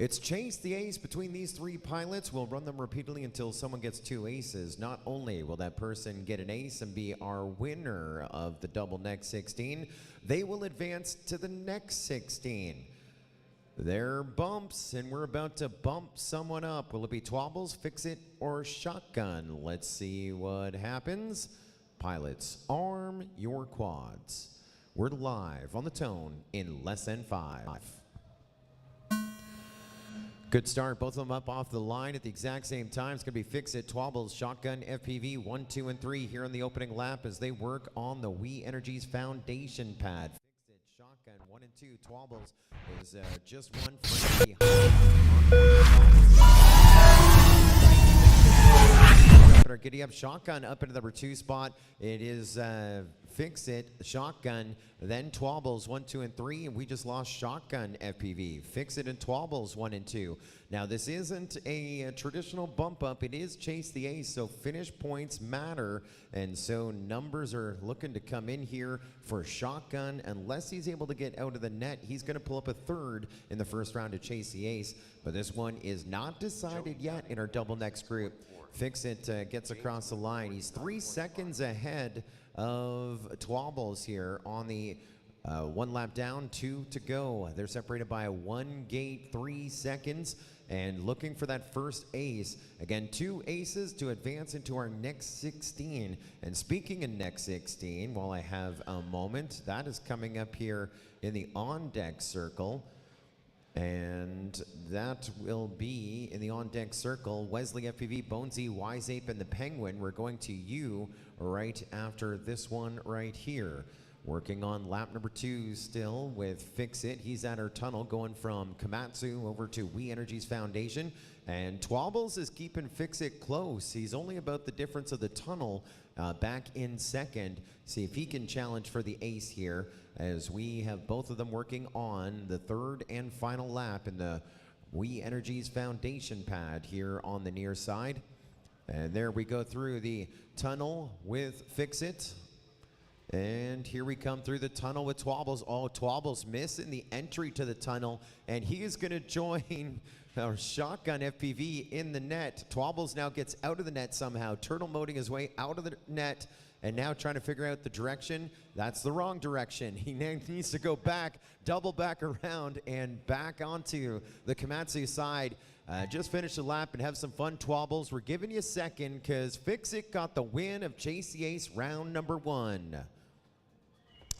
It's chase the ace between these three pilots. We'll run them repeatedly until someone gets 2 aces. Not only will that person get an ace and be our winner of the double next 16, they will advance to the next 16. They're bumps, and we're about to bump someone up. Will it be Twobbles, Fix It, or Shotgun? Let's see what happens. Pilots, arm your quads. We're live on the tone in less than 5. Good start, both of them up off the line at the exact same time. It's going to be Fix It, Twobbles, Shotgun, FPV 1, 2, and 3 here in the opening lap as they work on the We Energies Foundation pad. Fix It, Shotgun 1 and 2, Twobbles is just one frame behind. Giddy up, Shotgun up into the number 2 spot. It is Fix It, Shotgun, then Twobbles 1, 2, and 3, and we just lost Shotgun FPV. Fix It and Twobbles 1 and 2. Now this isn't a traditional bump up, it is chase the ace, so finish points matter, and so numbers are looking to come in here for Shotgun. Unless he's able to get out of the net, he's going to pull up a 3rd in the first round to chase the ace, but this one is not decided yet in our double next group. Fix It gets across the line. He's 3 seconds ahead of Twobbles here on the 1 lap down, 2 to go. They're separated by 1 gate, 3 seconds, and looking for that first ace. Again, 2 aces to advance into our next 16. And speaking of next 16, while I have a moment, that is coming up here in the on-deck circle. And that will be in the on-deck circle. Wesley, FPV, Bonesy, Wise Ape, and the Penguin. We're going to you right after this one right here. Working on lap number 2 still with Fix It. He's at our tunnel going from Komatsu over to We Energies Foundation. And Twobbles is keeping Fix It close. He's only about the difference of the tunnel back in second. See if he can challenge for the ace here, as we have both of them working on the 3rd and final lap in the We Energies Foundation pad here on the near side. And there we go through the tunnel with Fix It. And here we come through the tunnel with Twobbles. Oh, Twobbles missing the entry to the tunnel, and he is going to join our Shotgun FPV in the net. Twobbles now gets out of the net somehow, turtle moding his way out of the net, and now trying to figure out the direction. That's the wrong direction. He needs to go back, double back around, and back onto the Komatsu side. Just finish the lap and have some fun, Twobbles. We're giving you a second because Fix It got the win of Chase the Ace round number 1.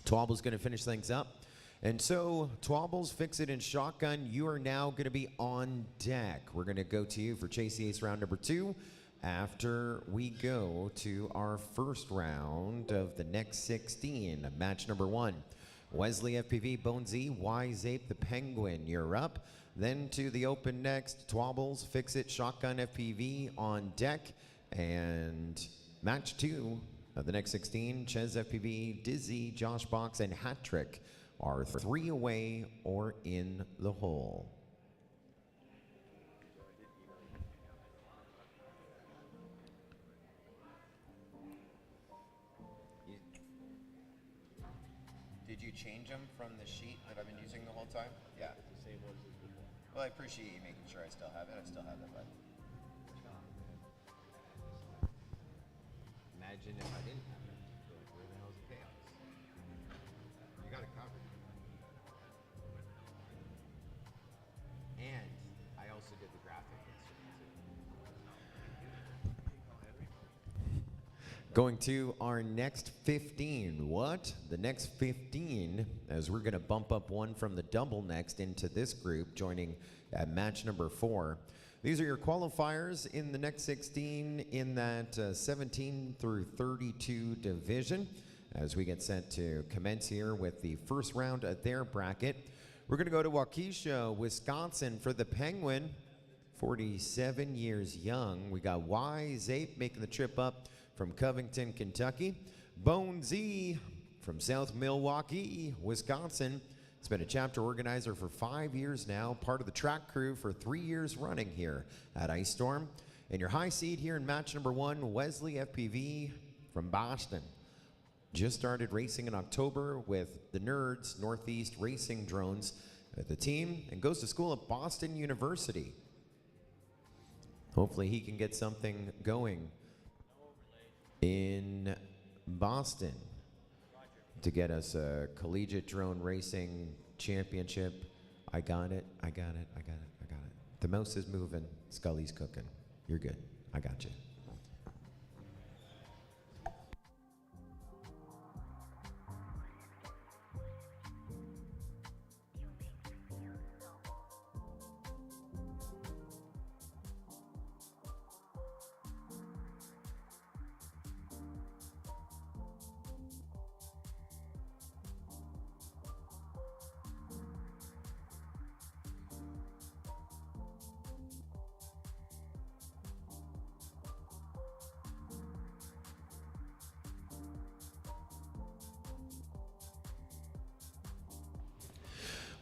Twobbles going to finish things up. And so, Twobbles, Fix It, and Shotgun, you are now going to be on deck. We're going to go to you for Chase the Ace round number 2 after we go to our first round of the next 16, match number 1. Wesley, FPV, Bonesy, Wise Ape, the Penguin, you're up. Then to the open next, Twobbles, Fix It, Shotgun, FPV on deck. And match 2 of the next 16, Ches, FPV, Dizzy, Josh Box, and Hat Trick are 3 away or in the hole. Did you change them from the sheet that I've been using the whole time? Yeah. The same ones as before. Well, I appreciate you making sure I still have it. I still have it, but. Imagine if I didn't have it. Where the hell's the chaos? You got it covered. And I also did the graphic yesterday too. Going to our next 15. What? The next 15, as we're going to bump up one from the double next into this group, joining at match number 4. These are your qualifiers in the next 16 in that 17 through 32 division. As we get set to commence here with the first round of their bracket. We're going to go to Waukesha, Wisconsin for the Penguin, 47 years young. We got Wise Ape making the trip up from Covington, Kentucky. Bonesy from South Milwaukee, Wisconsin. He's been a chapter organizer for 5 years now, part of the track crew for 3 years running here at Ice Storm. And your high seed here in match number 1, Wesley FPV from Boston. Just started racing in October with the Nerds Northeast Racing Drones. the team and goes to school at Boston University. Hopefully he can get something going in Boston to get us a collegiate drone racing championship. I got it. The mouse is moving. Scully's cooking. You're good. I got you.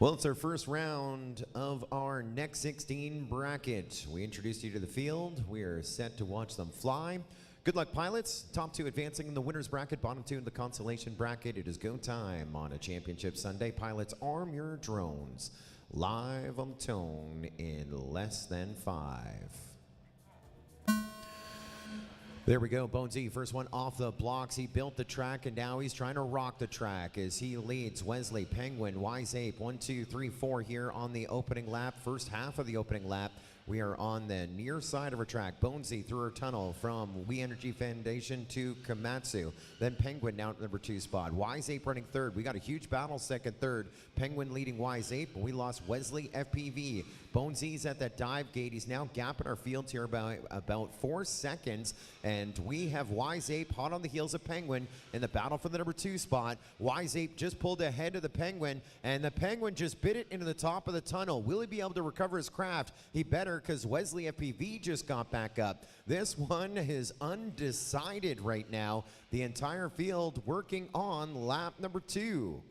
Well, it's our first round of our next 16 bracket. We introduced you to the field. We are set to watch them fly. Good luck, pilots. Top 2 advancing in the winner's bracket, bottom 2 in the consolation bracket. It is go time on a championship Sunday. Pilots, arm your drones. Live on tone in less than 5. There we go, Bonesy, first one off the blocks. He built the track, and now he's trying to rock the track as he leads Wesley, Penguin, Wise Ape, 1, 2, 3, 4 here on the opening lap. First half of the opening lap, we are on the near side of our track. Bonesy through her tunnel from We Energy Foundation to Komatsu. Then Penguin now at number 2 spot. Wise Ape running third. We got a huge battle second, third. Penguin leading Wise Ape, and we lost Wesley FPV. Bonesy's at that dive gate. He's now gapping our fields here about 4 seconds, and we have Wise Ape hot on the heels of Penguin in the battle for the number 2 spot. Wise Ape just pulled ahead of the Penguin, and the Penguin just bit it into the top of the tunnel. Will he be able to recover his craft? He better, because Wesley FPV just got back up. This one is undecided right now. The entire field working on lap number 2.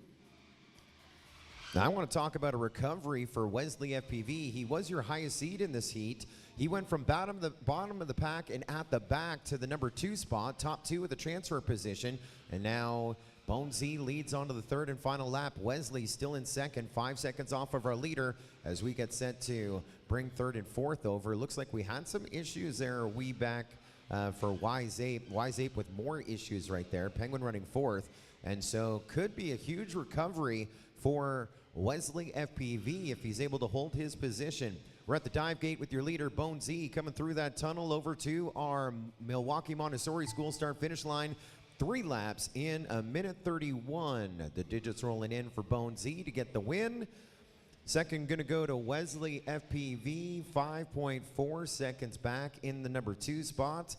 Now, I want to talk about a recovery for Wesley FPV. He was your highest seed in this heat. He went from bottom of the pack and at the back to the number 2 spot, top 2 with the transfer position. And now Bonesy leads on to the third and final lap. Wesley still in second, 5 seconds off of our leader as we get set to bring third and fourth over. Looks like we had some issues there a wee back for Wise Ape. Wise Ape with more issues right there. Penguin running fourth. And so could be a huge recovery for Wesley FPV if he's able to hold his position. We're at the dive gate with your leader, Bonesy, coming through that tunnel over to our Milwaukee Montessori School start finish line. 3 laps in a minute 31. The digits rolling in for Bonesy to get the win. Second going to go to Wesley FPV, 5.4 seconds back in the number 2 spot.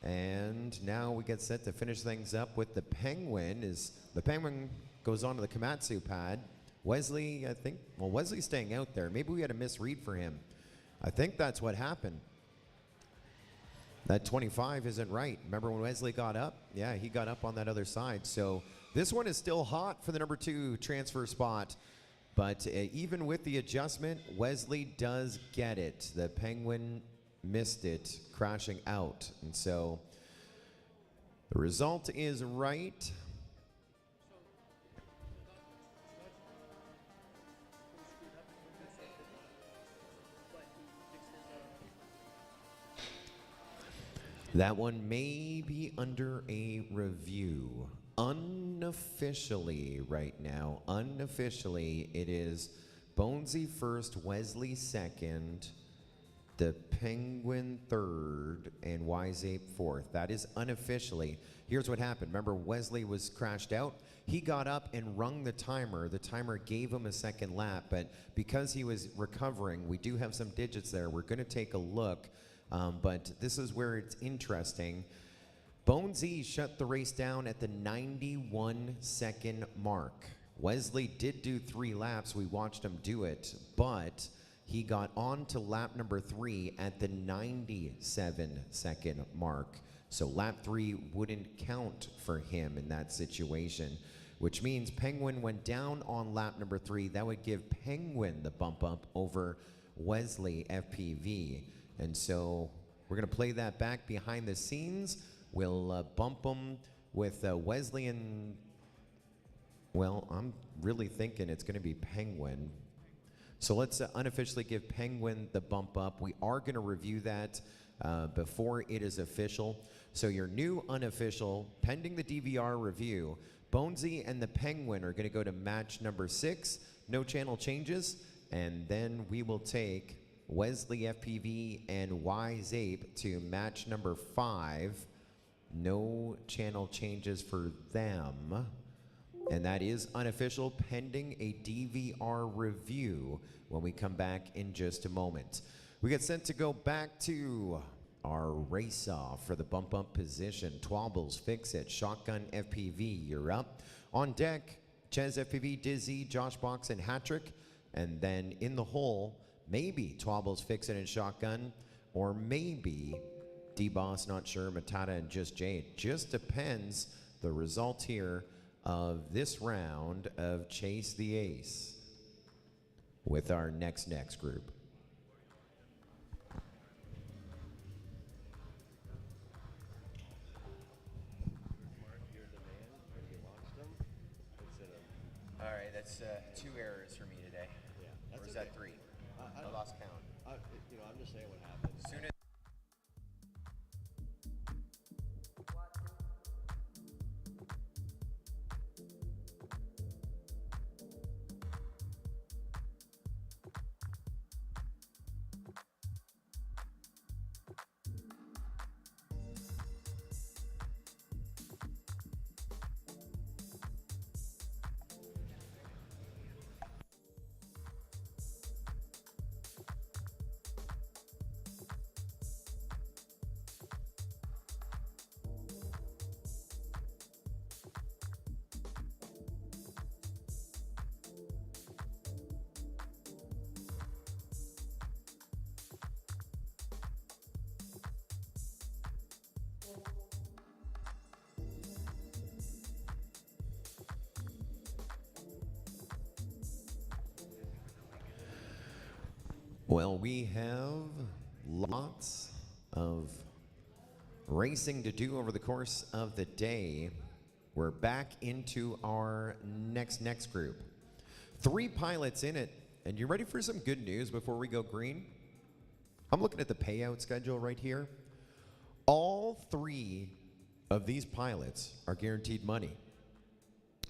And now we get set to finish things up with the Penguin. As the Penguin goes on to the Komatsu pad. Wesley, I think, well, Wesley's staying out there. Maybe we had a misread for him. I think that's what happened. That 25 isn't right. Remember when Wesley got up? Yeah, he got up on that other side. So this one is still hot for the number 2 transfer spot. But even with the adjustment, Wesley does get it. The Penguin missed it, crashing out. And so the result is right. That one may be under a review. Unofficially right now, unofficially, it is Bonesy first, Wesley second, the Penguin third, and Wise Ape fourth. That is unofficially. Here's what happened. Remember, Wesley was crashed out. He got up and rung the timer. The timer gave him a second lap, but because he was recovering, we do have some digits there. We're going to take a look. But this is where it's interesting. Bonesy shut the race down at the 91-second mark. Wesley did do 3 laps. We watched him do it, but he got on to lap number 3 at the 97-second mark. So lap 3 wouldn't count for him in that situation, which means Penguin went down on lap number 3. That would give Penguin the bump up over Wesley FPV. And so we're going to play that back behind the scenes. We'll bump them with Wesley and, well, I'm really thinking it's going to be Penguin. So let's unofficially give Penguin the bump up. We are going to review that before it is official. So your new unofficial, pending the DVR review, Bonesy and the Penguin are going to go to match number 6. No channel changes. And then we will take Wesley FPV and Y Zape to match number 5. No channel changes for them. And that is unofficial, pending a DVR review when we come back in just a moment. We get sent to go back to our race-off for the bump-up position. Twobbles, Fix It, Shotgun FPV, you're up. On deck, Ches FPV, Dizzy, Josh Box, and Hattrick. And then in the hole, maybe Twobbles, Fix It, and Shotgun, or maybe D-Boss, not sure, Matata, and Just Jade. Just depends the result here of this round of Chase the Ace with our next group. All right, that's 2 errors for me today. Yeah, Or is okay. that 3? I lost count. You know, I'm just saying what happened. Soon as Well, we have lots of racing to do over the course of the day. We're back into our next group. 3 pilots in it. And you ready for some good news before we go green? I'm looking at the payout schedule right here. All 3 of these pilots are guaranteed money.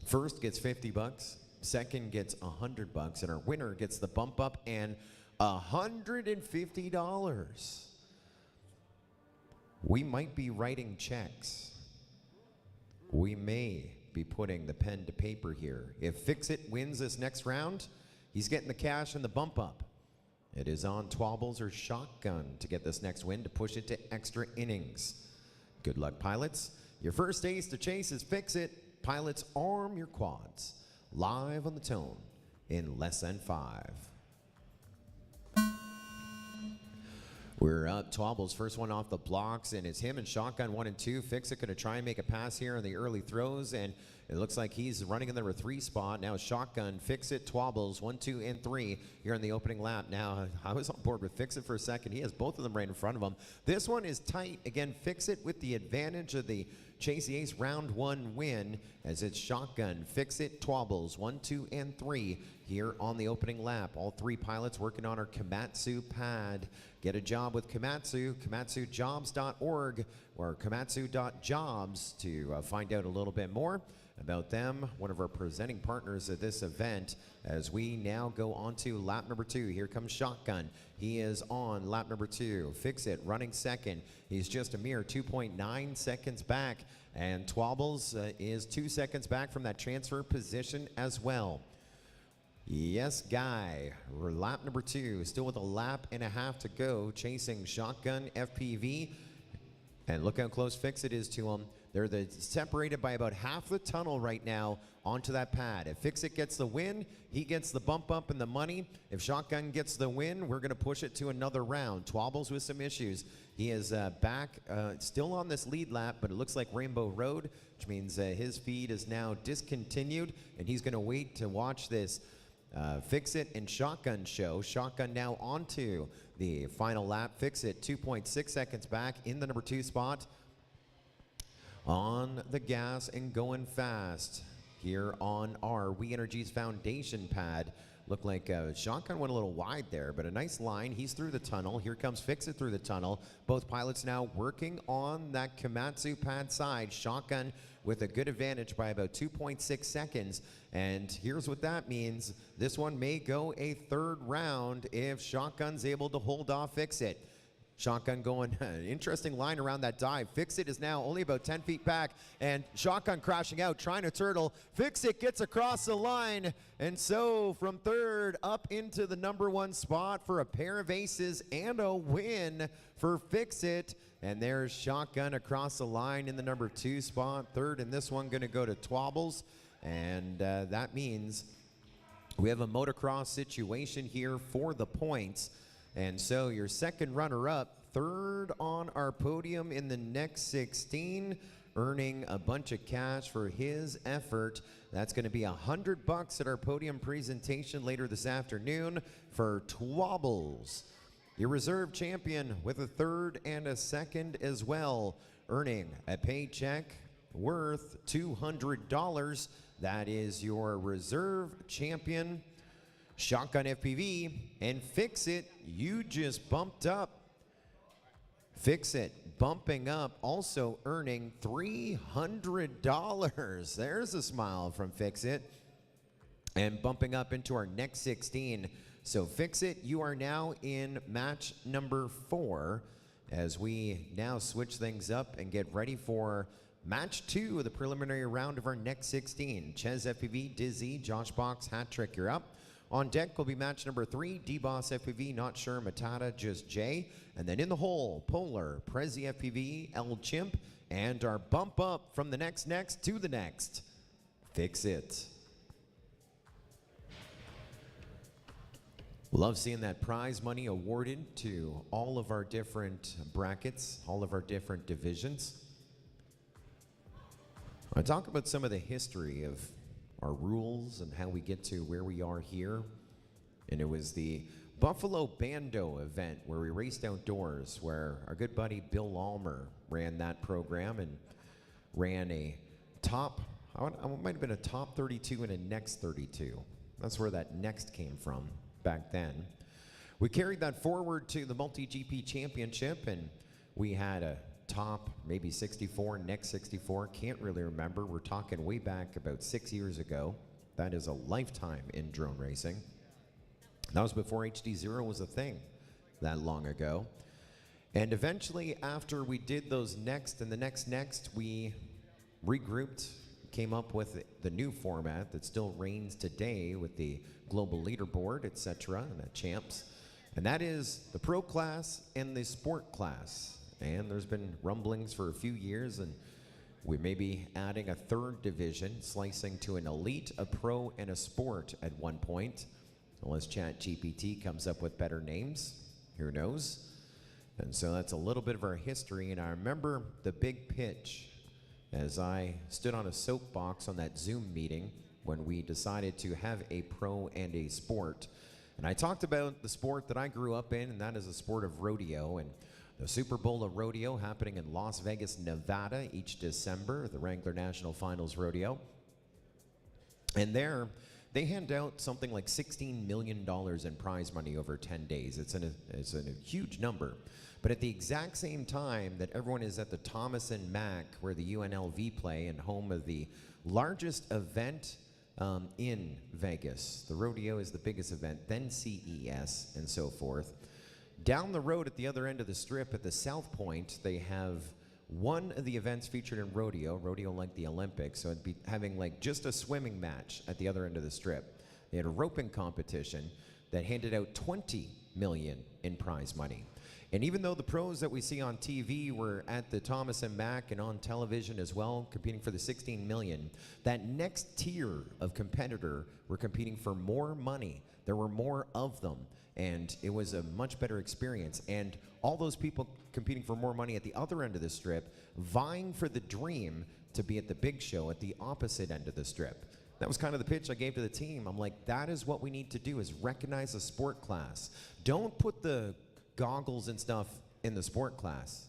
First gets $50, second gets $100, and our winner gets the bump up and $150. We might be writing checks. We may be putting the pen to paper here. If Fix It wins this next round, he's getting the cash and the bump up. It is on Twobbles or Shotgun to get this next win to push it to extra innings. Good luck, pilots. Your first ace to chase is Fix It. Pilots, arm your quads. Live on the tone in less than 5. We're up. Twobbles, first one off the blocks, and it's him and Shotgun 1 and 2. Fix It gonna try and make a pass here in the early throws, and it looks like he's running in the number 3 spot. Now Shotgun, Fix It, Twobbles, 1, 2, and 3 here in the opening lap. Now, I was on board with Fix It for a second. He has both of them right in front of him. This one is tight. Again, Fix It with the advantage of the Chase the Ace round 1 win, as it's Shotgun, Fix It, Twobbles, 1, 2, and 3 here on the opening lap. All 3 pilots working on our Komatsu pad. Get a job with Komatsu, komatsujobs.org or komatsu.jobs to find out a little bit more about them, one of our presenting partners at this event, as we now go on to lap number 2. Here comes Shotgun. He is on lap number 2. Fix It running second. He's just a mere 2.9 seconds back, and Twobbles is 2 seconds back from that transfer position as well. Yes, Guy, lap number 2, still with a lap and a half to go, chasing Shotgun FPV. And look how close Fix It is to him. They're separated by about half the tunnel right now onto that pad. If Fix It gets the win, he gets the bump up and the money. If Shotgun gets the win, we're gonna push it to another round. Twobbles with some issues. He is back, still on this lead lap, but it looks like Rainbow Road, which means his feed is now discontinued, and he's gonna wait to watch this Fix It and Shotgun show. Shotgun now onto the final lap. Fix It 2.6 seconds back in the number 2 spot. On the gas and going fast here on our We Energies Foundation pad. Looked like Shotgun went a little wide there, but a nice line. He's through the tunnel. Here comes Fix It through the tunnel. Both pilots now working on that Komatsu pad side. Shotgun with a good advantage by about 2.6 seconds. And here's what that means. This one may go a third round if Shotgun's able to hold off Fix It. Shotgun going, interesting line around that dive. Fix It is now only about 10 feet back, and Shotgun crashing out, trying to turtle. Fix It gets across the line, and so from third up into the #1 spot for a pair of aces and a win for Fix It. And there's Shotgun across the line in the #2 spot. Third, and this one going to go to Twobbles, and that means we have a motocross situation here for the points. And so your second runner-up, third on our podium in the next 16, earning a bunch of cash for his effort. That's going to be $100 at our podium presentation later this afternoon for Twobbles. Your reserve champion with a third and a second as well, earning a paycheck worth $200. That is your reserve champion. Shotgun FPV, and Fix It, you just bumped up. Fix It bumping up, also earning $300. There's a smile from Fix It. And bumping up into our next 16. So Fix It, you are now in match #4 as we now switch things up and get ready for match 2 of the preliminary round of our next 16. Ches FPV, Dizzy, Josh Box, Hat Trick, you're up. On deck will be match #3, D-Boss FPV, Not Sure, Matata, Just Jay. And then in the hole, Polar, Prezi FPV, El Chimp, and our bump up from the next to the next, Fix It. Love seeing that prize money awarded to all of our different brackets, all of our different divisions. I talk about some of the history of our rules and how we get to where we are here. And it was the Buffalo Bando event where we raced outdoors, where our good buddy Bill Almer ran that program and ran a top, I might have been a top 32 and a next 32. That's where that next came from back then. We carried that forward to the MultiGP championship, and we had a top maybe 64, next 64, can't really remember. We're talking way back about 6 years ago. That is a lifetime in drone racing. That was before HD0 was a thing that long ago. And eventually, after we did those next and the next, we regrouped, came up with the new format that still reigns today with the global leaderboard, etc., and the champs. And that is the pro class and the sport class. And there's been rumblings for a few years, and we may be adding a third division, slicing to an elite, a pro, and a sport at one point. Unless ChatGPT comes up with better names, who knows? And so that's a little bit of our history. And I remember the big pitch as I stood on a soapbox on that Zoom meeting when we decided to have a pro and a sport. And I talked about the sport that I grew up in, and that is the sport of rodeo. And the Super Bowl of Rodeo happening in Las Vegas, Nevada each December, the Wrangler National Finals Rodeo. And there, they hand out something like $16 million in prize money over 10 days. It's a huge number. But at the exact same time that everyone is at the Thomas and Mack, where the UNLV play and home of the largest event in Vegas. The rodeo is the biggest event, then CES and so forth. Down the road at the other end of the strip at the South Point, they have one of the events featured in rodeo like the Olympics, so it'd be having like just a swimming match at the other end of the strip. They had a roping competition that handed out $20 million in prize money. And even though the pros that we see on TV were at the Thomas and Mack and on television as well, competing for the $16 million, that next tier of competitor were competing for more money. There were more of them, and it was a much better experience. And all those people competing for more money at the other end of the strip, vying for the dream to be at the big show at the opposite end of the strip. That was kind of the pitch I gave to the team. I'm like, that is what we need to do, is recognize the sport class. Don't put the goggles and stuff in the sport class.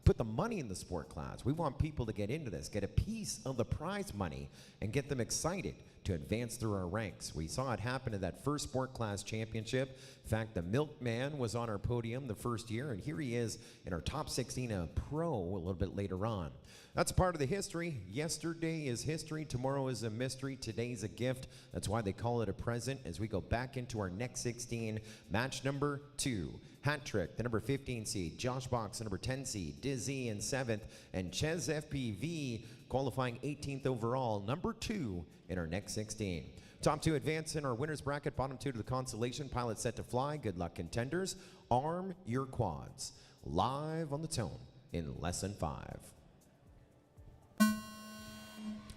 Put the money in the sport class. We want people to get into this, get a piece of the prize money, and get them excited. to advance through our ranks. We saw it happen in that first sport class championship. In fact, the Milkman was on our podium the first year, and here he is in our top 16, a pro a little bit later on. That's a part of the history. Yesterday is history. Tomorrow is a mystery. Today's a gift. That's why they call it a present as we go back into our next 16. Match number 2. Hat Trick, the number 15 seed. Josh Box, the number 10 seed. Dizzy in 7th. And Ches FPV qualifying 18th overall, number 2 in our next 16. Top 2 advance in our winner's bracket. Bottom 2 to the Consolation. Pilot set to fly. Good luck, contenders. Arm your quads. Live on the tone in less than 5.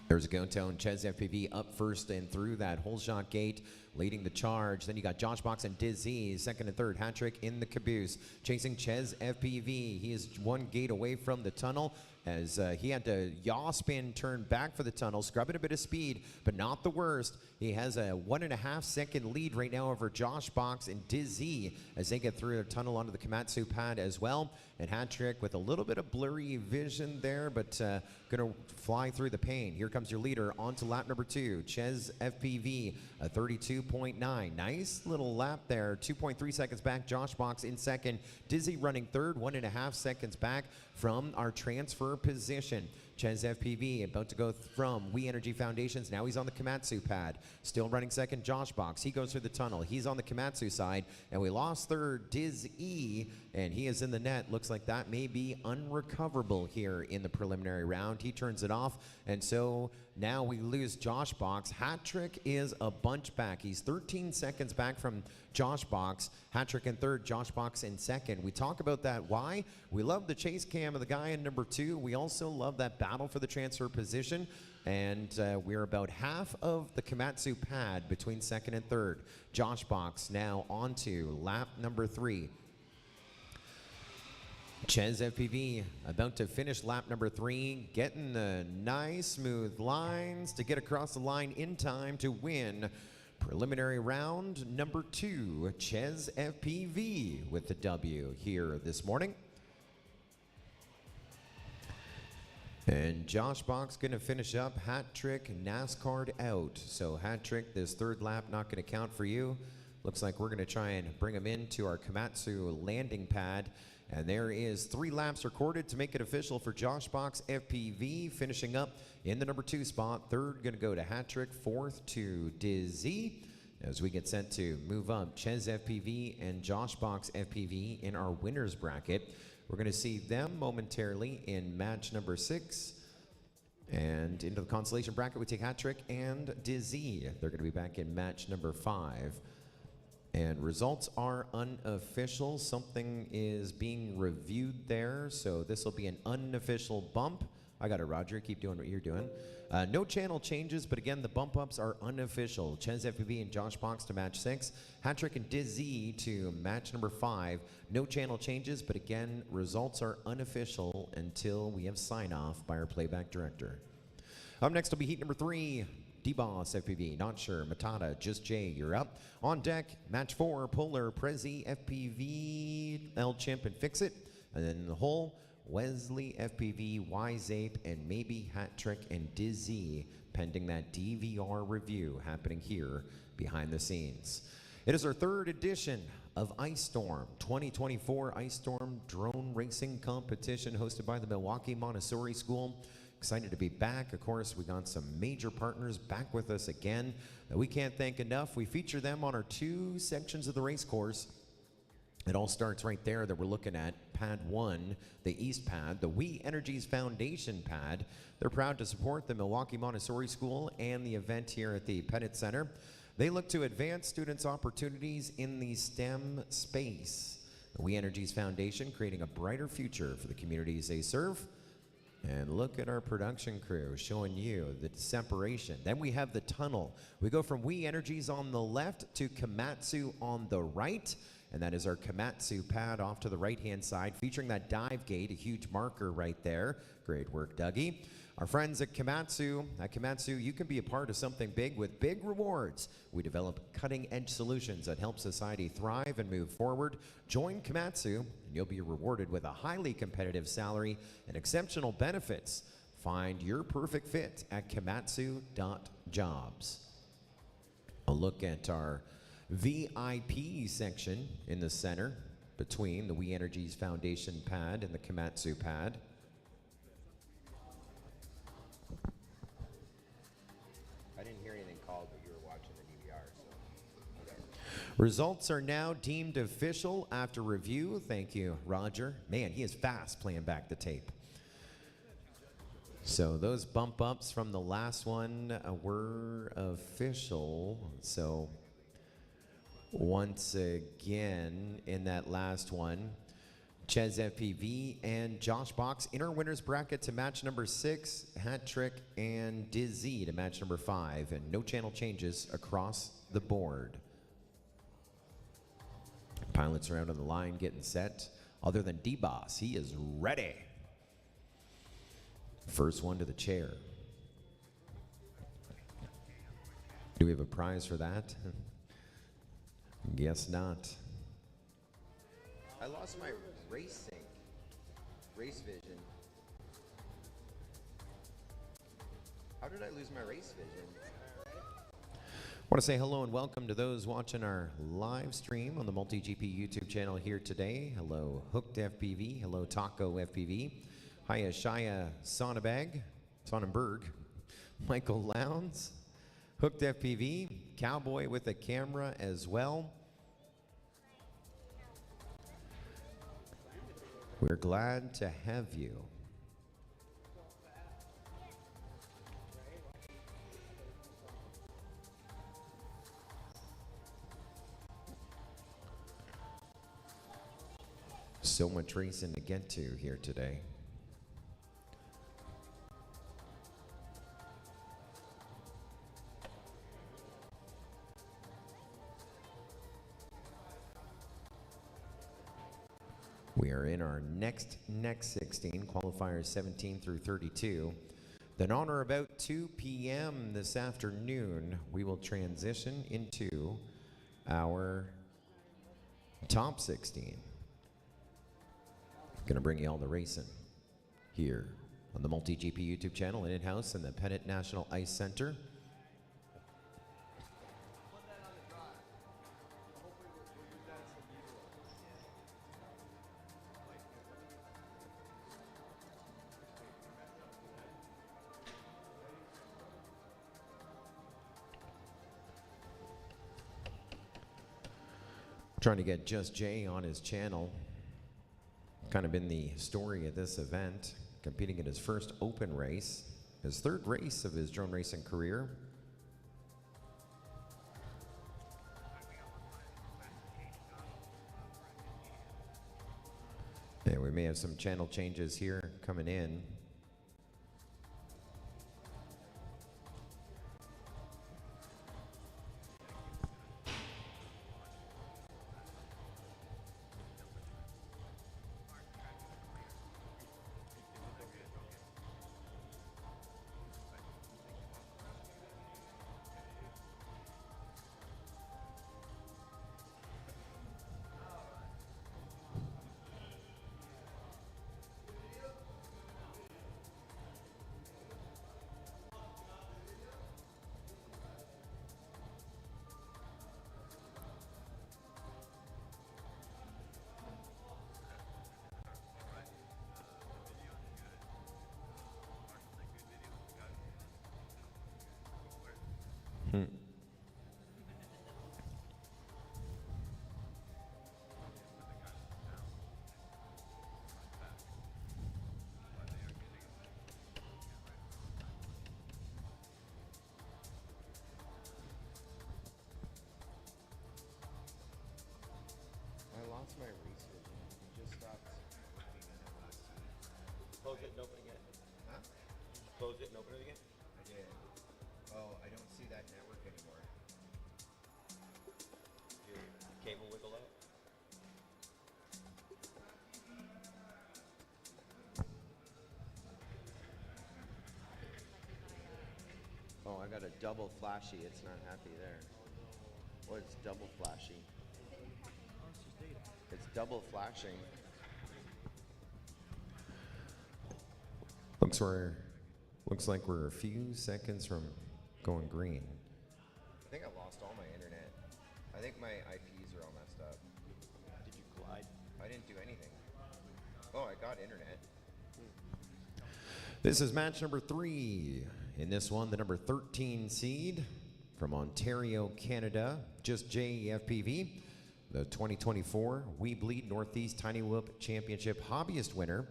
There's a go tone. Ches FPV up first and through that hole shot gate, leading the charge. Then you got Josh Box and Dizzy, second and third. Hat Trick in the caboose, chasing Ches FPV. He is one gate away from the tunnel as he had to yaw spin, turn back for the tunnel, scrubbing a bit of speed, but not the worst. He has a 1.5 second lead right now over Josh Box and Dizzy as they get through the tunnel onto the Komatsu pad as well. And Hat Trick with a little bit of blurry vision there, but gonna fly through the pain. Here comes your leader onto lap number 2, Ches FPV, a 32.9. Nice little lap there. 2.3 seconds back. Josh Box in second. Dizzy running third, 1.5 seconds back from our transfer position. Ches FPV about to go from We Energy Foundations. Now he's on the Komatsu pad. Still running second, Josh Box. He goes through the tunnel. He's on the Komatsu side. And we lost third, Dizzy, and he is in the net. Looks like that may be unrecoverable here in the preliminary round. He turns it off, and so now we lose Josh Box. Hat Trick is a bunch back. He's 13 seconds back from Josh Box. Hat Trick in third, Josh Box in second. We talk about that. Why? We love the chase cam of the guy in number 2. We also love that battle for the transfer position. And we're about half of the Komatsu pad between second and third. Josh Box now on to lap number 3. Ches FPV about to finish lap number 3, getting the nice smooth lines to get across the line in time to win preliminary round number 2. Ches FPV with the W here this morning. And Josh Box going to finish up. Hat Trick, NASCAR out. So Hat Trick, this third lap not going to count for you. Looks like we're going to try and bring him into our Komatsu landing pad. And there is 3 laps recorded to make it official for Josh Box FPV, finishing up in the number 2 spot. Third going to go to Hat Trick, fourth to Dizzy. As we get set to move up, Ches FPV and Josh Box FPV in our winner's bracket. We're going to see them momentarily in match number 6. And into the Consolation bracket, we take Hat Trick and Dizzy. They're going to be back in match number 5. And results are unofficial. Something is being reviewed there, so this will be an unofficial bump. I got it, Roger. Keep doing what you're doing. No channel changes, but again, the bump ups are unofficial. Ches FPV and Josh Box to match 6. Hat Trick and Dizzy to match number 5. No channel changes, but again, results are unofficial until we have sign off by our playback director. Up next will be heat number 3. D-Boss FPV, not sure. Matata, just Jay, you're up. On deck, match 4, Polar, Prezi, FPV, El Chimp, and Fix It. And then in the hole, Wesley, FPV, Y-Zape, and maybe Hat Trick and Dizzy, pending that DVR review happening here behind the scenes. It is our 3rd edition of Ice Storm, 2024 Ice Storm Drone Racing Competition hosted by the Milwaukee Montessori School. Excited to be back. Of course, we got some major partners back with us again that we can't thank enough. We feature them on our 2 sections of the race course. It all starts right there that we're looking at, pad 1, the east pad, the We Energies Foundation pad. They're proud to support the Milwaukee Montessori School and the event here at the Pettit Center. They look to advance students' opportunities in the STEM space. The We Energies Foundation creating a brighter future for the communities they serve. And look at our production crew showing you the separation. Then we have the tunnel. We go from We Energies on the left to Komatsu on the right. And that is our Komatsu pad off to the right-hand side, featuring that dive gate, a huge marker right there. Great work, Dougie. Our friends at Komatsu, you can be a part of something big with big rewards. We develop cutting-edge solutions that help society thrive and move forward. Join Komatsu, and you'll be rewarded with a highly competitive salary and exceptional benefits. Find your perfect fit at komatsu.jobs. A look at our VIP section in the center between the We Energies Foundation pad and the Komatsu pad. I didn't hear anything called, but you were watching the DVR, so whatever. Results are now deemed official after review. Thank you, Roger. Man, he is fast playing back the tape. So those bump ups from the last one were official. So once again in that last one, Ches FPV and Josh Box in our winners bracket to match number 6, Hat Trick and Dizzy to match number 5, and no channel changes across the board. Pilots are out on the line getting set. Other than D-Boss, he is ready. First one to the chair. Do we have a prize for that? Guess not. I lost my race vision. How did I lose my race vision? I want to say hello and welcome to those watching our live stream on the MultiGP YouTube channel here today. Hello, Hooked FPV. Hello, Taco FPV. Hiya, Shia Sonnenberg. Michael Lowndes. Hooked FPV. Cowboy with a camera as well. We're glad to have you. So much racing to get to here today. We are in our next 16, qualifiers 17 through 32. Then on or about 2 p.m. this afternoon, we will transition into our top 16. Going to bring you all the racing here on the MultiGP YouTube channel and in-house in the Pettit National Ice Center. Trying to get Just Jay on his channel. Kind of been the story of this event, competing in his first open race, his third race of his drone racing career. And we may have some channel changes here coming in. I lost my race vision. You just stopped working in the last two. Close it and open it again. Huh? Close it and open it again. I did. Oh, I don't see that network anymore. Your cable wiggle out. Oh, I got a double flashy. It's not happy there. Well, it's double flashy. It's double flashing. Looks like we're a few seconds from going green. I think I lost all I think my IPs are all messed up. Did you collide? I didn't do anything. Oh, I got internet. This is match number 3. In this one, the number 13 seed from Ontario, Canada, Just J FPV, the 2024 We Bleed Northeast Tiny Whoop Championship Hobbyist winner,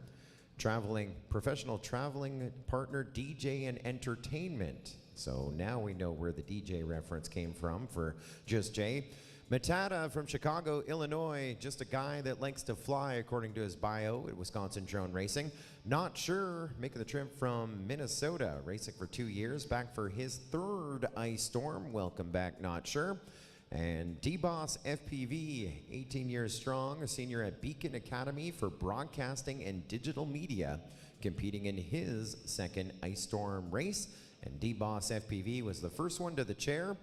professional traveling partner, DJ and entertainment. So now we know where the DJ reference came from for Just J. Matata from Chicago, Illinois, just a guy that likes to fly according to his bio at Wisconsin Drone Racing. Not sure, making the trip from Minnesota, racing for 2 years, back for his 3rd ice storm. Welcome back, Not Sure. And D-Boss FPV, 18 years strong, a senior at Beacon Academy for Broadcasting and Digital Media, competing in his 2nd ice storm race. And D-Boss FPV was the first one to the chair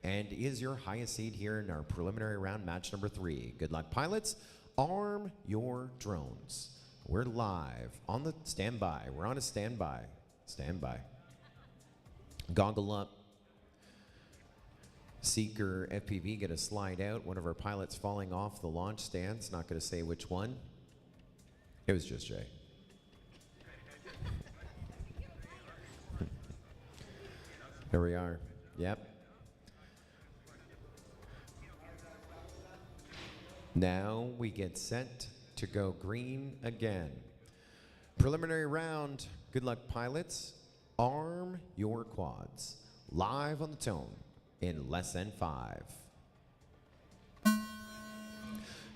and is your highest seed here in our preliminary round match number 3. Good luck, pilots. Arm your drones. We're live on the standby. We're on a standby. Standby. Goggle up. Seeker FPV gonna slide out. One of our pilots falling off the launch stance. Not gonna say which one. It was Just Jay. Here we are. Yep. Now we get set to go green again. Preliminary round. Good luck, pilots. Arm your quads. Live on the tone in less than 5.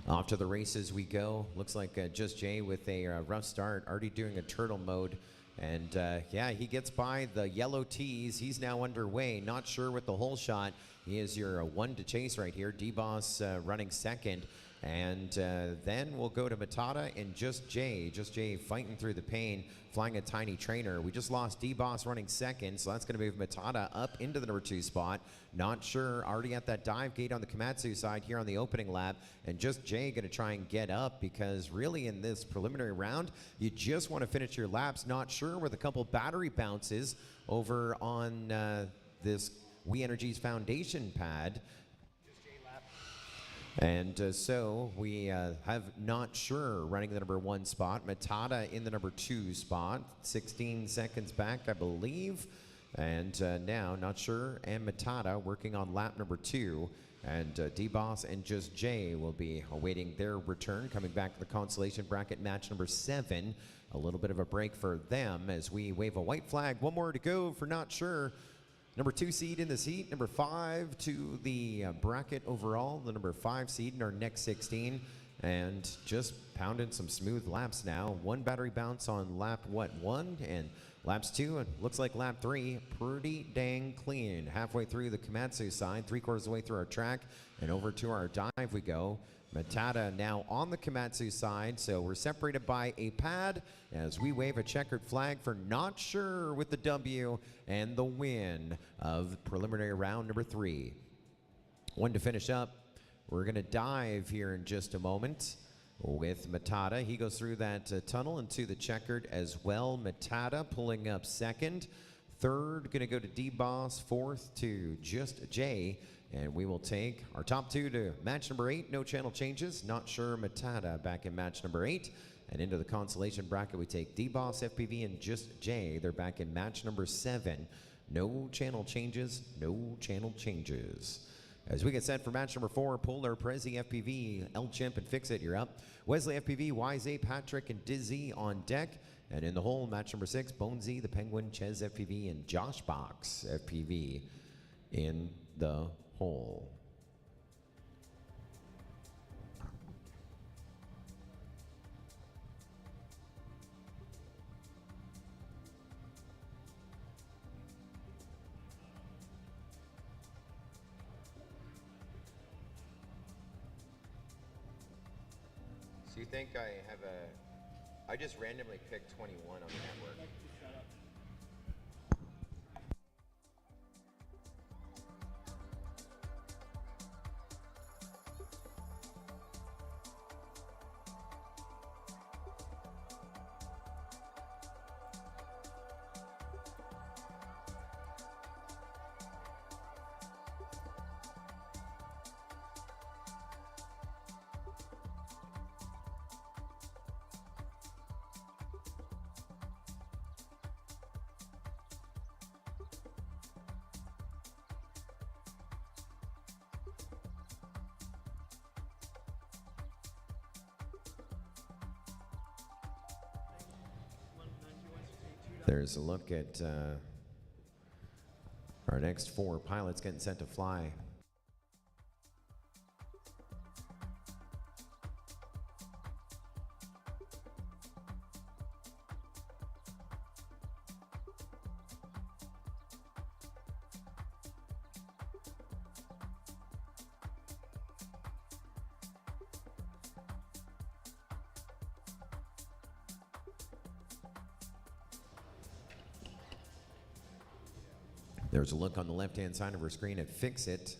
Off to the races we go. Looks like Just Jay with a rough start, already doing a turtle mode. And yeah, he gets by the yellow tees. He's now underway. Not sure with the whole shot. He is your 1 to chase right here. D-Boss running 2nd. And then we'll go to Matata and Just Jay. Just Jay fighting through the pain, flying a tiny trainer. We just lost D-Boss running 2nd, so that's going to move Matata up into the number 2 spot. Not sure, already at that dive gate on the Komatsu side here on the opening lap. And Just Jay going to try and get up because really in this preliminary round, you just want to finish your laps. Not sure with a couple battery bounces over on this We Energies Foundation pad. And so we have Not Sure running the number 1 spot. Matata in the number 2 spot. 16 seconds back, I believe. And now Not Sure and Matata working on lap number 2. And D-Boss and Just Jay will be awaiting their return, coming back to the consolation bracket match number 7. A little bit of a break for them as we wave a white flag. 1 more to go for Not Sure. Number 2 seed in this heat, number 5 to the bracket overall, the number 5 seed in our next 16, and just pounding some smooth laps now. 1 battery bounce on lap, 1, and laps 2, and looks like lap 3, pretty dang clean. Halfway through the Komatsu side, 3/4 of the way through our track, and over to our dive we go. Matata now on the Komatsu side, so we're separated by a pad as we wave a checkered flag for Not Sure with the W and the win of preliminary round number 3. 1 to finish up. We're going to dive here in just a moment with Matata. He goes through that tunnel into the checkered as well. Matata pulling up 2nd. 3rd going to go to D-Boss. 4th to Just Jay. And we will take our top 2 to match number 8. No channel changes. Not Sure Matata back in match number 8. And into the consolation bracket, we take D-Boss, FPV, and Just Jay. They're back in match number 7. No channel changes. No channel changes. As we get set for match number 4, Polar, Prezi, FPV, El Chimp, and Fix It, you're up. Wesley, FPV, YZ, Patrick, and Dizzy on deck. And in the hole, match number 6, Bonesy, the Penguin, Ches, FPV, and Josh Box, FPV in the hole. So you think I have I just randomly picked 21 on the network. There's a look at our next 4 pilots getting set to fly. There's a look on the left-hand side of our screen at Fix It.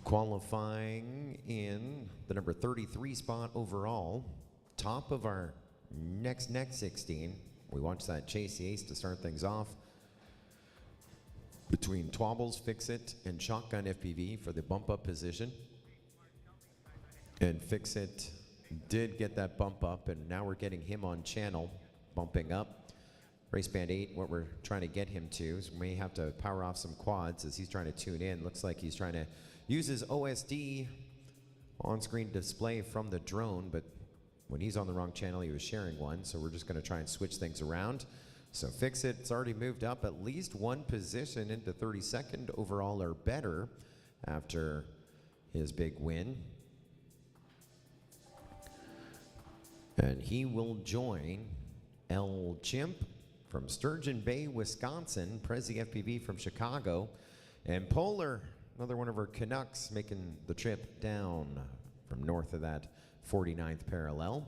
Qualifying in the number 33 spot overall. Top of our next 16. We watch that Chase the Ace to start things off. Between Twobbles, Fix It, and Shotgun FPV for the bump up position. And Fix It did get that bump up, and now we're getting him on channel, bumping up. Race band 8, what we're trying to get him to is we may have to power off some quads as he's trying to tune in. Looks like he's trying to use his OSD on-screen display from the drone, but when he's on the wrong channel, he was sharing one, so we're just going to try and switch things around. So Fix It, it's already moved up at least 1 position into 32nd overall or better after his big win. And he will join El Chimp from Sturgeon Bay, Wisconsin, Prezi FPV from Chicago, and Polar, another one of our Canucks, making the trip down from north of that 49th parallel.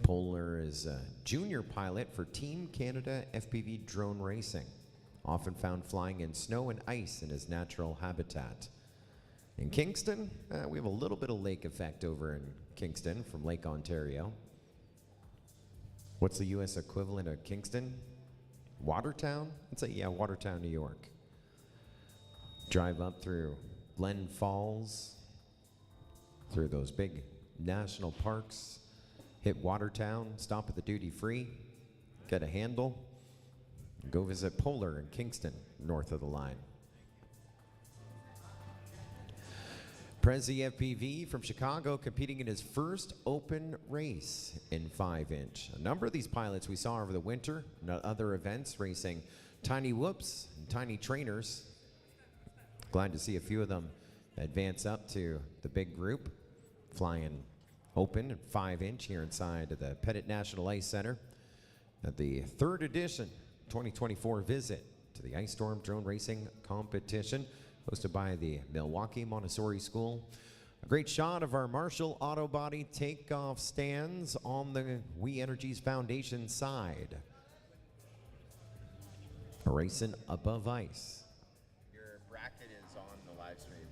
Polar is a junior pilot for Team Canada FPV drone racing, often found flying in snow and ice in his natural habitat. In Kingston, we have a little bit of lake effect over in Kingston from Lake Ontario. What's the U.S. equivalent of Kingston? Watertown? I'd say, yeah, Watertown, New York. Drive up through Glen Falls, through those big national parks, hit Watertown, stop at the duty free, get a handle, and go visit Polar in Kingston, north of the line. Prezi FPV from Chicago competing in his first open race in 5-inch. A number of these pilots we saw over the winter and other events racing Tiny Whoops and Tiny Trainers. Glad to see a few of them advance up to the big group, flying open at 5-inch here inside of the Pettit National Ice Center at the 3rd edition 2024 visit to the Ice Storm Drone Racing Competition, hosted by the Milwaukee Montessori School. A great shot of our Marshall Auto Body takeoff stands on the We Energies Foundation side. Racing above ice. Your bracket is on the live stream.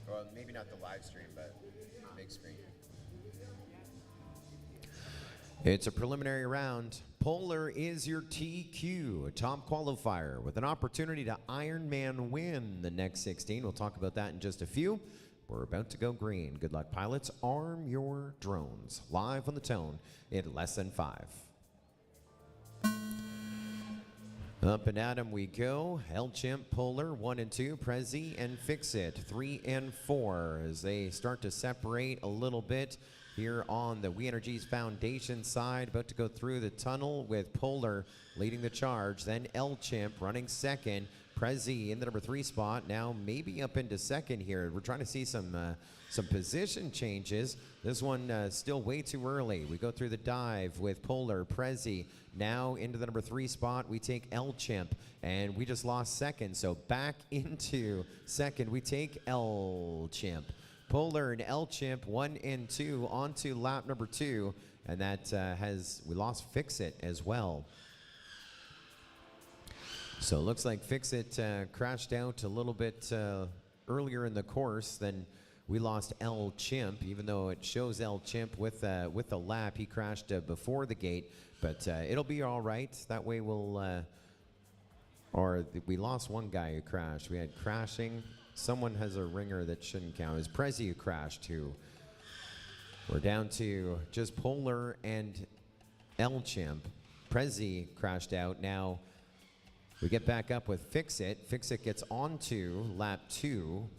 Well, maybe not the live stream, but big screen. It's a preliminary round. Polar is your TQ, a top qualifier with an opportunity to Ironman win the next 16. We'll talk about that in just a few. We're about to go green. Good luck, pilots. Arm your drones. Live on the tone in less than 5. Up and at 'em we go. El Chimp, Polar, 1 and 2. Prezi and Fix It, 3 and 4. As they start to separate a little bit here on the We Energies Foundation side, about to go through the tunnel with Polar leading the charge. Then El Chimp running second. Prezi in the number 3 spot, now maybe up into second here. We're trying to see some position changes. This one still way too early. We go through the dive with Polar, Prezi, now into the number 3 spot. We take El Chimp, and we just lost second, so back into second. We take El Chimp. Polar and El Chimp, 1 and 2, onto lap number 2, and that we lost Fix It as well. So it looks like Fix It crashed out a little bit earlier in the course than we lost El Chimp, even though it shows El Chimp with the lap. He crashed before the gate, but it'll be all right. That way we lost one guy who crashed. We had crashing. Someone has a ringer that shouldn't count. It was Prezi who crashed too. We're down to just Polar and El Chimp. Prezi crashed out. Now we get back up with Fix It. Fix It gets onto lap 2.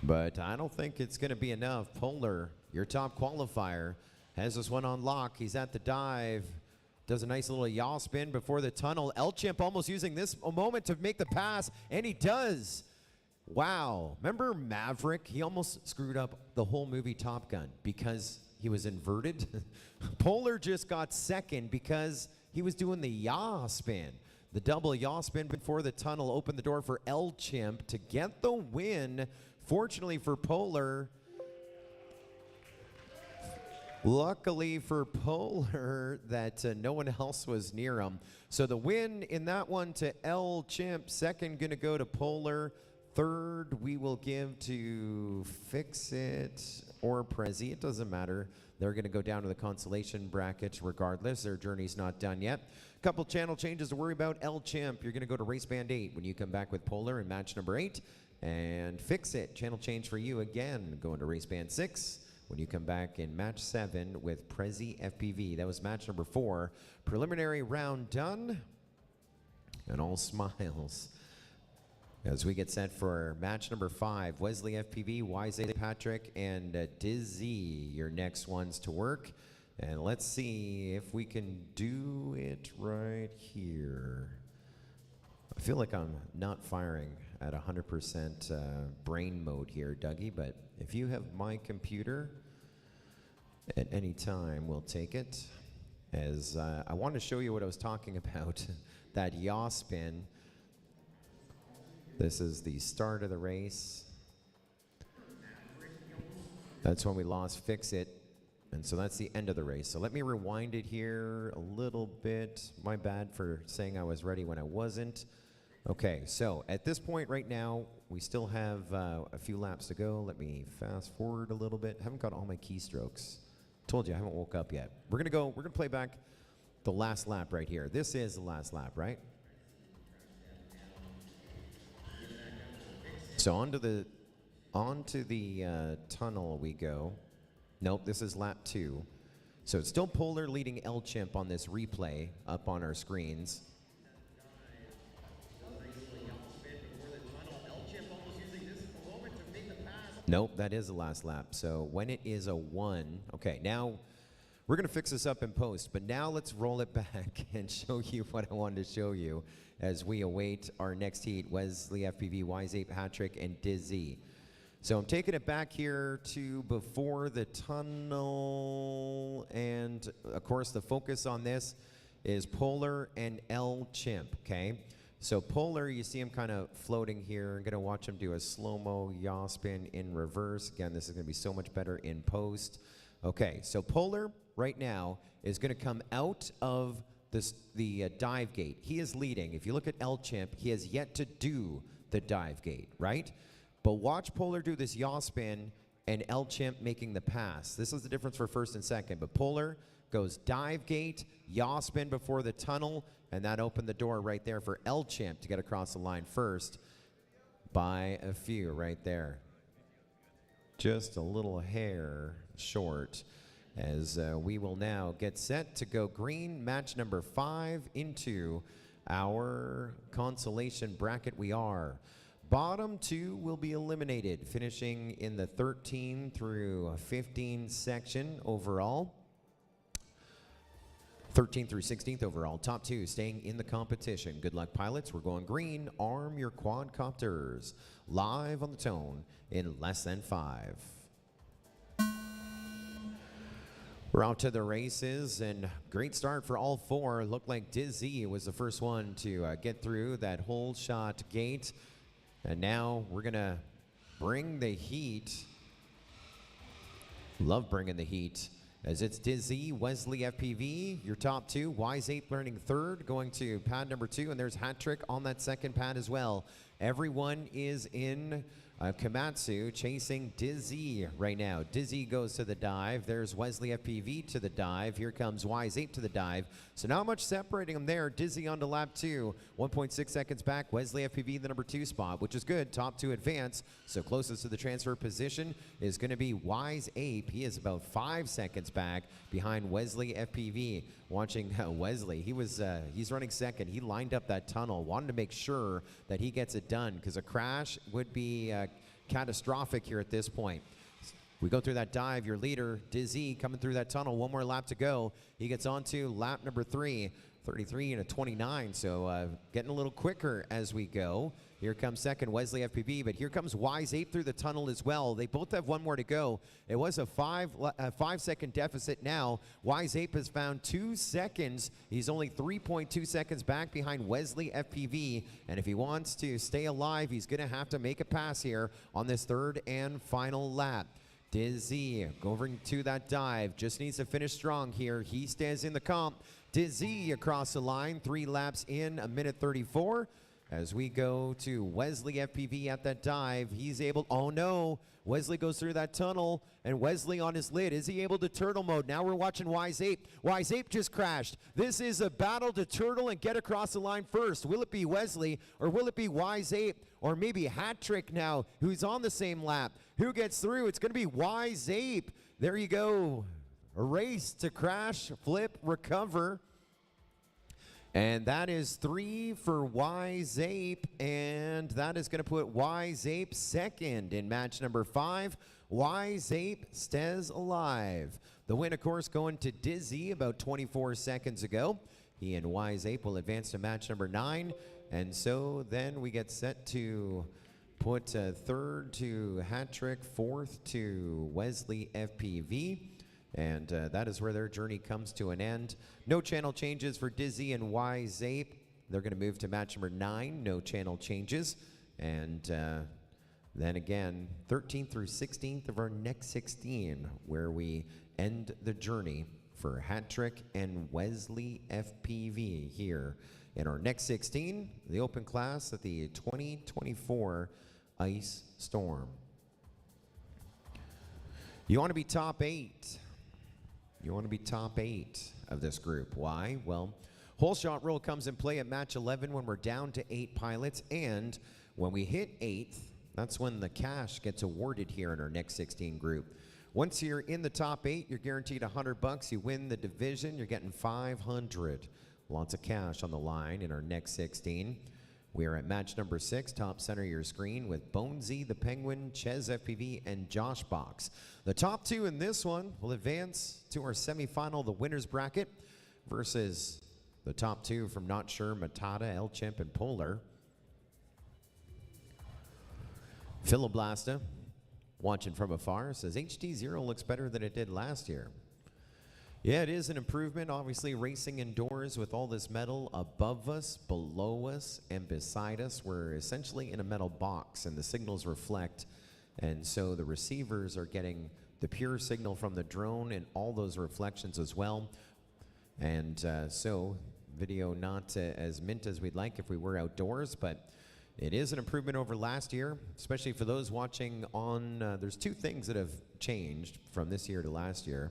But I don't think it's going to be enough. Polar, your top qualifier, has this one on lock. He's at the dive. Does a nice little yaw spin before the tunnel. Elchimp almost using this moment to make the pass, and he does. Wow. Remember Maverick? He almost screwed up the whole movie Top Gun because he was inverted. Polar just got second because he was doing the yaw spin. The double yaw spin before the tunnel opened the door for Elchimp to get the win. Fortunately for Polar, luckily for Polar that no one else was near him. So the win in that one to Elchimp. Second going to go to Polar. Third we will give to Fix It or Prezi. It doesn't matter. They're going to go down to the consolation bracket regardless. Their journey's not done yet. Couple channel changes to worry about. Elchimp, you're going to go to race band 8 when you come back with Polar in match number 8. And Fix It, channel change for you again, going to race band 6 when you come back in match 7 with Prezi FPV. That was match number 4. Preliminary round done, and all smiles. As we get set for match number 5, Wesley FPV, Wise Patrick, and Dizzy, your next ones to work. And let's see if we can do it right here. I feel like I'm not firing at 100% brain mode here, Dougie, but if you have my computer at any time, we'll take it. As I want to show you what I was talking about, that yaw spin. This is the start of the race. That's when we lost Fix It. And so that's the end of the race. So let me rewind it here a little bit. My bad for saying I was ready when I wasn't. Okay, so at this point right now, we still have a few laps to go. Let me fast forward a little bit. Haven't got all my keystrokes. Told you I haven't woke up yet. We're gonna play back the last lap right here. This is the last lap, right? So onto the tunnel we go. Nope, this is lap 2. So it's still Polar leading Elchimp on this replay up on our screens. Nope, that is the last lap. So when it is a 1, okay, now we're going to fix this up in post, but now let's roll it back and show you what I wanted to show you as we await our next heat, Wesley FPV, Wise 8 Patrick, and Dizzy. So I'm taking it back here to before the tunnel, and of course the focus on this is Polar and Elchimp, okay? So Polar, you see him kind of floating here. I'm gonna watch him do a slow-mo yaw spin in reverse. Again, this is gonna be so much better in post. Okay, so Polar right now is gonna come out of the dive gate. He is leading. If you look at Elchimp, he has yet to do the dive gate, right? But watch Polar do this yaw spin and Elchimp making the pass. This is the difference for first and second, but Polar goes dive gate, yaw spin before the tunnel, and that opened the door right there for Elchimp to get across the line first by a few right there. Just a little hair short as we will now get set to go green, match number 5 into our consolation bracket we are. Bottom 2 will be eliminated, finishing in the 13 through 15 section overall. 13th through 16th overall. Top 2 staying in the competition. Good luck, pilots. We're going green. Arm your quadcopters. Live on the tone in less than 5. We're out to the races, and great start for all 4. Looked like Dizzy was the first one to get through that whole shot gate. And now we're gonna bring the heat. Love bringing the heat. As it's Dizzy, Wesley FPV, your top 2. Wise 8 learning 3rd, going to pad number 2, and there's Hat Trick on that second pad as well. Everyone is in Komatsu chasing Dizzy right now. Dizzy goes to the dive. There's Wesley FPV to the dive. Here comes Wise 8 to the dive. So not much separating them there. Dizzy onto lap 2. 1.6 seconds back. Wesley FPV the number 2 spot, which is good. Top 2 advance. So closest to the transfer position is going to be Wise 8. He is about 5 seconds back behind Wesley FPV. Watching Wesley, he's running second. He lined up that tunnel, wanted to make sure that he gets it done because a crash would be catastrophic here at this point. We go through that dive, your leader, Dizzy, coming through that tunnel. One more lap to go. He gets on to lap number 3, 33 and a 29. So getting a little quicker as we go. Here comes second, Wesley FPV, but here comes Wise Ape through the tunnel as well. They both have one more to go. It was a 5-second deficit now. Wise Ape has found 2 seconds. He's only 3.2 seconds back behind Wesley FPV, and if he wants to stay alive, he's gonna have to make a pass here on this third and final lap. Dizzy going to that dive, just needs to finish strong here. He stands in the comp. Dizzy across the line, 3 laps in, 1:34. As we go to Wesley FPV at that dive, he's able, oh no, Wesley goes through that tunnel, and Wesley on his lid. Is he able to turtle mode? Now we're watching Wise Ape. Wise Ape just crashed. This is a battle to turtle and get across the line first. Will it be Wesley, or will it be Wise Ape, or maybe Hat Trick now, who's on the same lap? Who gets through? It's going to be Wise Ape. There you go. A race to crash, flip, recover. And that is 3 for Wise Ape, and that is going to put Wise Ape second in match number 5. Wise Ape stays alive. The win, of course, going to Dizzy about 24 seconds ago. He and Wise Ape will advance to match number 9, and so then we get set to put third to Hat Trick, fourth to Wesley FPV. And that is where their journey comes to an end. No channel changes for Dizzy and Wise Ape. They're going to move to match number 9. No channel changes. And then again, 13th through 16th of our next 16, where we end the journey for Hat Trick and Wesley FPV here in our next 16, the open class at the 2024 Ice Storm. You want to be top 8. You want to be top 8 of this group. Why? Well, whole shot rule comes in play at match 11 when we're down to 8 pilots, and when we hit 8th, that's when the cash gets awarded here in our next 16 group. Once you're in the top 8, you're guaranteed $100. You win the division, you're getting 500. Lots of cash on the line in our next 16. We are at match number 6, top center of your screen, with Bonesy, the Penguin, Ches FPV, and Josh Box. The top 2 in this one will advance to our semifinal, the winner's bracket, versus the top 2 from Not Sure, Matata, El Chimp, and Polar. Philoblasta, watching from afar, says HD0 looks better than it did last year. Yeah, it is an improvement. Obviously, racing indoors with all this metal above us, below us, and beside us. We're essentially in a metal box, and the signals reflect. And so the receivers are getting the pure signal from the drone and all those reflections as well. And so video not as mint as we'd like if we were outdoors, but it is an improvement over last year, especially for those watching on, there's 2 things that have changed from this year to last year.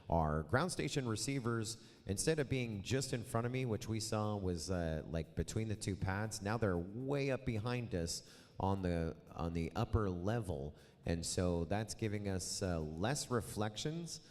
Our ground station receivers, instead of being just in front of me, which we saw was like between the 2 pads, now they're way up behind us on the upper level, and so that's giving us less reflections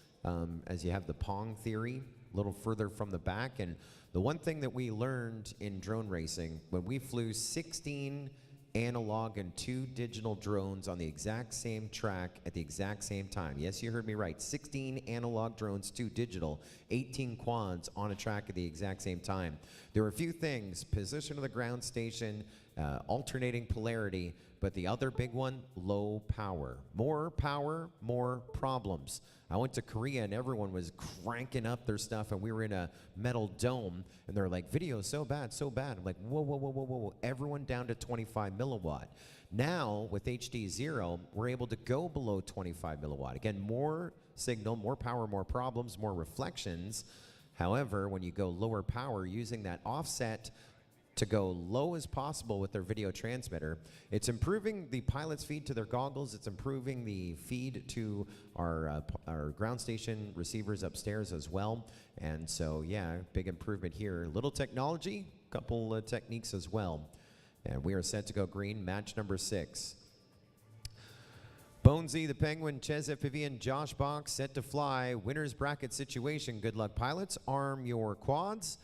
as you have the Pong theory a little further from the back. And the one thing that we learned in drone racing, when we flew 16 analog and 2 digital drones on the exact same track at the exact same time. Yes, you heard me right. 16 analog drones, 2 digital, 18 quads on a track at the exact same time. There were a few things: position of the ground station, alternating polarity, but the other big one, low power. More power, more problems. I went to Korea and everyone was cranking up their stuff, and we were in a metal dome, and they're like, video so bad, so bad. I'm like, whoa, whoa, whoa, whoa, whoa. Everyone down to 25 milliwatt. Now, with HD0, we're able to go below 25 milliwatt. Again, more signal, more power, more problems, more reflections. However, when you go lower power, using that offset to go low as possible with their video transmitter, it's improving the pilot's feed to their goggles. It's improving the feed to our ground station receivers upstairs as well. And so, yeah, big improvement here. Little technology, couple techniques as well. And we are set to go green, match number 6. Bonesy, the Penguin, Ches FPV, and Josh Box set to fly. Winner's bracket situation. Good luck, pilots. Arm your quads.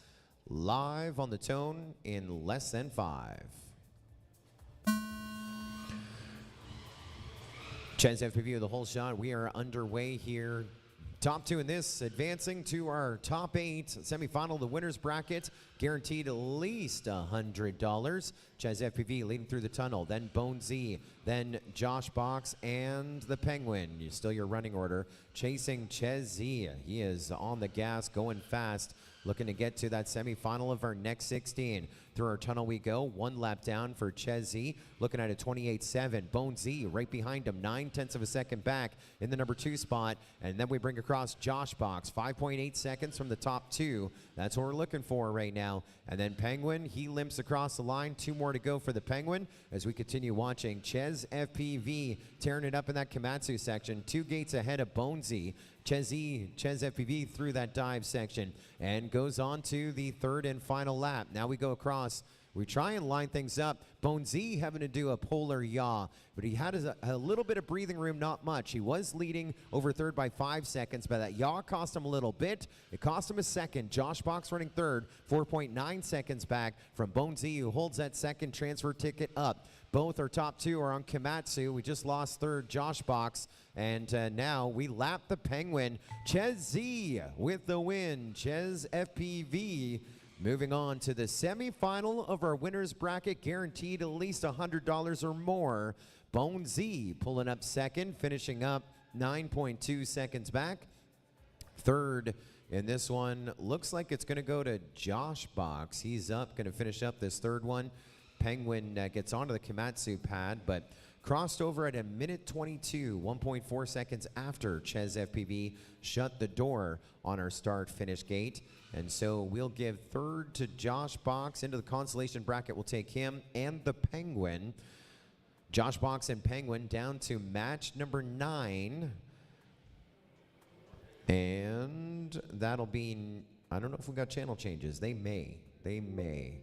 Live on the tone in less than 5. Ches FPV with the whole shot. We are underway here. Top 2 in this, advancing to our top 8 semifinal, the winner's bracket, guaranteed at least $100. Ches FPV leading through the tunnel, then Bone Z, then Josh Box, and the Penguin. Still your running order. Chasing Ches Z. He is on the gas, going fast, looking to get to that semifinal of our next 16. Through our tunnel we go, 1 lap down for Ches Z, looking at a 28.7. Bone Z right behind him, 9/10 of a second back in the number 2 spot. And then we bring across Josh Box, 5.8 seconds from the top 2. That's what we're looking for right now. And then Penguin, he limps across the line. 2 more to go for the Penguin as we continue watching Ches FPV tearing it up in that Komatsu section. 2 gates ahead of Bone Z. Ches FPV through that dive section and goes on to the 3rd and final lap. Now we go across. We try and line things up. Bone Z having to do a polar yaw, but he had a little bit of breathing room, not much. He was leading over 3rd by 5 seconds, but that yaw cost him a little bit. It cost him a second. Josh Box running 3rd, 4.9 seconds back from Bone Z, who holds that second transfer ticket up. Both our top 2 are on Komatsu. We just lost 3rd, Josh Box, and now we lap the Penguin. Ches Z with the win. Ches FPV moving on to the semifinal of our winner's bracket, guaranteed at least $100 or more. Bone Z pulling up 2nd, finishing up 9.2 seconds back. 3rd in this one, looks like it's going to go to Josh Box. He's up, going to finish up this 3rd one. Penguin gets onto the Komatsu pad, but crossed over at a minute 22, 1.4 seconds after Ches FPV shut the door on our start-finish gate. And so we'll give 3rd to Josh Box. Into the Consolation bracket, we'll take him and the Penguin. Josh Box and Penguin down to match number 9. And that'll be, I don't know if we got channel changes. They may.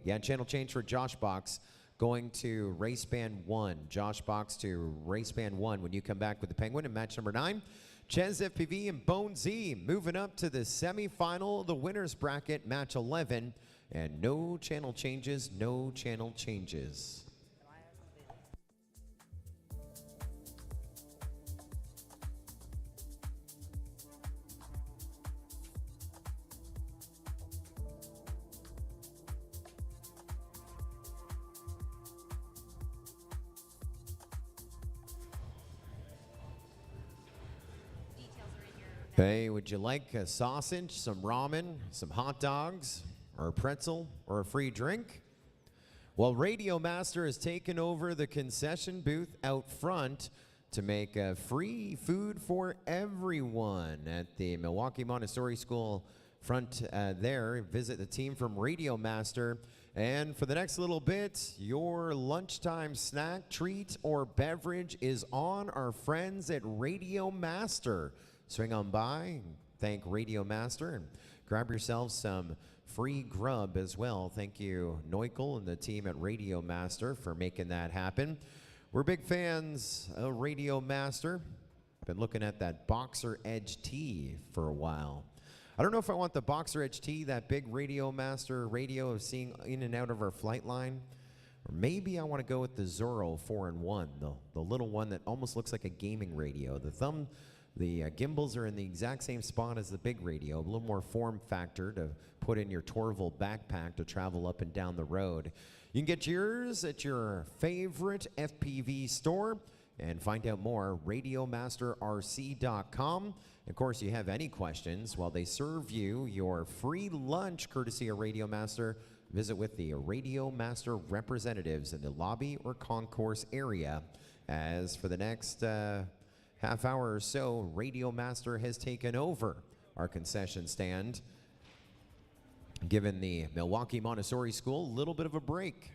Yeah, channel change for Josh Box going to race band 1. Josh Box to race band 1 when you come back with the Penguin in match number 9. Ches FPV and Bone Z moving up to the semifinal, the winner's bracket, match 11. And no channel changes, no channel changes. Hey, would you like a sausage, some ramen, some hot dogs, or a pretzel, or a free drink? Well, Radio Master has taken over the concession booth out front to make free food for everyone at the Milwaukee Montessori School front there. Visit the team from Radio Master. And for the next little bit, your lunchtime snack, treat, or beverage is on our friends at Radio Master. Swing on by, thank Radio Master, and grab yourself some free grub as well. Thank you, Neukel and the team at Radio Master, for making that happen. We're big fans of Radio Master. Been looking at that Boxer Edge T for a while. I don't know if I want the Boxer Edge T, that big Radio Master radio of seeing in and out of our flight line. Or maybe I want to go with the Zorro 4-in-1, the little one that almost looks like a gaming radio. The gimbals are in the exact same spot as the big radio, a little more form factor to put in your Torval backpack to travel up and down the road. You can get yours at your favorite FPV store and find out more, radiomasterrc.com. Of course, you have any questions while they serve you your free lunch courtesy of Radio Master, visit with the Radio Master representatives in the lobby or concourse area. As for the next half hour or so, Radio Master has taken over our concession stand, giving the Milwaukee Montessori School a little bit of a break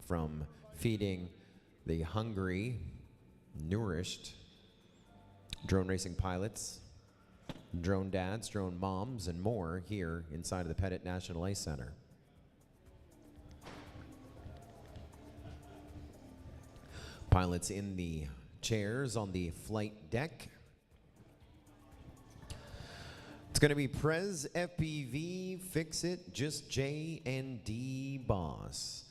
from feeding the hungry, nourished drone racing pilots, drone dads, drone moms, and more here inside of the Pettit National Ice Center. Pilots in the chairs on the flight deck. It's going to be Prez FPV, Fix It, Just J, and D Boss.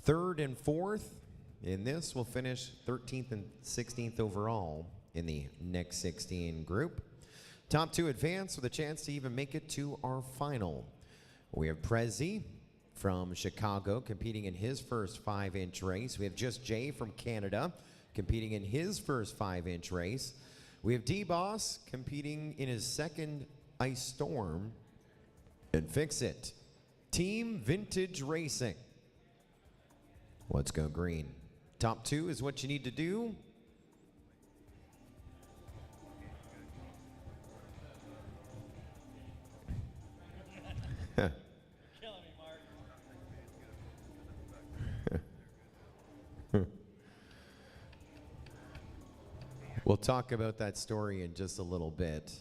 3rd and 4th in this will finish 13th and 16th overall in the next 16 group. Top 2 advance with a chance to even make it to our final. We have Prezi from Chicago competing in his first 5-inch race. We have Just Jay from Canada competing in his first 5-inch race. We have D-Boss competing in his second Ice Storm. And Fix It, Team Vintage Racing. Let's go green. Top 2 is what you need to do. We'll talk about that story in just a little bit.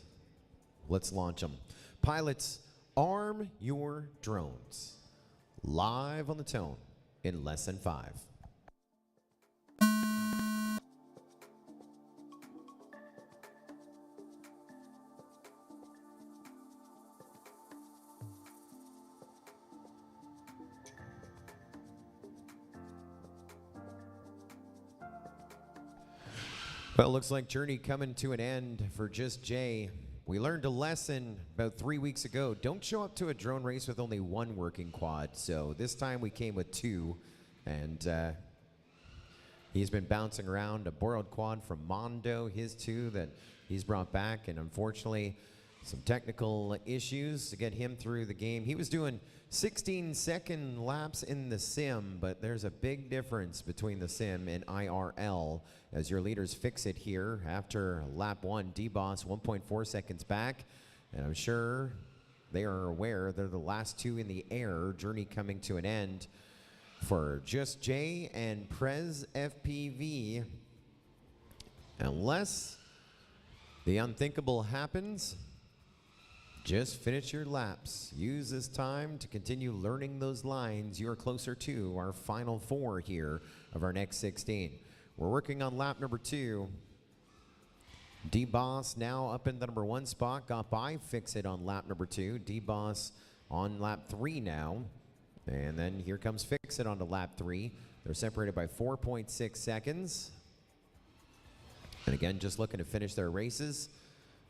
Let's launch them. Pilots, arm your drones. Live on the tone in less than 5. Well, looks like journey coming to an end for Just Jay. We learned a lesson about 3 weeks ago. Don't show up to a drone race with only 1 working quad. So this time we came with 2, and he's been bouncing around a borrowed quad from Mondo, his 2 that he's brought back, and unfortunately some technical issues to get him through the game. He was doing 16-second laps in the sim, but there's a big difference between the sim and IRL as your leaders fix it here. After lap 1, D-Boss 1.4 seconds back, and I'm sure they are aware they're the last 2 in the air. Journey coming to an end for Just Jay and Prez FPV. Unless the unthinkable happens, just finish your laps. Use this time to continue learning those lines. You're closer to our final 4 here of our next 16. We're working on lap number 2. D-Boss now up in the number 1 spot. Got by Fix It on lap number 2. D-Boss on lap 3 now. And then here comes Fix It onto lap 3. They're separated by 4.6 seconds. And again, just looking to finish their races.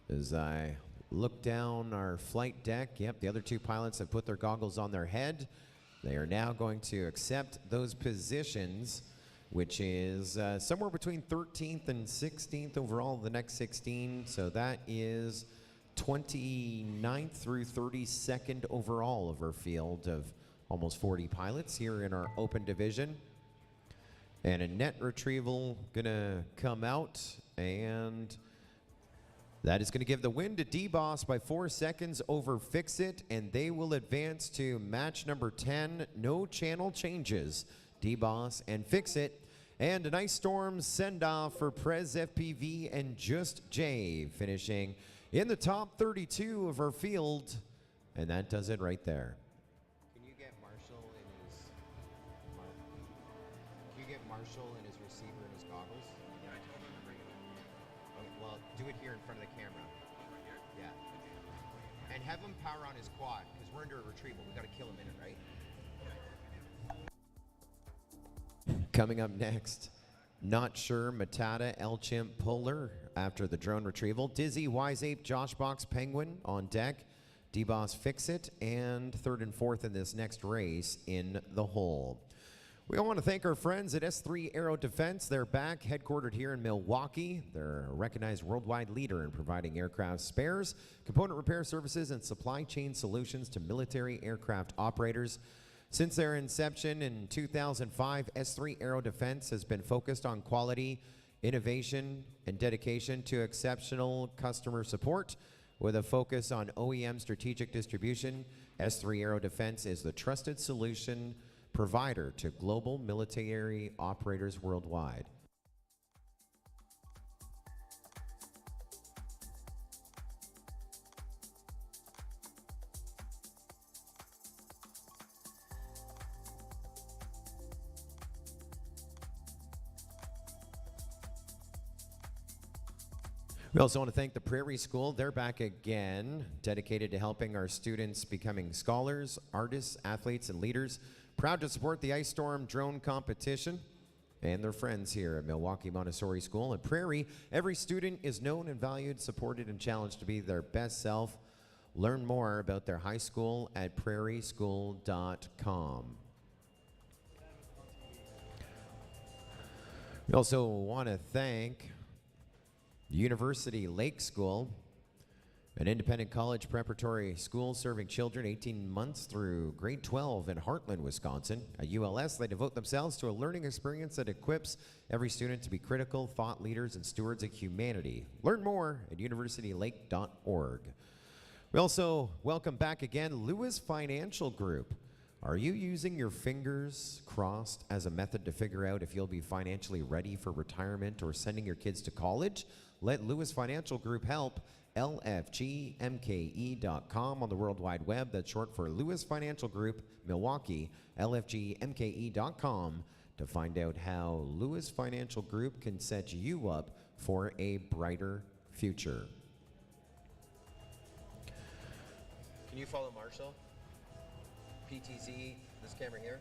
As I look down our flight deck, yep, the other 2 pilots have put their goggles on their head. They are now going to accept those positions, which is somewhere between 13th and 16th overall the next 16. So that is 29th through 32nd overall of our field of almost 40 pilots here in our open division. And a net retrieval gonna come out, and that is going to give the win to D-Boss by 4 seconds over Fix It, and they will advance to match number 10. No channel changes. D-Boss and Fix It. And a nice storm send-off for Prez FPV and Just Jay, finishing in the top 32 of our field. And that does it right there. Can you get Marshall in his receiver and his goggles? Yeah, I told him to bring it up. Okay, well, do it here in front of the camera. Yeah. And have him power on his quad, because we're under a retrieval. We got to kill him in it, right? Coming up next, Not Sure, Matata, El Chimp, Polar after the drone retrieval. Dizzy, Wise Ape, Josh Box, Penguin on deck. D-Boss Fix It, and 3rd and 4th in this next race in the hole. We all want to thank our friends at S3 Aero Defense. They're back, headquartered here in Milwaukee. They're a recognized worldwide leader in providing aircraft spares, component repair services, and supply chain solutions to military aircraft operators. Since their inception in 2005, S3 Aero Defense has been focused on quality, innovation, and dedication to exceptional customer support. With a focus on OEM strategic distribution, S3 Aero Defense is the trusted solution provider to global military operators worldwide. We also want to thank the Prairie School. They're back again, dedicated to helping our students becoming scholars, artists, athletes, and leaders. Proud to support the Ice Storm drone competition. and their friends here at Milwaukee Montessori School. At Prairie, every student is known and valued, supported, and challenged to be their best self. Learn more about their high school at prairieschool.com. We also want to thank University Lake School, an independent college preparatory school serving children 18 months through grade 12 in Heartland, Wisconsin. At ULS, they devote themselves to a learning experience that equips every student to be critical thought leaders and stewards of humanity. Learn more at universitylake.org. We also welcome back again Lewis Financial Group. Are you using your fingers crossed as a method to figure out if you'll be financially ready for retirement or sending your kids to college? Let Lewis Financial Group help. LFGMKE.com on the World Wide Web. That's short for Lewis Financial Group, Milwaukee, LFGMKE.com to find out how Lewis Financial Group can set you up for a brighter future. Can you follow Marshall? PTZ, this camera here.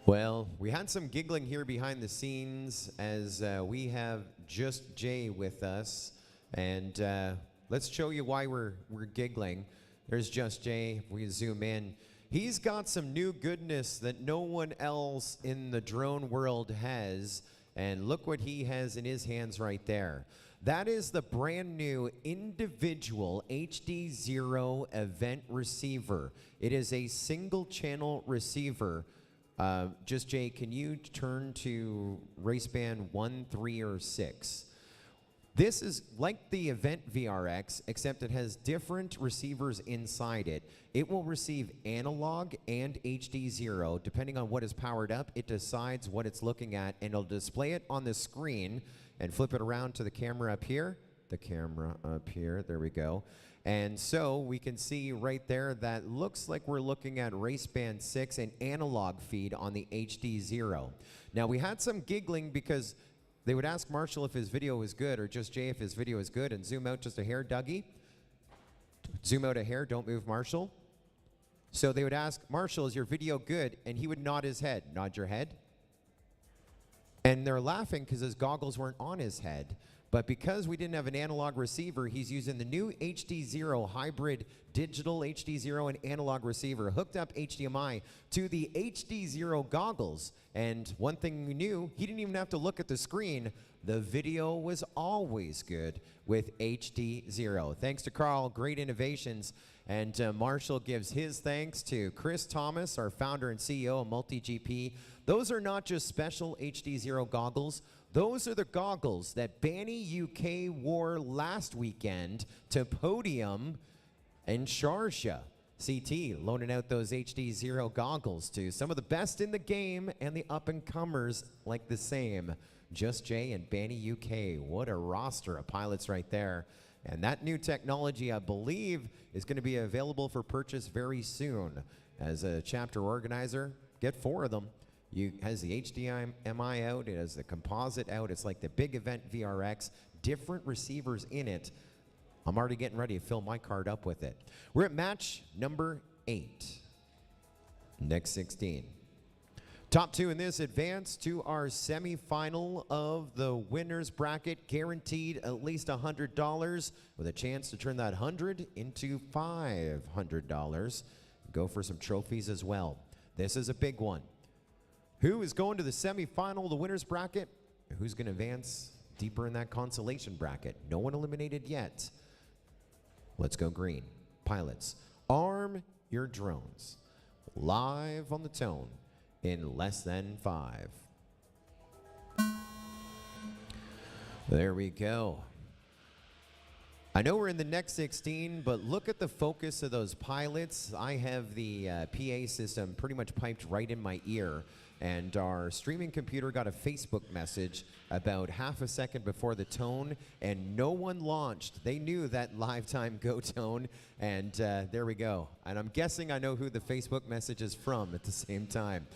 Well, we had some giggling here behind the scenes as we have Just Jay with us, and let's show you why we're giggling. There's Just Jay. If we zoom in, he's got some new goodness that no one else in the drone world has, and look what he has in his hands right there. That is the brand new individual HD0 event receiver. It is a single channel receiver. Just Jay, can you turn to race band 1, 3, or 6? This is like the Event VRX, except it has different receivers inside it. It will receive analog and HD0. Depending on what is powered up, it decides what it's looking at, and it'll display it on the screen and flip it around to the camera up here. The camera up here, there we go. And so we can see right there that looks like we're looking at race band 6 and analog feed on the HD0. Now we had some giggling because they would ask Marshall if his video was good, or Just Jay if his video is good, and zoom out just a hair, Dougie. Zoom out a hair, don't move Marshall. So they would ask, Marshall, is your video good? And he would nod his head. Nod your head. And they're laughing because his goggles weren't on his head. But because we didn't have an analog receiver, he's using the new HD0 hybrid digital HD0 and analog receiver, hooked up HDMI to the HD0 goggles. And one thing we knew, he didn't even have to look at the screen. The video was always good with HD0. Thanks to Carl, great innovations. And Marshall gives his thanks to Chris Thomas, our founder and CEO of MultiGP. Those are not just special HD0 goggles. Those are the goggles that Banny UK wore last weekend to Podium in Sharjah. CT loaning out those HD0 goggles to some of the best in the game and the up-and-comers like the same. Just Jay and Banny UK. What a roster of pilots right there. And that new technology, I believe, is going to be available for purchase very soon. As a chapter organizer, get 4 of them. It has the HDMI out, it has the composite out, it's like the big event VRX, different receivers in it. I'm already getting ready to fill my card up with it. We're at match number 8. Next 16. Top 2 in this advance to our semifinal of the winner's bracket, guaranteed at least $100 with a chance to turn that 100 into $500. Go for some trophies as well. This is a big one. Who is going to the semifinal of the winner's bracket? Who's going to advance deeper in that consolation bracket? No one eliminated yet. Let's go green. Pilots, arm your drones. Live on the tone in less than 5. There we go. I know we're in the next 16, but look at the focus of those pilots. I have the PA system pretty much piped right in my ear, and our streaming computer got a Facebook message about half a second before the tone, and no one launched. They knew that live time go tone, and there we go. And I'm guessing I know who the Facebook message is from at the same time.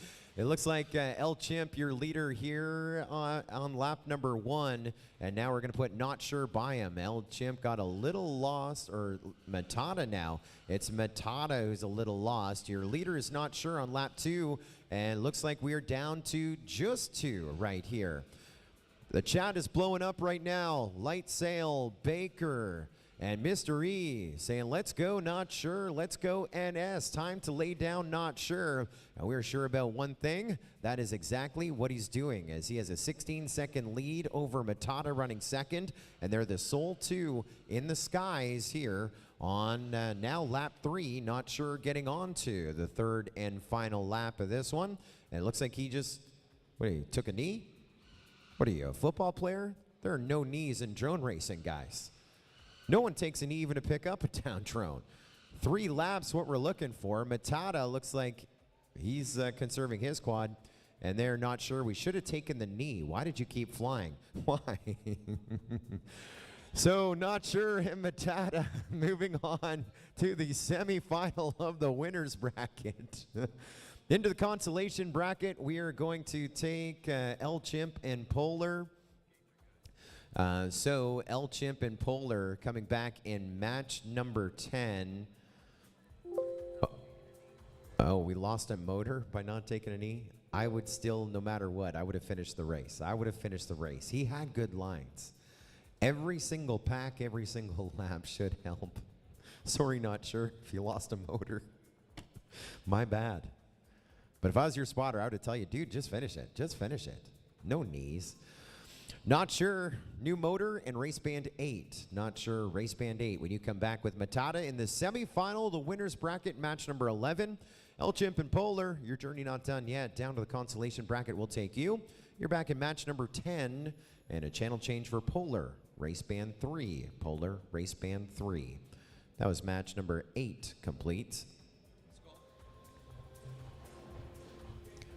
It looks like El Chimp, your leader here on lap number 1. And now we're going to put Not Sure by him. El Chimp got a little lost, or Matata now. It's Matata who's a little lost. Your leader is Not Sure on lap 2. And it looks like we are down to just 2 right here. The chat is blowing up right now. Light Sail, Baker, and Mr. E saying, let's go, Not Sure. Let's go, NS. Time to lay down, Not Sure. And we're sure about one thing. That is exactly what he's doing, as he has a 16-second lead over Matata running second. And they're the sole 2 in the skies here on now lap 3. Not Sure getting on to the 3rd and final lap of this one. And it looks like he just, took a knee? What are you, a football player? There are no knees in drone racing, guys. No one takes a knee even to pick up a down drone. 3 laps, what we're looking for. Matata looks like he's conserving his quad, and they're Not Sure. We should have taken the knee. Why did you keep flying? Why? So Not Sure and Matata moving on to the semifinal of the winner's bracket. Into the consolation bracket, we are going to take El Chimp and Polar. So El Chimp and Polar coming back in match number 10. Oh, we lost a motor by not taking a knee? I would still, no matter what, I would have finished the race. I would have finished the race. He had good lines. Every single pack, every single lap should help. Sorry, Not Sure, if you lost a motor. My bad. But if I was your spotter, I would tell you, dude, just finish it. Just finish it. No knees. Not Sure, new motor and race band 8. Not Sure, race band 8. When you come back with Matata in the semifinal, the winner's bracket, match number 11. El Chimp and Polar, your journey not done yet. Down to the consolation bracket will take you. You're back in match number 10, and a channel change for Polar, race band 3. Polar, race band 3. That was match number 8 complete.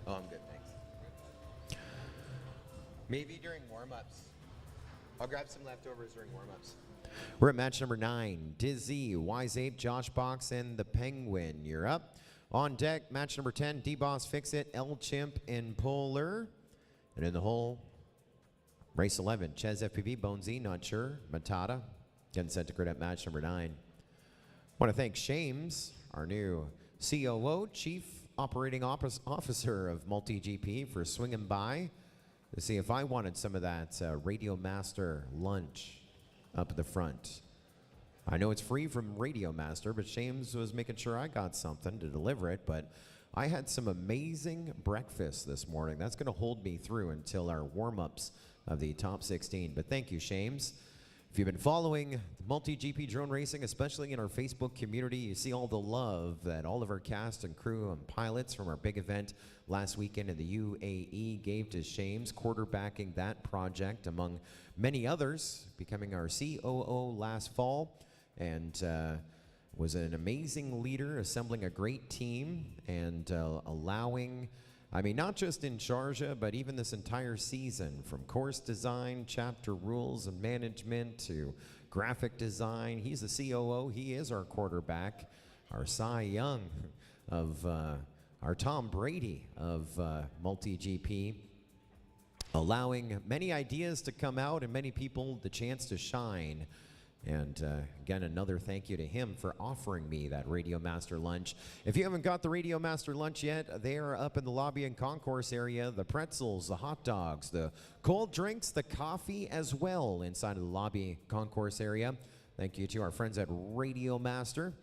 Oh, I'm good, thanks. Maybe during warm-ups. I'll grab some leftovers during warm-ups. We're at match number 9. Dizzy, Wise Ape, Josh Box, and the Penguin. You're up. On deck, match number 10, D-Boss, Fix It, El Chimp, and Polar. And in the hole, race 11, Ches FPV, Bonesy, Not Sure, Matata. Getting set to grid at match number 9. Want to thank Shames, our new COO, Chief Operating Officer of MultiGP, for swinging by to see if I wanted some of that Radio Master lunch up at the front. I know it's free from Radio Master, but Shames was making sure I got something to deliver it. But I had some amazing breakfast this morning. That's going to hold me through until our warm-ups of the top 16. But thank you, Shames. If you've been following MultiGP drone racing, especially in our Facebook community, you see all the love that all of our cast and crew and pilots from our big event last weekend in the UAE gave to Shames, quarterbacking that project among many others, becoming our COO last fall, and was an amazing leader, assembling a great team and allowing, I mean, not just in Sharjah, but even this entire season, from course design, chapter rules and management to graphic design. He's the COO. He is our quarterback, our Cy Young of our Tom Brady of MultiGP, allowing many ideas to come out and many people the chance to shine. And again, another thank you to him for offering me that Radio Master lunch. If you haven't got the Radio Master lunch yet, they are up in the lobby and concourse area. The pretzels, the hot dogs, the cold drinks, the coffee as well inside of the lobby concourse area. Thank you to our friends at Radio Master.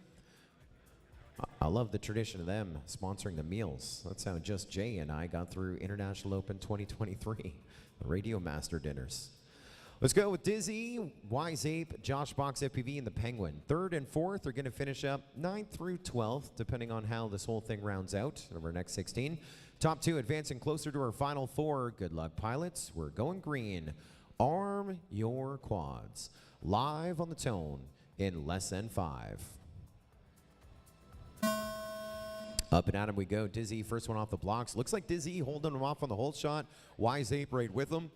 I love the tradition of them sponsoring the meals. That's how Just Jay and I got through International Open 2023, the Radio Master dinners. Let's go with Dizzy, Wise Ape, Josh Box FPV, and the Penguin. 3rd and 4th are going to finish up 9th through 12th, depending on how this whole thing rounds out over our next 16. Top 2 advancing closer to our final 4. Good luck, pilots. We're going green. Arm your quads. Live on the tone in less than 5. Up and at him we go. Dizzy, first one off the blocks. Looks like Dizzy holding him off on the hold shot. Wise Ape right with him.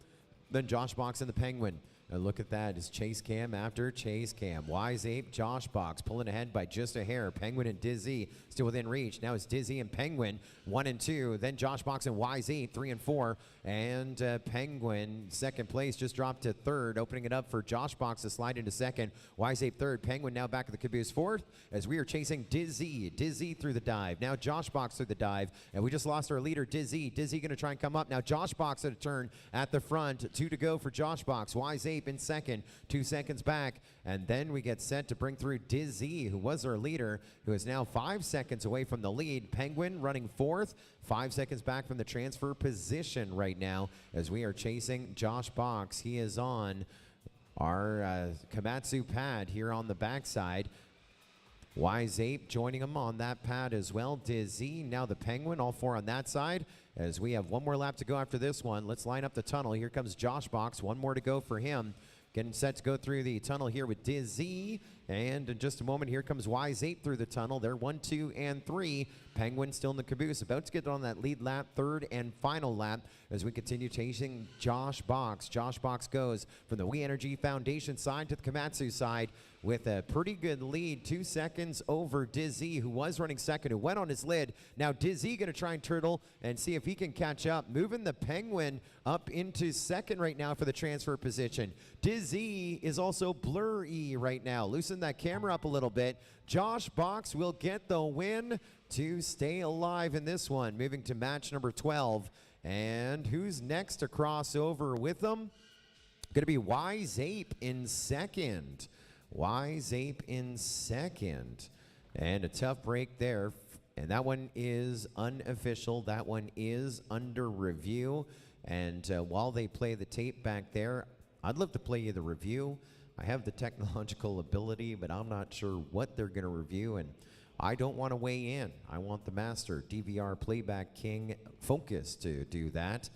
Then Josh Box and the Penguin. And look at that, is chase cam after chase cam. Wise Ape, Josh Box pulling ahead by just a hair. Penguin and Dizzy still within reach. Now it's Dizzy and Penguin, 1 and 2. Then Josh Box and Wise Ape, 3 and 4. And Penguin, second place, just dropped to third, opening it up for Josh Box to slide into second. Wise Ape third. Penguin now back at the caboose fourth as we are chasing Dizzy. Dizzy through the dive. Now Josh Box through the dive. And we just lost our leader, Dizzy. Dizzy going to try and come up. Now Josh Box at a turn at the front. 2 to go for Josh Box. Wise Ape in second, 2 seconds back, and then we get set to bring through Dizzy, who was our leader, who is now 5 seconds away from the lead. Penguin running fourth, 5 seconds back from the transfer position right now as we are chasing Josh Box. He is on our Komatsu pad here on the backside. Wise Ape joining him on that pad as well. Dizzy, now the Penguin, all 4 on that side. As we have 1 more lap to go after this one. Let's line up the tunnel. Here comes Josh Box. 1 more to go for him. Getting set to go through the tunnel here with Dizzy. And in just a moment, here comes Wise Ape through the tunnel. They're 1, 2, and 3. Penguin still in the caboose, about to get on that lead lap, third and final lap as we continue chasing Josh Box. Josh Box goes from the We Energy Foundation side to the Komatsu side with a pretty good lead, 2 seconds over Dizzy, who was running second, who went on his lid. Now Dizzy going to try and turtle and see if he can catch up, moving the Penguin up into second right now for the transfer position. Dizzy is also blurry right now. Loosen that camera up a little bit. Josh Box will get the win to stay alive in this one. Moving to match number 12. And who's next to cross over with them? Going to be Wise Ape in second. Wise Ape in second. And a tough break there. And that one is unofficial. That one is under review. And while they play the tape back there, I'd love to play you the review. I have the technological ability, but I'm not sure what they're going to review. And I don't want to weigh in. I want the master DVR playback king Focus to do that.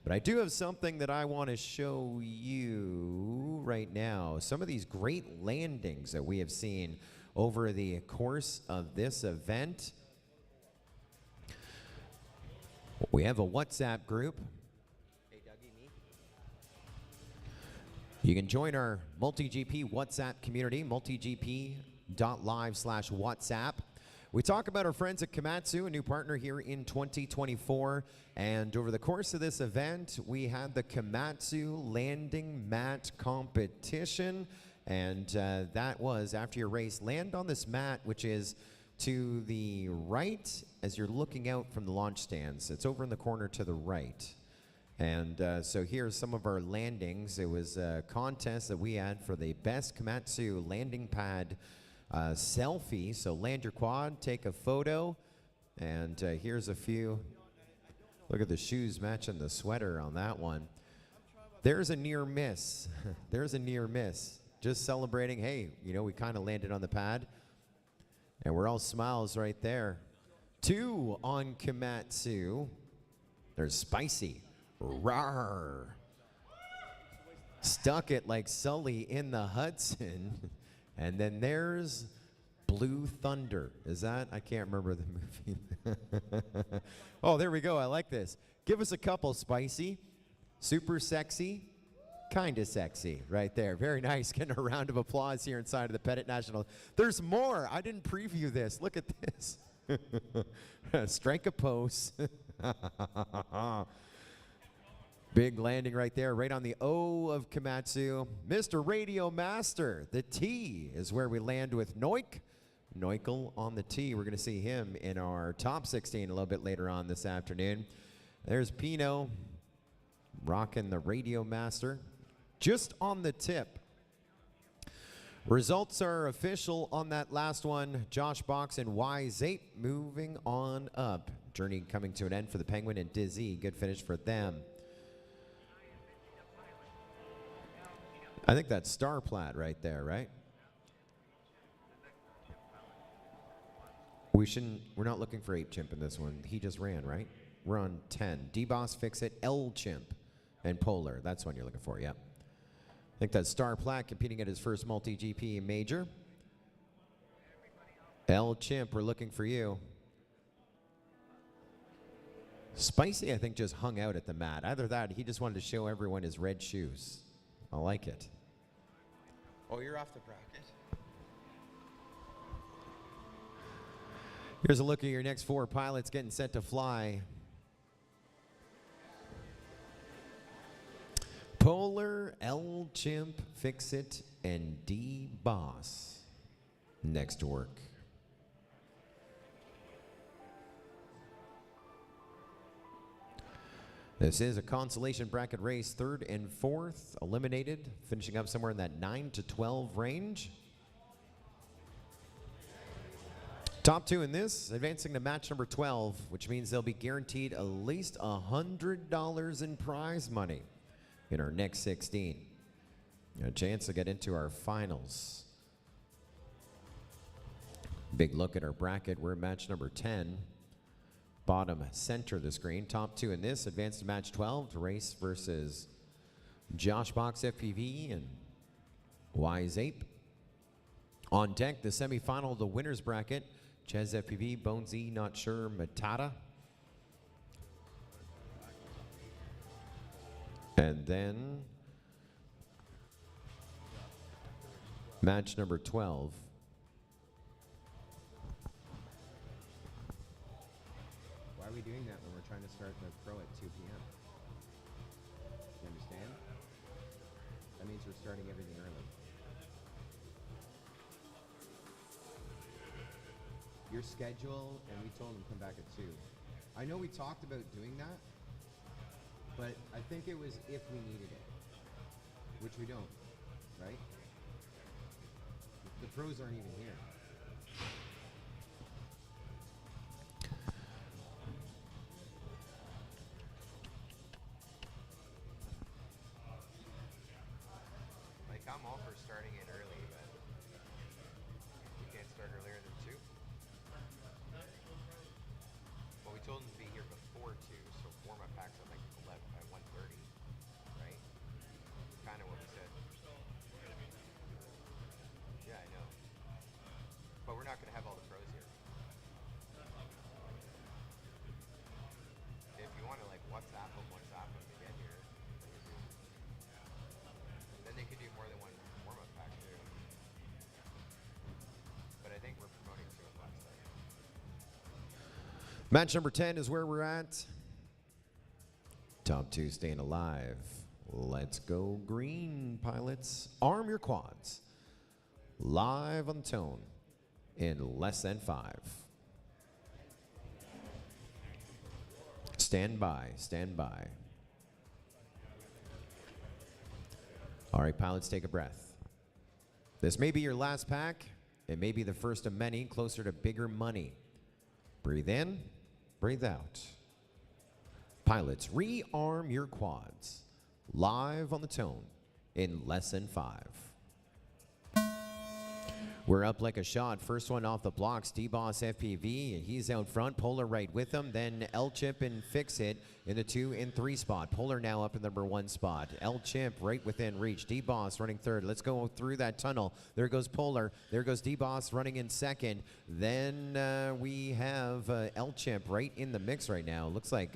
But I do have something that I want to show you right now. Some of these great landings that we have seen over the course of this event. We have a WhatsApp group. Hey, Dougie, me? You can join our MultiGP WhatsApp community, multigp.live/WhatsApp. We talk about our friends at Komatsu, a new partner here in 2024. And over the course of this event, we had the Komatsu landing mat competition. And that was, after your race, land on this mat, which is to the right as you're looking out from the launch stands. It's over in the corner to the right. And so here's some of our landings. It was a contest that we had for the best Komatsu landing pad selfie. So land your quad, take a photo, and here's a few. Look at the shoes matching the sweater on that one. There's a near miss. There's a near miss. Just celebrating, hey, you know, we kind of landed on the pad. And we're all smiles right there. 2 on Komatsu. There's Spicy. Rawr. Stuck it like Sully in the Hudson. And then there's Blue Thunder. Is that? I can't remember the movie. Oh, there we go. I like this. Give us a couple, Spicy. Super sexy. Kind of sexy right there. Very nice. Getting a round of applause here inside of the Pettit National. There's more. I didn't preview this. Look at this. Strike a pose. Big landing right there, right on the O of Komatsu. Mr. Radio Master, the T is where we land with Noik. Noikel on the T. We're going to see him in our top 16 a little bit later on this afternoon. There's Pino rocking the Radio Master. Just on the tip. Results are official on that last one. Josh Box and Wise Ape moving on up. Journey coming to an end for the Penguin and Dizzy. Good finish for them. I think that's Star Plat right there, right? We're not looking for Ape Chimp in this one. He just ran, right? We're on 10. D-Boss, Fix It, L Chimp, and Polar. That's one you're looking for, yep. I think that's Star Plat competing at his first MultiGP major. L Chimp, we're looking for you. Spicy, I think, just hung out at the mat. Either that, he just wanted to show everyone his red shoes. I like it. Oh, you're off the bracket. Here's a look at your next 4 pilots getting set to fly. Polar, L Chimp, Fix It, and D Boss. Next to work. This is a consolation bracket race, 3rd and 4th eliminated, finishing up somewhere in that 9 to 12 range. Top 2 in this, advancing to match number 12, which means they'll be guaranteed at least $100 in prize money in our next 16. A chance to get into our finals. Big look at our bracket. We're match number 10. Bottom center of the screen. Top 2 in this, advance to match 12 to race versus Josh Box FPV and Wise Ape. On deck, the semifinal of the winner's bracket. Ches FPV, Bonesy, Not Sure, Matata. And then match number 12. Why are we doing that when we're trying to start the pro at 2 p.m.? You understand? That means we're starting everything early. Your schedule, and we told them to come back at 2. I know we talked about doing that, but I think it was if we needed it, which we don't, right? The pros aren't even here. Like, I'm all for starting it early, but you can't start earlier than 2. Well, we told them to be here before 2, so warm-up packs at like 11 by 1:30, right? Kind of what we said. Yeah, I know. But we're not going to have all the pros here. If you want to like WhatsApp them to get here, then they could do more than one warm-up pack too. But I think we're promoting 2 o'clock start. Match number 10 is where we're at. Top 2 staying alive. Let's go green, pilots. Arm your quads. Live on the tone in less than 5. Stand by, stand by. All right, pilots, take a breath. This may be your last pack. It may be the first of many, closer to bigger money. Breathe in, breathe out. Pilots, rearm your quads. Live on the tone in less than 5. We're up like a shot. First one off the blocks, D-Boss FPV. He's out front. Polar right with him. Then L-Chip and Fix It in the 2 and 3 spot. Polar now up in the number 1 spot. L-Chip right within reach. D-Boss running 3rd. Let's go through that tunnel. There goes Polar. There goes D-Boss running in 2nd. Then we have L-Chip right in the mix right now. Looks like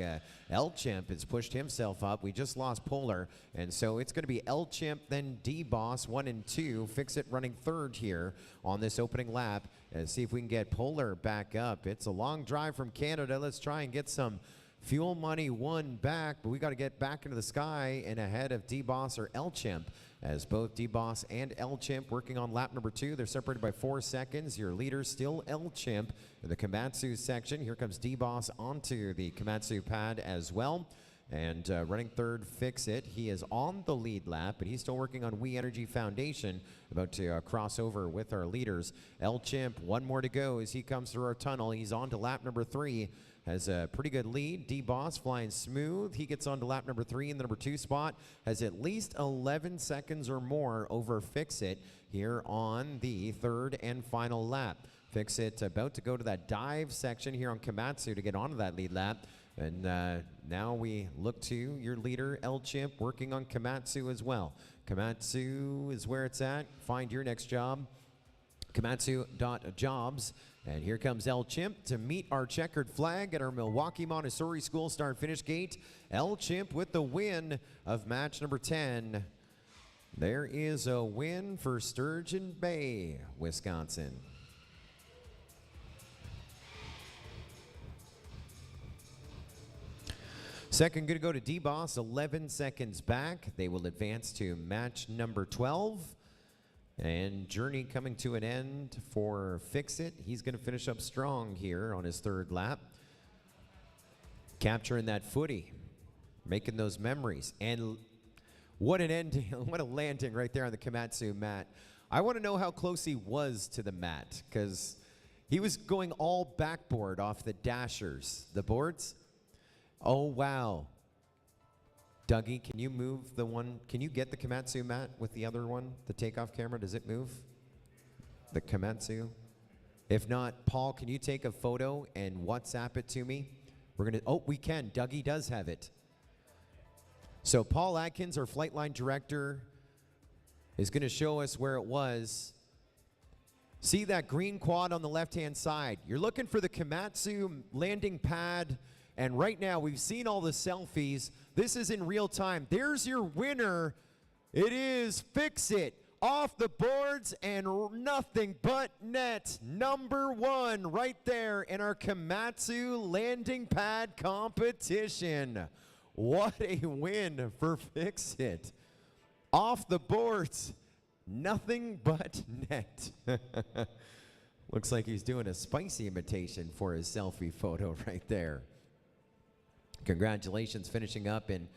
L-Chip has pushed himself up. We just lost Polar. And so it's going to be L-Chip, then D-Boss, 1 and 2. Fix It running 3rd here on this opening lap, and see if we can get Polar back up. It's a long drive from Canada. Let's try and get some fuel money won back, but we got to get back into the sky and ahead of D-Boss or L-Chimp, as both D-Boss and L-Chimp working on lap number 2. They're separated by 4 seconds. Your leader still L-Chimp in the Komatsu section. Here comes D-Boss onto the Komatsu pad as well. And running 3rd, Fix It. He is on the lead lap, but he's still working on We Energy Foundation, about to cross over with our leaders. L-Chimp, 1 more to go as he comes through our tunnel. He's on to lap number 3. Has a pretty good lead. D-Boss flying smooth. He gets on to lap number 3 in the number 2 spot. Has at least 11 seconds or more over Fix It here on the 3rd and final lap. Fix It about to go to that dive section here on Komatsu to get onto that lead lap. And now we look to your leader, L-Chimp, working on Komatsu as well. Komatsu is where it's at. Find your next job, komatsu.jobs. And here comes L-Chimp to meet our checkered flag at our Milwaukee Montessori School start-finish gate. L-Chimp with the win of match number 10. There is a win for Sturgeon Bay, Wisconsin. Second going to go to D-Boss, 11 seconds back. They will advance to match number 12. And journey coming to an end for Fix It. He's going to finish up strong here on his third lap. Capturing that footy, making those memories. And what an ending, what a landing right there on the Komatsu mat. I want to know how close he was to the mat, because he was going all backboard off the dashers, the boards. Oh, wow. Dougie, can you move the one? Can you get the Komatsu mat with the other one, the takeoff camera? Does it move? The Komatsu? If not, Paul, can you take a photo and WhatsApp it to me? We're going to, oh, we can. Dougie does have it. So Paul Atkins, our flight line director, is going to show us where it was. See that green quad on the left-hand side? You're looking for the Komatsu landing pad. And right now, we've seen all the selfies. This is in real time. There's your winner. It is Fix It. Off the boards and nothing but net. Number 1 right there in our Komatsu landing pad competition. What a win for Fix It. Off the boards, nothing but net. Looks like he's doing a spicy imitation for his selfie photo right there. Congratulations, finishing up in,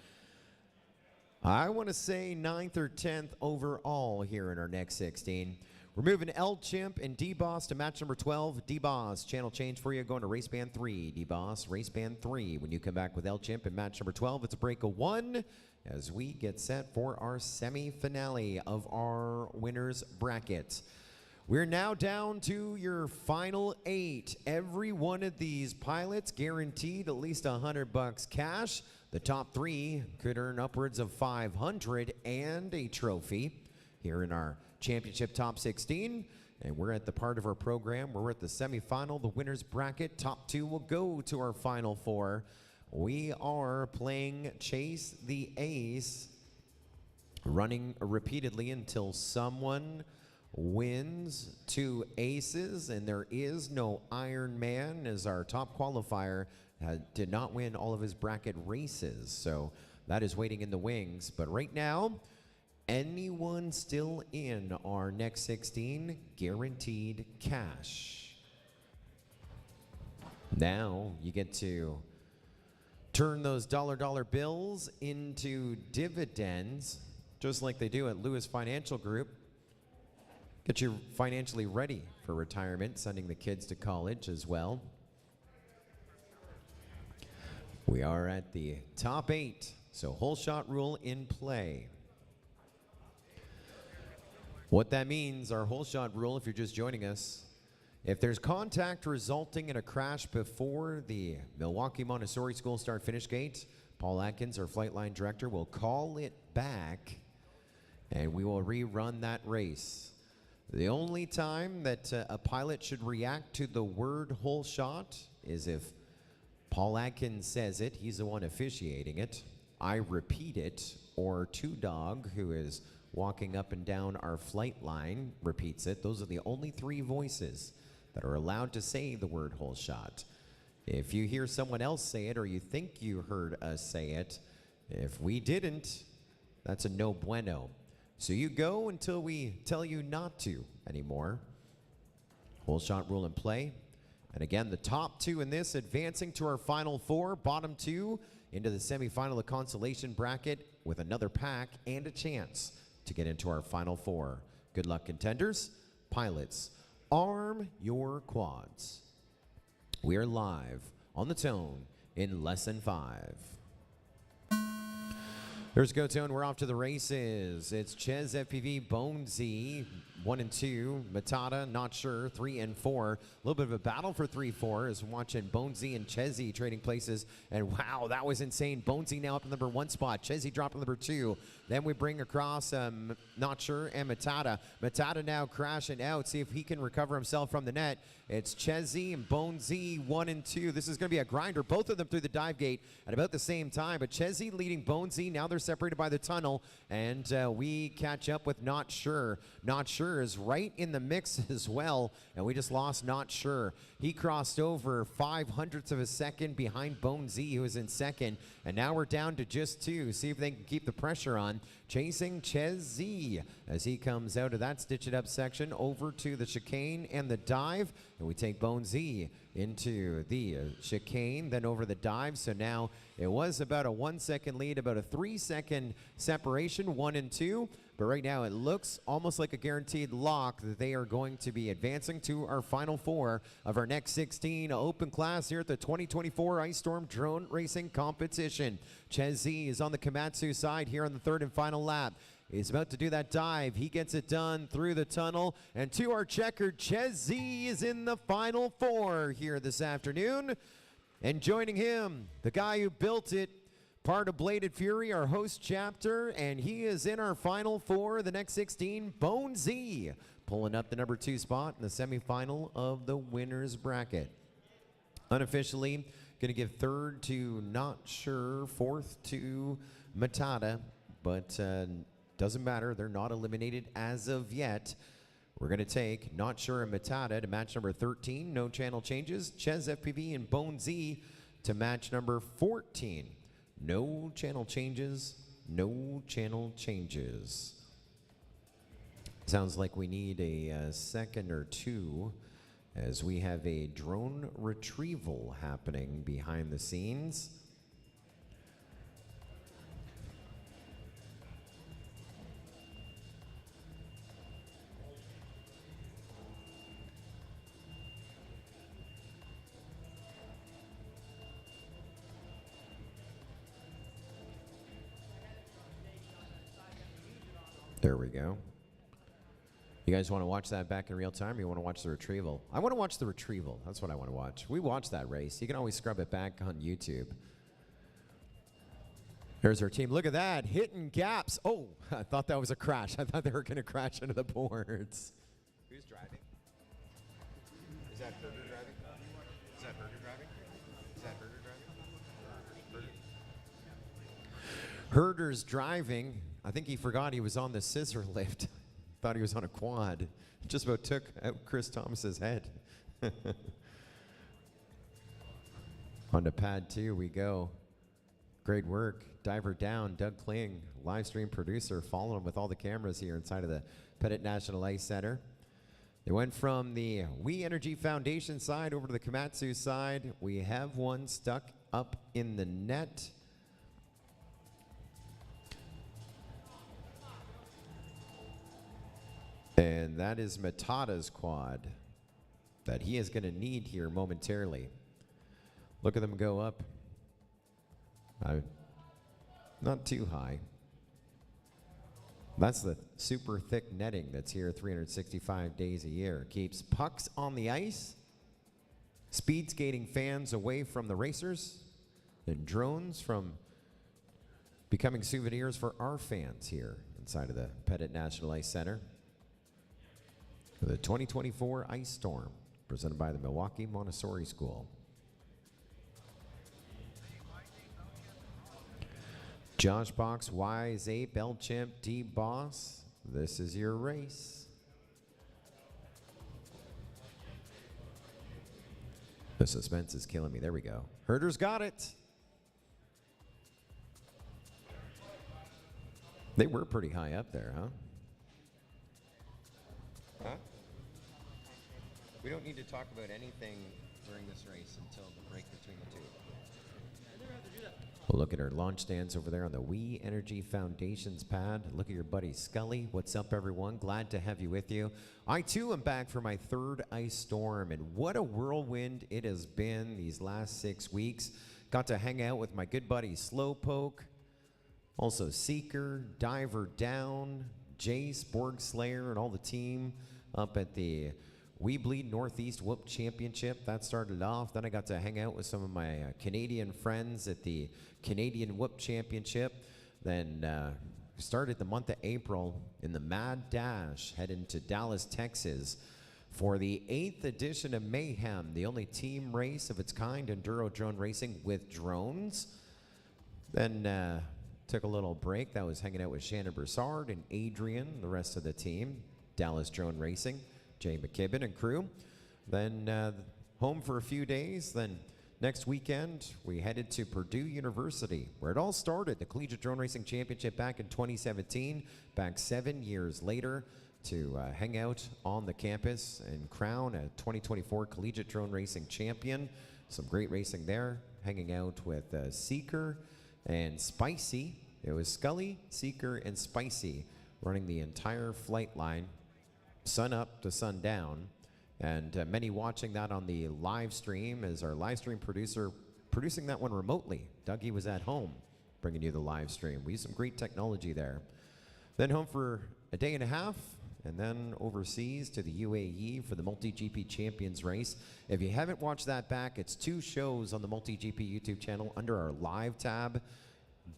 I want to say 9th or 10th overall here in our next 16. We're moving L Chimp and D-Boss to match number 12. D-Boss, channel change for you, going to race band 3. D-Boss, race band 3. When you come back with L Chimp in match number 12, it's a break of 1 as we get set for our semi-finale of our winners bracket. We're now down to your final 8. Every one of these pilots guaranteed at least $100 cash. The top 3 could earn upwards of $500 and a trophy here in our championship top 16. And we're at the part of our program where we're at the semifinal, the winners bracket. Top 2 will go to our final 4. We are playing Chase the Ace, running repeatedly until someone wins 2 aces, and there is no Iron Man, as our top qualifier did not win all of his bracket races, so that is waiting in the wings. But right now, anyone still in our next 16 guaranteed cash. Now you get to turn those dollar bills into dividends, just like they do at Lewis Financial Group. Get you financially ready for retirement, sending the kids to college as well. We are at the top 8, so whole shot rule in play. What that means, our whole shot rule, if you're just joining us, if there's contact resulting in a crash before the Milwaukee Montessori School start-finish gate, Paul Atkins, our flight line director, will call it back, and we will rerun that race. The only time that a pilot should react to the word whole shot is if Paul Atkins says it, he's the one officiating it, I repeat it, or Two Dog, who is walking up and down our flight line, repeats it. Those are the only 3 voices that are allowed to say the word whole shot. If you hear someone else say it, or you think you heard us say it, if we didn't, that's a no bueno. So you go until we tell you not to anymore. Whole shot rule in play. And again, the top 2 in this advancing to our final 4, bottom 2 into the semifinal of Consolation bracket with another pack and a chance to get into our final 4. Good luck, contenders. Pilots, arm your quads. We are live on the tone in less than 5. There's Go Tone. We're off to the races. It's Ches FPV, Bonesy, 1 and 2. Matata, not sure, 3 and 4. A little bit of a battle for 3-4 as watching Bonesy and Chesy trading places. And wow, that was insane. Bonesy now up in number 1 spot. Chesy dropped to number 2. Then we bring across not sure and Matata. Matata now crashing out. See if he can recover himself from the net. It's Chezzy and Bonesy 1 and 2. This is going to be a grinder. Both of them through the dive gate at about the same time. But Chezzy leading Bonesy. Now they're separated by the tunnel. And we catch up with Not Sure. Not Sure is right in the mix as well. And we just lost Not Sure. He crossed over 0.05 of a second behind Bonesy, who was in second. And now we're down to just 2. See if they can keep the pressure on. Chasing Chezzy as he comes out of that Stitch It Up section over to the chicane and the dive. And we take Bonesy into the chicane, then over the dive. So now it was about a 1 second lead, about a 3 second separation, 1 and 2. But right now it looks almost like a guaranteed lock that they are going to be advancing to our final 4 of our next 16 open class here at the 2024 Ice Storm Drone Racing Competition. Chezzy is on the Komatsu side here on the 3rd and final lap. He's about to do that dive. He gets it done through the tunnel. And to our checker, Chezzy is in the final 4 here this afternoon. And joining him, the guy who built it, part of Bladed Fury, our host chapter, and he is in our final 4, the next 16, Bonesy, pulling up the number 2 spot in the semifinal of the winner's bracket. Unofficially, going to give 3rd to Not Sure, 4th to Matata, but doesn't matter. They're not eliminated as of yet. We're going to take Not Sure and Matata to match number 13, no channel changes. Chez FPV and Bonesy to match number 14. No channel changes, no channel changes. Sounds like we need a second or 2 as we have a drone retrieval happening behind the scenes. There we go. You guys want to watch that back in real time, or you want to watch the retrieval? I want to watch the retrieval. That's what I want to watch. We watched that race. You can always scrub it back on YouTube. There's our team. Look at that. Hitting gaps. Oh, I thought that was a crash. I thought they were going to crash into the boards. Who's driving? Is that Herder driving? Is that Herder driving? Is that Herder driving? Herder's driving. I think he forgot he was on the scissor lift. Thought he was on a quad. Just about took out Chris Thomas's head. On to pad 2 we go. Great work. Diver down. Doug Kling, live stream producer, following him with all the cameras here inside of the Pettit National Ice Center. They went from the We Energy Foundation side over to the Komatsu side. We have one stuck up in the net. And that is Matata's quad that he is going to need here momentarily. Look at them go up. Not too high. That's the super thick netting that's here 365 days a year. Keeps pucks on the ice, speed skating fans away from the racers, and drones from becoming souvenirs for our fans here inside of the Pettit National Ice Center. The 2024 Ice Storm, presented by the Milwaukee Montessori School. Josh Box, Wise8, Belchimp, D-Boss. This is your race. The suspense is killing me. There we go. Herder's got it. They were pretty high up there, huh? Huh? We don't need to talk about anything during this race until the break between the 2. We'll look at our launch stands over there on the We Energy Foundation's pad. Look at your buddy Scully. What's up, everyone? Glad to have you with you. I, too, am back for my 3rd Ice Storm, and what a whirlwind it has been these last 6 weeks. Got to hang out with my good buddy Slowpoke, also Seeker, Diver Down, Jace, Borg Slayer, and all the team up at the We Bleed Northeast Whoop Championship. That started off. Then I got to hang out with some of my Canadian friends at the Canadian Whoop Championship. Then started the month of April in the Mad Dash, heading to Dallas, Texas for the 8th edition of Mayhem, the only team race of its kind, enduro drone racing with drones. Then took a little break. That was hanging out with Shannon Broussard and Adrian, the rest of the team, Dallas Drone Racing, Jay McKibben and crew. Then home for a few days. Then next weekend, we headed to Purdue University, where it all started, the Collegiate Drone Racing Championship back in 2017, back 7 years later, to hang out on the campus and crown a 2024 Collegiate Drone Racing Champion. Some great racing there, hanging out with Seeker and Spicy. It was Scully, Seeker, and Spicy running the entire flight line, sun up to sundown. And many watching that on the live stream as our live stream producer producing that one remotely. Dougie was at home bringing you the live stream. We used some great technology there. Then home for a day and a half, and then overseas to the UAE for the MultiGP Champions race. If you haven't watched that back, it's 2 shows on the MultiGP YouTube channel under our live tab.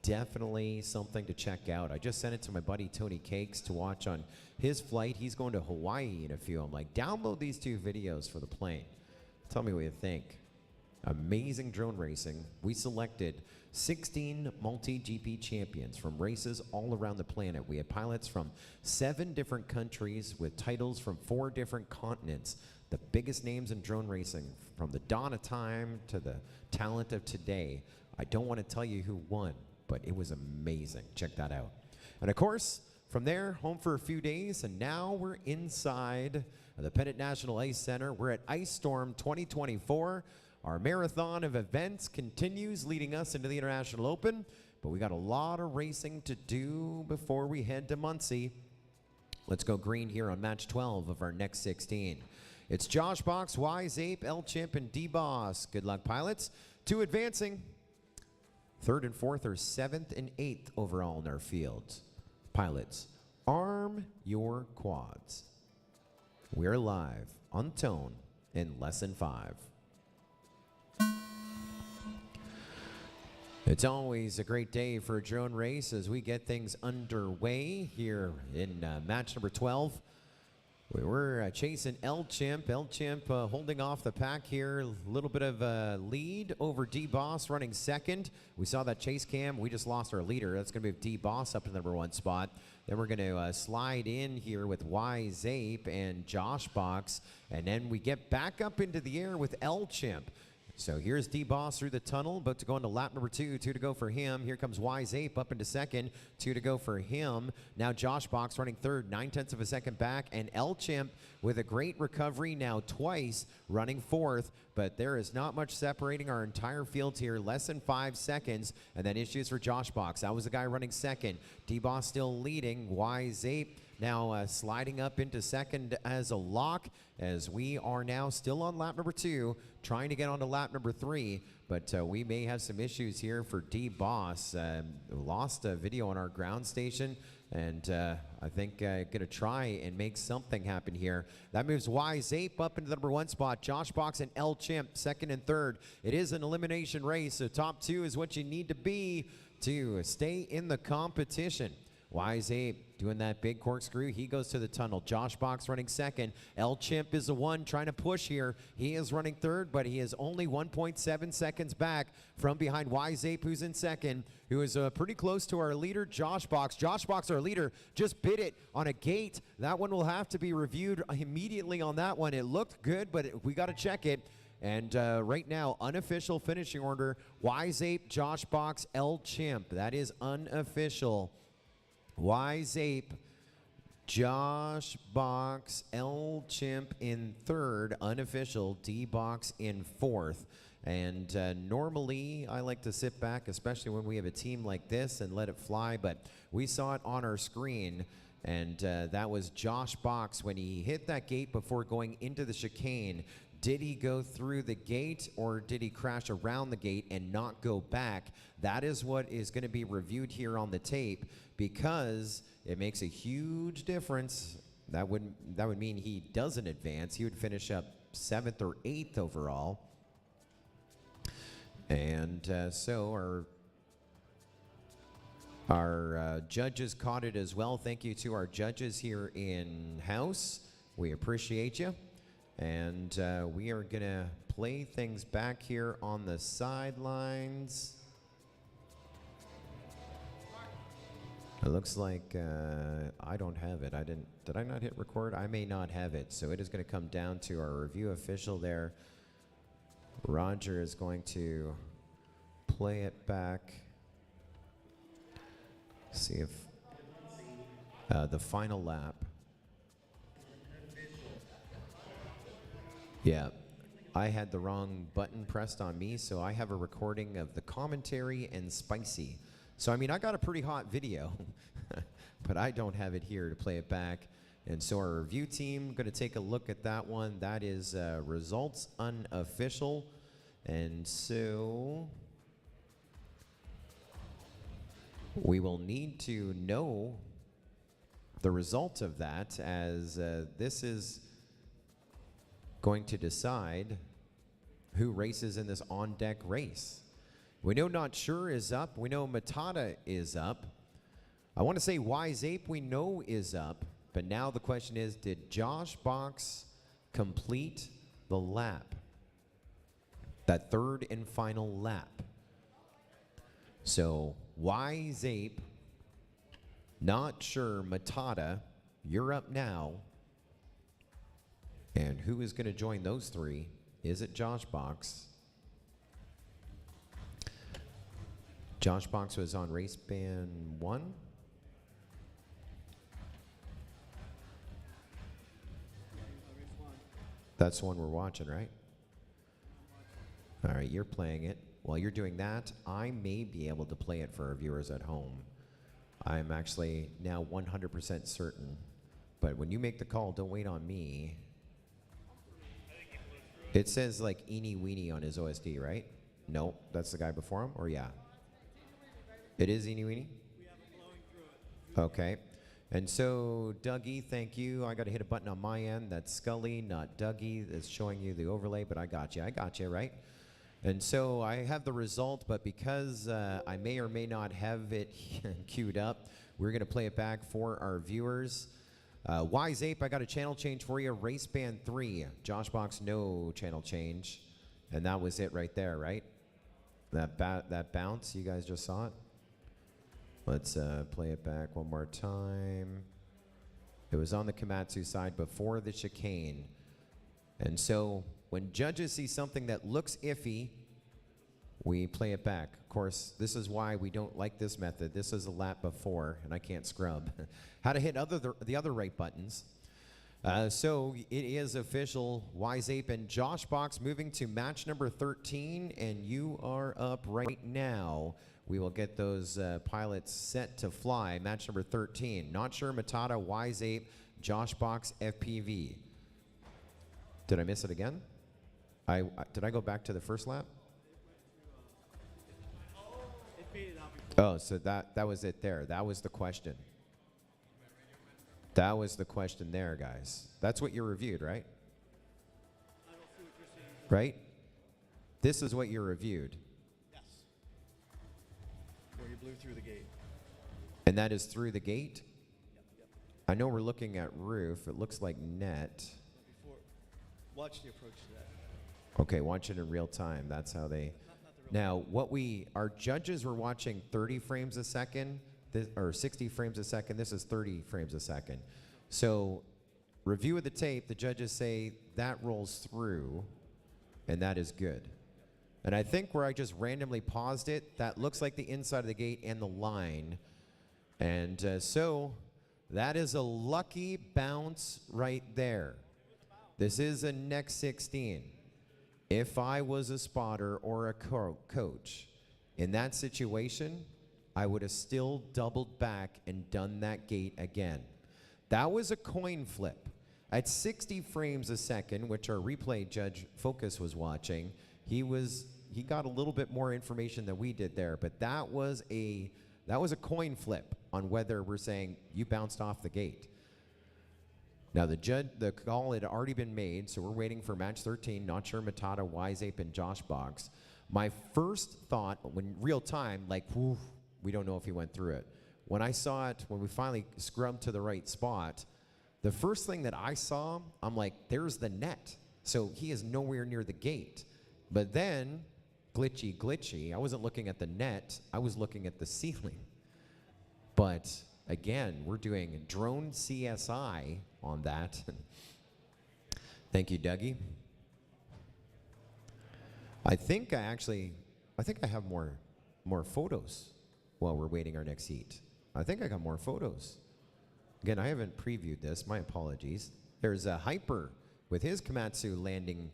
Definitely something to check out. I just sent it to my buddy Tony Cakes to watch on his flight. He's going to Hawaii in a few. I'm like, download these 2 videos for the plane. Tell me what you think. Amazing drone racing. We selected 16 MultiGP champions from races all around the planet. We had pilots from 7 different countries with titles from 4 different continents. The biggest names in drone racing, from the dawn of time to the talent of today. I don't want to tell you who won, but it was amazing. Check that out. And of course, from there, home for a few days, and now we're inside the Pettit National Ice Center. We're at Ice Storm 2024. Our marathon of events continues, leading us into the International Open, but we got a lot of racing to do before we head to Muncie. Let's go green here on match 12 of our next 16. It's Josh Box, Wise Ape, L Chimp, and D-Boss. Good luck, pilots. 2 advancing. 3rd and 4th or 7th and 8th overall in our fields. Pilots, arm your quads. We're live on Tone in less than 5. It's always a great day for a drone race as we get things underway here in match number 12. We were chasing L Chimp. L Chimp holding off the pack here. A little bit of a lead over D-Boss running second. We saw that chase cam. We just lost our leader. That's going to move D-Boss up to the number 1 spot. Then we're going to slide in here with Wise Ape and Josh Box. And then we get back up into the air with L Chimp. So here's D-Boss through the tunnel, about to go into lap number 2, 2 to go for him. Here comes Wise Ape up into second, 2 to go for him. Now Josh Box running third, 9/10 of a second back, and L Chimp with a great recovery now twice, running fourth, but there is not much separating our entire field here, less than 5 seconds, and then issues for Josh Box. That was the guy running second. D-Boss still leading, Wise Ape now sliding up into second as a lock, as we are now still on lap number 2, trying to get onto lap number 3, but we may have some issues here for D-Boss. Lost a video on our ground station, and I think gonna try and make something happen here. That moves Wise Ape up into the number 1 spot. Josh Box and L Chimp second and third. It is an elimination race, so top 2 is what you need to be to stay in the competition. Wise Ape doing that big corkscrew. He goes to the tunnel. Josh Box running second. L Chimp is the one trying to push here. He is running third, but he is only 1.7 seconds back from behind Wise Ape, who's in second, who is pretty close to our leader, Josh Box. Josh Box, our leader, just bit it on a gate. That one will have to be reviewed immediately on that one. It looked good, but we got to check it. And right now, unofficial finishing order, Wise Ape, Josh Box, L Chimp. That is unofficial. Wise Ape, Josh Box, L Chimp in third, unofficial, D-Box in fourth. And normally I like to sit back, especially when we have a team like this, and let it fly, but we saw it on our screen, and that was Josh Box when he hit that gate before going into the chicane. Did he go through the gate, or did he crash around the gate and not go back? That is what is going to be reviewed here on the tape, because it makes a huge difference. That would mean he doesn't advance. He would finish up 7th or 8th overall. And so our judges caught it as well. Thank you to our judges here in-house. We appreciate you. And we are going to play things back here on the sidelines. It looks like I don't have it. Did I not hit record? I may not have it. So it is going to come down to our review official there. Roger is going to play it back. See if the final lap. Yeah, I had the wrong button pressed on me, so I have a recording of the commentary and spicy. So, I mean, I got a pretty hot video, but I don't have it here to play it back. And so our review team going to take a look at that one. That is results unofficial. And so we will need to know the result of that, as this is going to decide who races in this on-deck race. We know Not Sure is up. We know Matata is up. I want to say Wise Ape we know is up. But now the question is, did Josh Box complete the lap? That third and final lap. So Wise Ape, Not Sure, Matata, you're up now. And who is going to join those three? Is it Josh Box? Josh Box was on race band 1. That's the one we're watching, right? All right, you're playing it. While you're doing that, I may be able to play it for our viewers at home. I'm actually now 100% certain. But when you make the call, don't wait on me. It says like Eeny Weeny on his OSD, right? No, that's the guy before him, or yeah? It is Eeny Weeny? Okay. And so, Dougie, thank you. I got to hit a button on my end. That's Scully, not Dougie. That's showing you the overlay, but I got you, right? And so I have the result, but because I may or may not have it queued up, we're going to play it back for our viewers. Wise Ape, I got a channel change for you. Race band 3. Josh Box, no channel change. And that was it right there, right? That bounce, you guys just saw it? Let's play it back one more time. It was on the Komatsu side before the chicane. And so when judges see something that looks iffy, we play it back. Of course, this is why we don't like this method. This is a lap before, and I can't scrub. How to hit the other right buttons. So it is official. Wise Ape and Josh Box moving to match number 13, and you are up right now. We will get those pilots set to fly. Match number 13. Not Sure, Matata, Wise Ape, Josh Box, FPV. Did I miss it again? Did I go back to the first lap? Oh, so that was it there. That was the question. That was the question there, guys. That's what you reviewed, right? Right? This is what you reviewed. Yes. Where you blew through the gate. And that is through the gate? Yep. I know we're looking at roof. It looks like net. Watch the approach to that. Okay, watch it in real time. That's how they... Now, our judges were watching 30 frames a second, or 60 frames a second. This is 30 frames a second. So, review of the tape, the judges say that rolls through, and that is good. And I think where I just randomly paused it, that looks like the inside of the gate and the line. And so, that is a lucky bounce right there. This is a next 16. If I was a spotter or a coach in that situation, I would have still doubled back and done that gate again. That was a coin flip. At 60 frames a second, which our replay judge Focus was watching, he got a little bit more information than we did there, but that was a coin flip on whether we're saying you bounced off the gate. Now, the call had already been made, so we're waiting for match 13, Not Sure, Matata, Wise Ape, and Josh Box. My first thought, when real time, like, whew, we don't know if he went through it. When I saw it, when we finally scrubbed to the right spot, the first thing that I saw, I'm like, there's the net. So he is nowhere near the gate. But then, glitchy, I wasn't looking at the net, I was looking at the ceiling. But again, we're doing drone CSI on that. Thank you, Dougie. I think I have more photos while we're waiting our next heat. I think I got more photos. Again, I haven't previewed this, my apologies. There's a Hyper with his Komatsu landing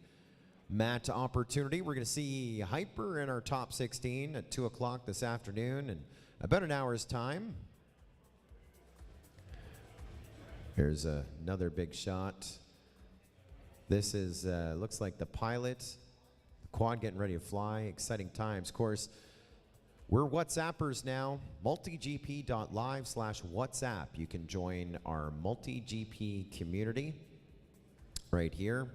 mat opportunity. We're gonna see Hyper in our top 16 at 2 o'clock this afternoon in about an hour's time. Here's another big shot. This is, looks like the pilot, the quad getting ready to fly, exciting times. Of course, we're WhatsAppers now, multigp.live/WhatsApp. You can join our MultiGP community right here,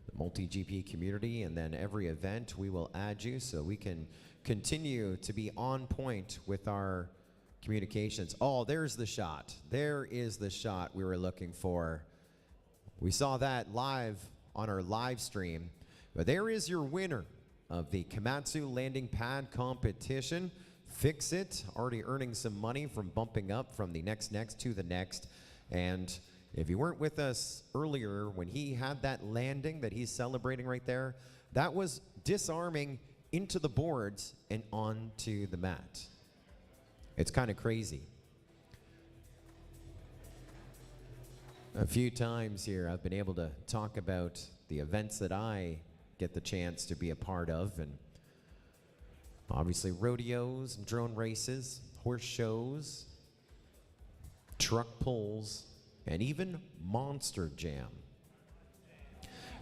the MultiGP community, and then every event we will add you so we can continue to be on point with our communications. Oh, there's the shot. There is the shot we were looking for. We saw that live on our live stream. But there is your winner of the Komatsu landing pad competition. Fix It, already earning some money from bumping up from the next to the next. And if you weren't with us earlier when he had that landing that he's celebrating right there, that was disarming into the boards and onto the mat. It's kind of crazy. A few times here I've been able to talk about the events that I get the chance to be a part of, and obviously rodeos and drone races, horse shows, truck pulls, and even Monster Jam.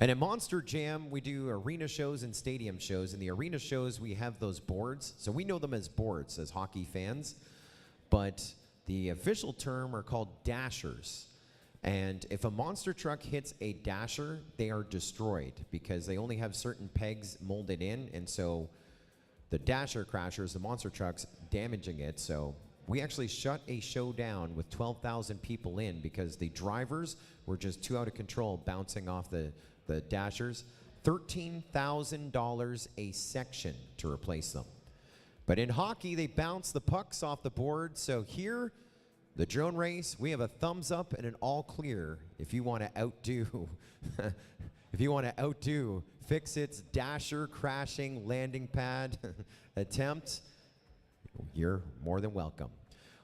And at Monster Jam, we do arena shows and stadium shows. In the arena shows, we have those boards. So we know them as boards as hockey fans, but the official term are called dashers. And if a monster truck hits a dasher, they are destroyed because they only have certain pegs molded in. And so the dasher crashers, the monster trucks, damaging it. So we actually shut a show down with 12,000 people in because the drivers were just too out of control, bouncing off the dashers. $13,000 a section to replace them. But in hockey, they bounce the pucks off the board. So here, the drone race, we have a thumbs up and an all clear if you want to outdo, Fix It's dasher crashing landing pad attempt. You're more than welcome.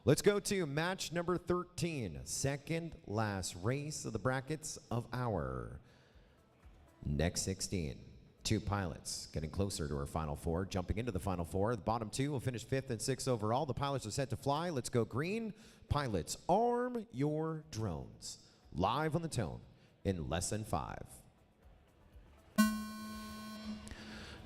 Let's go to match number 13, second last race of the brackets of our next 16. Two pilots getting closer to our final four, jumping into the final four. The bottom two will finish 5th and 6th overall. The pilots are set to fly. Let's go green. Pilots, arm your drones. Live on the tone in less than 5.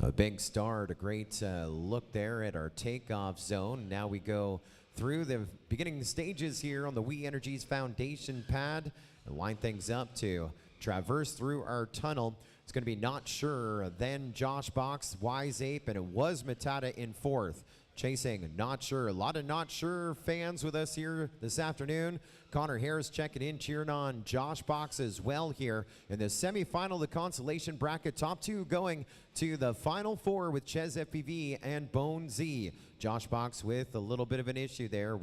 A big start, a great look there at our takeoff zone. Now we go through the beginning stages here on the We Energies Foundation pad and line things up to traverse through our tunnel. It's going to be Not Sure, then Josh Box, Wise Ape, and it was Matata in 4th. Chasing Not Sure. A lot of Not Sure fans with us here this afternoon. Connor Harris checking in, cheering on Josh Box as well here in the semifinal, the Consolation bracket. Top two going to the final four with Ches FPV and Bone Z. Josh Box with a little bit of an issue there.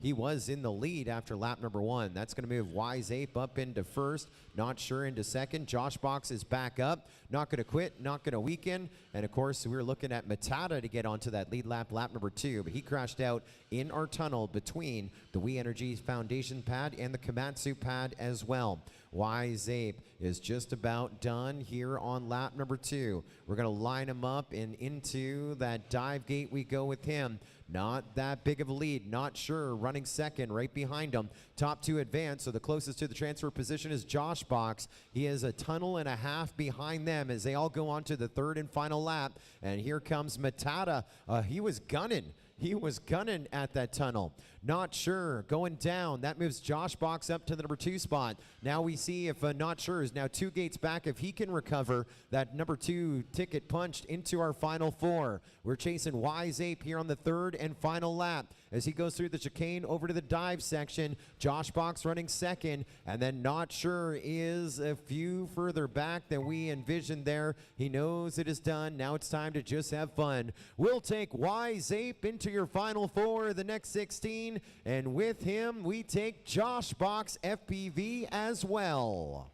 He was in the lead after lap number 1. That's going to move Wise Ape up into 1st, Not Sure into 2nd. Josh Box is back up, not going to quit, not going to weaken. And of course, we were looking at Matata to get onto that lead lap number 2, but he crashed out in our tunnel between the We Energies Foundation pad and the Komatsu pad as well. Wise Ape is just about done here on lap number 2. We're going to line him up and into that dive gate we go with him. Not that big of a lead, Not Sure, running 2nd right behind him. Top 2 advance, so the closest to the transfer position is Josh Box. He is a tunnel and a half behind them as they all go on to the 3rd and final lap. And here comes Matata. He was gunning He was gunning at that tunnel. Not Sure going down. That moves Josh Box up to the number 2 spot. Now we see if Not Sure is now 2 gates back. If he can recover that number 2 ticket punched into our final 4. We're chasing Wise Ape here on the 3rd and final lap. As he goes through the chicane over to the dive section, Josh Box running 2nd, and then Not Sure is a few further back than we envisioned there. He knows it is done. Now it's time to just have fun. We'll take Wise Ape into your final 4, the next 16, and with him we take Josh Box FPV as well.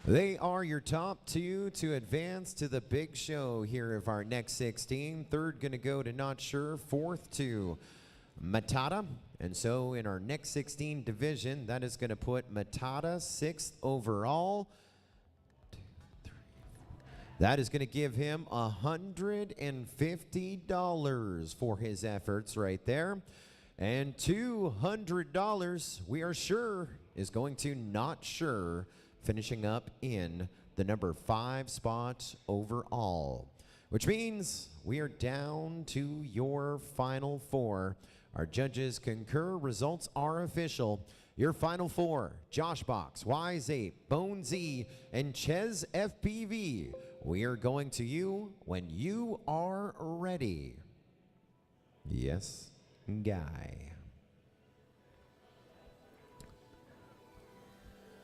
They are your top 2 to advance to the big show here of our next 16. 3rd going to go to Not Sure. 4th to Matata. And so in our next 16 division, that is going to put Matata 6th overall. That is going to give him $150 for his efforts right there. And $200 we are sure is going to Not Sure, finishing up in the number 5 spot overall, which means we are down to your final 4. Our judges concur. Results are official. Your final 4, Josh Box, Wise Ape, Bone Z, and Ches FPV. We are going to you when you are ready. Yes, guy.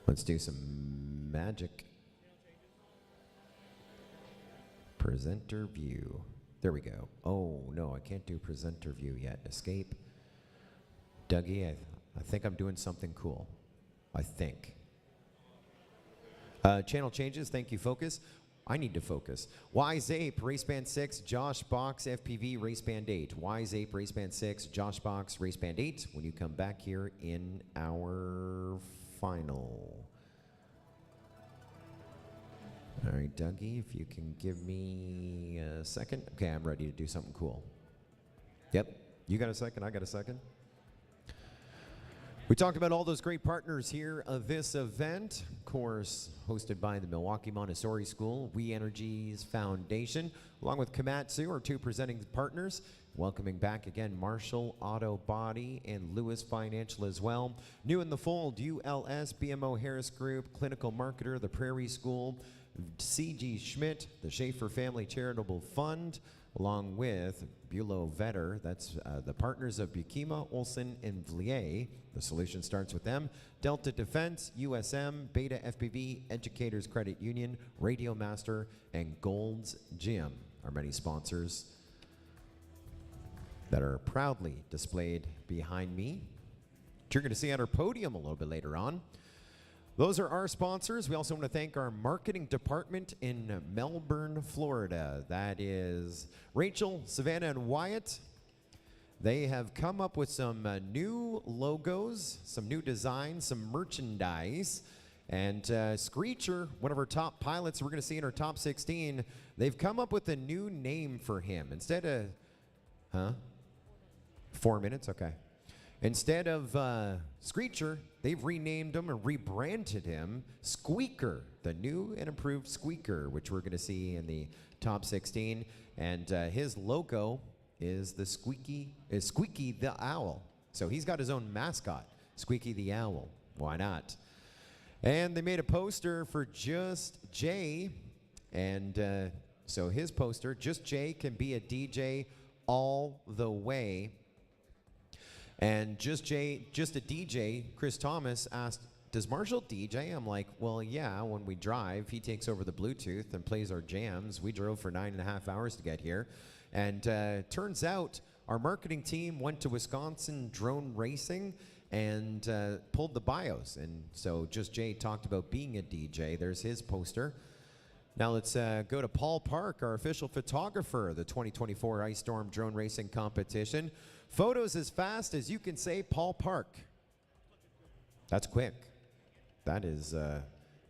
Let's do some magic. Presenter view. There we go. Oh, no, I can't do presenter view yet. Escape. Dougie, I think I'm doing something cool. I think. Channel changes. Thank you, Focus. I need to focus. Wise Ape, Race Band 6, Josh Box, FPV, Race Band 8. Wise Ape, Race Band 6, Josh Box, Race Band 8. When you come back here in our final. All right, Dougie, if you can give me a second. Okay, I'm ready to do something cool. Yep, you got a second, I got a second. We talked about all those great partners here of this event, of course, hosted by the Milwaukee Montessori School, We Energies Foundation, along with Komatsu, our 2 presenting partners. Welcoming back again Marshall Auto Body and Lewis Financial as well. New in the fold, ULS, BMO Harris Group, Clinical Marketer, the Prairie School, C.G. Schmidt, the Schaefer Family Charitable Fund, along with Bulow Vetter, that's the partners of Bukima, Olson, and Vliet. The solution starts with them. Delta Defense, USM, Beta FPV, Educators Credit Union, Radio Master, and Gold's Gym are many sponsors that are proudly displayed behind me, which you're going to see at our podium a little bit later on. Those are our sponsors. We also want to thank our marketing department in Melbourne, Florida. That is Rachel, Savannah, and Wyatt. They have come up with some new logos, some new designs, some merchandise. And Screecher, one of our top pilots we're going to see in our top 16, they've come up with a new name for him. Instead of, 4 minutes? Okay. Instead of Screecher, they've renamed him and rebranded him Squeaker, the new and improved Squeaker, which we're going to see in the top 16. And his logo is the Squeaky the Owl. So he's got his own mascot, Squeaky the Owl. Why not? And they made a poster for Just Jay. And so his poster, Just Jay can be a DJ all the way. And Just a DJ, Chris Thomas asked, does Marshall DJ? I'm like, well, yeah, when we drive, he takes over the Bluetooth and plays our jams. We drove for 9.5 hours to get here. And turns out our marketing team went to Wisconsin Drone Racing and pulled the bios. And so Just Jay talked about being a DJ. There's his poster. Now let's go to Paul Park, our official photographer, the 2024 Ice Storm Drone Racing Competition. Photos as fast as you can say Paul Park. That's quick. That is,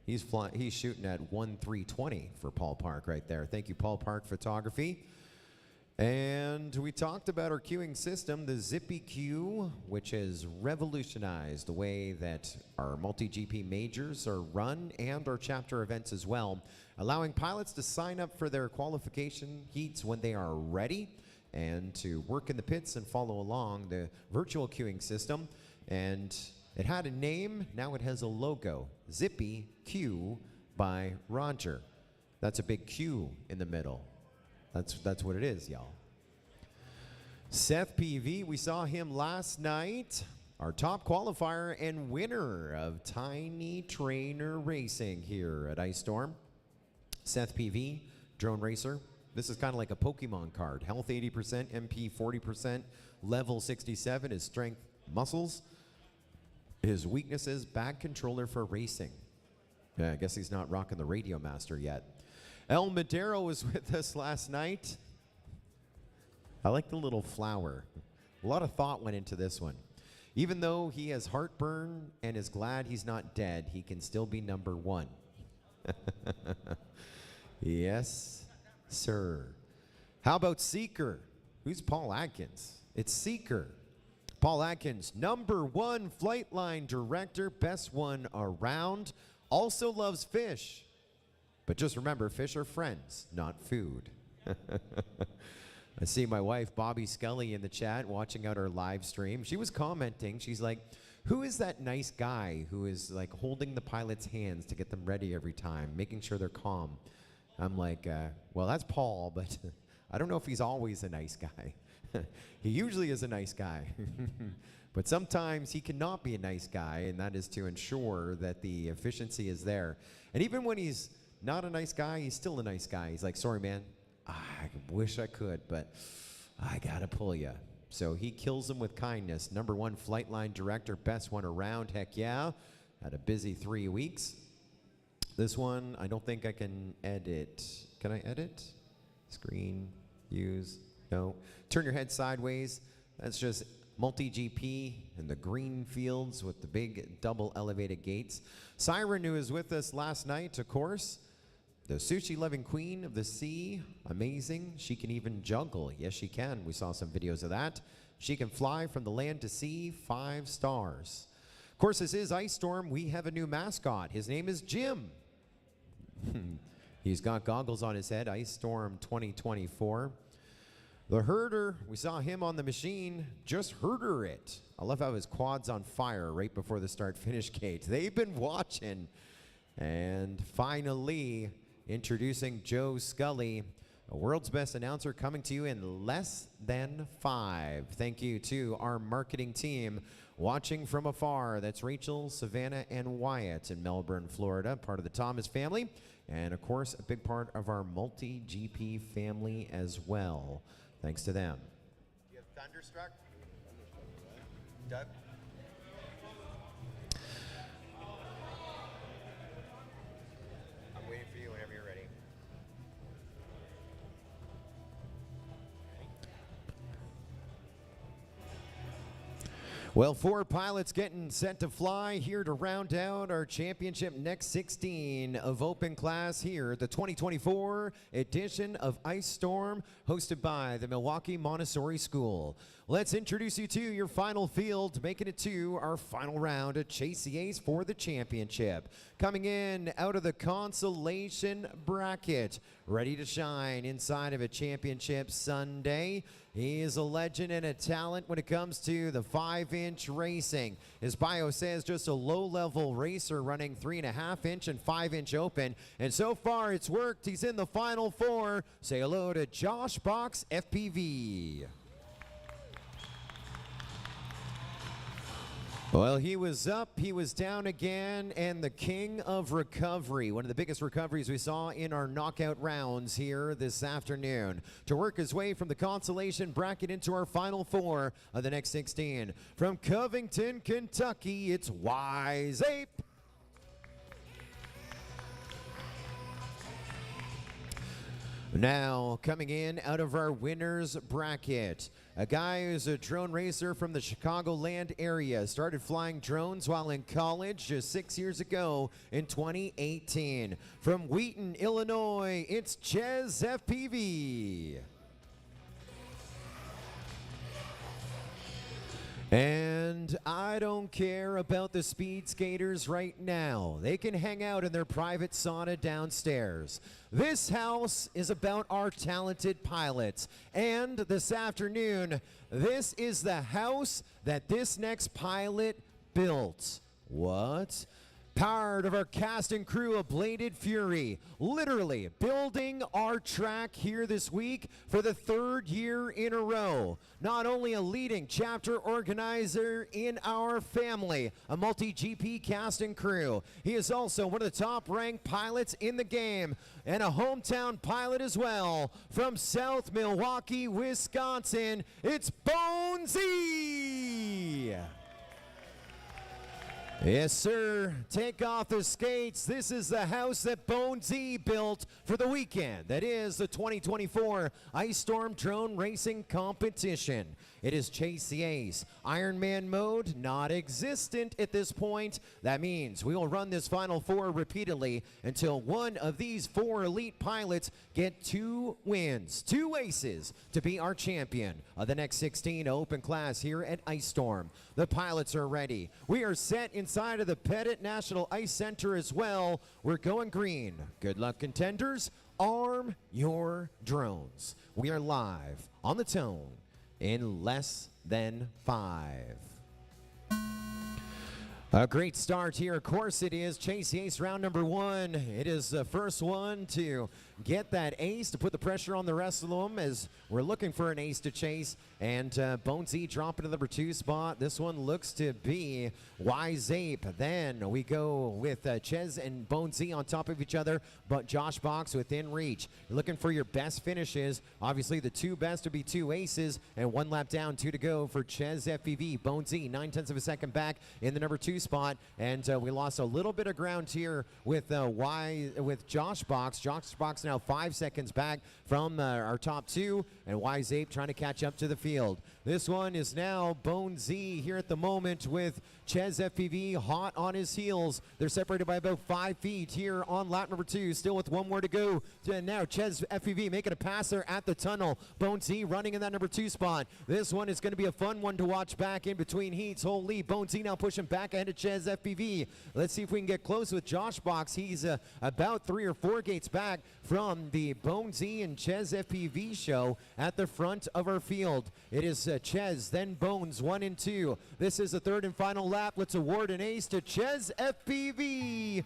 he's shooting at 1:3:20 for Paul Park right there. Thank you, Paul Park Photography. And we talked about our queuing system, the Zippy Queue, which has revolutionized the way that our MultiGP majors are run and our chapter events as well, allowing pilots to sign up for their qualification heats when they are ready. and to work in the pits and follow along the virtual queuing system. And it had a name, now it has a logo, Zippy Q by Roger. That's a big Q in the middle. That's what it is, y'all. Seth PV, we saw him last night. Our top qualifier and winner of Tiny Trainer Racing here at Ice Storm. Seth PV, drone racer. This is kind of like a Pokemon card. Health 80%, MP 40%, level 67, his strength, muscles. His weaknesses, bad controller for racing. Yeah, I guess he's not rocking the Radio Master yet. El Madero was with us last night. I like the little flower. A lot of thought went into this one. Even though he has heartburn and is glad he's not dead, he can still be number one. Yes, sir. How about Seeker? Who's Paul Atkins? It's Seeker. Paul Atkins, number one flight line director, best one around. Also loves fish. But just remember, fish are friends, not food. I see my wife, Bobby Scully, in the chat watching out our live stream. She was commenting. She's like, who is that nice guy who is like holding the pilot's hands to get them ready every time, making sure they're calm? I'm like, well, that's Paul, but I don't know if he's always a nice guy. He usually is a nice guy. But sometimes he cannot be a nice guy, and that is to ensure that the efficiency is there. And even when he's not a nice guy, he's still a nice guy. He's like, sorry, man, I wish I could, but I gotta pull you. So he kills him with kindness. Number one flight line director, best one around, heck yeah. Had a busy 3 weeks. This one, I don't think I can edit. Can I edit? Screen, use, no. Turn your head sideways. That's just MultiGP and the green fields with the big double elevated gates. Siren, who was with us last night, of course. The sushi-loving queen of the sea, amazing. She can even juggle. Yes, she can. We saw some videos of that. She can fly from the land to sea, 5 stars. Of course, this is Ice Storm. We have a new mascot. His name is Jim. He's got goggles on his head, Ice Storm 2024. The herder, we saw him on the machine, just herder it. I love how his quad's on fire right before the start-finish gate. They've been watching. And finally, introducing Joe Scully, a world's best announcer, coming to you in less than 5. Thank you to our marketing team watching from afar. That's Rachel, Savannah, and Wyatt in Melbourne, Florida, part of the Thomas family. And of course, a big part of our MultiGP family as well. Thanks to them. Do you have Thunderstruck? Doug? I'm waiting for you whenever you're ready. Well, 4 pilots getting set to fly here to round out our championship next 16 of open class here at the 2024 edition of Ice Storm, hosted by the Milwaukee Montessori School. Let's introduce you to your final field, making it to our final round at Chase the Ace for the championship. Coming in out of the Consolation bracket, ready to shine inside of a championship Sunday. He is a legend and a talent when it comes to the 5-inch racing. His bio says just a low-level racer running 3.5-inch and 5-inch open. And so far it's worked. He's in the final 4. Say hello to Josh Box, FPV. Well, he was up, he was down again, and the king of recovery, one of the biggest recoveries we saw in our knockout rounds here this afternoon, to work his way from the Consolation bracket into our final 4 of the next 16. From Covington, Kentucky, it's Wise Ape. Now, coming in out of our winners bracket, a guy who's a drone racer from the Chicagoland area. Started flying drones while in college just 6 years ago in 2018. From Wheaton, Illinois, it's Ches FPV. And And I don't care about the speed skaters right now. They can hang out in their private sauna downstairs. This house is about our talented pilots. And this afternoon, this is the house that this next pilot built. What? Part of our cast and crew of Bladed Fury, literally building our track here this week for the 3rd year in a row. Not only a leading chapter organizer in our family, a MultiGP cast and crew, he is also one of the top ranked pilots in the game and a hometown pilot as well. From South Milwaukee, Wisconsin, it's Bonesy! Yes, sir. Take off the skates. This is the house that Bonesy built for the weekend. That is the 2024 Ice Storm Drone Racing Competition. It is Chase the Ace. Ironman mode, not existent at this point. That means we will run this Final Four repeatedly until one of these 4 elite pilots get 2 wins, 2 aces to be our champion of the next 16 open class here at Ice Storm. The pilots are ready. We are set inside of the Pettit National Ice Center as well. We're going green. Good luck, contenders. Arm your drones. We are live on the tone in less than 5. A great start here. Of course it is Chase the Ace round number 1. It is the first one to get that ace to put the pressure on the rest of them as we're looking for an ace to chase. And Bonesy dropping to the number 2 spot. This one looks to be Wise Ape. Then we go with Ches and Bonesy on top of each other, but Josh Box within reach. You're looking for your best finishes. Obviously the 2 best would be 2 aces and 1 lap down, 2 to go for Ches FPV. Bonesy 9/10 of a second back in the number 2 spot. And we lost a little bit of ground here with Josh Box. Josh Box now 5 seconds back from our top 2, and Wise Ape trying to catch up to the field. This one is now Bonesy here at the moment with Ches FPV hot on his heels. They're separated by about 5 feet here on lap number 2, still with 1 more to go. And now Ches FPV making a pass there at the tunnel. Bonesy running in that number 2 spot. This one is going to be a fun one to watch back in between heats. Holy, Bonesy now pushing back ahead of Ches FPV. Let's see if we can get close with Josh Box. He's about 3 or 4 gates back from the Bonesy and Ches FPV show at the front of our field. It is Ches, then Bones, 1 and 2. This is the 3rd and final lap. Let's award an ace to Ches FPV.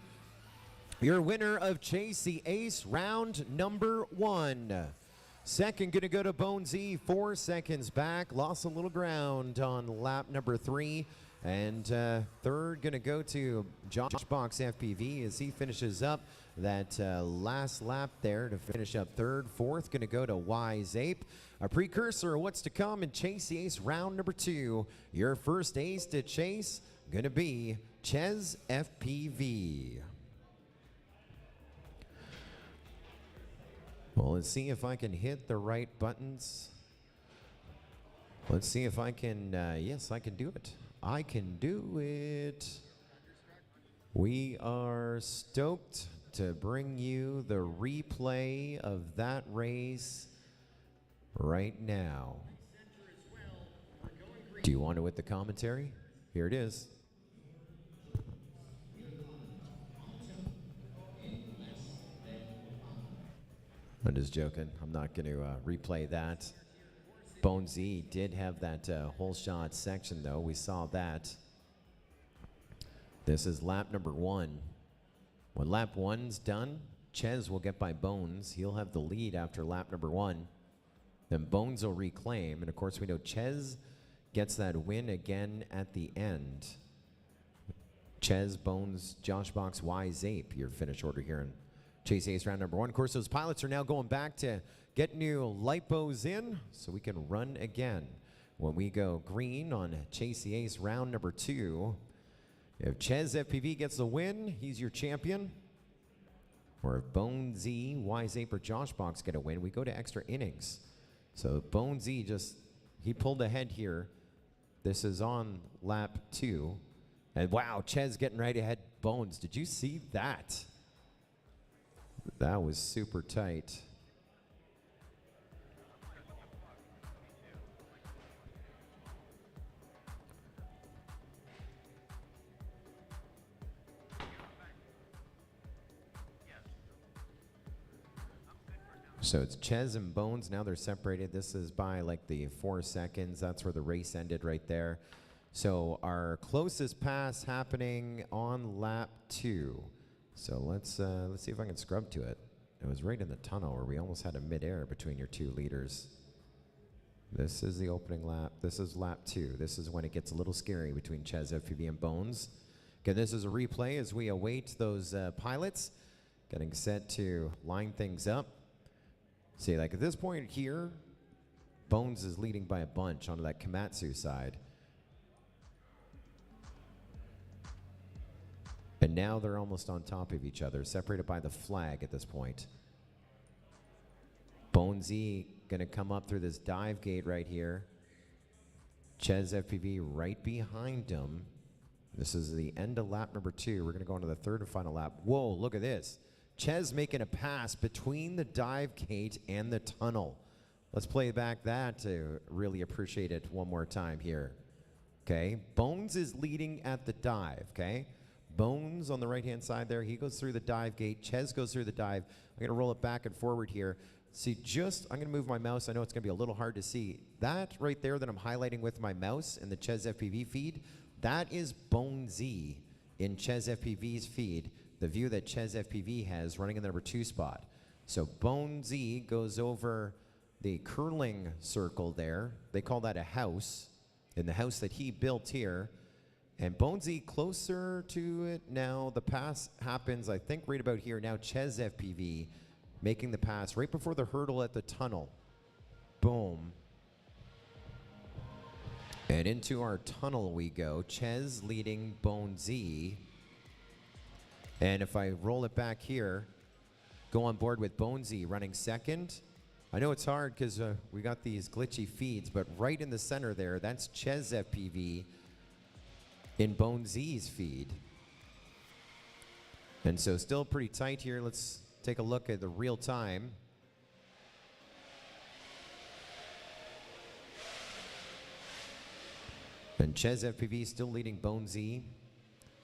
Your winner of Chase the Ace round number 1. Second gonna go to Bonesy, 4 seconds back. Lost a little ground on lap number 3. And third gonna go to Josh Box FPV as he finishes up that last lap there to finish up 3rd. 4th gonna go to Wise Ape. A precursor of what's to come in Chase the Ace round number 2. Your first ace to chase gonna be Ches FPV. Well, let's see if I can hit the right buttons. Let's see if I can, yes, I can do it. I can do it. We are stoked to bring you the replay of that race right now. Do you want it with the commentary? Here it is. I'm just joking. I'm not going to replay that. Bonesy did have that whole shot section, though. We saw that. This is lap number 1. When lap 1's done, Ches will get by Bones. He'll have the lead after lap number 1. Then Bones will reclaim. And, of course, we know Ches gets that win again at the end. Ches, Bones, Josh Box, Wise Ape, your finish order here in Chase Ace round number 1. Of course, those pilots are now going back to get new lipos in so we can run again. When we go green on Chase the Ace round number 2, if Ches FPV gets the win, he's your champion. Or if Bonesy, Wise Ape, or Josh Box get a win, we go to extra innings. So Bonesy he pulled ahead here. This is on lap 2. And wow, Ches getting right ahead Bones. Did you see that? That was super tight. So it's Ches and Bones. Now they're separated. This is by like the 4 seconds. That's where the race ended right there. So our closest pass happening on lap 2. So let's see if I can scrub to it. It was right in the tunnel where we almost had a midair between your two leaders. This is the opening lap. This is lap 2. This is when it gets a little scary between Ches, FPV, and Bones. Again, this is a replay as we await those pilots getting set to line things up. See, like at this point here, Bones is leading by a bunch onto that Komatsu side. And now they're almost on top of each other, separated by the flag at this point. Bonesy gonna come up through this dive gate right here. Ches FPV right behind him. This is the end of lap number 2. We're gonna go into the third and final lap. Whoa, look at this. Ches making a pass between the dive gate and the tunnel. Let's play back that to really appreciate it one more time here. Okay, Bones is leading at the dive, okay? Bones on the right-hand side there, he goes through the dive gate. Ches goes through the dive. I'm gonna roll it back and forward here. See, I'm gonna move my mouse. I know it's gonna be a little hard to see. That right there that I'm highlighting with my mouse in the Ches FPV feed, that is Bonesy in Ches FPV's feed, the view that Ches FPV has running in the number 2 spot. So Bonesy goes over the curling circle there. They call that a house, in the house that he built here. And Bonesy closer to it now. The pass happens, I think, right about here. Now Ches FPV making the pass right before the hurdle at the tunnel. Boom. And into our tunnel we go. Ches leading Bonesy. And if I roll it back here, go on board with Bonesy running second. I know it's hard because we got these glitchy feeds, but right in the center there, that's Ches FPV in Bonesy's feed. And so still pretty tight here. Let's take a look at the real time. And Ches FPV still leading Bonesy.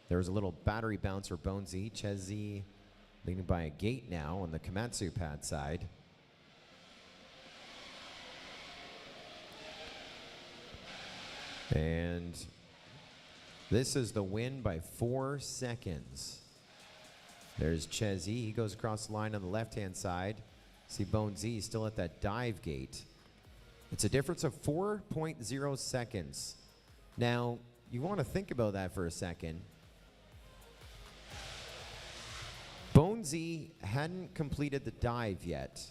There was a little battery bounce for Bonesy. Chesy leading by a gate now on the Komatsu pad side. And this is the win by 4 seconds. There's Chesy. He goes across the line on the left-hand side. See Bonesy still at that dive gate. It's a difference of 4.0 seconds. Now, you want to think about that for a second. Bonesy hadn't completed the dive yet.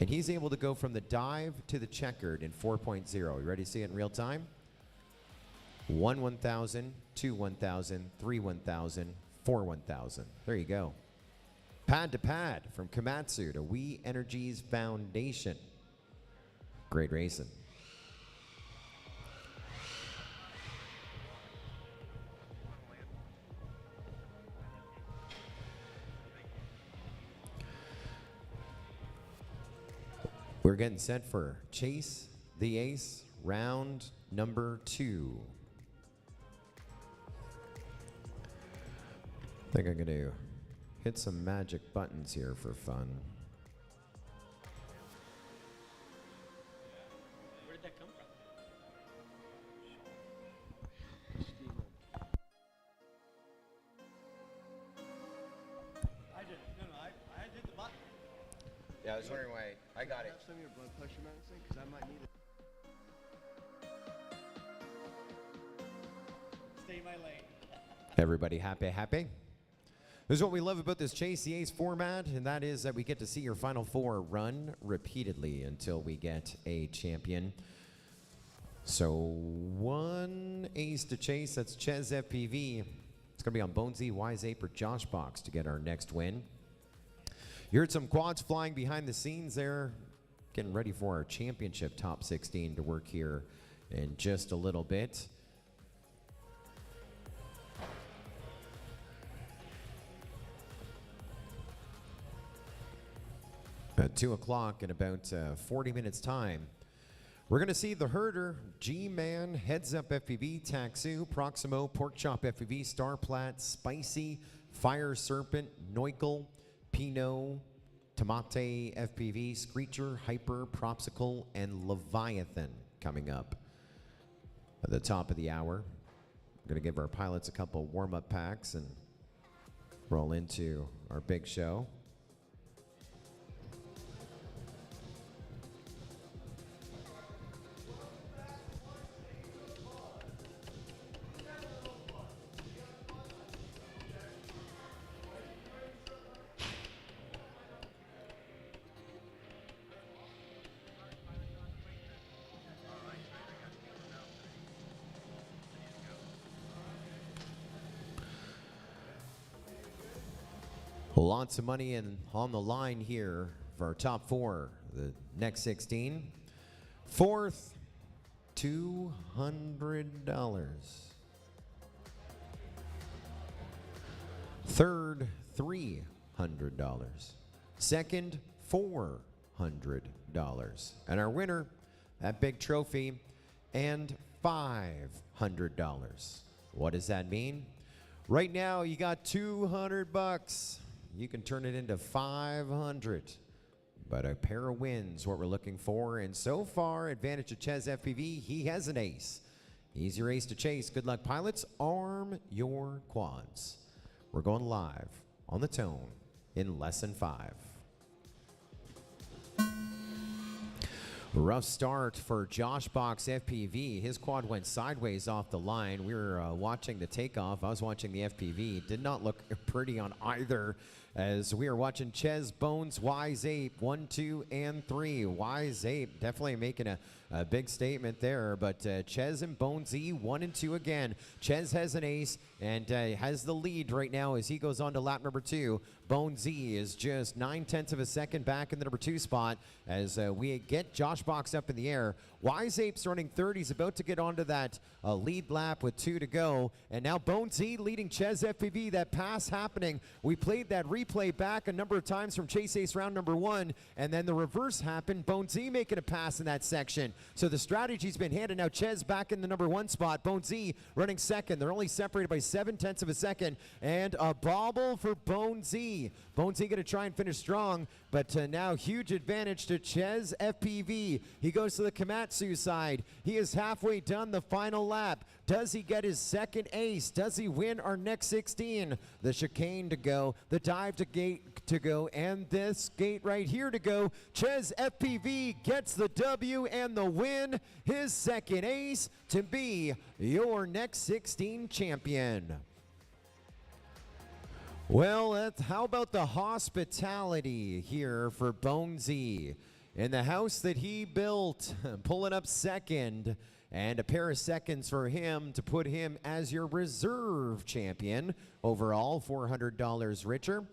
And he's able to go from the dive to the checkered in 4.0. You ready to see it in real time? 1 1,000, 2 1,000, 3 1,000, 4 1,000. There you go. Pad to pad from Komatsu to We Energies Foundation. Great racing. We're getting set for Chase the Ace, round number 2. I think I'm going to hit some magic buttons here for fun. Where did that come from? I did. No, I did the button. Yeah, I was wondering why. I got it. Have some of your blood pressure medicine, because I might need it. Stay in my lane. Everybody happy? This is what we love about this Chase the Ace format, and that is that we get to see your final 4 run repeatedly until we get a champion. So 1 ace to chase, that's Ches FPV. It's going to be on Bonesy, Wise Ape, or Josh Box to get our next win. You heard some quads flying behind the scenes there, getting ready for our championship top 16 to work here in just a little bit. At 2 o'clock in about 40 minutes time, we're going to see the herder, G-Man, Heads Up FPV, Taxu, Proximo, Pork Chop FPV, Star Plat, Spicy, Fire Serpent, Neukel, Pinot, Tomate, FPV, Screecher, Hyper, Propsicle, and Leviathan coming up at the top of the hour. We're going to give our pilots a couple warm-up packs and roll into our big show. Lots of money on the line here for our top four. The next 16. Fourth, $200. Third, $300. Second, $400. And our winner, that big trophy, and $500. What does that mean? Right now, you got $200. You can turn it into 500. But a pair of wins, what we're looking for. And so far, advantage to Ches FPV. He has an ace. He's your ace to chase. Good luck, pilots. Arm your quads. We're going live on the tone in less than 5. Rough start for Josh Box FPV. His quad went sideways off the line. We were watching the takeoff. I was watching the FPV. Did not look pretty on either, as we are watching Ches, Bones, Wise Ape, 1, 2, and 3. Wise Ape definitely making a big statement there, but Ches and Bonesy 1 and 2 again. Ches has an ace and has the lead right now as he goes on to lap number 2. Bonesy is just 9/10 of a second back in the number 2 spot as we get Josh Box up in the air. Wise Ape's running third. He's about to get onto that lead lap with 2 to go. And now Bonesy leading Ches FPV. That pass happening. We played that replay back a number of times from Chase Ace round number 1, and then the reverse happened. Bonesy making a pass in that section. So the strategy's been handed. Now Ches back in the number 1 spot. Bonesy running second. They're only separated by 7/10 of a second. And a bobble for Bonesy. Bonesy going to try and finish strong, but now huge advantage to Ches FPV. He goes to the Komatsu side. He is halfway done the final lap. Does he get his second ace? Does he win our next 16? The chicane to go, the dive to gate to go, and this gate right here to go. Ches FPV gets the W and the win. His second ace to be your next 16 champion. Well, how about the hospitality here for Bonesy in the house that he built, pulling up second, and a pair of seconds for him to put him as your reserve champion overall, $400 richer.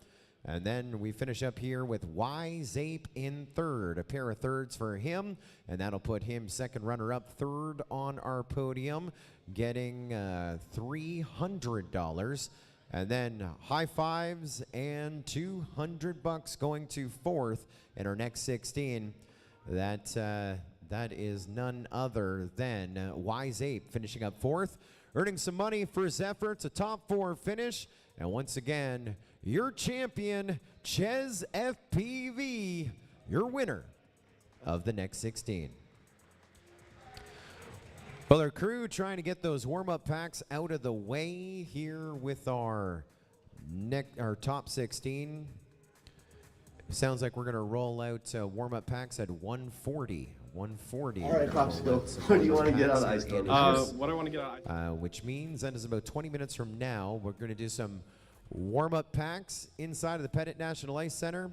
And then we finish up here with Wise Ape in third, a pair of thirds for him, and that'll put him second runner-up, third on our podium, getting $300. And then high fives and $200 going to fourth in our next 16. That is none other than Wise Ape finishing up fourth, earning some money for his efforts, a top 4 finish. And once again, your champion, Ches FPV, your winner of the next 16. Well, our crew trying to get those warm-up packs out of the way here with our top 16. Sounds like we're going to roll out warm-up packs at 140. 140. All right, Popsicle. What do you want to get on ice? What I want to get on which means that is about 20 minutes from now. We're going to do some warm-up packs inside of the Pettit National Ice Center.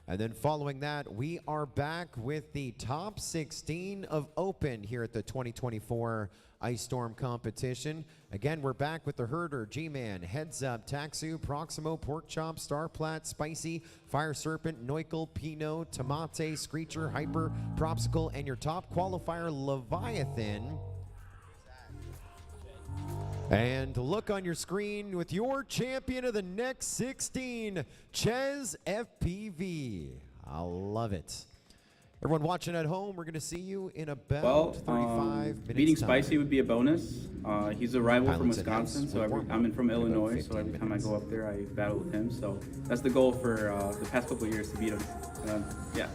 And then following that, we are back with the top 16 of Open here at the 2024 Ice Storm competition. Again, we're back with the Herder, G-Man, Heads Up, Taxu, Proximo, Pork Chop, Star Plat, Spicy, Fire Serpent, Neukel, Pinot, Tomate, Screecher, Hyper, Propsicle, and your top qualifier, Leviathan. And look on your screen with your champion of the next 16, Ches FPV. I love it. Everyone watching at home, we're going to see you in about Well, 35 minutes. beating time. Spicy would be a bonus. He's a rival from Pilots in-house Wisconsin, so will warm I'm up from in about Illinois, so 15 every time I minutes. go up there, I battle with him. So that's the goal for the past couple of years, to beat him. Yeah.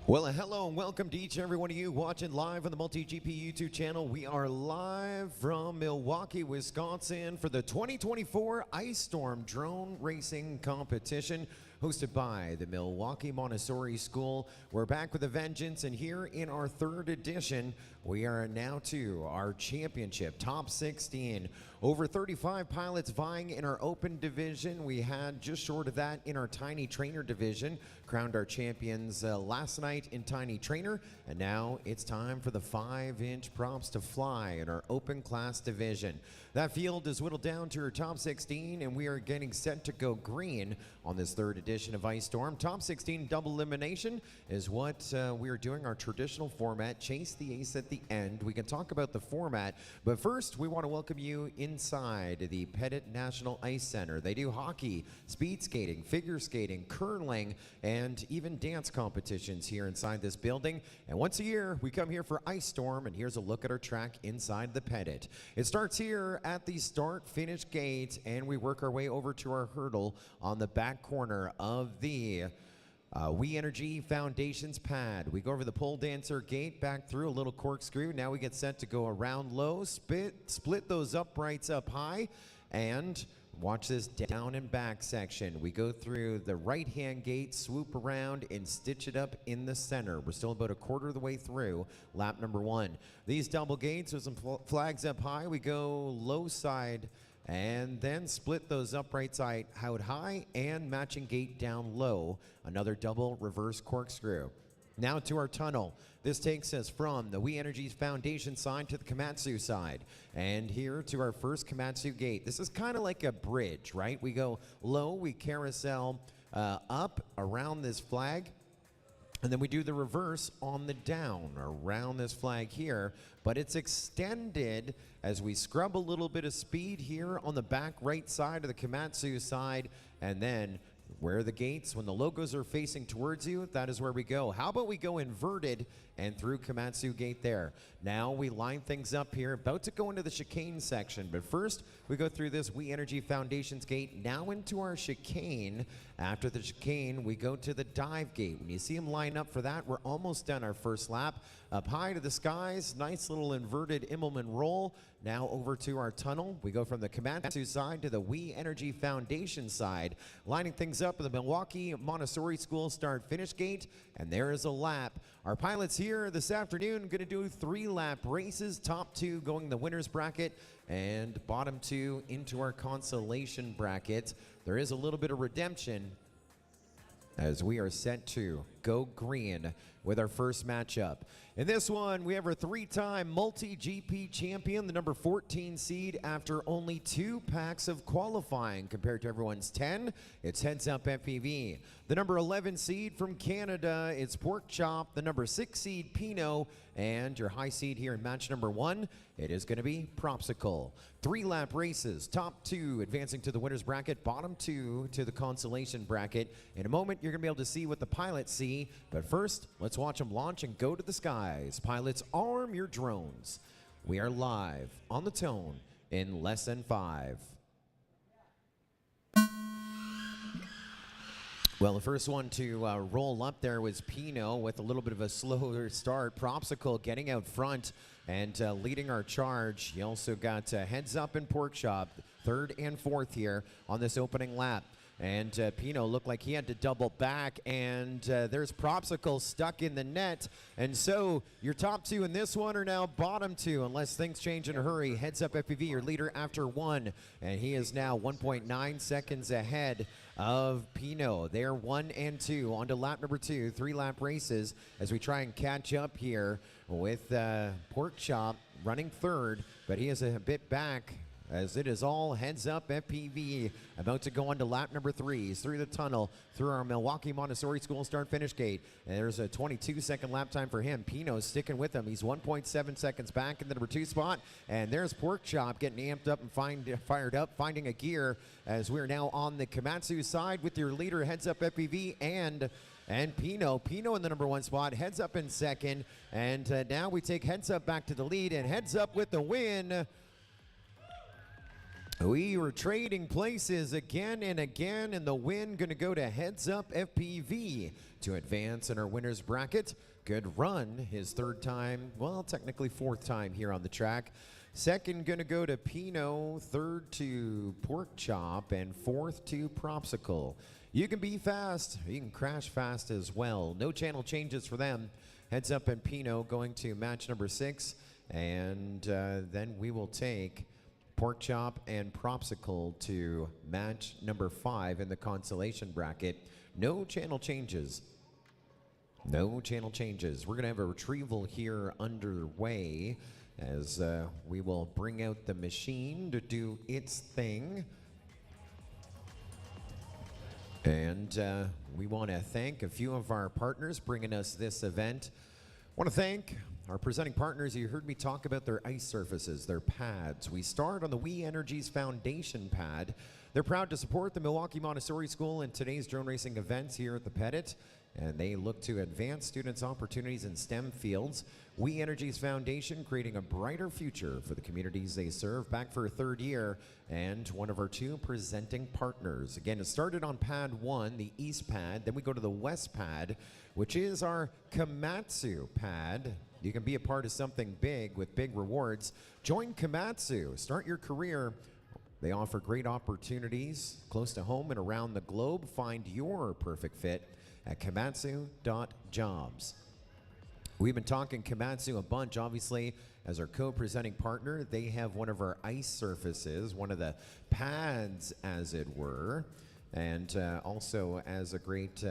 Well, hello and welcome to each and every one of you watching live on the MultiGP YouTube channel. We are live from Milwaukee, Wisconsin for the 2024 Ice Storm Drone Racing Competition hosted by the Milwaukee Montessori School. We're back with a vengeance, and here in our third edition, we are now to our championship, top 16. Over 35 pilots vying in our open division. We had just short of that in our tiny trainer division. Crowned our champions last night in tiny trainer, and now it's time for the 5-inch props to fly in our open class division. That field is whittled down to our top 16, and we are getting set to go green on this third edition of Ice Storm. Top 16 double elimination is what we are doing, our traditional format. Chase the ace at the end. We can talk about the format, but first we want to welcome you inside the Pettit National Ice Center. They do hockey, speed skating, figure skating, curling, and even dance competitions here inside this building. And once a year, we come here for Ice Storm, and here's a look at our track inside the Pettit. It starts here at the start-finish gate, and we work our way over to our hurdle on the back corner of the We Energy Foundations pad. We go over the pole dancer gate, back through a little corkscrew. Now we get set to go around low, split those uprights up high, and watch this down and back section. We go through the right-hand gate, swoop around, and stitch it up in the center. We're still about a quarter of the way through lap number 1. These double gates with some flags up high. We go low side and then split those uprights out high and matching gate down low. Another double reverse corkscrew. Now to our tunnel. This takes us from the We Energy's Foundation side to the Komatsu side. And here to our first Komatsu gate. This is kind of like a bridge, right? We go low, we carousel up around this flag, and then we do the reverse on the down around this flag here. But it's extended as we scrub a little bit of speed here on the back right side of the Komatsu side, and then where the gates, when the logos are facing towards you, that is where we go. How about we go inverted and through Komatsu gate there. Now we line things up here, about to go into the chicane section, but first we go through this We Energy Foundations gate, now into our chicane. After the chicane, we go to the dive gate. When you see them line up for that, we're almost done our first lap. Up high to the skies, nice little inverted Immelman roll. Now over to our tunnel. We go from the Komatsu side to the We Energy Foundation side, lining things up at the Milwaukee Montessori School start-finish gate, and there is a lap. Our pilots here this afternoon going to do 3-lap races, top 2 going the winner's bracket, and bottom 2 into our consolation bracket. There is a little bit of redemption as we are set to go green with our first matchup. In this one, we have our 3-time MultiGP champion, the number 14 seed, after only 2 packs of qualifying compared to everyone's 10. It's Heads Up FPV. The number 11 seed from Canada, it's Pork Chop. The number 6 seed, Pinot. And your high seed here in match number 1, it is going to be Propsicle. 3-lap races, top 2 advancing to the winner's bracket, bottom 2 to the consolation bracket. In a moment, you're going to be able to see what the pilots see, but first, let's watch them launch and go to the skies. Pilots, arm your drones. We are live on the tone in less than 5. Well, the first one to roll up there was Pinot with a little bit of a slower start. Propsicle getting out front and leading our charge. You also got Heads Up and Pork Chop, 3rd and 4th here on this opening lap. And Pinot looked like he had to double back, and there's Propsicle stuck in the net. And so your top 2 in this one are now bottom 2, unless things change in a hurry. Heads Up FPV, your leader after 1, and he is now 1.9 seconds ahead of Pinot. They're 1 and 2. On to lap number 2, 3-lap races as we try and catch up here with Pork Chop running 3rd, but he is a bit back, as it is all Heads Up FPV about to go on to lap number 3. He's through the tunnel, through our Milwaukee Montessori School start-finish gate. And there's a 22-second lap time for him. Pinot's sticking with him. He's 1.7 seconds back in the number 2 spot. And there's Pork Chop getting amped up and fired up, finding a gear, as we're now on the Komatsu side with your leader, Heads Up FPV, and Pinot in the number 1 spot, Heads Up in 2nd. And now we take Heads Up back to the lead, and Heads Up with the win. We were trading places again and again, and the win going to go to Heads Up FPV to advance in our winner's bracket. Good run, his third time, well, technically fourth time here on the track. Second going to go to Pino, third to Pork Chop, and fourth to Propsicle. You can be fast, you can crash fast as well. No channel changes for them. Heads Up and Pino going to match number 6, and then we will take Pork Chop and Propsicle to match number 5 in the Consolation bracket. No channel changes. No channel changes. We're going to have a retrieval here underway as we will bring out the machine to do its thing. And we want to thank a few of our partners bringing us this event. I want to thank our presenting partners. You heard me talk about their ice surfaces, their pads. We start on the We Energies Foundation pad. They're proud to support the Milwaukee Montessori School in today's drone racing events here at the Pettit, and they look to advance students' opportunities in STEM fields. We Energies Foundation creating a brighter future for the communities they serve, back for a third year, and one of our 2 presenting partners. Again, it started on pad 1, the east pad, then we go to the west pad, which is our Komatsu pad. You can be a part of something big with big rewards. Join Komatsu, start your career. They offer great opportunities close to home and around the globe. Find your perfect fit at komatsu.jobs. We've been talking Komatsu a bunch, obviously, as our co-presenting partner. They have one of our ice surfaces, one of the pads, as it were. And also as a great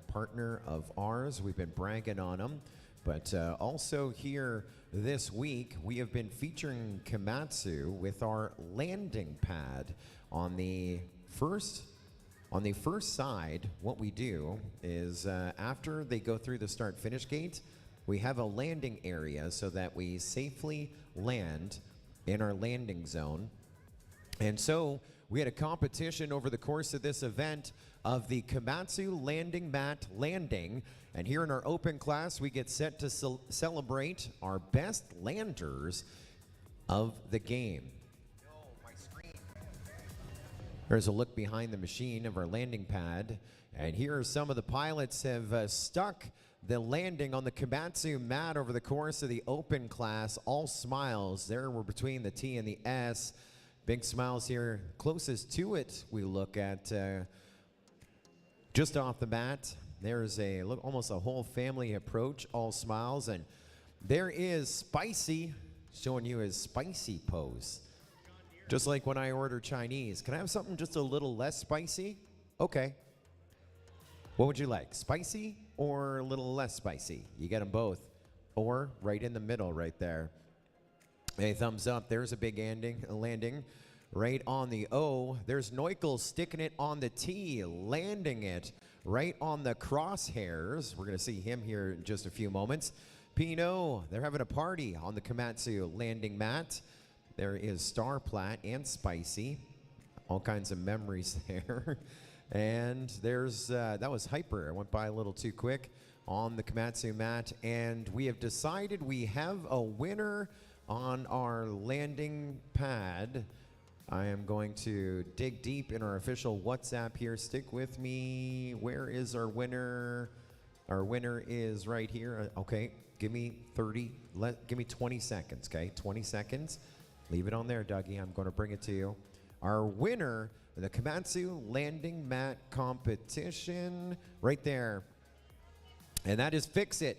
partner of ours, we've been bragging on them. But also here this week, we have been featuring Komatsu with our landing pad. On the first side, what we do is after they go through the start-finish gate, we have a landing area so that we safely land in our landing zone. And so we had a competition over the course of this event of the Komatsu landing mat landing. And here in our open class, we get set to celebrate our best landers of the game. There's a look behind the machine of our landing pad. And here are some of the pilots have stuck the landing on the Komatsu mat over the course of the open class. All smiles. There we're between the T and the S. Big smiles here. Closest to it, we look at just off the mat. There's a look, almost a whole family approach, all smiles. And there is Spicy, showing you his spicy pose. Just like when I order Chinese. Can I have something just a little less spicy? Okay. What would you like, spicy or a little less spicy? You get them both. Or right in the middle right there. A thumbs up. There's a big landing right on the O. There's Neukel sticking it on the T, landing it right on the crosshairs. We're going to see him here in just a few moments. Pino, they're having a party on the Komatsu landing mat. There is Star Plat and Spicy. All kinds of memories there. And there's, that was Hyper. I went by a little too quick on the Komatsu mat. And we have decided we have a winner on our landing pad. I am going to dig deep in our official WhatsApp here. Stick with me. Where is our winner? Our winner is right here. Okay, give me 20 seconds, okay? 20 seconds. Leave it on there, Dougie. I'm going to bring it to you. Our winner, the Komatsu landing mat competition, right there. And that is Fix It.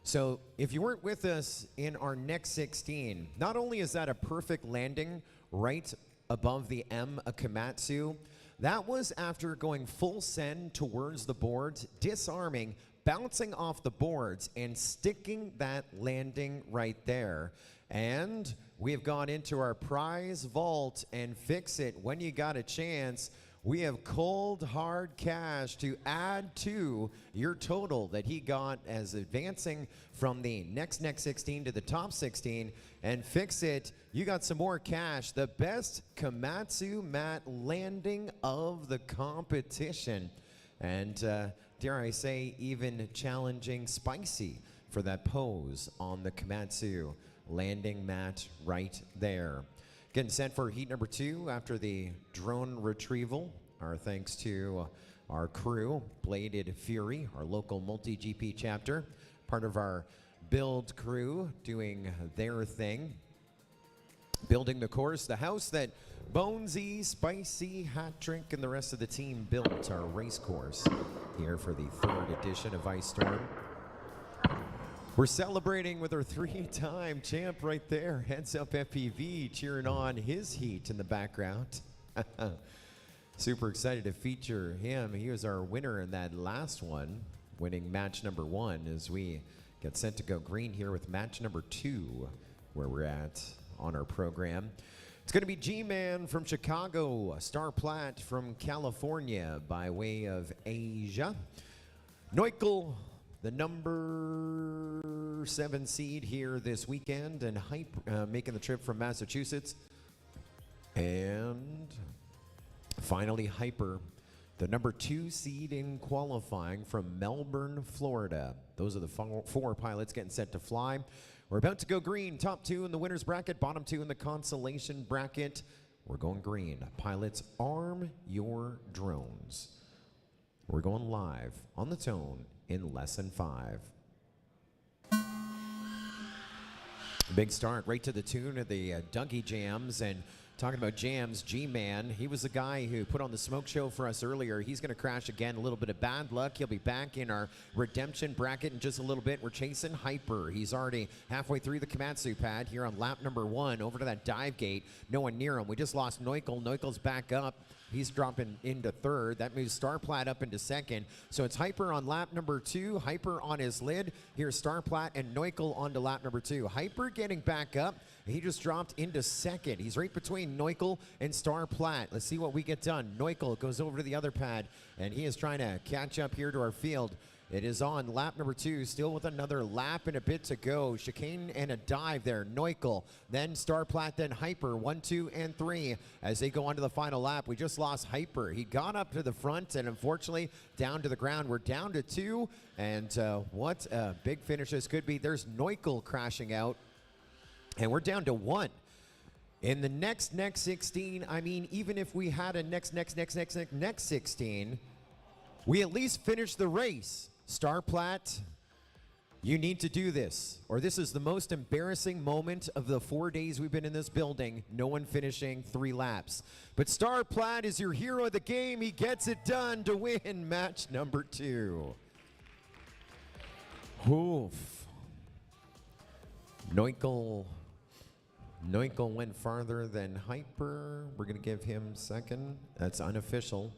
So if you weren't with us in our next 16, not only is that a perfect landing right above the M, a Komatsu, that was after going full send towards the boards, disarming, bouncing off the boards, and sticking that landing right there. And we have gone into our prize vault and Fix It. When you got a chance, we have cold hard cash to add to your total that he got as advancing from the next 16 to the top 16. And Fix It, you got some more cash. The best Komatsu mat landing of the competition. And dare I say, even challenging Spicy for that pose on the Komatsu landing mat right there. Getting set for heat number 2 after the drone retrieval. Our thanks to our crew, Bladed Fury, our local MultiGP chapter, part of our build crew doing their thing. Building the course, the house that Bonesy, Spicy, Hat Trick, and the rest of the team built, our race course here for the 3rd edition of Ice Storm. We're celebrating with our 3-time champ right there. Heads Up FPV cheering on his heat in the background. Super excited to feature him. He was our winner in that last one, winning match number 1 as we get set to go green here with match number 2, where we're at on our program. It's going to be G-Man from Chicago, Star Platt from California by way of Asia. Neukel, the number 7 seed here this weekend, and making the trip from Massachusetts. And finally, Hyper, the number 2 seed in qualifying from Melbourne, Florida. Those are the 4 pilots getting set to fly. We're about to go green. Top 2 in the winner's bracket, bottom 2 in the consolation bracket. We're going green. Pilots, arm your drones. We're going live on the tone in less than 5. Big start right to the tune of the Dougie Jams. And talking about jams, G-Man, he was the guy who put on the smoke show for us earlier. He's going to crash again. A little bit of bad luck. He'll be back in our redemption bracket in just a little bit. We're chasing Hyper. He's already halfway through the Komatsu pad here on lap number 1. Over to that dive gate. No one near him. We just lost Neukel. Neukel's back up. He's dropping into 3rd. That moves Starplat up into 2nd. So it's Hyper on lap number 2. Hyper on his lid. Here's Starplat and Neukel onto lap number 2. Hyper getting back up. He just dropped into 2nd. He's right between Neukel and Starplat. Let's see what we get done. Neukel goes over to the other pad, and he is trying to catch up here to our field. It is on lap number 2, still with another lap and a bit to go. Chicane and a dive there. Neukel, then Starplat, then Hyper. 1, 2, and 3 as they go on to the final lap. We just lost Hyper. He got up to the front and unfortunately down to the ground. We're down to 2, and what a big finish this could be. There's Neukel crashing out, and we're down to 1. In the next 16, I mean, even if we had a next 16, we at least finished the race. Starplat, you need to do this, or this is the most embarrassing moment of the 4 days we've been in this building. No one finishing 3 laps. But Starplat is your hero of the game. He gets it done to win match number 2. Oof. Neukel went farther than Hyper. We're going to give him 2nd. That's unofficial.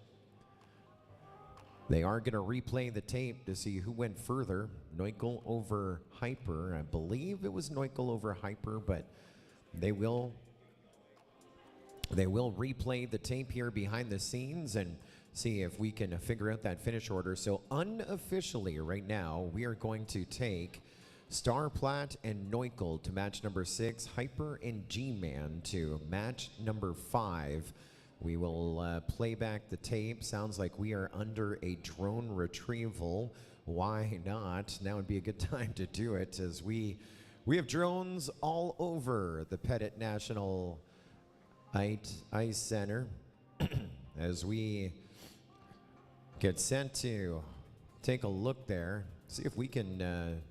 They are going to replay the tape to see who went further. Neukel over Hyper. I believe it was Neukel over Hyper, but they will replay the tape here behind the scenes and see if we can figure out that finish order. So unofficially right now, we are going to take Starplat and Neukel to match number 6, Hyper and G-Man to match number 5. We will play back the tape. Sounds like we are under a drone retrieval. Why not? Now would be a good time to do it, as we have drones all over the Pettit National Ice Center as we get sent to take a look there. See if we can,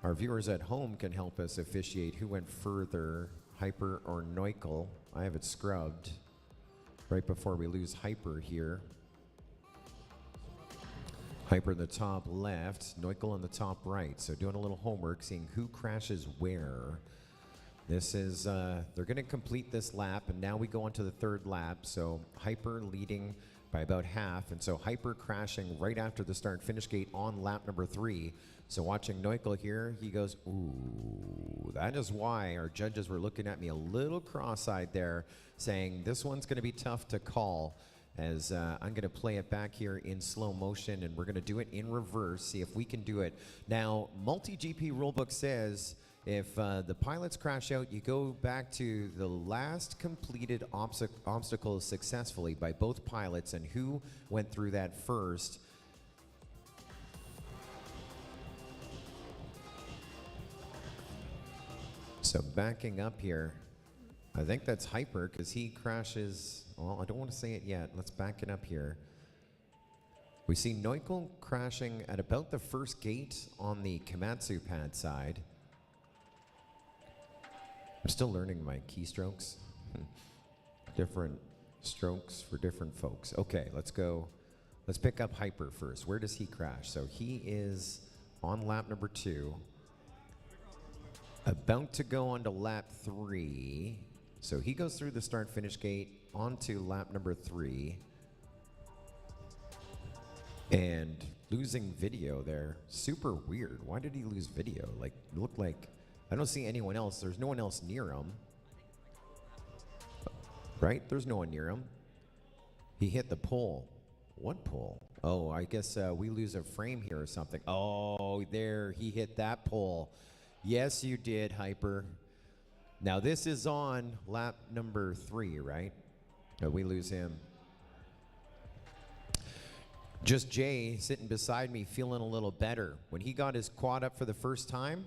our viewers at home can help us officiate who went further, Hyper or Neukel. I have it scrubbed right before we lose Hyper here. Hyper in the top left, Neukel in the top right. So doing a little homework, seeing who crashes where. This is, they're going to complete this lap, and now we go on to the 3rd lap. So Hyper leading by about half, and so Hyper crashing right after the start finish gate on lap number 3. So watching Neukel here, he goes, ooh, that is why our judges were looking at me a little cross-eyed there, saying this one's going to be tough to call, as I'm going to play it back here in slow motion, and we're going to do it in reverse, see if we can do it. Now, MultiGP rulebook says if the pilots crash out, you go back to the last completed obstacle successfully by both pilots and who went through that first. So backing up here, I think that's Hyper because he crashes. Well, I don't want to say it yet. Let's back it up here. We see Neukel crashing at about the first gate on the Komatsu pad side. I'm still learning my keystrokes. Different strokes for different folks. Okay, let's go. Let's pick up Hyper first. Where does he crash? So he is on lap number 2. About to go on to lap 3. So he goes through the start-finish gate onto lap number 3. And losing video there, super weird. Why did he lose video? Like, it looked like, I don't see anyone else. There's no one else near him. Right? There's no one near him. He hit the pole. What pole? Oh, I guess we lose a frame here or something. Oh, there, he hit that pole. Yes, you did, Hyper. Now, this is on lap number 3, right? We lose him. Just Jay sitting beside me feeling a little better. When he got his quad up for the first time,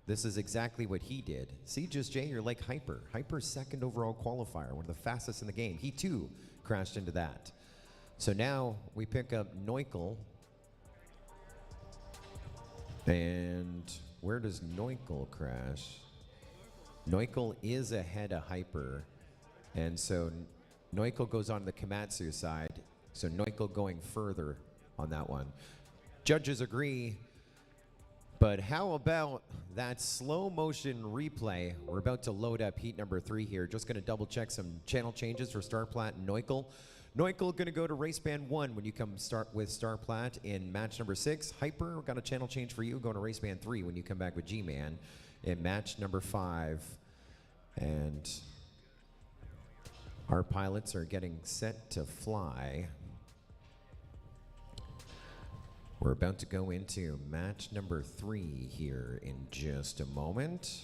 this is exactly what he did. See, Just Jay, you're like Hyper. Hyper's second overall qualifier, one of the fastest in the game. He too crashed into that. So now we pick up Neukel. And where does Neukel crash? Neukel is ahead of Hyper. And so Neukel goes on the Komatsu side. So Neukel going further on that one. Judges agree. But how about that slow motion replay? We're about to load up heat number 3 here. Just going to double check some channel changes for Starplat and Neukel. Neukel going to go to race band 1 when you come start with Starplat in match number 6. Hyper, got a channel change for you, going to race band 3 when you come back with G-Man in match number 5. And our pilots are getting set to fly. We're about to go into match number 3 here in just a moment.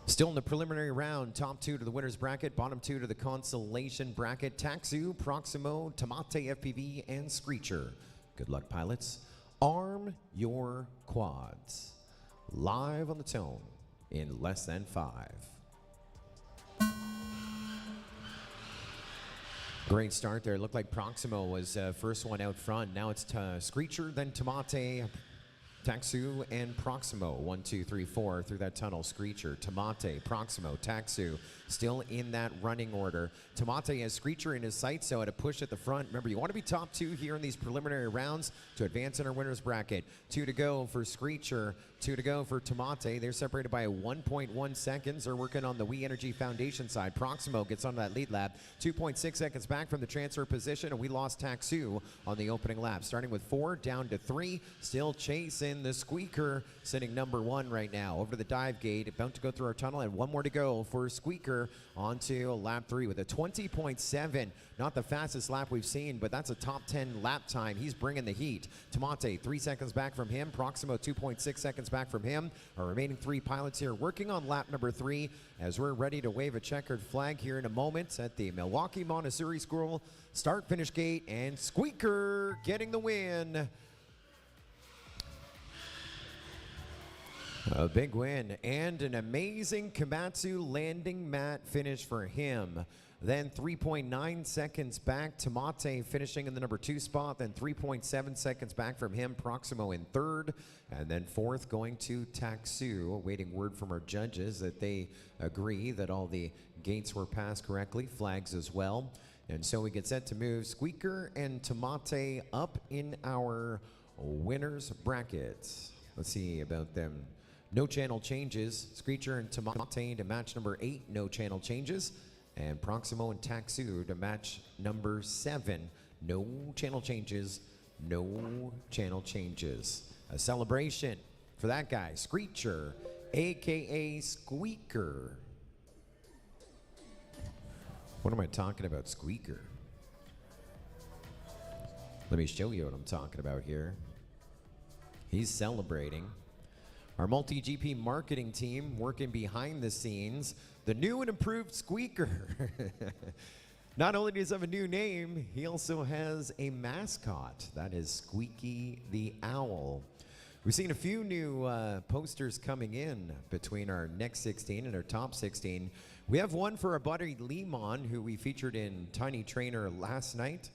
Still in the preliminary round, top 2 to the winner's bracket, bottom 2 to the consolation bracket. Taxu, Proximo, Tomate FPV, and Screecher. Good luck, pilots. Arm your quads. Live on the tone in less than 5. Great start there. It looked like Proximo was first one out front. Now it's Screecher, then Tomate, Taxu, and Proximo. 1, 2, 3, 4 through that tunnel. Screecher, Tomate, Proximo, Taxu, still in that running order. Tomate has Screecher in his sights, so at a push at the front. Remember, you want to be top 2 here in these preliminary rounds to advance in our winner's bracket. 2 to go for Screecher, 2 to go for Tomate. They're separated by 1.1 seconds. They're working on the We Energy Foundation side. Proximo gets onto that lead lap. 2.6 seconds back from the transfer position, and we lost Taxu on the opening lap. Starting with 4, down to 3. Still chasing the Squeaker, sitting number 1 right now. Over to the dive gate, about to go through our tunnel, and 1 more to go for Squeaker onto lap 3 with a 20.7. Not the fastest lap we've seen, but that's a top 10 lap time. He's bringing the heat. Tomate, 3 seconds back from him. Proximo, 2.6 seconds back from him. Our remaining 3 pilots here working on lap number 3 as we're ready to wave a checkered flag here in a moment at the Milwaukee Montessori School start-finish gate, and Squeaker getting the win. A big win and an amazing Komatsu landing mat finish for him. Then 3.9 seconds back, Tomate finishing in the number 2 spot. Then 3.7 seconds back from him, Proximo in 3rd. And then 4th going to Taxu, awaiting word from our judges that they agree that all the gates were passed correctly, flags as well. And so we get set to move Squeaker and Tomate up in our winners brackets. Let's see about them. No channel changes. Screecher and Tomate to match number 8, no channel changes. And Proximo and Taxu to match number 7, no channel changes, no channel changes. A celebration for that guy, Screecher, AKA Squeaker. What am I talking about, Squeaker? Let me show you what I'm talking about here. He's celebrating. Our MultiGP marketing team working behind the scenes. The new and improved Squeaker. Not only does he have a new name, he also has a mascot. That is Squeaky the Owl. We've seen a few new posters coming in between our next 16 and our top 16. We have one for our buddy Limon, who we featured in Tiny Trainer last night.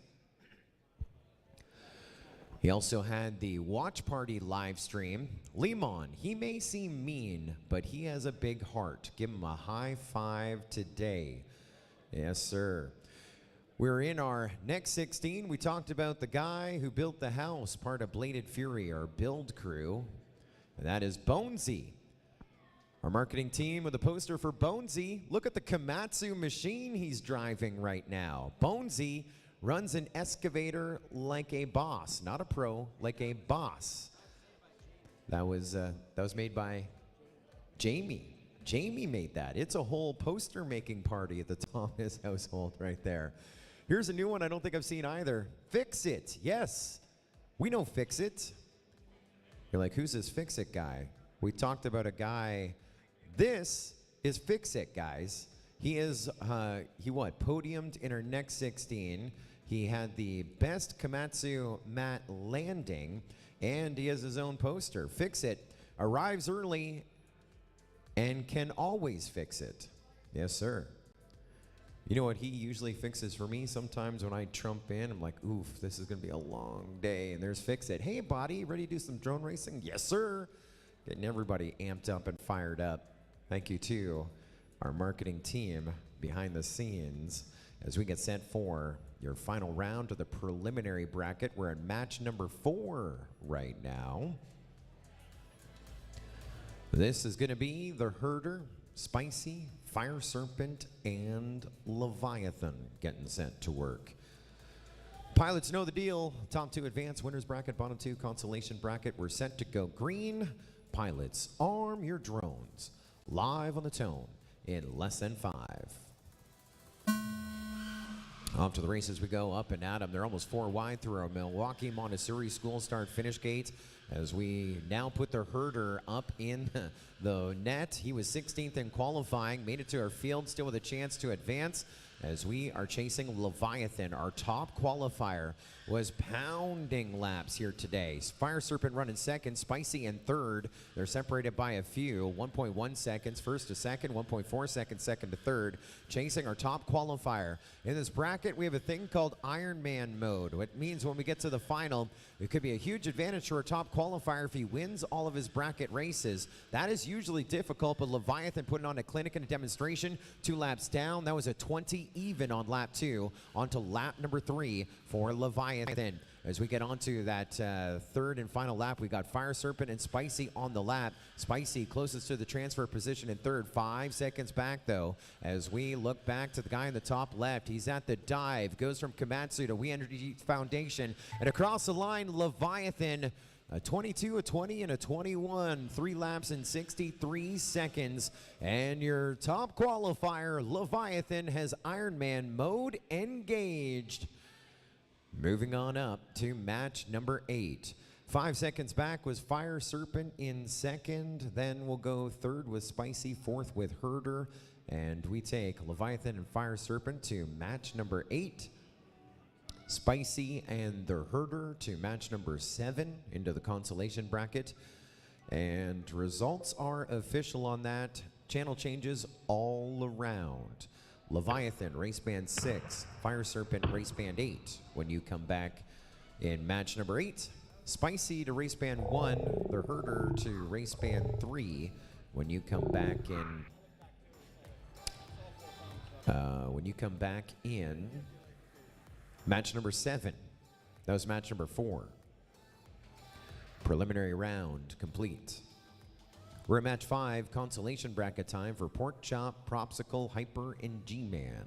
He also had the watch party live stream. Limon, he may seem mean, but he has a big heart. Give him a high five today. Yes, sir. We're in our next 16. We talked about the guy who built the house, part of Bladed Fury, our build crew. And that is Bonesy. Our marketing team with a poster for Bonesy. Look at the Komatsu machine he's driving right now. Bonesy runs an excavator like a boss, not a pro, like a boss. That was made by Jamie. Jamie made that. It's a whole poster making party at the Thomas household right there. Here's a new one I don't think I've seen either. Fix It. Yes, we know Fix It. You're like, who's this Fix It guy? We talked about a guy. This is Fix It, guys. He is, podiumed in our next 16. He had the best Komatsu mat landing, and he has his own poster. Fix It arrives early and can always fix it. Yes, sir. You know what he usually fixes for me? Sometimes when I trump in, I'm like, oof, this is going to be a long day. And there's Fix It. Hey, buddy, ready to do some drone racing? Yes, sir. Getting everybody amped up and fired up. Thank you to our marketing team behind the scenes as we get set for your final round of the preliminary bracket. We're at match number 4 right now. This is going to be the Herder, Spicy, Fire Serpent, and Leviathan getting set to work. Pilots know the deal. Top 2 advance, winners bracket, bottom 2 consolation bracket. We're set to go green. Pilots, arm your drones. Live on the tone in less than 5. Off to the races we go, up and at 'em. They're almost 4 wide through our Milwaukee Montessori school start finish gate as we now put the Herder up in the net. He was 16th in qualifying, made it to our field, still with a chance to advance as we are chasing Leviathan. Our top qualifier was pounding laps here today. Fire Serpent running second, Spicy in third. They're separated by a few, 1.1 seconds first to second, 1.4 seconds second to third, chasing our top qualifier. In this bracket, we have a thing called Ironman mode, which means when we get to the final, it could be a huge advantage to our top qualifier if he wins all of his bracket races. That is usually difficult, but Leviathan putting on a clinic and a demonstration. 2 laps down, that was a 20 even on lap 2, onto lap number 3 for Leviathan. As we get onto that third and final lap, we got Fire Serpent and Spicy on the lap. Spicy closest to the transfer position in third, 5 seconds back though. As we look back to the guy in the top left, he's at the dive, goes from Komatsu to We Energy Foundation, and across the line, Leviathan, a 22, a 20, and a 21. 3 laps in 63 seconds. And your top qualifier, Leviathan, has Ironman mode engaged. Moving on up to match number 8. 5 seconds back was Fire Serpent in second. Then we'll go third with Spicy, fourth with Herder. And we take Leviathan and Fire Serpent to match number 8. Spicy and the Herder to match number 7 into the consolation bracket. And results are official on that. Channel changes all around. Leviathan, race band 6. Fire Serpent, race band 8. When you come back in match number 8. Spicy to race band 1. The Herder to race band 3. When you come back in, match number 7. That was match number 4. Preliminary round complete. We're at match 5, consolation bracket time for Pork Chop, Propsicle, Hyper, and G-Man.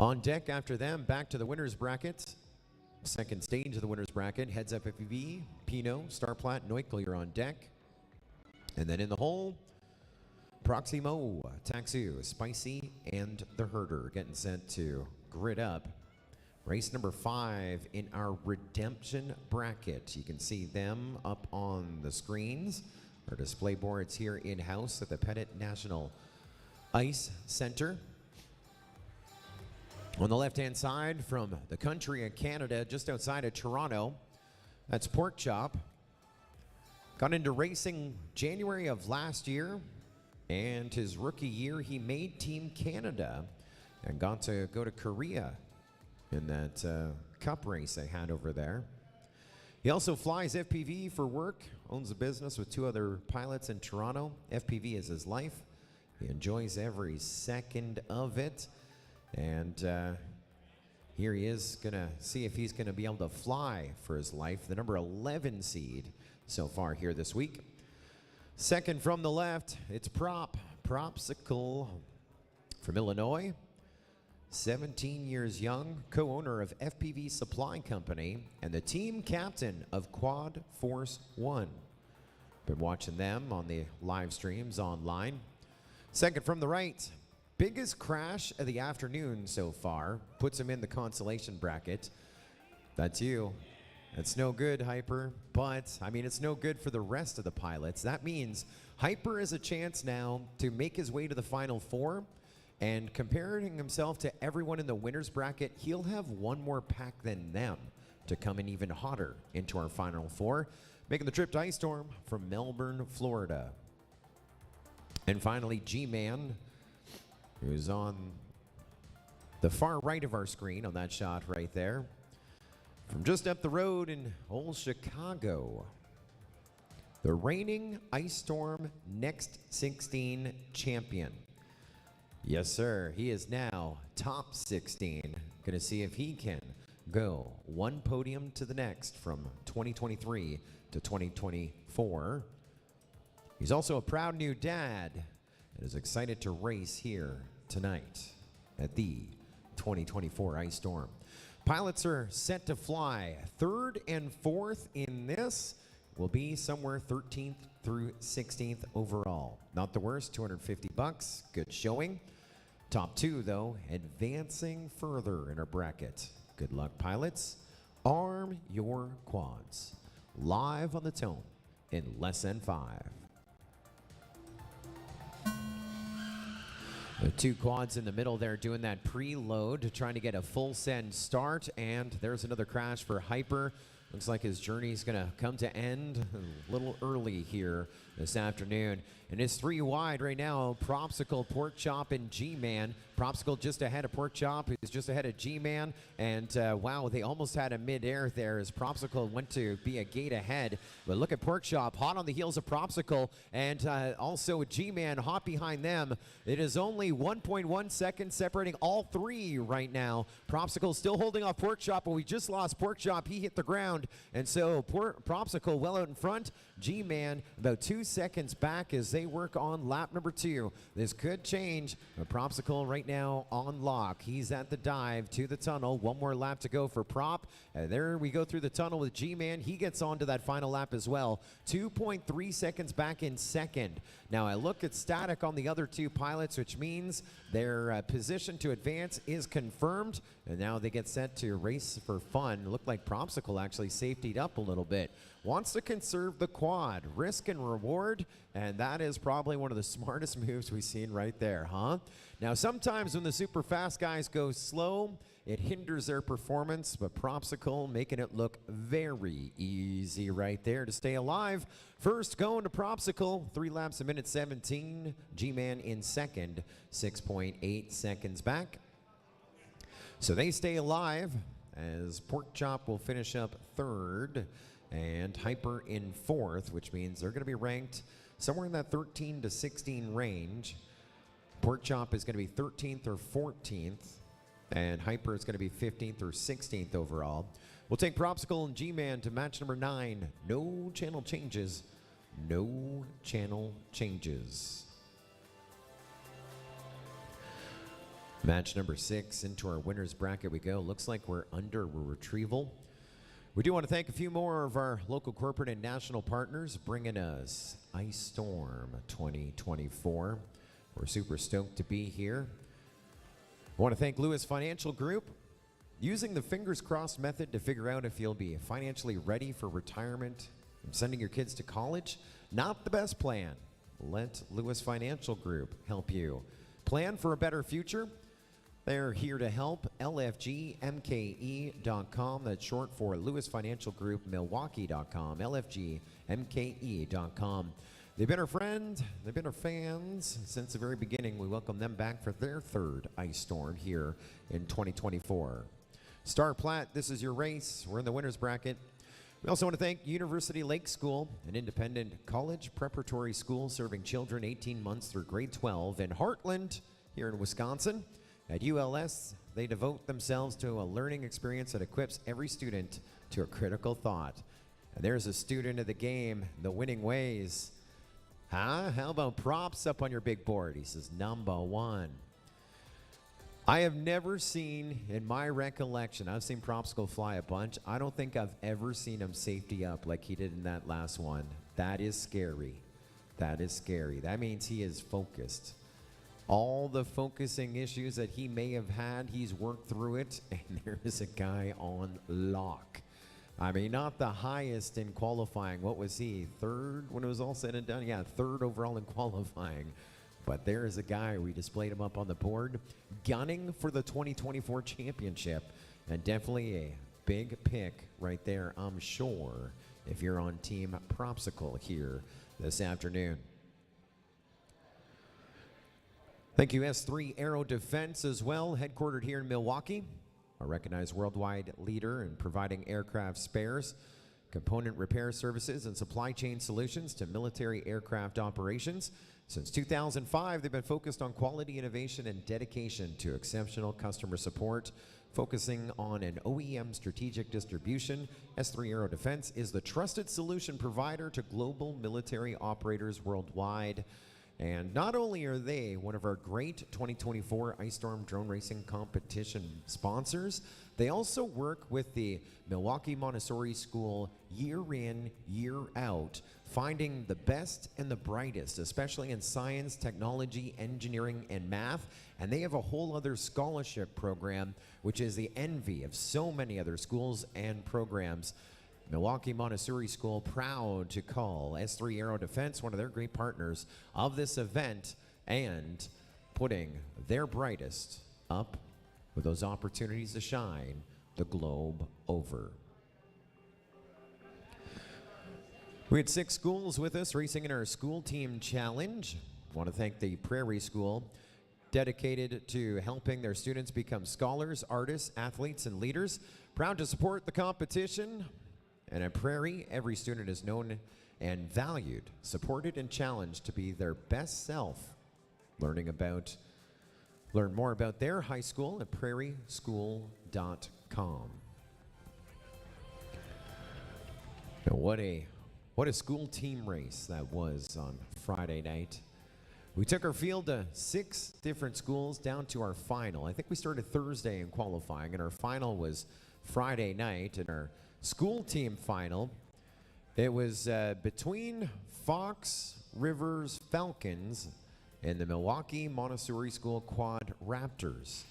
On deck after them, back to the winner's bracket. Second stage of the winner's bracket, Heads Up FPV, Pinot, Starplat, Neukel, you're on deck. And then in the hole, Proximo, Taxu, Spicy, and the Herder getting sent to grid up. Race number 5 in our redemption bracket. You can see them up on the screens. Our display boards here in-house at the Pettit National Ice Center. On the left-hand side from the country of Canada, just outside of Toronto, That's Pork Chop. Got into racing January of last year, and his rookie year he made Team Canada and got to go to Korea in that cup race they had over there. He also flies FPV for work, owns a business with 2 other pilots in Toronto. FPV is his life. He enjoys every second of it. And here he is gonna see if he's gonna be able to fly for his life. The number 11 seed so far here this week. Second from the left, it's Propsicle from Illinois. 17 years young, co-owner of FPV Supply Company and the team captain of Quad Force One. Been watching them on the live streams online. Second from the right, biggest crash of the afternoon so far, puts him in the consolation bracket. That's you. That's no good, Hyper, but I mean, it's no good for the rest of the pilots. That means Hyper has a chance now to make his way to the Final Four. And comparing himself to everyone in the winner's bracket, he'll have one more pack than them to come in even hotter into our Final Four, making the trip to Ice Storm from Melbourne, Florida. And finally, G-Man, who's on the far right of our screen on that shot right there, from just up the road in old Chicago. The reigning Ice Storm Next 16 champion. Yes, sir. He is now top 16. Going to see if he can go one podium to the next from 2023 to 2024. He's also a proud new dad and is excited to race here tonight at the 2024 Ice Storm. Pilots are set to fly. Third and fourth in this will be somewhere 13th through 16th overall. Not the worst, $250. Good showing. Top 2, though, advancing further in our bracket. Good luck, pilots. Arm your quads. Live on the tone in less than 5. The 2 quads in the middle there doing that preload, trying to get a full send start, and there's another crash for Hyper. Looks like his journey is going to come to end a little early here this afternoon. And it's 3 wide right now. Propsicle, Pork Chop, and G-Man. Propsicle just ahead of Pork Chop. He's just ahead of G-Man. And wow, they almost had a mid-air there as Propsicle went to be a gate ahead. But look at Pork Chop, hot on the heels of Propsicle. And also G-Man hot behind them. It is only 1.1 seconds separating all 3 right now. Propsicle still holding off Pork Chop, but we just lost Pork Chop. He hit the ground. And so Propsicle well out in front. G-Man about 2 seconds back as they work on lap number 2. This could change, but Propsicle right now on lock. He's at the dive to the tunnel. One more lap to go for Prop. And there we go through the tunnel with G-Man. He gets on to that final lap as well. 2.3 seconds back in second. Now I look at static on the other 2 pilots, which means their position to advance is confirmed. And now they get set to race for fun. Looked like Propsicle actually safetied up a little bit. Wants to conserve the quad, risk and reward, and that is probably one of the smartest moves we've seen right there, huh? Now, sometimes when the super fast guys go slow, it hinders their performance, but Propsicle making it look very easy right there to stay alive. First going to Propsicle, 3 laps a minute 17. G-Man in second, 6.8 seconds back. So they stay alive as Pork Chop will finish up third. And Hyper in fourth, which means they're going to be ranked somewhere in that 13 to 16 range. Pork Chop is going to be 13th or 14th, and Hyper is going to be 15th or 16th overall. We'll take Propsicle and G-Man to match number 9. No channel changes. No channel changes. Match number 6 into our winner's bracket we go. Looks like we're under retrieval. We do want to thank a few more of our local corporate and national partners bringing us Ice Storm 2024. We're super stoked to be here. I want to thank Lewis Financial Group, using the fingers crossed method to figure out if you'll be financially ready for retirement and sending your kids to college. Not the best plan. Let Lewis Financial Group help you plan for a better future. They're here to help. LFGMKE.com. That's short for Lewis Financial Group, Milwaukee.com. LFGMKE.com. They've been our friend. They've been our fans since the very beginning. We welcome them back for their third ice storm here in 2024. Star Platte, this is your race. We're in the winner's bracket. We also want to thank University Lake School, an independent college preparatory school serving children 18 months through grade 12 in Heartland here in Wisconsin. At ULS, they devote themselves to a learning experience that equips every student to a critical thought. And there's a student of the game, the winning ways. Huh? How about props up on your big board? He says, number one. I have never seen, in my recollection, I've seen props go fly a bunch. I don't think I've ever seen him safety up like he did in that last one. That is scary. That is scary. That means he is focused. All the focusing issues that he may have had, he's worked through it, and there is a guy on lock. I mean, not the highest in qualifying. What was he? Third when it was all said and done? Yeah, third overall in qualifying. But there is a guy, we displayed him up on the board, gunning for the 2024 championship, and definitely a big pick right there, I'm sure, if you're on Team Propsicle here this afternoon. Thank you, S3 Aero Defense as well, headquartered here in Milwaukee, a recognized worldwide leader in providing aircraft spares, component repair services, and supply chain solutions to military aircraft operations. Since 2005, they've been focused on quality innovation and dedication to exceptional customer support. Focusing on an OEM strategic distribution, S3 Aero Defense is the trusted solution provider to global military operators worldwide. And not only are they one of our great 2024 Ice Storm Drone Racing Competition sponsors, they also work with the Milwaukee Montessori School year in, year out, finding the best and the brightest, especially in science, technology, engineering, and math. And they have a whole other scholarship program, which is the envy of so many other schools and programs. Milwaukee Montessori School, proud to call S3 Aero Defense one of their great partners of this event and putting their brightest up with those opportunities to shine the globe over. We had 6 schools with us racing in our school team challenge. I want to thank the Prairie School, dedicated to helping their students become scholars, artists, athletes, and leaders. Proud to support the competition. And at Prairie, every student is known and valued, supported, and challenged to be their best self. Learn more about their high school at prairieschool.com. Now, what a school team race that was on Friday night. We took our field to 6 different schools down to our final. I think we started Thursday in qualifying, and our final was Friday night. And our school team final, it was between Fox Rivers Falcons and the Milwaukee Montessori School Quad Raptors.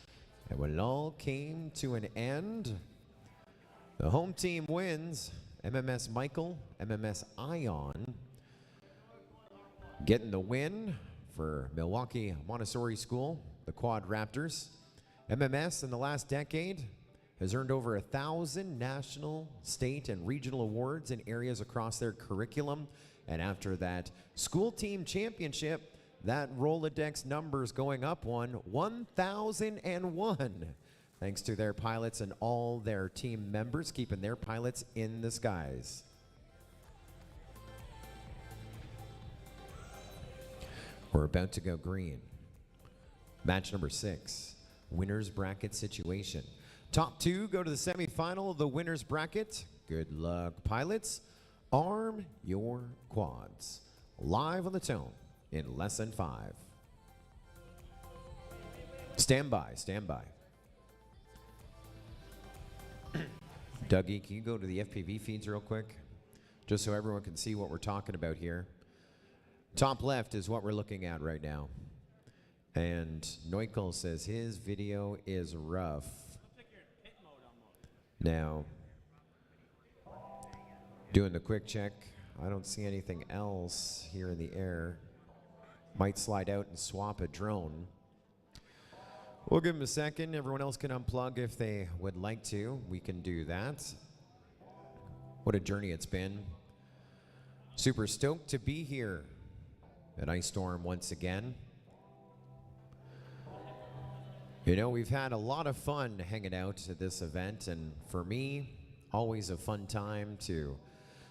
And when it all came to an end, the home team wins. MMS Michael, MMS Ion, getting the win for Milwaukee Montessori School, the Quad Raptors. MMS in the last decade has earned over 1,000 national, state, and regional awards in areas across their curriculum. And after that school team championship, that Rolodex numbers going up 1,001. Thanks to their pilots and all their team members keeping their pilots in the skies. We're about to go green. Match number 6, winner's bracket situation. Top 2 go to the semifinal of the winner's bracket. Good luck, pilots. Arm your quads. Live on the tone in less than 5. Stand by, stand by. Dougie, can you go to the FPV feeds real quick? Just so everyone can see what we're talking about here. Top left is what we're looking at right now. And Neukel says his video is rough. Now, doing the quick check, I don't see anything else here in the air. Might slide out and swap a drone. We'll give them a second. Everyone else can unplug if they would like to. We can do that. What a journey it's been. Super stoked to be here at Ice Storm once again. You know, we've had a lot of fun hanging out at this event, and for me, always a fun time to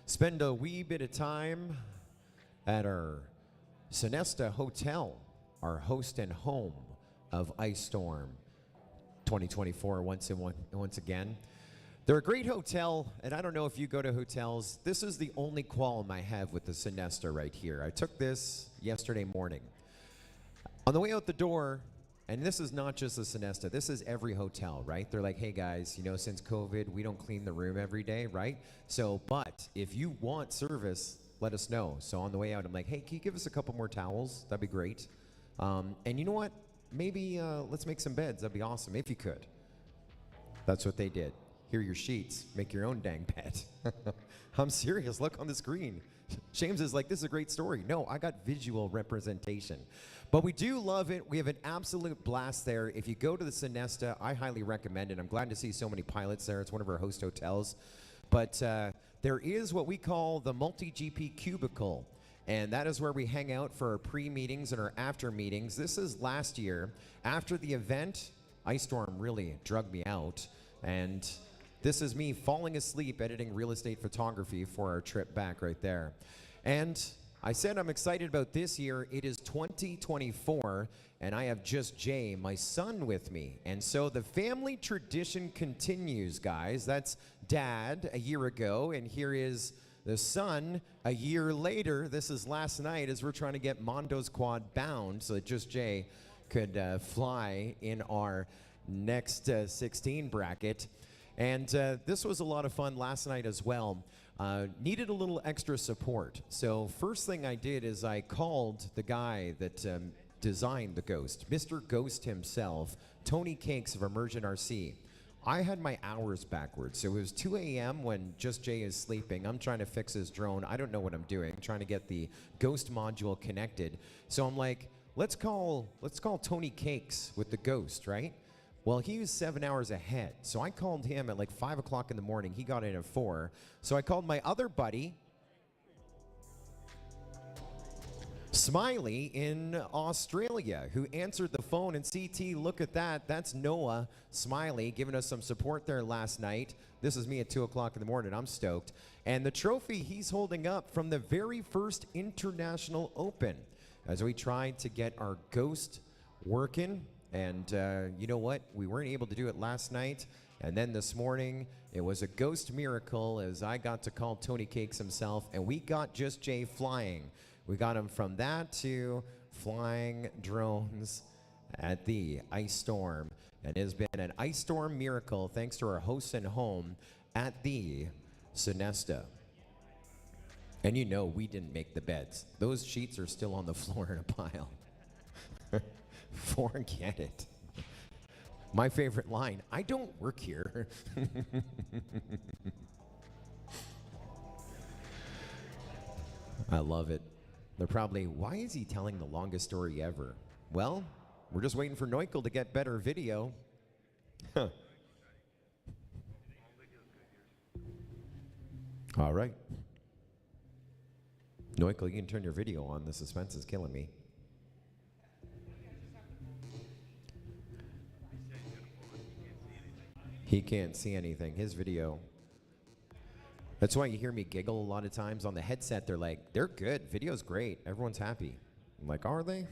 spend a wee bit of time at our Sonesta Hotel, our host and home of Ice Storm 2024 once again. They're a great hotel, and I don't know if you go to hotels. This is the only qualm I have with the Sonesta right here. I took this yesterday morning. On the way out the door, and this is not just the Sonesta, this is every hotel, right? They're like, hey guys, you know, since COVID, we don't clean the room every day, right? So, but if you want service, let us know. So on the way out, I'm like, hey, can you give us a couple more towels? That'd be great. And you know what? Maybe let's make some beds. That'd be awesome, if you could. That's what they did. Here are your sheets. Make your own dang bed. I'm serious. Look on the screen. James is like, this is a great story. No, I got visual representation. But we do love it. We have an absolute blast there. If you go to the Sonesta, I highly recommend it. I'm glad to see so many pilots there. It's one of our host hotels. But there is what we call the MultiGP cubicle. And that is where we hang out for our pre-meetings and our after meetings. This is last year. After the event, Ice Storm really drugged me out. And this is me falling asleep editing real estate photography for our trip back right there. And I said I'm excited about this year. It is 2024, and I have just Jay, my son, with me. And so the family tradition continues, guys. That's Dad a year ago, and here is the son a year later. This is last night as we're trying to get Mondo's quad bound so that just Jay could fly in our next 16 bracket. And this was a lot of fun last night as well. Needed a little extra support. So first thing I did is I called the guy that designed the Ghost, Mr. Ghost himself, Tony Cakes of Emergent RC. I had my hours backwards. So it was 2 a.m. when Just Jay is sleeping. I'm trying to fix his drone. I don't know what I'm doing. Trying to get the Ghost module connected. So I'm like, let's call Tony Cakes with the Ghost, right? Well, he was 7 hours ahead. So I called him at like 5 o'clock in the morning. He got in at 4. So I called my other buddy, Smiley in Australia, who answered the phone. And CT, look at that. That's Noah Smiley giving us some support there last night. This is me at 2 o'clock in the morning. I'm stoked. And the trophy he's holding up from the very first International Open as we tried to get our Ghost working. And you know what? We weren't able to do it last night. And then this morning, it was a Ghost miracle as I got to call Tony Cakes himself. And we got Just Jay flying. We got him from that to flying drones at the Ice Storm. And it has been an Ice Storm miracle thanks to our host and home at the Sonesta. And you know we didn't make the beds. Those sheets are still on the floor in a pile. Forget it. My favorite line, I don't work here. I love it. They're probably, why is he telling the longest story ever? Well, we're just waiting for Neukel to get better video. Huh. All right. Neukel, you can turn your video on. The suspense is killing me. He can't see anything. His video. That's why you hear me giggle a lot of times on the headset. They're like, they're good. Video's great. Everyone's happy. I'm like, are they?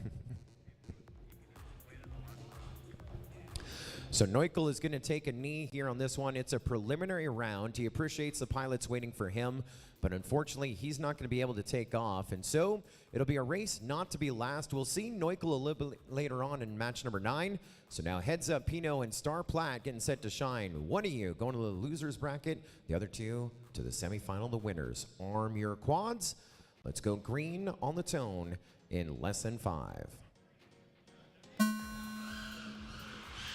So Neukel is going to take a knee here on this one. It's a preliminary round. He appreciates the pilots waiting for him, but unfortunately, he's not going to be able to take off. And so it'll be a race not to be last. We'll see Neukel a little bit later on in match number 9. So now heads up, Pino and Star Platt getting set to shine. One of you going to the losers bracket, the other two to the semifinal, the winners. Arm your quads. Let's go green on the tone in less than 5.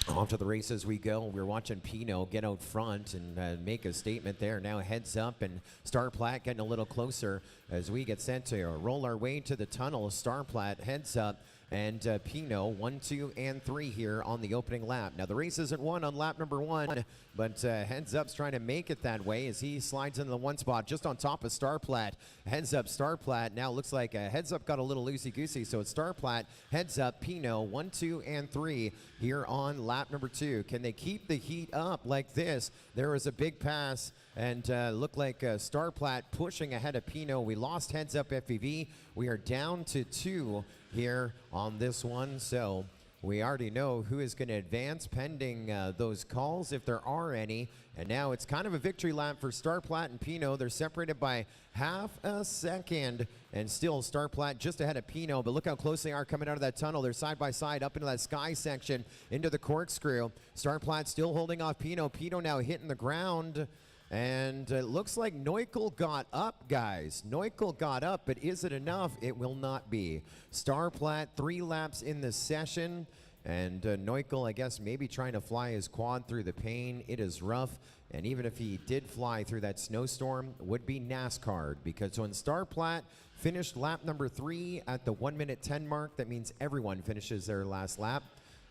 Off to the races we go. We're watching Pino get out front and make a statement there. Now heads up, and Star Platt getting a little closer as we get set to roll our way to the tunnel. Star Platt heads up and Pino 1, 2, and 3 here on the opening lap. Now the race isn't won on lap number 1, but Heads Up's trying to make it that way as he slides into the 1 spot just on top of Starplat. Heads Up, Starplat. Now looks like Heads Up got a little loosey-goosey, so it's Starplat, Heads Up, Pino 1, 2, and 3 here on lap number 2. Can they keep the heat up like this? There was a big pass and looked like Starplat pushing ahead of Pino. We lost Heads Up FPV. We are down to 2 here on this one, so we already know who is going to advance pending those calls if there are any. And now it's kind of a victory lap for Starplat and Pino. They're separated by half a second, and still Starplat just ahead of Pino, but look how close they are coming out of that tunnel. They're side by side up into that sky section, into the corkscrew. Starplat still holding off Pino. Pino now hitting the ground. And it looks like Neukel got up, guys. Neukel got up, but is it enough? It will not be. Starplat 3 laps in the session, and Neukel, I guess, maybe trying to fly his quad through the pain. It is rough, and even if he did fly through that snowstorm, would be NASCAR, because when Starplat finished lap number 3 at the 1:10 mark, that means everyone finishes their last lap.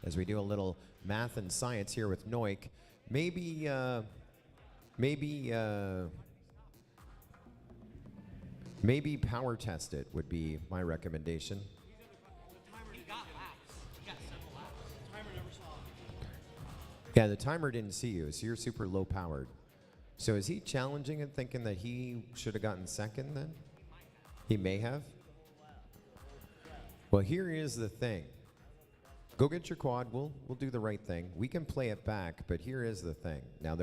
As we do a little math and science here with Neuk, maybe power test it would be my recommendation. Yeah, the timer didn't see you, so you're super low powered. So is he challenging it, thinking that he should have gotten second then? He may have. Well, here is the thing. Go get your quad. We'll do the right thing. We can play it back, but here is the thing. Now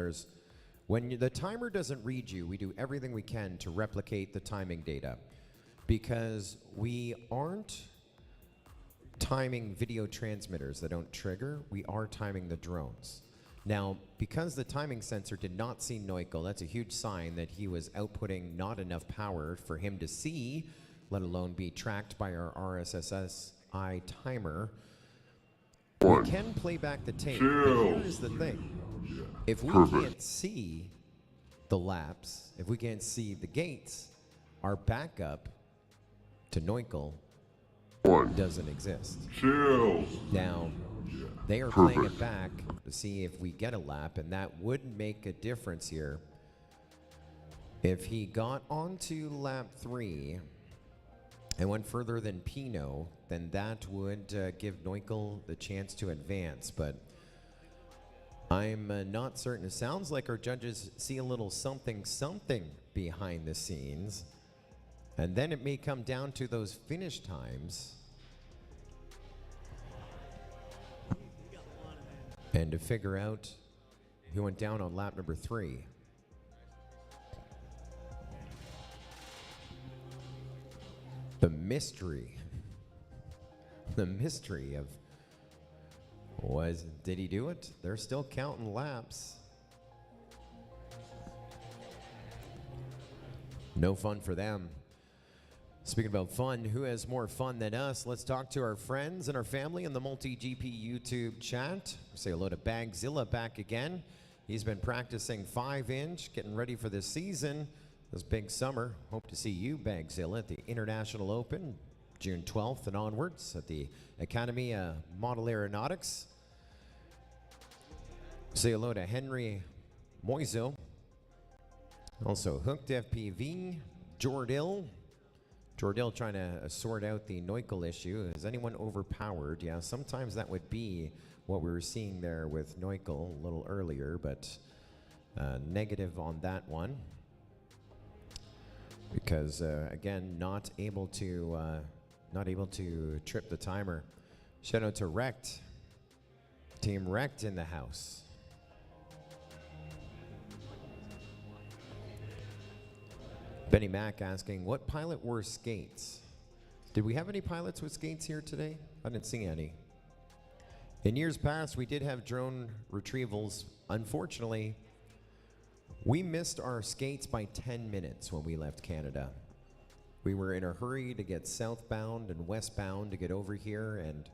when the timer doesn't read you, we do everything we can to replicate the timing data, because we aren't timing video transmitters that don't trigger. We are timing the drones. Now, because the timing sensor did not see Neukel, that's a huge sign that he was outputting not enough power for him to see, let alone be tracked by our RSSI timer. We can play back the tape, but here is the thing. If we can't see the laps, if we can't see the gates, our backup to Neukel doesn't exist. Now, they are playing it back to see if we get a lap, and that would make a difference here. If he got onto lap 3 and went further than Pino, then that would give Neukel the chance to advance, but I'm not certain. It sounds like our judges see a little something behind the scenes, and then it may come down to those finish times and to figure out who went down on lap number 3. The mystery of did he do it? They're still counting laps. No fun for them. Speaking about fun, who has more fun than us? Let's talk to our friends and our family in the MultiGP YouTube chat. Say hello to Bagzilla back again. He's been practicing 5-inch, getting ready for this season, this big summer. Hope to see you, Bagzilla, at the International Open, June 12th and onwards at the Academy Model Aeronautics. Say hello to Henry Moiso. Also Hooked FPV, Jordil. Jordil trying to sort out the Neukel issue. Is anyone overpowered? Yeah, sometimes that would be what we were seeing there with Neukel a little earlier, but negative on that one. Because again, not able to trip the timer. Shout out to Wrecked. Team Wrecked in the house. Benny Mack asking, what pilot wore skates? Did we have any pilots with skates here today? I didn't see any. In years past, we did have drone retrievals. Unfortunately, we missed our skates by 10 minutes when we left Canada. We were in a hurry to get southbound and westbound to get over here, and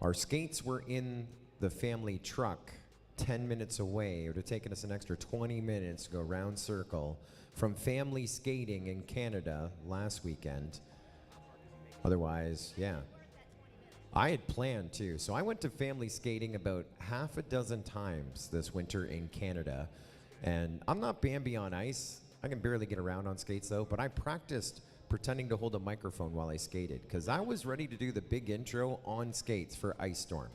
our skates were in the family truck 10 minutes away. It would have taken us an extra 20 minutes to go round circle from family skating in Canada last weekend. Otherwise, yeah. I had planned to. So I went to family skating about half a dozen times this winter in Canada. And I'm not Bambi on ice. I can barely get around on skates though, but I practiced pretending to hold a microphone while I skated because I was ready to do the big intro on skates for Ice Storm.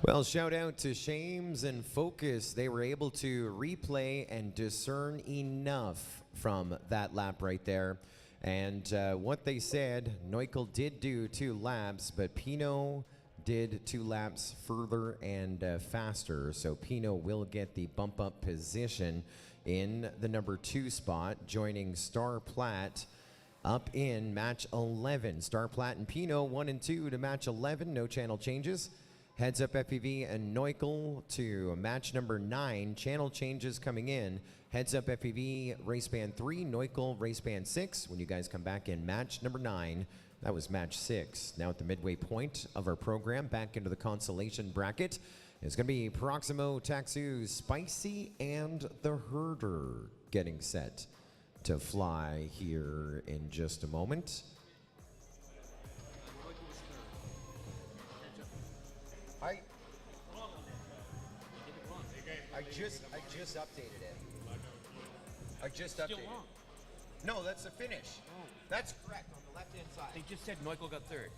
Well, shout out to Shames and Focus. They were able to replay and discern enough from that lap right there. And what they said, Neuchel did do 2 laps, but Pinot did 2 laps further and faster. So Pinot will get the bump up position in the number 2 spot, joining Star Platte up in match 11. Star Platte and Pinot 1 and 2 to match 11, no channel changes. Heads Up FPV and Neuchel to match number 9. Channel changes coming in. Heads Up FPV race band 3, Neuchel race band 6. When you guys come back in match number 9, that was match 6. Now at the midway point of our program, back into the consolation bracket, it's going to be Proximo, Taxu, Spicy, and the Herder getting set to fly here in just a moment. I just updated it. I just updated it. No, that's the finish. Oh. That's correct on the left-hand side. They just said Neuchel got 3rd.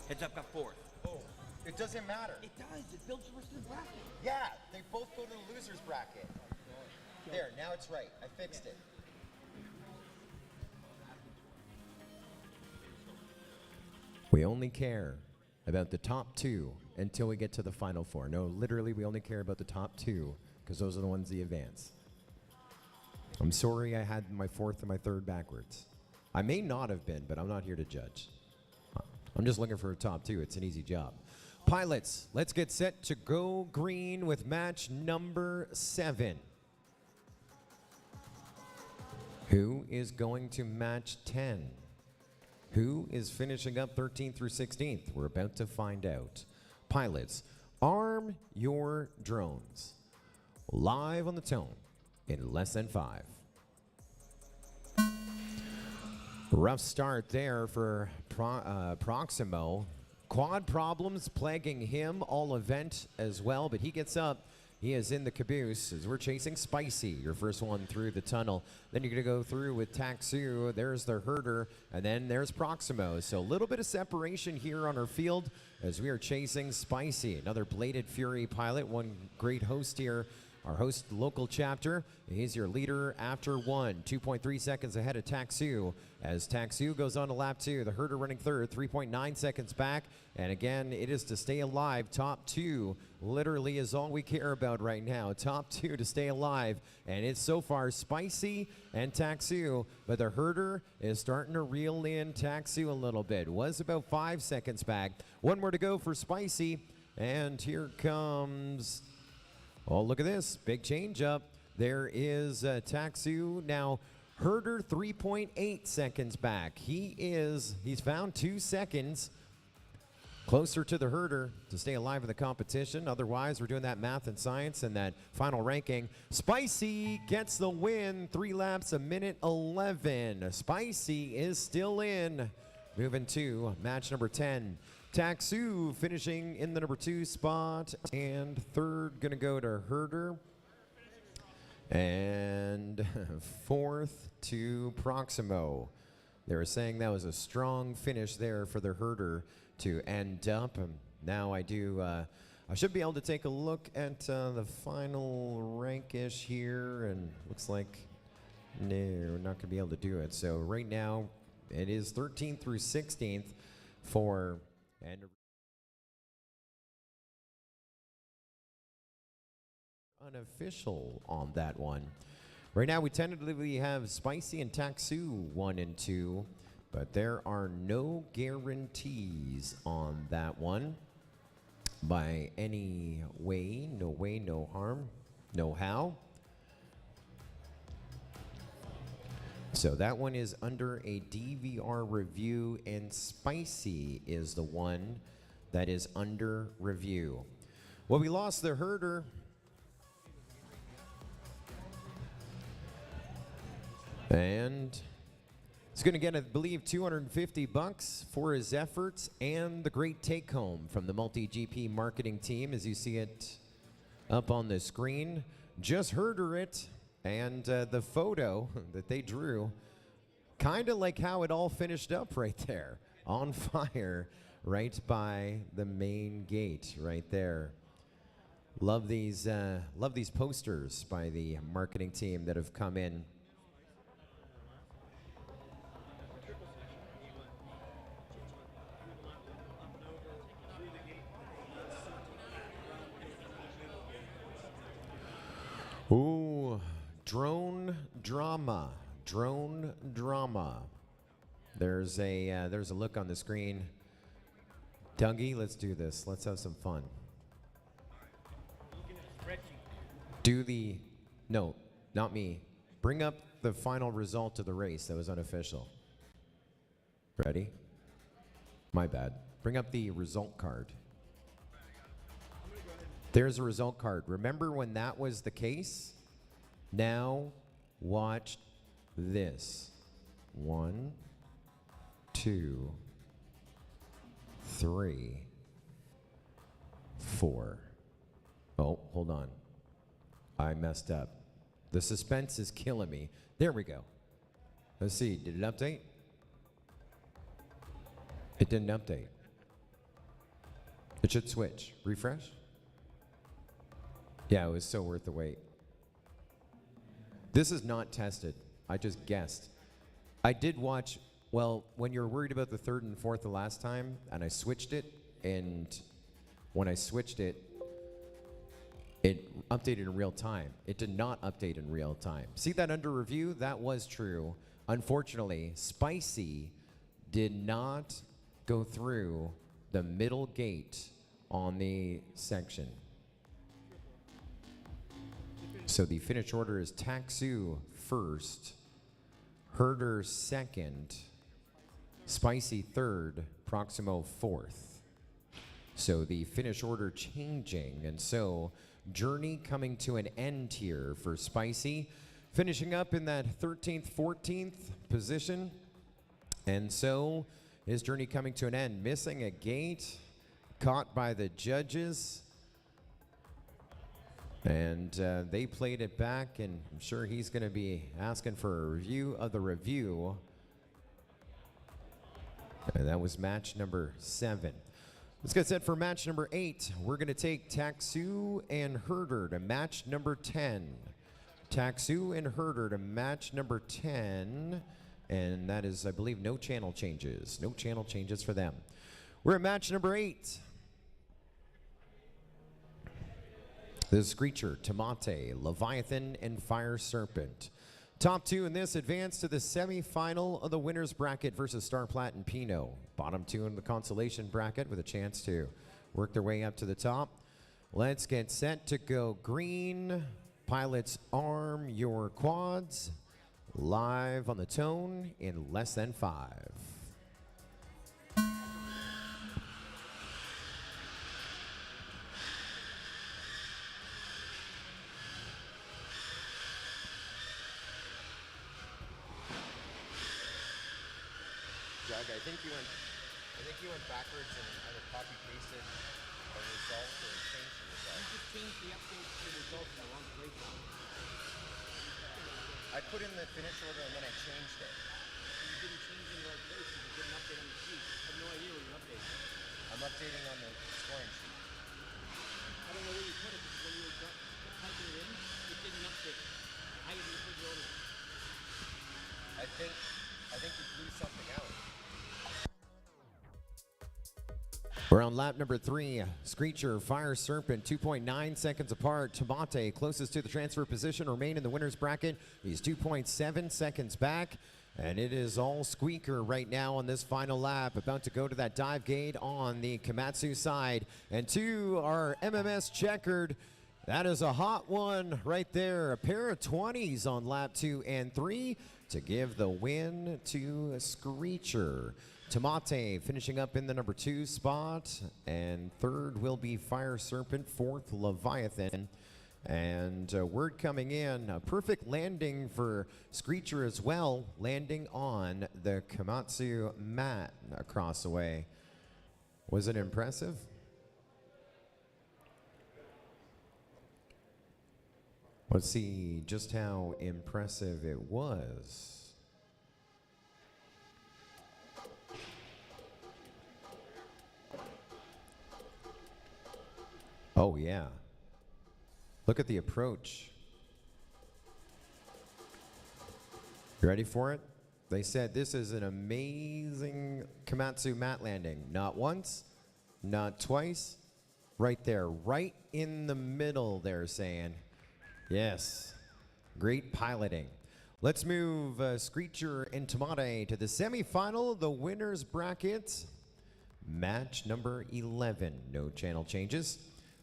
Heads Up got 4th. Oh, it doesn't matter. It does. It builds the rest of the bracket. Yeah, they both go to the loser's bracket. There, now it's right. I fixed it. We only care about the top 2 until we get to the final 4. No, literally, we only care about the top 2 because those are the ones that advance. I'm sorry I had my 4th and my 3rd backwards. I may not have been, but I'm not here to judge. I'm just looking for a top 2. It's an easy job. Pilots, let's get set to go green with match number 7. Who is going to match 10? Who is finishing up 13th through 16th? We're about to find out. Pilots, arm your drones. Live on the tone in less than 5. Rough start there for Proximo. Quad problems plaguing him all event as well, but he gets up. He is in the caboose as we're chasing Spicy, your first one through the tunnel. Then you're going to go through with Taxu. There's the Herder, and then there's Proximo. So a little bit of separation here on our field as we are chasing Spicy. Another Bladed Fury pilot, one great host here. Our host local chapter, he's your leader after 1. 2.3 seconds ahead of Taxu. As Taxu goes on to lap 2, the Herder running 3rd, 3.9 seconds back. And again, it is to stay alive. Top 2 literally is all we care about right now. Top 2 to stay alive. And it's so far Spicy and Taxu, but the Herder is starting to reel in Taxu a little bit. Was about 5 seconds back. One more to go for Spicy. And here comes... Oh, look at this. Big change up. There is Taxu. Now, Herder 3.8 seconds back. He's found 2 seconds closer to the Herder to stay alive in the competition. Otherwise, we're doing that math and science and that final ranking. Spicy gets the win. 3 laps, a minute 11. Spicy is still in. Moving to match number 10. Taxu finishing in the number 2 spot, and 3rd gonna go to Herder, and 4th to Proximo. They were saying that was a strong finish there for the Herder to end up. Now I should be able to take a look at the final rankish here, and looks like no, we're not gonna be able to do it. So right now it is 13th through 16th for and unofficial on that one. Right now we tentatively have Spicy and Taxu 1 and 2, but there are no guarantees on that one by any way, no harm, no how. So that one is under a DVR review, and Spicy is the one that is under review. Well, we lost the Herder. And he's going to get, I believe, $250 for his efforts and the great take home from the MultiGP marketing team, as you see it up on the screen. Just heard it, and the photo that they drew, kind of like how it all finished up right there, on fire, right by the main gate, right there. Love these posters by the marketing team that have come in. Ooh, drone drama. There's a look on the screen. Dougie, let's do this. Let's have some fun. No, not me. Bring up the final result of the race that was unofficial. Ready? My bad. Bring up the result card. There's a result card. Remember when that was the case? Now watch this. 1, 2, 3, 4. Oh, hold on. I messed up. The suspense is killing me. There we go. Let's see. Did it update? It didn't update. It should switch. Refresh? Yeah, it was so worth the wait. This is not tested. I just guessed. I did watch, well, when you were worried about the third and fourth the last time, and I switched it, and when I switched it, it updated in real time. It did not update in real time. See that under review? That was true. Unfortunately, Spicy did not go through the middle gate on the section. So the finish order is Taxu first, Herder second, Spicy third, Proximo fourth. So the finish order changing, and so journey coming to an end here for Spicy, finishing up in that 13th, 14th position. And so his journey coming to an end, missing a gate, caught by the judges. And they played it back, and I'm sure he's going to be asking for a review of the review. And that was match number 7. Let's get set for match number 8. We're going to take Taxu and Herder to match number 10. Taxu and Herder to match number 10. And that is, I believe, no channel changes. No channel changes for them. We're at match number 8. The Screecher, Tomate, Leviathan, and Fire Serpent. Top 2 in this advance to the semifinal of the winner's bracket versus Star Plat and Pinot. Bottom 2 in the Consolation bracket with a chance to work their way up to the top. Let's get set to go green. Pilots, arm your quads. Live on the tone in less than 5. Doug, I think you went backwards and either copy pasted a result or changed the result. You just changed the update to the results in the wrong place now. I put in the finish order and then I changed it. You didn't change it in the right place. You didn't update on the sheet. I have no idea where you're updating. I'm updating on the scoring sheet. I don't know where you put it because when you were typing it in, it didn't update. How did you put your order? I think you blew something out. We're on lap number 3. Screecher, Fire Serpent, 2.9 seconds apart. Tomate, closest to the transfer position, remain in the winner's bracket. He's 2.7 seconds back. And it is all squeaker right now on this final lap. About to go to that dive gate on the Komatsu side. And 2 are MMS checkered. That is a hot one right there. A pair of 20s on lap 2 and 3 to give the win to Screecher. Tomate finishing up in the number 2 spot, and third will be Fire Serpent, fourth Leviathan, And word coming in, a perfect landing for Screecher as well, landing on the Komatsu mat across the way. Was it impressive? Let's see just how impressive it was. Oh, yeah. Look at the approach. You ready for it? They said this is an amazing Komatsu mat landing. Not once, not twice, right there, right in the middle, they're saying. Yes, great piloting. Let's move Screecher and Tamate to the semifinal, the winner's bracket. Match number 11, no channel changes.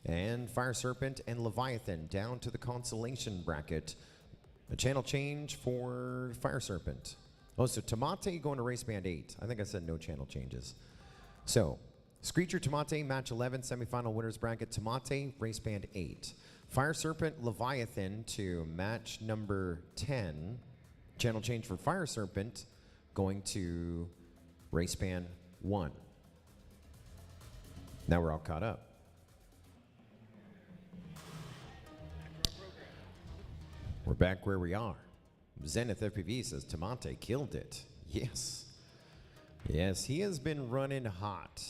And Fire Serpent and Leviathan down to the Consolation bracket. A channel change for Fire Serpent. Oh, so Tamate going to race band 8. I think I said no channel changes. So, Screecher Tamate, match 11, semifinal winners bracket. Tamate, race band 8. Fire Serpent, Leviathan to match number 10. Channel change for Fire Serpent, going to race band 1. Now we're all caught up. We're back where we are. Zenith FPV says Tamate killed it. Yes. Yes, he has been running hot.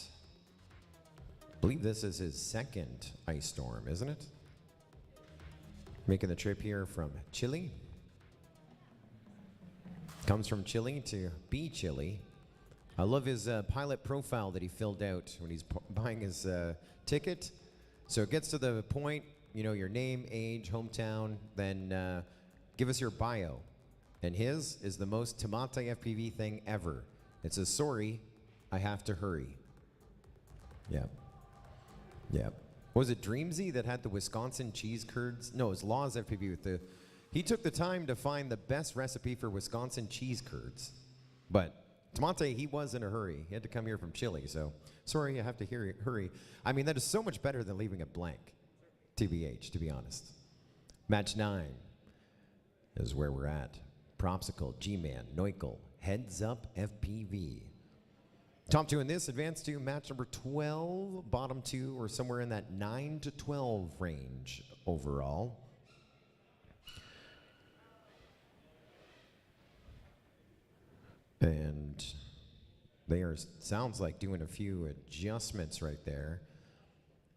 I believe this is his second ice storm, isn't it? Making the trip here from Chile. Comes from Chile to be Chile. I love his pilot profile that he filled out when he's buying his ticket. So it gets to the point, you know, your name, age, hometown, then give us your bio. And his is the most Tamate FPV thing ever. It says, sorry, I have to hurry. Yep. Yep. Was it Dreamsy that had the Wisconsin cheese curds? No, it was Laws FPV with the, he took the time to find the best recipe for Wisconsin cheese curds. But Tamate, he was in a hurry. He had to come here from Chile, so sorry, I have to hurry. I mean, that is so much better than leaving it blank. TBH, to be honest. Match 9 is where we're at. Propsicle, G-Man, Neukel, Heads Up FPV. Top 2 in this advance to match number 12. Bottom 2 or somewhere in that 9 to 12 range overall. And they are, sounds like, doing a few adjustments right there.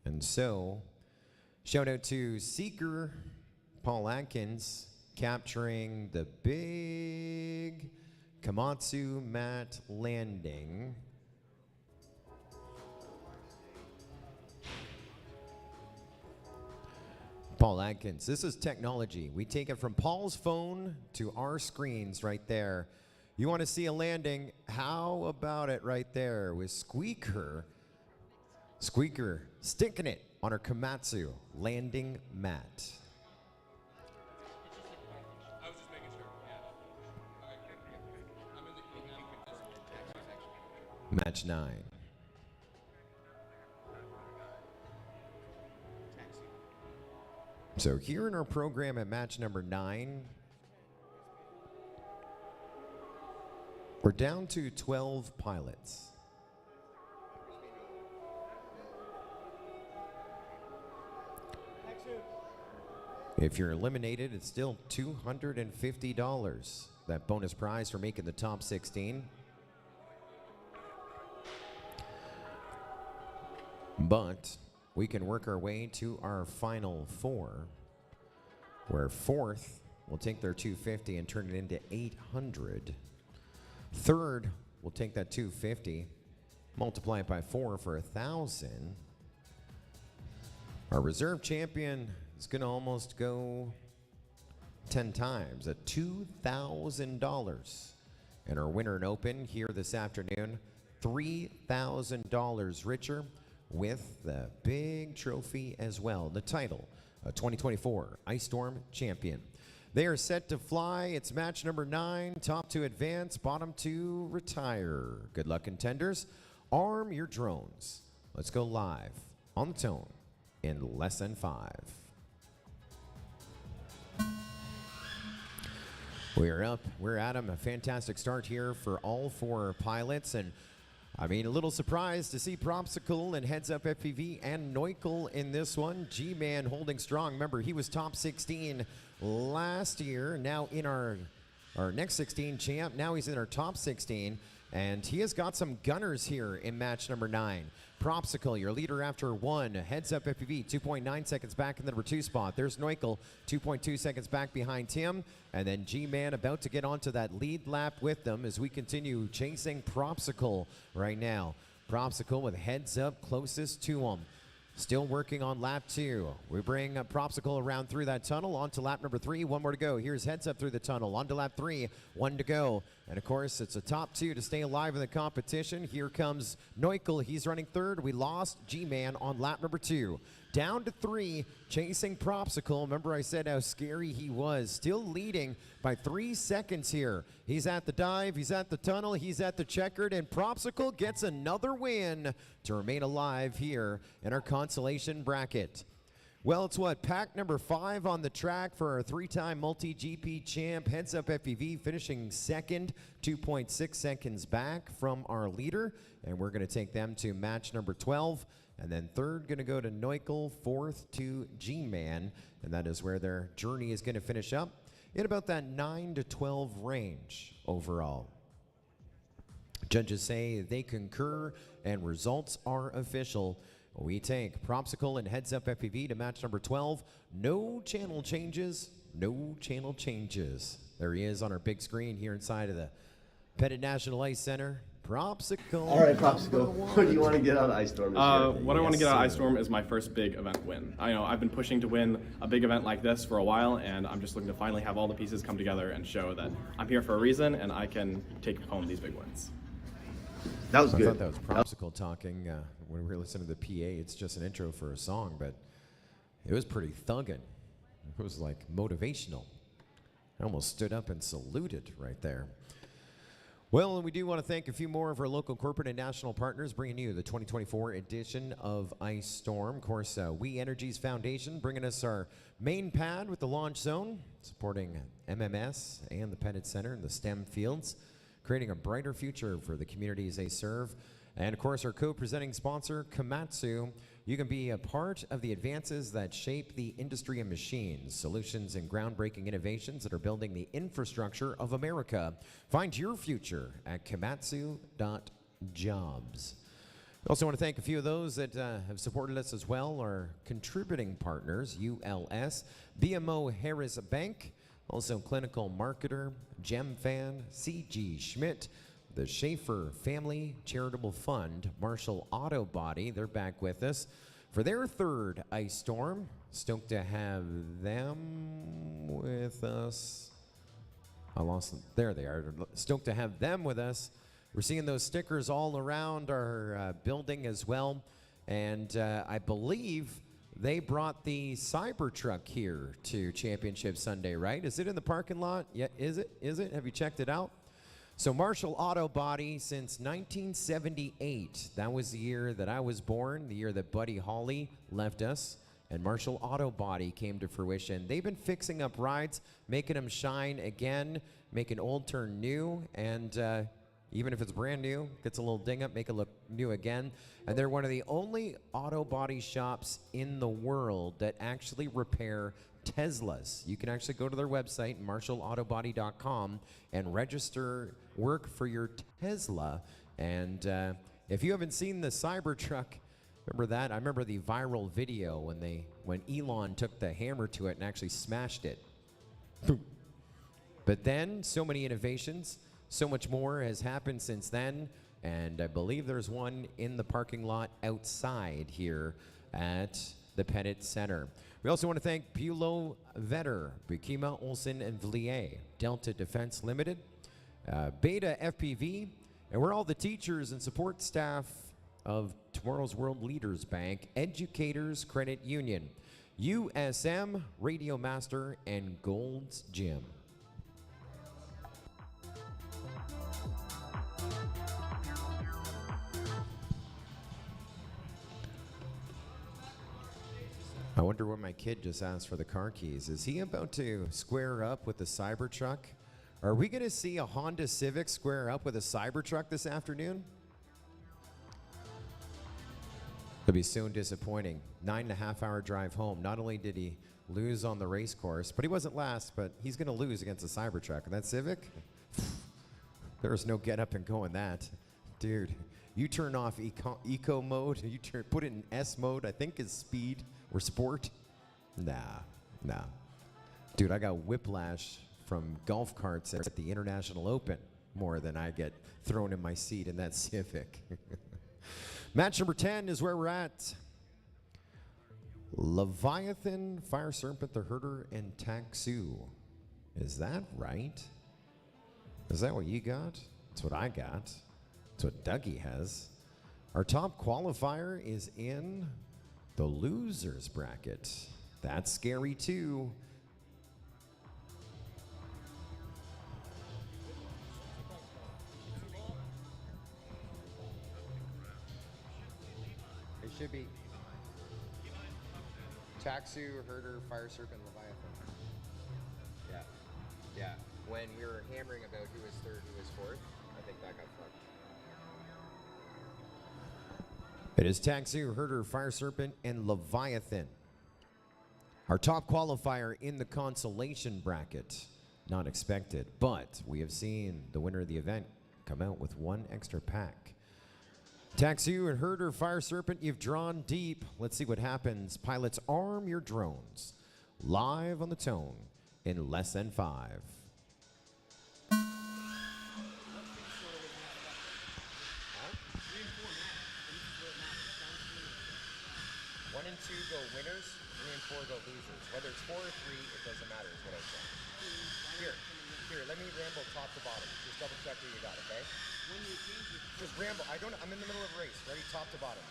And so, shout out to Seeker, Paul Atkins, capturing the big Komatsu mat landing. Paul Atkins, this is technology. We take it from Paul's phone to our screens right there. You want to see a landing? How about it right there with Squeaker? Squeaker sticking it on her Komatsu landing mat. I was just making sure. Yeah. Match 9. So here in our program at match number 9, we're down to 12 pilots. If you're eliminated, it's still $250. That bonus prize for making the top 16. But we can work our way to our final 4, where 4th will take their 250 and turn it into 800. 3rd will take that 250, multiply it by 4 for 1,000. Our reserve champion is going to almost go 10 times at $2,000. And our winner and open here this afternoon, $3,000 richer, with the big trophy as well, the title, 2024 Ice Storm Champion. They are set to fly. It's match number 9, top 2 advance, bottom 2 retire. Good luck, contenders. Arm your drones. Let's go live on the tone in less than 5. We're up. We're at 'em. A fantastic start here for all four pilots. And I mean, a little surprised to see Propsicle and Heads Up FPV and Neukel in this one. G-Man holding strong. Remember, he was top 16 last year. Now in our next 16 champ. Now he's in our top 16. And he has got some gunners here in match number 9. Propsicle, your leader after 1. Heads Up FPV, 2.9 seconds back in the number 2 spot. There's Neukel, 2.2 seconds back behind him. And then G-Man about to get onto that lead lap with them as we continue chasing Propsicle right now. Propsicle with Heads Up closest to him. Still working on lap 2. We bring Propsicle around through that tunnel onto lap number 3. 1 more to go. Here's Heads Up through the tunnel onto lap 3. 1 to go. And of course, it's a top 2 to stay alive in the competition. Here comes Neukel. He's running 3rd. We lost G-Man on lap number 2. Down to 3, chasing Propsicle. Remember I said how scary he was. Still leading by 3 seconds here. He's at the dive, he's at the tunnel, he's at the checkered, and Propsicle gets another win to remain alive here in our consolation bracket. Well, it's what, pack number 5 on the track for our 3-time MultiGP champ, Heads Up FPV, finishing 2nd, 2.6 seconds back from our leader. And we're going to take them to match number 12. And then 3rd going to go to Neukel, 4th to G-Man. And that is where their journey is going to finish up in about that 9 to 12 range overall. Judges say they concur and results are official. We take Propsicle and Heads Up FPV to match number 12. No channel changes, no channel changes. There he is on our big screen here inside of the Pettit National Ice Center. Propsicle. All right, Propsicle. What do you want to get out of Ice Storm this year? What I want to get out of Ice Storm is my first big event win. I know I've been pushing to win a big event like this for a while, and I'm just looking to finally have all the pieces come together and show that I'm here for a reason and I can take home these big wins. That was I good. thought that was Propsicle talking when we were listening to the PA. It's just an intro for a song, but it was pretty thuggin'. It was like motivational. I almost stood up and saluted right there. Well, and we do want to thank a few more of our local corporate and national partners bringing you the 2024 edition of Ice Storm. Of course, We Energies Foundation bringing us our main pad with the launch zone, supporting MMS and the Pettit Center and the STEM fields, creating a brighter future for the communities they serve. And of course, our co-presenting sponsor, Komatsu. You can be a part of the advances that shape the industry of machines, solutions and groundbreaking innovations that are building the infrastructure of America. Find your future at komatsu.jobs. I also want to thank a few of those that have supported us as well, our contributing partners, ULS, BMO Harris Bank, also Clinical Marketer, GemFan, CG Schmidt, the Schaefer Family Charitable Fund, Marshall Auto Body, they're back with us for their 3rd Ice Storm. Stoked to have them with us. I lost them. There they are. Stoked to have them with us. We're seeing those stickers all around our building as well. And I believe they brought the Cybertruck here to Championship Sunday, right? Is it in the parking lot? Yeah, is it? Is it? Have you checked it out? So Marshall Auto Body since 1978. That was the year that I was born, the year that Buddy Holly left us, and Marshall Auto Body came to fruition. They've been fixing up rides, making them shine again, making old turn new, and even if it's brand new, gets a little ding up, make it look new again. And they're one of the only auto body shops in the world that actually repair Teslas. You can actually go to their website, marshallautobody.com, and register work for your Tesla. And if you haven't seen the Cybertruck, remember that? I remember the viral video when Elon took the hammer to it and actually smashed it. But then, so many innovations, so much more has happened since then, and I believe there's one in the parking lot outside here at the Pettit Center. We also want to thank Bulow Vetter, Bukima Olsen and Vlier, Delta Defense Limited, Beta FPV, and we're all the teachers and support staff of Tomorrow's World Leaders Bank, Educators Credit Union, USM, Radio Master, and Gold's Gym. I wonder what my kid just asked for the car keys. Is he about to square up with the Cybertruck Are we going to see a Honda Civic square up with a Cybertruck this afternoon? It'll be so disappointing. 9.5-hour drive home. Not only did he lose on the race course, but he wasn't last, but he's going to lose against a Cybertruck. And that Civic, there's no get up and go in that. Dude, you turn off eco mode, you put it in S mode, I think is speed or sport. Nah. Dude, I got whiplash from golf carts at the International Open more than I get thrown in my seat in that Civic. Match number 10 is where we're at. Leviathan, Fire Serpent, the Herder, and Taxu. Is that right? Is that what you got? That's what I got. That's what Dougie has. Our top qualifier is in the losers bracket. That's scary too. It should be Taxu, Herder, Fire Serpent, Leviathan. Yeah. When we were hammering about who was third, who was fourth, I think that got fucked. It is Taxu, Herder, Fire Serpent, and Leviathan. Our top qualifier in the Consolation bracket. Not expected, but we have seen the winner of the event come out with one extra pack. Taxu and Herder, Fire Serpent, you've drawn deep. Let's see what happens. Pilots, arm your drones. Live on the tone in less than 5. 1 and 2 go winners, 3 and 4 go losers. Whether it's 4 or 3, it doesn't matter is what I said. Here, let me ramble top to bottom. Just double check who you got, okay? Just ramble. I'm in the middle of a race. Ready? Top to bottom.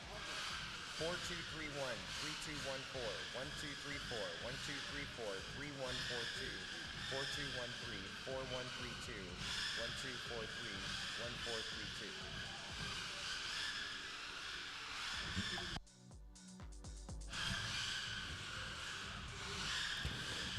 4, 2, 3, 1, 3, 2, 1, 4, 1, 2, 3, 4, 1, 2, 3, 4, 3, 1, 4, 2, 4, 2, 1, 3, 4, 1, 3, 2, 1, 2, 4, 3, 1, 4, 3, 2.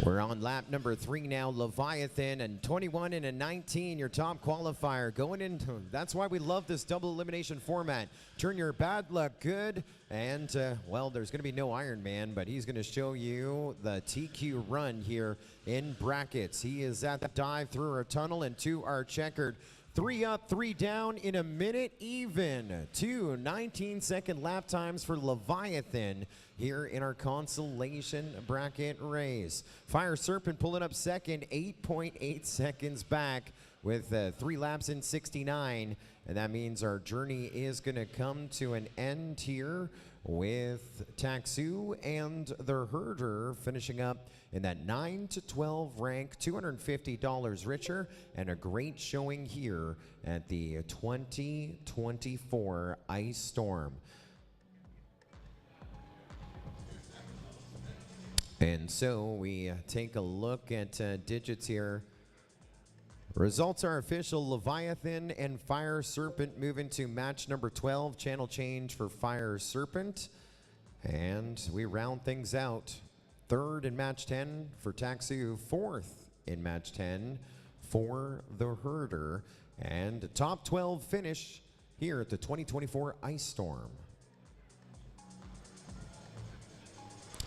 We're on lap number 3 now. Leviathan and 21 and a 19, your top qualifier going into. That's why we love this double elimination format. Turn your bad luck good, and well, there's going to be no Iron Man, but he's going to show you the TQ run here in brackets. He is at the dive through our tunnel and to our checkered. 3 up, 3 down in a minute even. 2 19-second lap times for Leviathan here in our Consolation bracket race. Fire Serpent pulling up second, 8.8 seconds back with 3 laps in 69. And that means our journey is going to come to an end here with Taxu and the Herder finishing up in that 9 to 12 rank, $250 richer, and a great showing here at the 2024 Ice Storm. And so we take a look at digits here. Results are official. Leviathan and Fire Serpent move into match number 12. Channel change for Fire Serpent. And we round things out. 3rd in match 10 for Taxu. 4th in match 10 for the Herder. And top 12 finish here at the 2024 Ice Storm.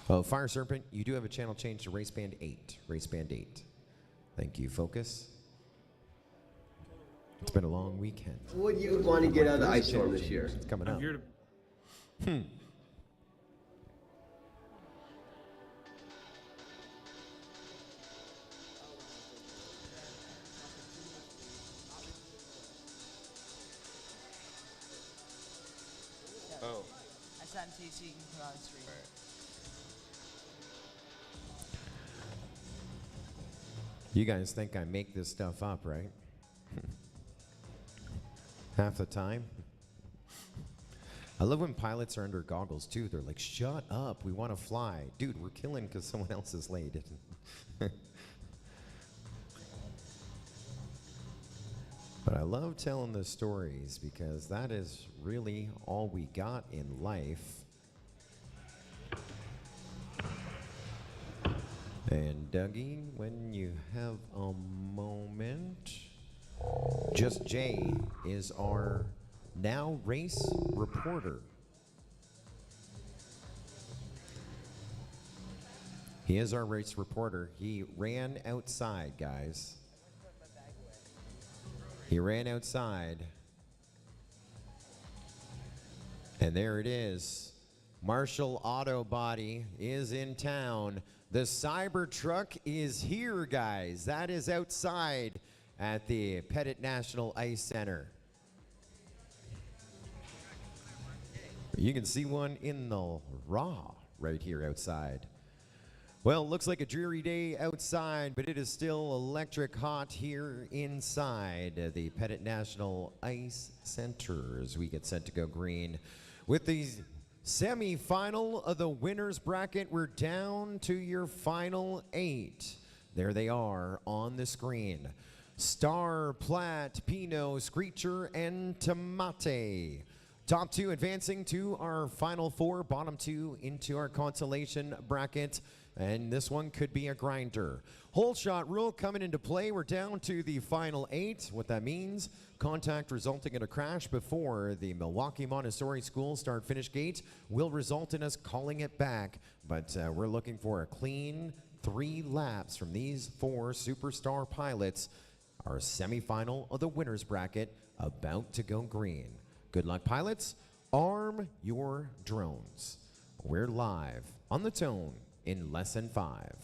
Oh, Fire Serpent, you do have a channel change to Race Band 8. Race Band 8. Thank you. Focus. It's been a long weekend. What do you want to get out of the Ice Storm this year? It's coming up. Here to Oh. I sent it to you so you can put it on the screen. You guys think I make this stuff up, right? Half the time. I love when pilots are under goggles too. They're like, shut up, we want to fly. Dude, we're killing because someone else is late. But I love telling the stories because that is really all we got in life. And Dougie, when you have a moment, Just Jay is our now race reporter. He is our race reporter. He ran outside, guys. He ran outside. And there it is. Marshall Auto Body is in town. The Cybertruck is here, guys. That is outside at the Pettit National Ice Center. You can see one in the raw right here outside. Well, looks like a dreary day outside, but it is still electric hot here inside the Pettit National Ice Center as we get set to go green. With the semifinal of the winner's bracket, we're down to your final 8. There they are on the screen. Star, Plat, Pinot, Screecher, and Tomate. Top 2 advancing to our final 4, bottom 2 into our consolation bracket. And this one could be a grinder. Hole shot rule coming into play. We're down to the final 8. What that means, contact resulting in a crash before the Milwaukee Montessori School start-finish gate will result in us calling it back. But we're looking for a clean 3 laps from these 4 superstar pilots. Our semifinal of the winner's bracket about to go green. Good luck, pilots. Arm your drones. We're live on the tone in less than 5.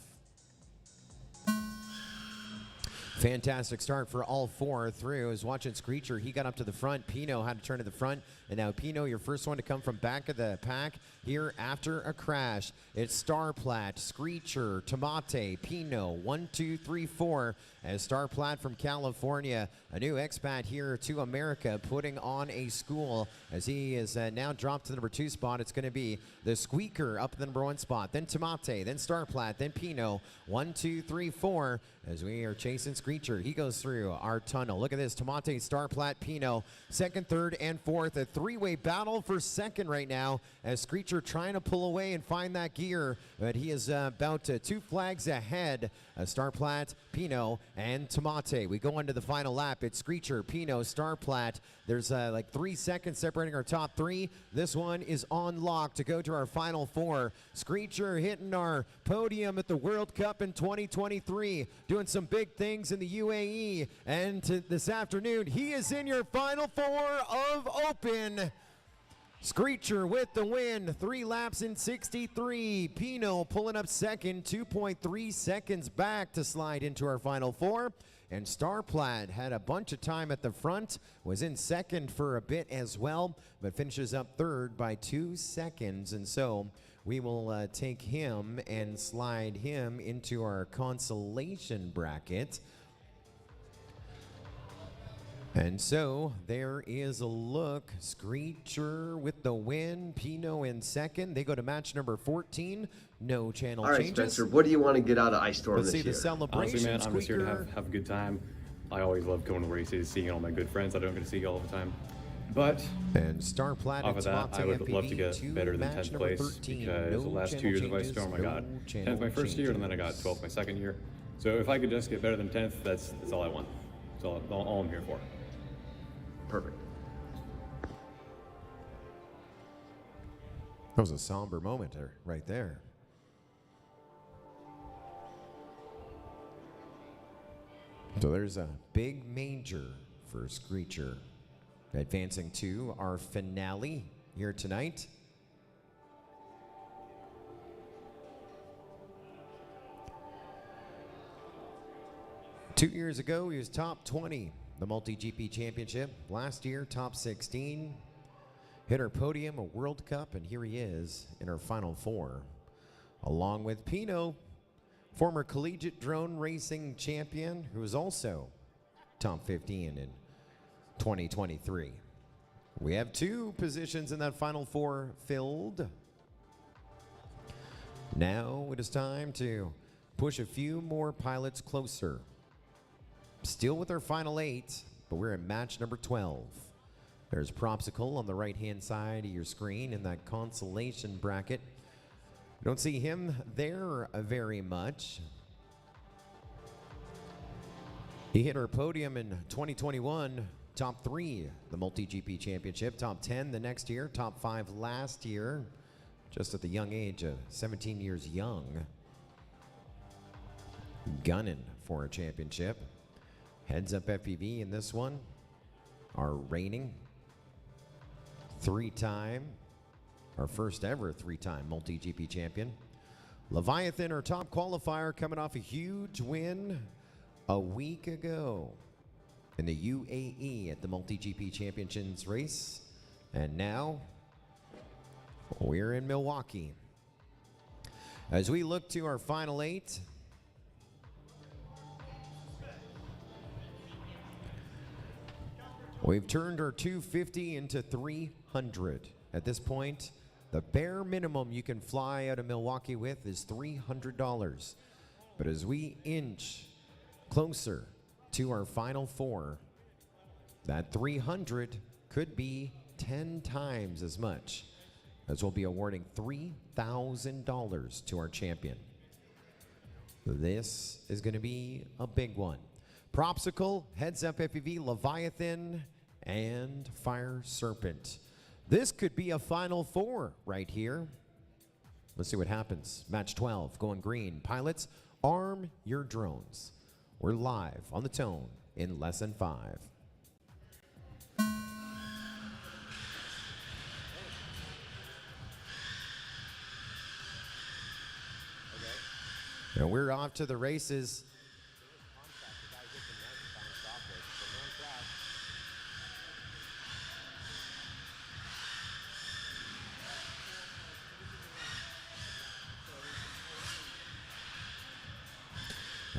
Fantastic start for all 4 through. Is watching Screecher. He got up to the front. Pinot had to turn to the front. And now Pinot, your first one to come from back of the pack here after a crash. It's Starplat, Screecher, Tomate, Pinot, 1, 2, 3, 4. As Starplat from California, a new expat here to America, putting on a school as he is now dropped to the number 2 spot. It's going to be the Squeaker up in the number 1 spot, then Tomate, then Starplat, then Pinot, 1, 2, 3, 4. As we are chasing Screecher, he goes through our tunnel. Look at this, Tomate, Starplat, Pinot, second, third, and fourth. A 3-way battle for second right now as Screecher trying to pull away and find that gear, but he is about 2 flags ahead. Starplat, Pinot, and Tomate. We go into the final lap. It's Screecher, Pinot, Starplat. There's like 3 seconds separating our top 3. This one is on lock to go to our final 4. Screecher hitting our podium at the World Cup in 2023, doing some big things in the UAE. And this afternoon, he is in your final 4 of Open. Screecher with the win, 3 laps in 63. Pinot pulling up second, 2.3 seconds back to slide into our final 4. And Starplat had a bunch of time at the front, was in second for a bit as well, but finishes up third by 2 seconds. And so we will take him and slide him into our consolation bracket. And so there is a look. Screecher with the win, Pinot in second. They go to match number 14. No channel All right, changes. Spencer, what do you want to get out of Ice Storm Let's this see year? the celebration. Honestly, man, I'm just here to Squeaker. have a good time. I always love going to races, seeing all my good friends I don't get to see all the time. But And Starplat off and of that, I Tomate would love to FPV get to better than match 10th number place 13. because No the last 2 channel years of Ice changes, Storm, I no got channel 10th my first year and then I got changes. 12th my second year. So if I could just get better than 10th, that's all I want. That's all I'm here for. Perfect. That was a somber moment right there. So there's a big major for Screecher. Advancing to our finale here tonight. Two years ago, he was top 20, the MultiGP championship. Last year, top 16. Hit our podium, a World Cup, and here he is in our final 4. Along with Pinot, former collegiate drone racing champion, who was also top 15 in 2023. We have 2 positions in that final 4 filled. Now it is time to push a few more pilots closer. Still with our final 8, but we're at match number 12. There's Propsicle on the right-hand side of your screen in that consolation bracket. Don't see him there very much. He hit our podium in 2021, top 3, the MultiGP championship, top 10 the next year, top 5 last year, just at the young age of 17 years young. Gunning for a championship. Heads up FPV in this one. Our reigning 3-time, our first ever 3-time MultiGP champion. Leviathan, our top qualifier, coming off a huge win a week ago in the UAE at the MultiGP Championships race. And now we're in Milwaukee. As we look to our final 8, we've turned our 250 into 300. At this point, the bare minimum you can fly out of Milwaukee with is $300. But as we inch closer to our final 4, that 300 could be 10 times as much, as we'll be awarding $3,000 to our champion. This is going to be a big one. Propsicle, Heads Up FPV, Leviathan, and Fire Serpent. This could be a final 4 right here. Let's see what happens. Match 12, going green. Pilots, arm your drones. We're live on the tone in less than 5. And we're off to the races.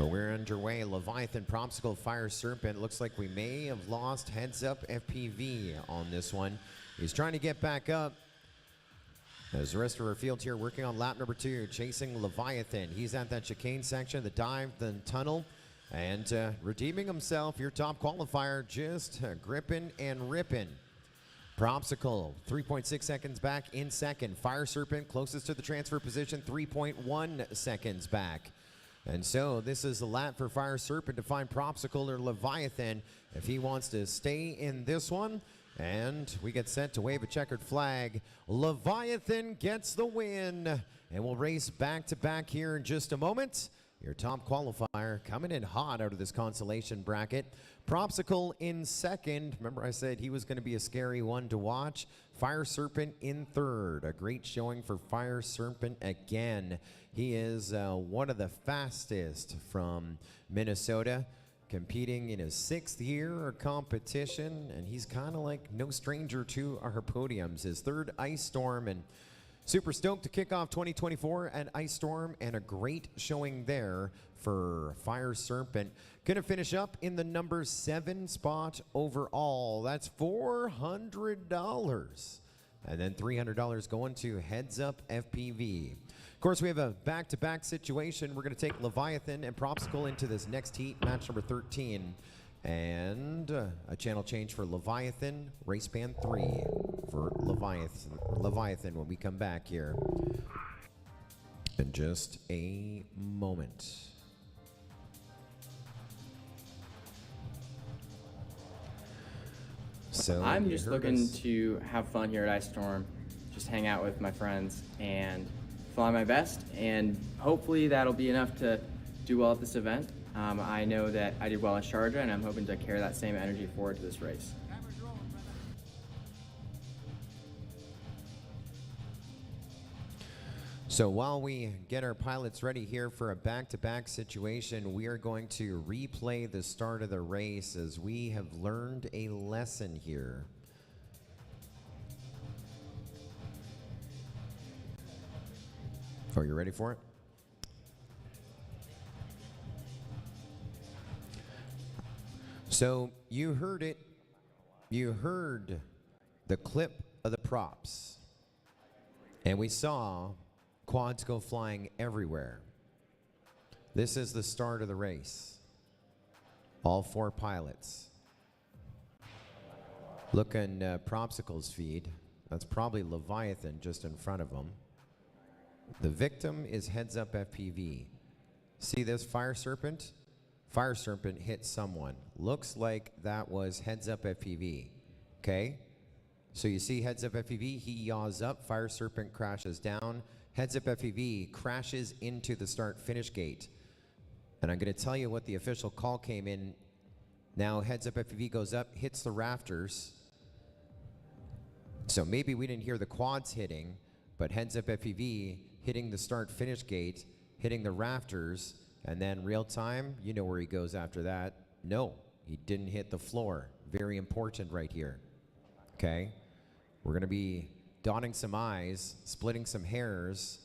We're underway. Leviathan, Propsicle, Fire Serpent. Looks like we may have lost Heads Up FPV on this one. He's trying to get back up. As the rest of our field here working on lap number 2, chasing Leviathan. He's at that chicane section, the dive, the tunnel, and redeeming himself. Your top qualifier, just gripping and ripping. Propsicle, 3.6 seconds back in second. Fire Serpent, closest to the transfer position, 3.1 seconds back. And so this is the lap for Fire Serpent to find Propsicle or Leviathan if he wants to stay in this one. And we get set to wave a checkered flag. Leviathan gets the win. And we'll race back to back here in just a moment. Your top qualifier coming in hot out of this consolation bracket. Propsicle in second. Remember I said he was going to be a scary one to watch. Fire Serpent in third. A great showing for Fire Serpent again. He is one of the fastest from Minnesota, competing in his 6th year of competition, and he's kind of like no stranger to our podiums. His 3rd Ice Storm, and super stoked to kick off 2024 at Ice Storm, and a great showing there for Fire Serpent. Gonna finish up in the number 7 spot overall. That's $400. And then $300 going to Heads Up FPV. Of course, we have a back-to-back situation. We're going to take Leviathan and Propsicle into this next heat, match number 13. And a channel change for Leviathan, race band 3 for Leviathan when we come back here in just a moment. So I'm just looking to have fun here at Ice Storm, just hang out with my friends and fly my best, and hopefully that'll be enough to do well at this event. I know that I did well in Sharjah, and I'm hoping to carry that same energy forward to this race. So while we get our pilots ready here for a back-to-back situation, we are going to replay the start of the race as we have learned a lesson here. Are you ready for it? So you heard it. You heard the clip of the props. And we saw quads go flying everywhere. This is the start of the race. All 4 pilots. Look on Propsicle's feed. That's probably Leviathan just in front of him. The victim is Heads Up FPV. See this Fire Serpent? Fire Serpent hit someone. Looks like that was Heads Up FPV. Okay? So you see Heads Up FPV, he yaws up, Fire Serpent crashes down. Heads Up FPV crashes into the start-finish gate. And I'm going to tell you what the official call came in. Now Heads Up FPV goes up, hits the rafters. So maybe we didn't hear the quads hitting, but Heads Up FPV hitting the start-finish gate, hitting the rafters, and then real time, you know where he goes after that. No, he didn't hit the floor. Very important right here. Okay? We're going to be dotting some I's, splitting some hairs.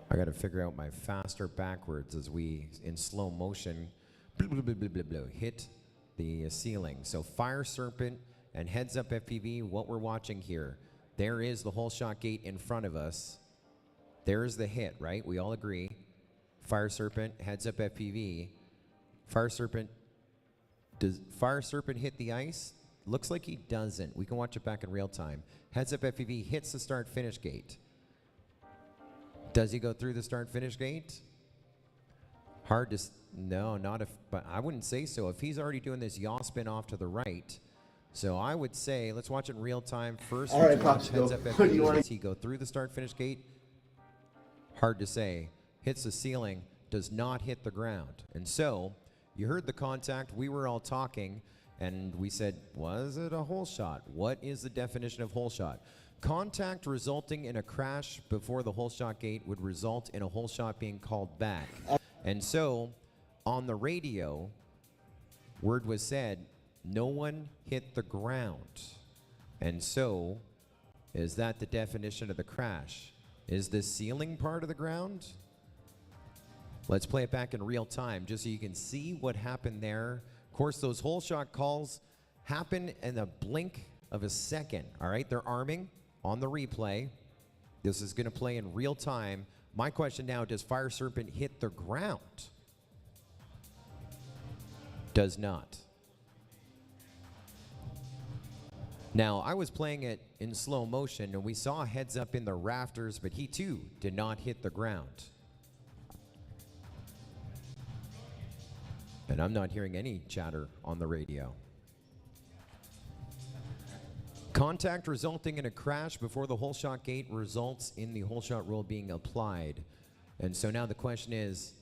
I got to figure out my faster backwards as we, in slow motion, hit the ceiling. So Fire Serpent and Heads Up FPV, what we're watching here. There is the hole shot gate in front of us. There is the hit, right? We all agree. Fire Serpent, Heads Up FPV. Fire Serpent, does Fire Serpent hit the ice? Looks like he doesn't. We can watch it back in real time. Heads Up FPV hits the start finish gate. Does he go through the start finish gate? Hard to, no, not if, but I wouldn't say so. If he's already doing this yaw spin off to the right. So I would say, let's watch it in real time. First, All right, watch Heads Up FPV. Does to... he go through the start finish gate? Hard to say. Hits the ceiling, does not hit the ground. And so, you heard the contact, we were all talking, and we said, was it a hole shot? What is the definition of hole shot? Contact resulting in a crash before the hole shot gate would result in a hole shot being called back. And so, on the radio, word was said, no one hit the ground. And so, is that the definition of the crash? Is the ceiling part of the ground? Let's play it back in real time just so you can see what happened there. Of course, those hole shot calls happen in a blink of a second, all right? They're arming on the replay. This is going to play in real time. My question now, does Fire Serpent hit the ground? Does not. Now, I was playing it in slow motion, and we saw Heads Up in the rafters, but he too did not hit the ground. And I'm not hearing any chatter on the radio. Contact resulting in a crash before the hole shot gate results in the hole shot rule being applied. And so now the question is,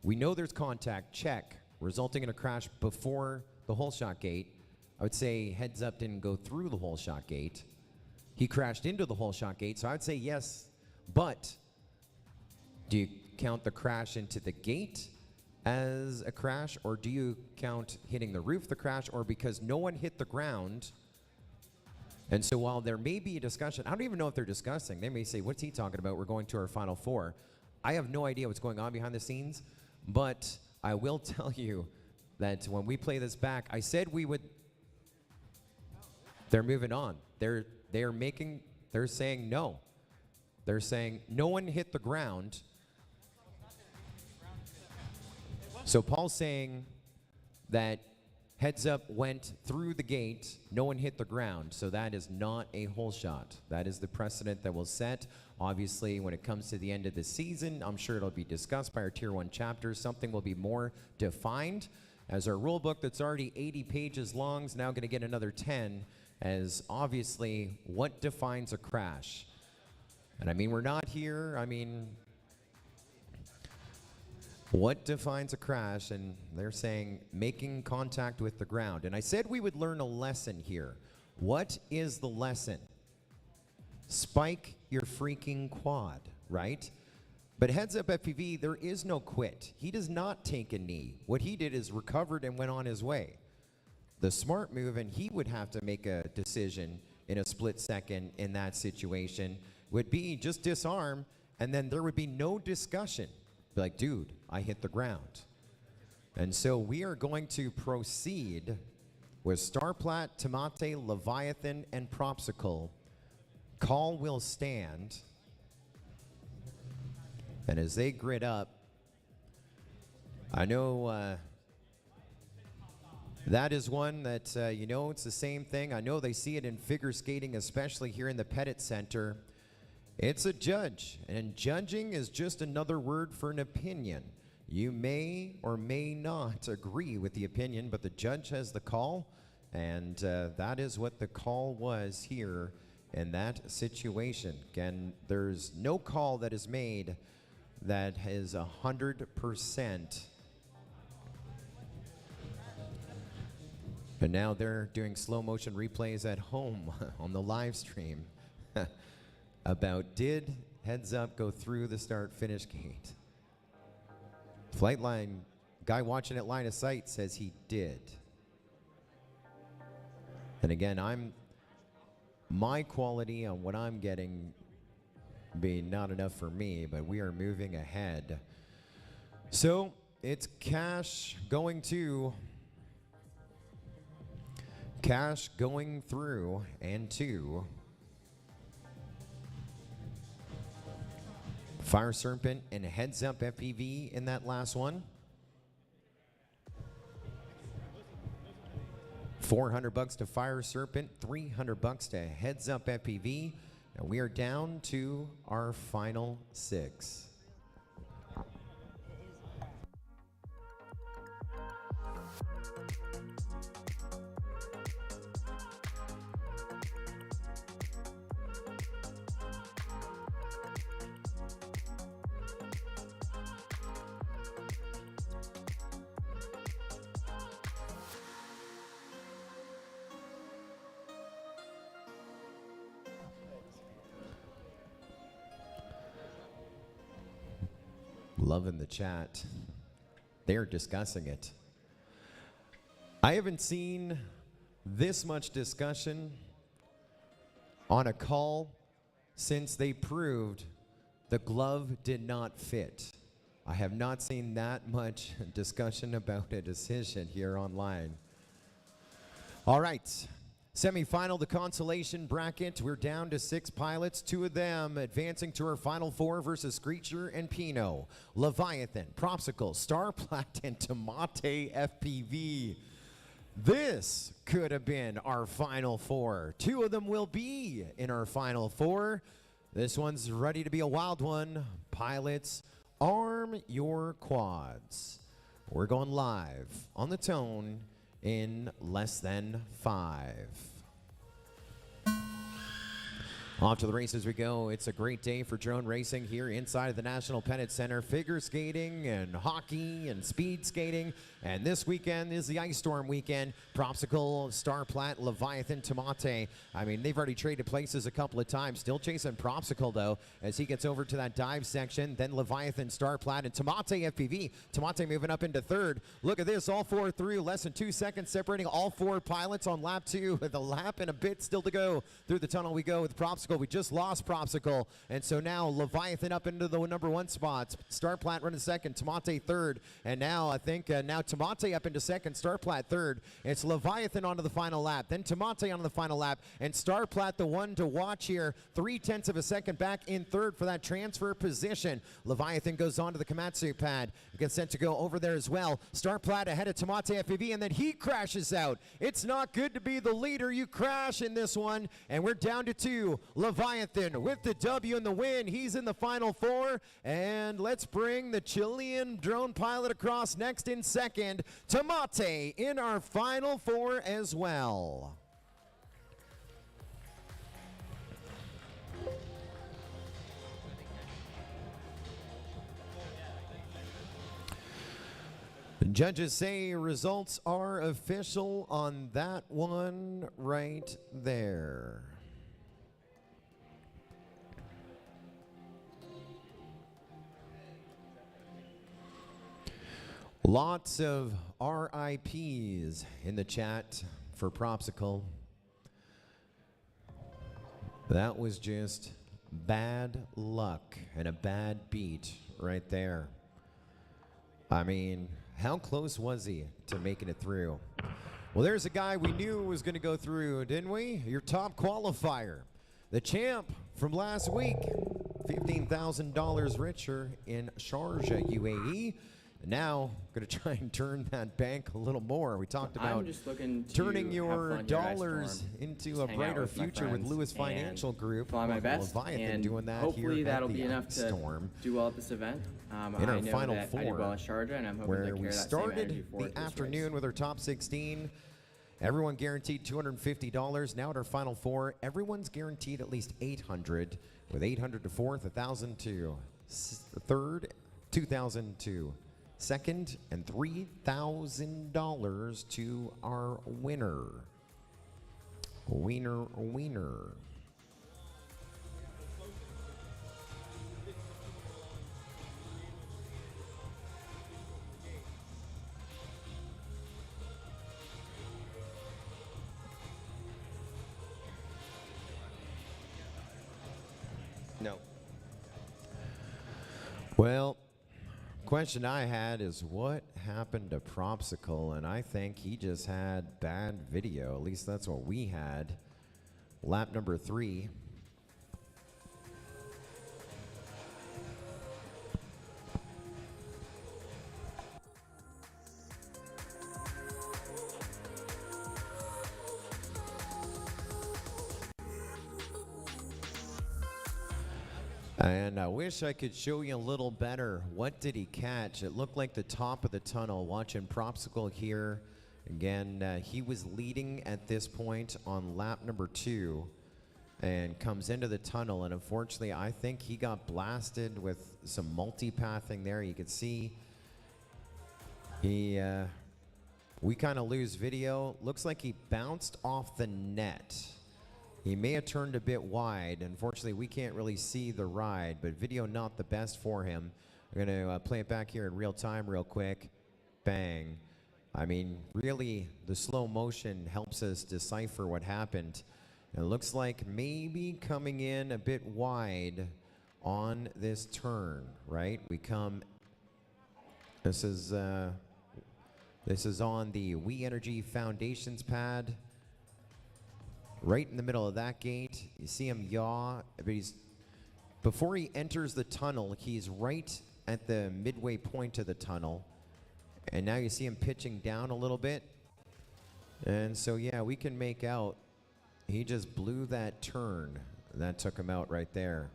we know there's contact, check, resulting in a crash before the hole shot gate. I would say Heads Up didn't go through the hole shot gate. He crashed into the hole shot gate, so I would say yes, but do you count the crash into the gate as a crash, or do you count hitting the roof the crash, or because no one hit the ground? And so while there may be a discussion, I don't even know if they're discussing. They may say, what's he talking about? We're going to our Final Four. I have no idea what's going on behind the scenes, but I will tell you that when we play this back, I said we would. They're moving on. They're saying no. They're saying no one hit the ground. So Paul's saying that Heads Up went through the gate, no one hit the ground, so that is not a hole shot. That is the precedent that will set. Obviously, when it comes to the end of the season, I'm sure it'll be discussed by our Tier 1 chapters. Something will be more defined, as our rule book that's already 80 pages long is now going to get another 10, as obviously what defines a crash. And I mean, we're not here, I mean, what defines a crash? And they're saying making contact with the ground. And I said we would learn a lesson here. What is the lesson? Spike your freaking quad, right? But Heads Up FPV, there is no quit. He does not take a knee. What he did is recovered and went on his way. The smart move, and he would have to make a decision in a split second in that situation, would be just disarm, and then there would be no discussion. Be like, dude, I hit the ground. And so we are going to proceed with Starplat, Tomate, Leviathan, and Propsicle. Call will stand. And as they grid up, I know that is one that, you know, it's the same thing. I know they see it in figure skating, especially here in the Pettit Center. It's a judge, and judging is just another word for an opinion. You may or may not agree with the opinion, but the judge has the call, and that is what the call was here in that situation. Again, there's no call that is made that is 100%. And now they're doing slow motion replays at home on the live stream about did heads up go through the start finish gate. Flight line guy watching at line of sight says he did. And again, my quality on what I'm getting being not enough for me, but we are moving ahead. So it's cash going to cash going through and to Fire Serpent and Heads Up FPV in that last one. $400 to Fire Serpent, $300 to Heads Up FPV, and we are down to our final 6. Loving the chat. They're discussing it. I haven't seen this much discussion on a call since they proved the glove did not fit. I have not seen that much discussion about a decision here online. All right. Semifinal, the Consolation bracket. We're down to 6 pilots, 2 of them advancing to our final 4 versus Screecher and Pino, Leviathan, Propsicle, Starplat, and Tomate FPV. This could have been our final 4. 2 of them will be in our final 4. This one's ready to be a wild one. Pilots, arm your quads. We're going live on the tone in less than 5. Off to the races we go. It's a great day for drone racing here inside of the National Pennant Center. Figure skating and hockey and speed skating. And this weekend is the Ice Storm weekend. Propsicle, Starplat, Leviathan, Tomate. I mean, they've already traded places a couple of times. Still chasing Propsicle, though, as he gets over to that dive section. Then Leviathan, Starplat, and Tomate FPV. Tomate moving up into 3rd. Look at this, all 4 through. Less than 2 seconds separating all 4 pilots on lap 2. With a lap and a bit still to go. Through the tunnel we go with Propsicle. We just lost Propsicle, and so now Leviathan up into the number 1 spots. Starplat running 2nd, Tomate 3rd, and now I think now Tomate up into 2nd, Starplat 3rd. It's Leviathan onto the final lap, then Tomate onto the final lap, and Starplat the one to watch here. 0.3 of a second back in 3rd for that transfer position. Leviathan goes on to the Komatsu pad. Gets sent to go over there as well. Starplat ahead of Tomate FPV, and then he crashes out. It's not good to be the leader. You crash in this one, and we're down to 2. Leviathan with the W and the win. He's in the final 4. And let's bring the Chilean drone pilot across next in 2nd. Tomate in our final 4 as well. Judges say results are official on that one right there. Lots of RIPs in the chat for Propsicle. That was just bad luck and a bad beat right there. I mean, how close was he to making it through? Well, there's a guy we knew was going to go through, didn't we? Your top qualifier, the champ from last week, $15,000 richer in Sharjah, UAE. Now, going to try and turn that bank a little more. We talked about I'm just looking to turning have your fun here at Ice dollars Storm, into just a hang out brighter with my future with friends Lewis and Financial Group. fly my best, Leviathan and doing that hopefully here that'll at be the enough to Storm. do well at this event. In our I know Final that I did Four, well at Sharjah, and I'm hoping to where carry we that same started energy forward the to this afternoon race. with our top 16. Everyone guaranteed $250. Now at our Final Four, everyone's guaranteed at least $800, with $800 to fourth, $1,000 to third, $2,000 to second, and $3,000 to our winner. Wiener. No. Well, question I had is what happened to Propsicle, and I think he just had bad video. At least that's what we had. Lap number 3. And I wish I could show you a little better. What did he catch? It looked like the top of the tunnel. Watching Propsicle here. Again, he was leading at this point on lap number 2 and comes into the tunnel. And unfortunately, I think he got blasted with some multi-pathing there. You can see we kind of lose video. Looks like he bounced off the net. He may have turned a bit wide. Unfortunately, we can't really see the ride, but video not the best for him. I'm going to play it back here in real time real quick. Bang. I mean, really, the slow motion helps us decipher what happened. It looks like maybe coming in a bit wide on this turn, right? We come, this is on the We Energy Foundations pad. Right in the middle of that gate, you see him yaw, but before he enters the tunnel, he's right at the midway point of the tunnel. And now you see him pitching down a little bit. And so, yeah, we can make out he just blew that turn. That took him out right there.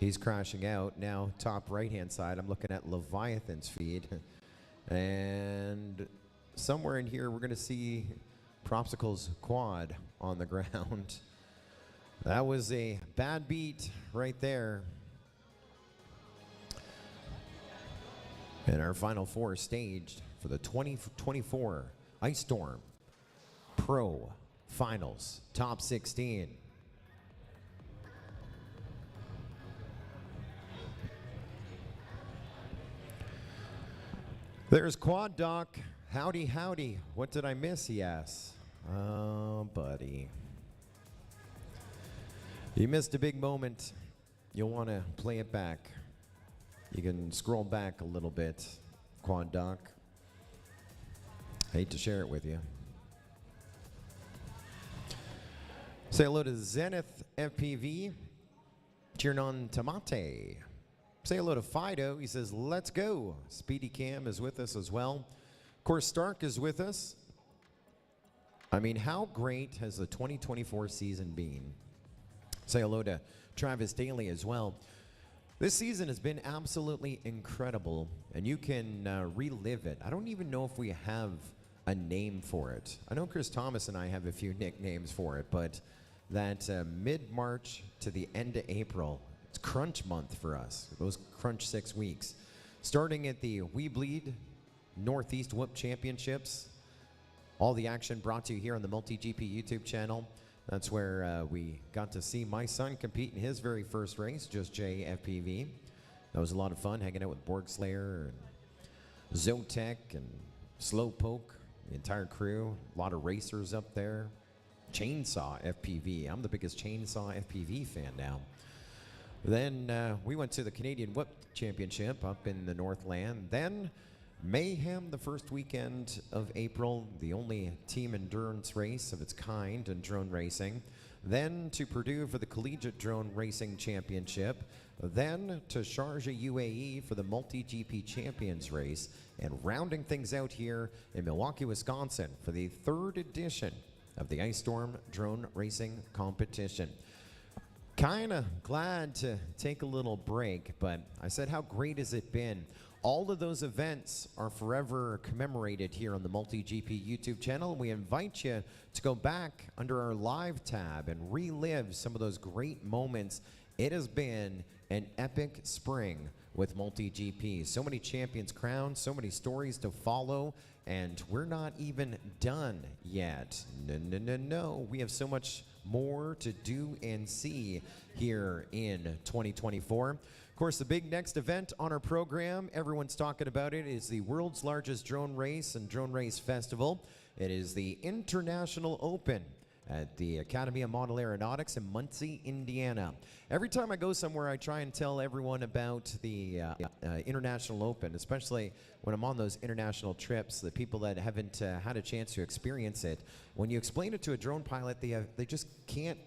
He's crashing out. Now, top right-hand side, I'm looking at Leviathan's feed. And somewhere in here, we're going to see Propsicle's quad on the ground. That was a bad beat right there. And our Final Four staged for the 2024 Ice Storm Pro Finals Top 16. There's Quad Doc. Howdy, howdy. What did I miss, he asks. Oh, buddy. You missed a big moment. You'll want to play it back. You can scroll back a little bit, Quad Doc. Hate to share it with you. Say hello to Zenith FPV. Cheering on Tomate. Say hello to Fido. He says, let's go. Speedy Cam is with us as well. Of course, Stark is with us. I mean, how great has the 2024 season been? Say hello to Travis Daly as well. This season has been absolutely incredible, and you can relive it. I don't even know if we have a name for it. I know Chris Thomas and I have a few nicknames for it, but that mid-March to the end of April, it's crunch month for us, those crunch 6 weeks. Starting at the We Bleed Northeast Whoop Championships. All the action brought to you here on the MultiGP YouTube channel. That's where we got to see my son compete in his very first race, Just J FPV. That was a lot of fun, hanging out with Borg Slayer and Zotek and Slowpoke, the entire crew. A lot of racers up there. Chainsaw FPV. I'm the biggest Chainsaw FPV fan now. Then we went to the Canadian Whoop Championship up in the Northland. Then Mayhem the first weekend of April, the only team endurance race of its kind in drone racing. then to Purdue for the Collegiate Drone Racing Championship, then to Sharjah, UAE for the MultiGP Champions Race, and rounding things out here in Milwaukee, Wisconsin for the 3rd edition of the Ice Storm Drone Racing Competition. Kinda glad to take a little break, but I said, how great has it been? All of those events are forever commemorated here on the MultiGP YouTube channel. We invite you to go back under our live tab and relive some of those great moments. It has been an epic spring with MultiGP. So many champions crowned, so many stories to follow, and we're not even done yet. No. We have so much more to do and see here in 2024. Of course, the big next event on our program, everyone's talking about it, is the world's largest drone race and drone race festival. It is the International Open at the Academy of Model Aeronautics in Muncie, Indiana. Every time I go somewhere, I try and tell everyone about the International Open, especially when I'm on those international trips, the people that haven't had a chance to experience it. When you explain it to a drone pilot, they just can't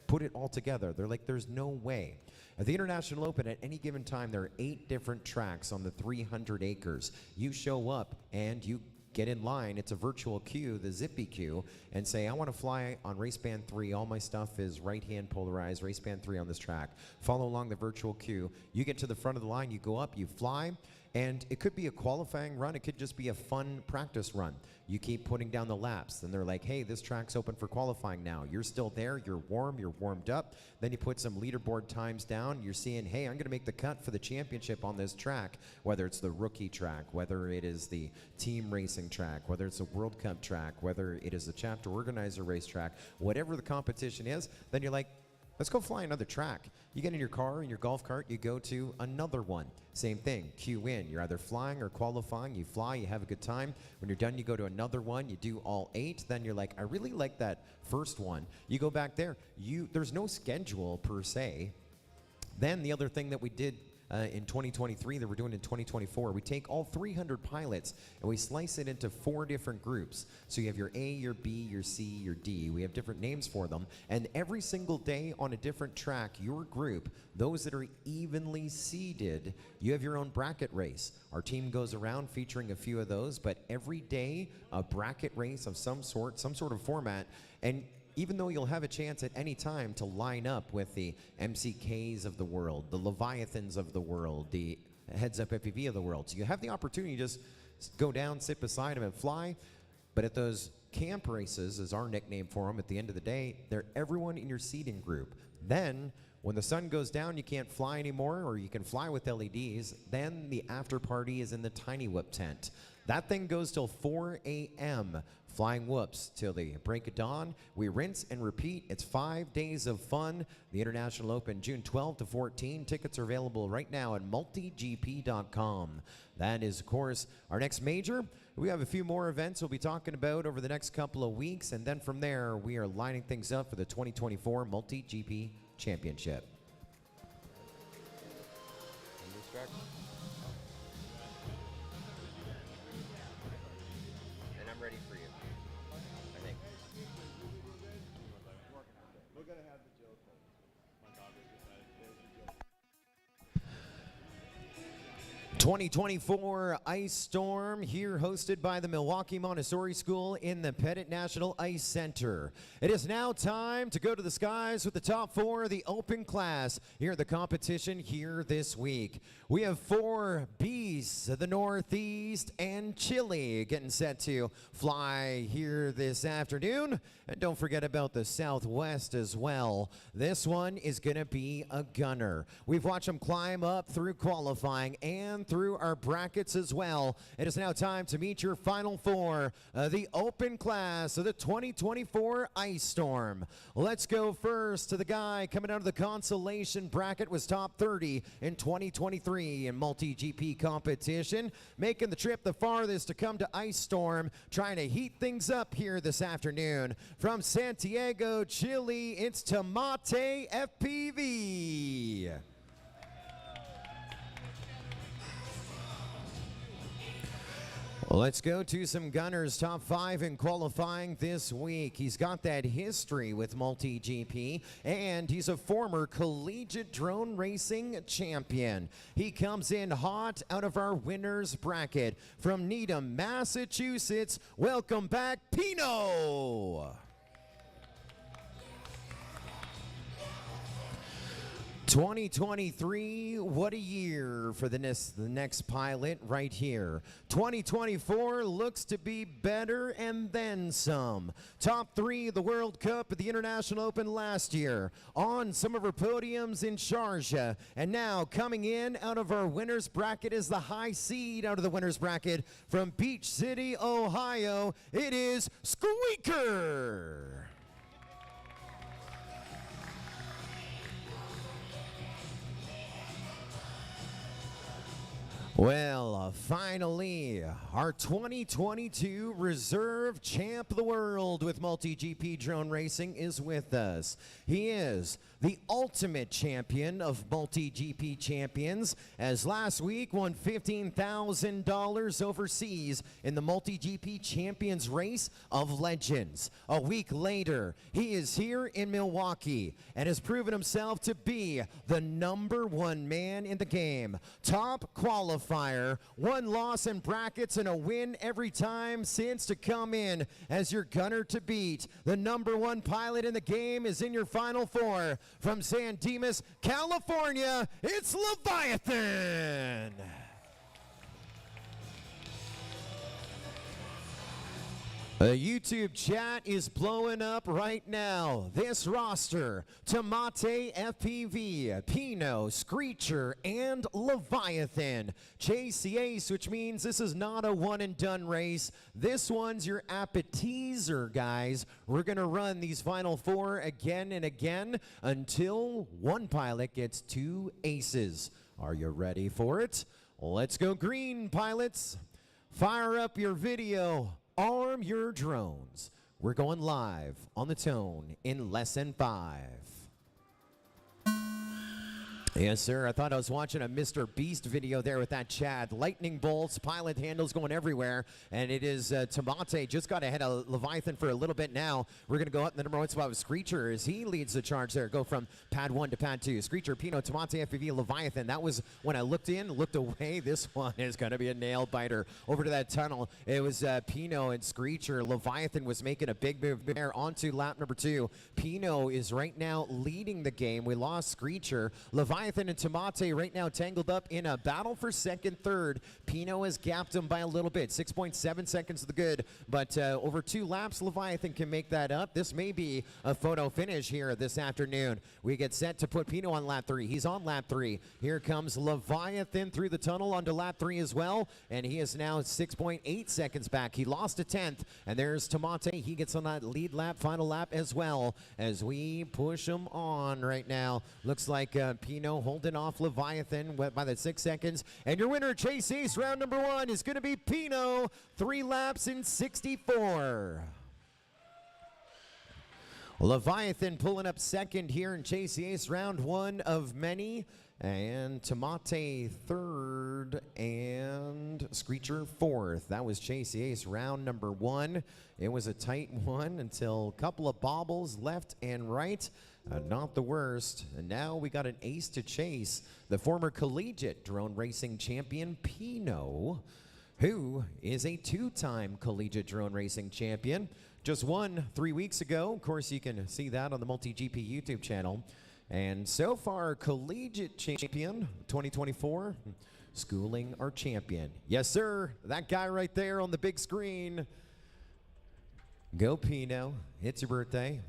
put it all together. They're like, there's no way. At the International Open, at any given time, there are 8 different tracks on the 300 acres. You show up and you get in line. It's a virtual queue, the Zippy queue, and say, I want to fly on race band 3. All my stuff is right-hand polarized, race band 3 on this track. Follow along the virtual queue. You get to the front of the line, you go up, you fly, and it could be a qualifying run. It could just be a fun practice run. You keep putting down the laps. And they're like, hey, this track's open for qualifying now. You're still there. You're warm. You're warmed up. Then you put some leaderboard times down. You're seeing, hey, I'm going to make the cut for the championship on this track, whether it's the rookie track, whether it is the team racing track, whether it's a World Cup track, whether it is the chapter organizer race track, whatever the competition is. Then you're like, let's go fly another track. You get in your car, in your golf cart, you go to another one. Same thing, queue in. You're either flying or qualifying. You fly, you have a good time. When you're done, you go to another one. You do all 8. Then you're like, I really like that first one. You go back there. There's no schedule per se. Then the other thing that we did in 2023 that we're doing in 2024, we take all 300 pilots and we slice it into 4 different groups. So you have your A, your B, your C, your D. We have different names for them. And every single day on a different track, your group, those that are evenly seeded, you have your own bracket race. Our team goes around featuring a few of those, but every day a bracket race of some sort of format. And even though you'll have a chance at any time to line up with the MCKs of the world, the Leviathans of the world, the heads-up FPV of the world. So you have the opportunity to just go down, sit beside them, and fly. But at those camp races, is our nickname for them, at the end of the day, they're everyone in your seating group. Then, when the sun goes down, you can't fly anymore, or you can fly with LEDs. Then the after party is in the Tiny Whoop tent. That thing goes till 4 a.m., flying whoops till the break of dawn. We rinse and repeat. It's 5 days of fun. The International Open, June 12 to 14. Tickets are available right now at multigp.com. That is, of course, our next major. We have a few more events we'll be talking about over the next couple of weeks, and then from there, we are lining things up for the 2024 MultiGP Championship. And I'm ready for you, I think. We're going to have the joke. My dog has decided there's the joke. 2024 Ice Storm here, hosted by the Milwaukee Montessori School in the Pettit National Ice Center. It is now time to go to the skies with the top 4 of the open class here at the competition here this week. We have 4 beasts of the Northeast and Chile getting set to fly here this afternoon. And don't forget about the Southwest as well. This one is going to be a gunner. We've watched them climb up through qualifying and through our brackets as well. It is now time to meet your final 4, the open class of the 2024 Ice Storm. Let's go first to the guy coming out of the Consolation bracket, was top 30 in 2023 in MultiGP competition, making the trip the farthest to come to Ice Storm, trying to heat things up here this afternoon. From Santiago, Chile, it's Tomate FPV. Let's go to some Gunners top 5 in qualifying this week. He's got that history with MultiGP, and he's a former collegiate drone racing champion. He comes in hot out of our winners bracket from Needham, Massachusetts. Welcome back, Pino. 2023, what a year for the next pilot right here. 2024 looks to be better and then some. Top 3 of the World Cup at the International Open last year. On some of our podiums in Sharjah. And now coming in out of our winner's bracket is the high seed out of the winner's bracket from Beach City, Ohio. It is Squeaker. Well, finally, our 2022 Reserve Champ of the World with MultiGP Drone Racing is with us. He is the ultimate champion of MultiGP champions, as last week won $15,000 overseas in the MultiGP Champions Race of Legends. A week later, he is here in Milwaukee and has proven himself to be the #1 man in the game. Top qualifier, 1 loss in brackets and a win every time since to come in as your gunner to beat. The #1 pilot in the game is in your Final 4. From San Dimas, California, it's Leviathan. The YouTube chat is blowing up right now. This roster, Tomate, FPV, Pino, Screecher, and Leviathan. Chase the Ace, which means this is not a one and done race. This one's your appetizer, guys. We're gonna run these Final 4 again and again until one pilot gets 2 aces. Are you ready for it? Let's go green, pilots. Fire up your video. Arm your drones. We're going live on the tone in less than 5. Yes, sir. I thought I was watching a Mr. Beast video there with that chat. Lightning bolts, pilot handles going everywhere. And it is Tomate just got ahead of Leviathan for a little bit now. We're going to go up in the #1 spot with Screecher as he leads the charge there. Go from pad 1 to pad 2. Screecher, Pino, Tomate, FPV, Leviathan. That was when I looked in, looked away. This one is going to be a nail biter. Over to that tunnel, it was Pino and Screecher. Leviathan was making a big move there onto lap #2. Pino is right now leading the game. We lost Screecher. Leviathan and Tomate right now tangled up in a battle for second, third. Pino has gapped him by a little bit, 6.7 seconds to the good, but over 2 laps, Leviathan can make that up. This may be a photo finish here this afternoon. We get set to put Pino on lap 3. He's on lap 3. Here comes Leviathan through the tunnel onto lap 3 as well, and he is now 6.8 seconds back. He lost a 10th, and there's Tomate. He gets on that lead lap, final lap as well, as we push him on right now. Looks like Pino holding off Leviathan by the 6 seconds. And your winner, Chase Ace, round #1 is going to be Pino, 3 laps in 64. Leviathan pulling up second here in Chase Ace, round 1 of many. And Tomate third and Screecher 4th. That was Chase Ace, round #1. It was a tight one until a couple of bobbles left and right. Not the worst. And now we got an ace to chase. The former collegiate drone racing champion, Pino, who is a 2-time collegiate drone racing champion. Just won 3 weeks ago. Of course, you can see that on the MultiGP YouTube channel. And so far, collegiate champion 2024, schooling our champion. Yes, sir. That guy right there on the big screen. Go, Pino. It's your birthday.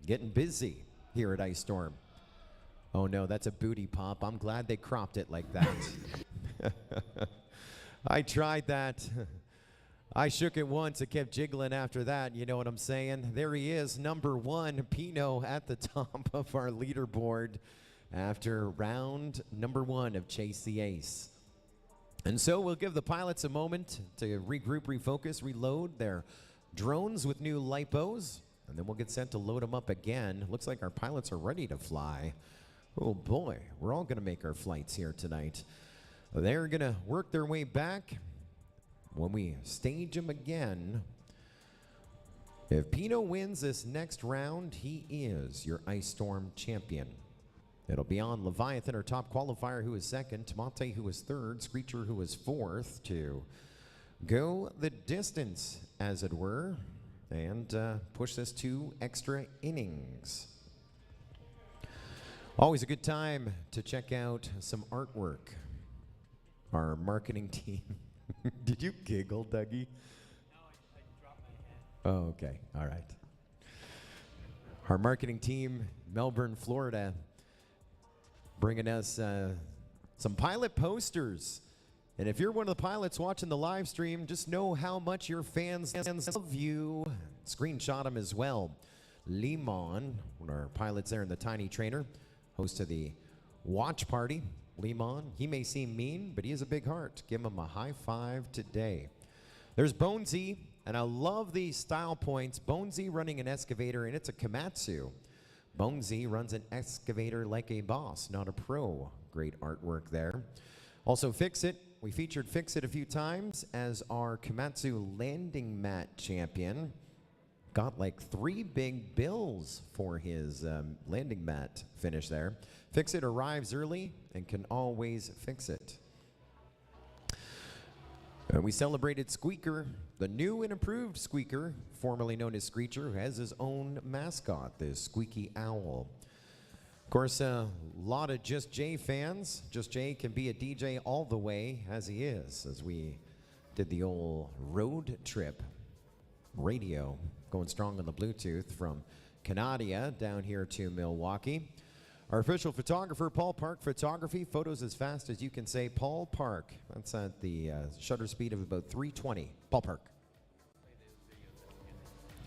Getting busy here at Ice Storm. Oh, no, that's a booty pop. I'm glad they cropped it like that. I tried that. I shook it once, it kept jiggling after that, you know what I'm saying? There he is, #1, Pino at the top of our leaderboard after round #1 of Chase the Ace. And so we'll give the pilots a moment to regroup, refocus, reload their drones with new lipos, and then we'll get sent to load them up again. Looks like our pilots are ready to fly. Oh boy, we're all gonna make our flights here tonight. They're gonna work their way back. when we stage him again. If Pino wins this next round, he is your Ice Storm champion. It'll be on Leviathan, our top qualifier, who is second, Tamate, who is third, Screecher, who is fourth, to go the distance, as it were, and push this 2 extra innings. Always a good time to check out some artwork. Our marketing team. Did you giggle, Dougie? No, I dropped my hand. Oh, okay. All right. Our marketing team, Melbourne, Florida, bringing us some pilot posters. And if you're one of the pilots watching the live stream, just know how much your fans love you. Screenshot them as well. Limon, one of our pilots there in the Tiny Trainer, host of the watch party. Limon, he may seem mean, but he has a big heart. Give him a high five today. There's Bonesy, and I love these style points. Bonesy running an excavator, and it's a Komatsu. Bonesy runs an excavator like a boss, not a pro. Great artwork there. Also, Fix It. We featured Fix It a few times as our Komatsu landing mat champion. Got like 3 big bills for his landing mat finish there. Fix It arrives early and can always fix it. We celebrated Squeaker, the new and improved Squeaker, formerly known as Screecher, who has his own mascot, the Squeaky Owl. Of course, a lot of Just Jay fans. Just Jay can be a DJ all the way, as he is, as we did the old road trip radio, going strong on the Bluetooth from Canada down here to Milwaukee. Our official photographer, Paul Park Photography, photos as fast as you can say Paul Park. That's at the shutter speed of about 320. Paul Park.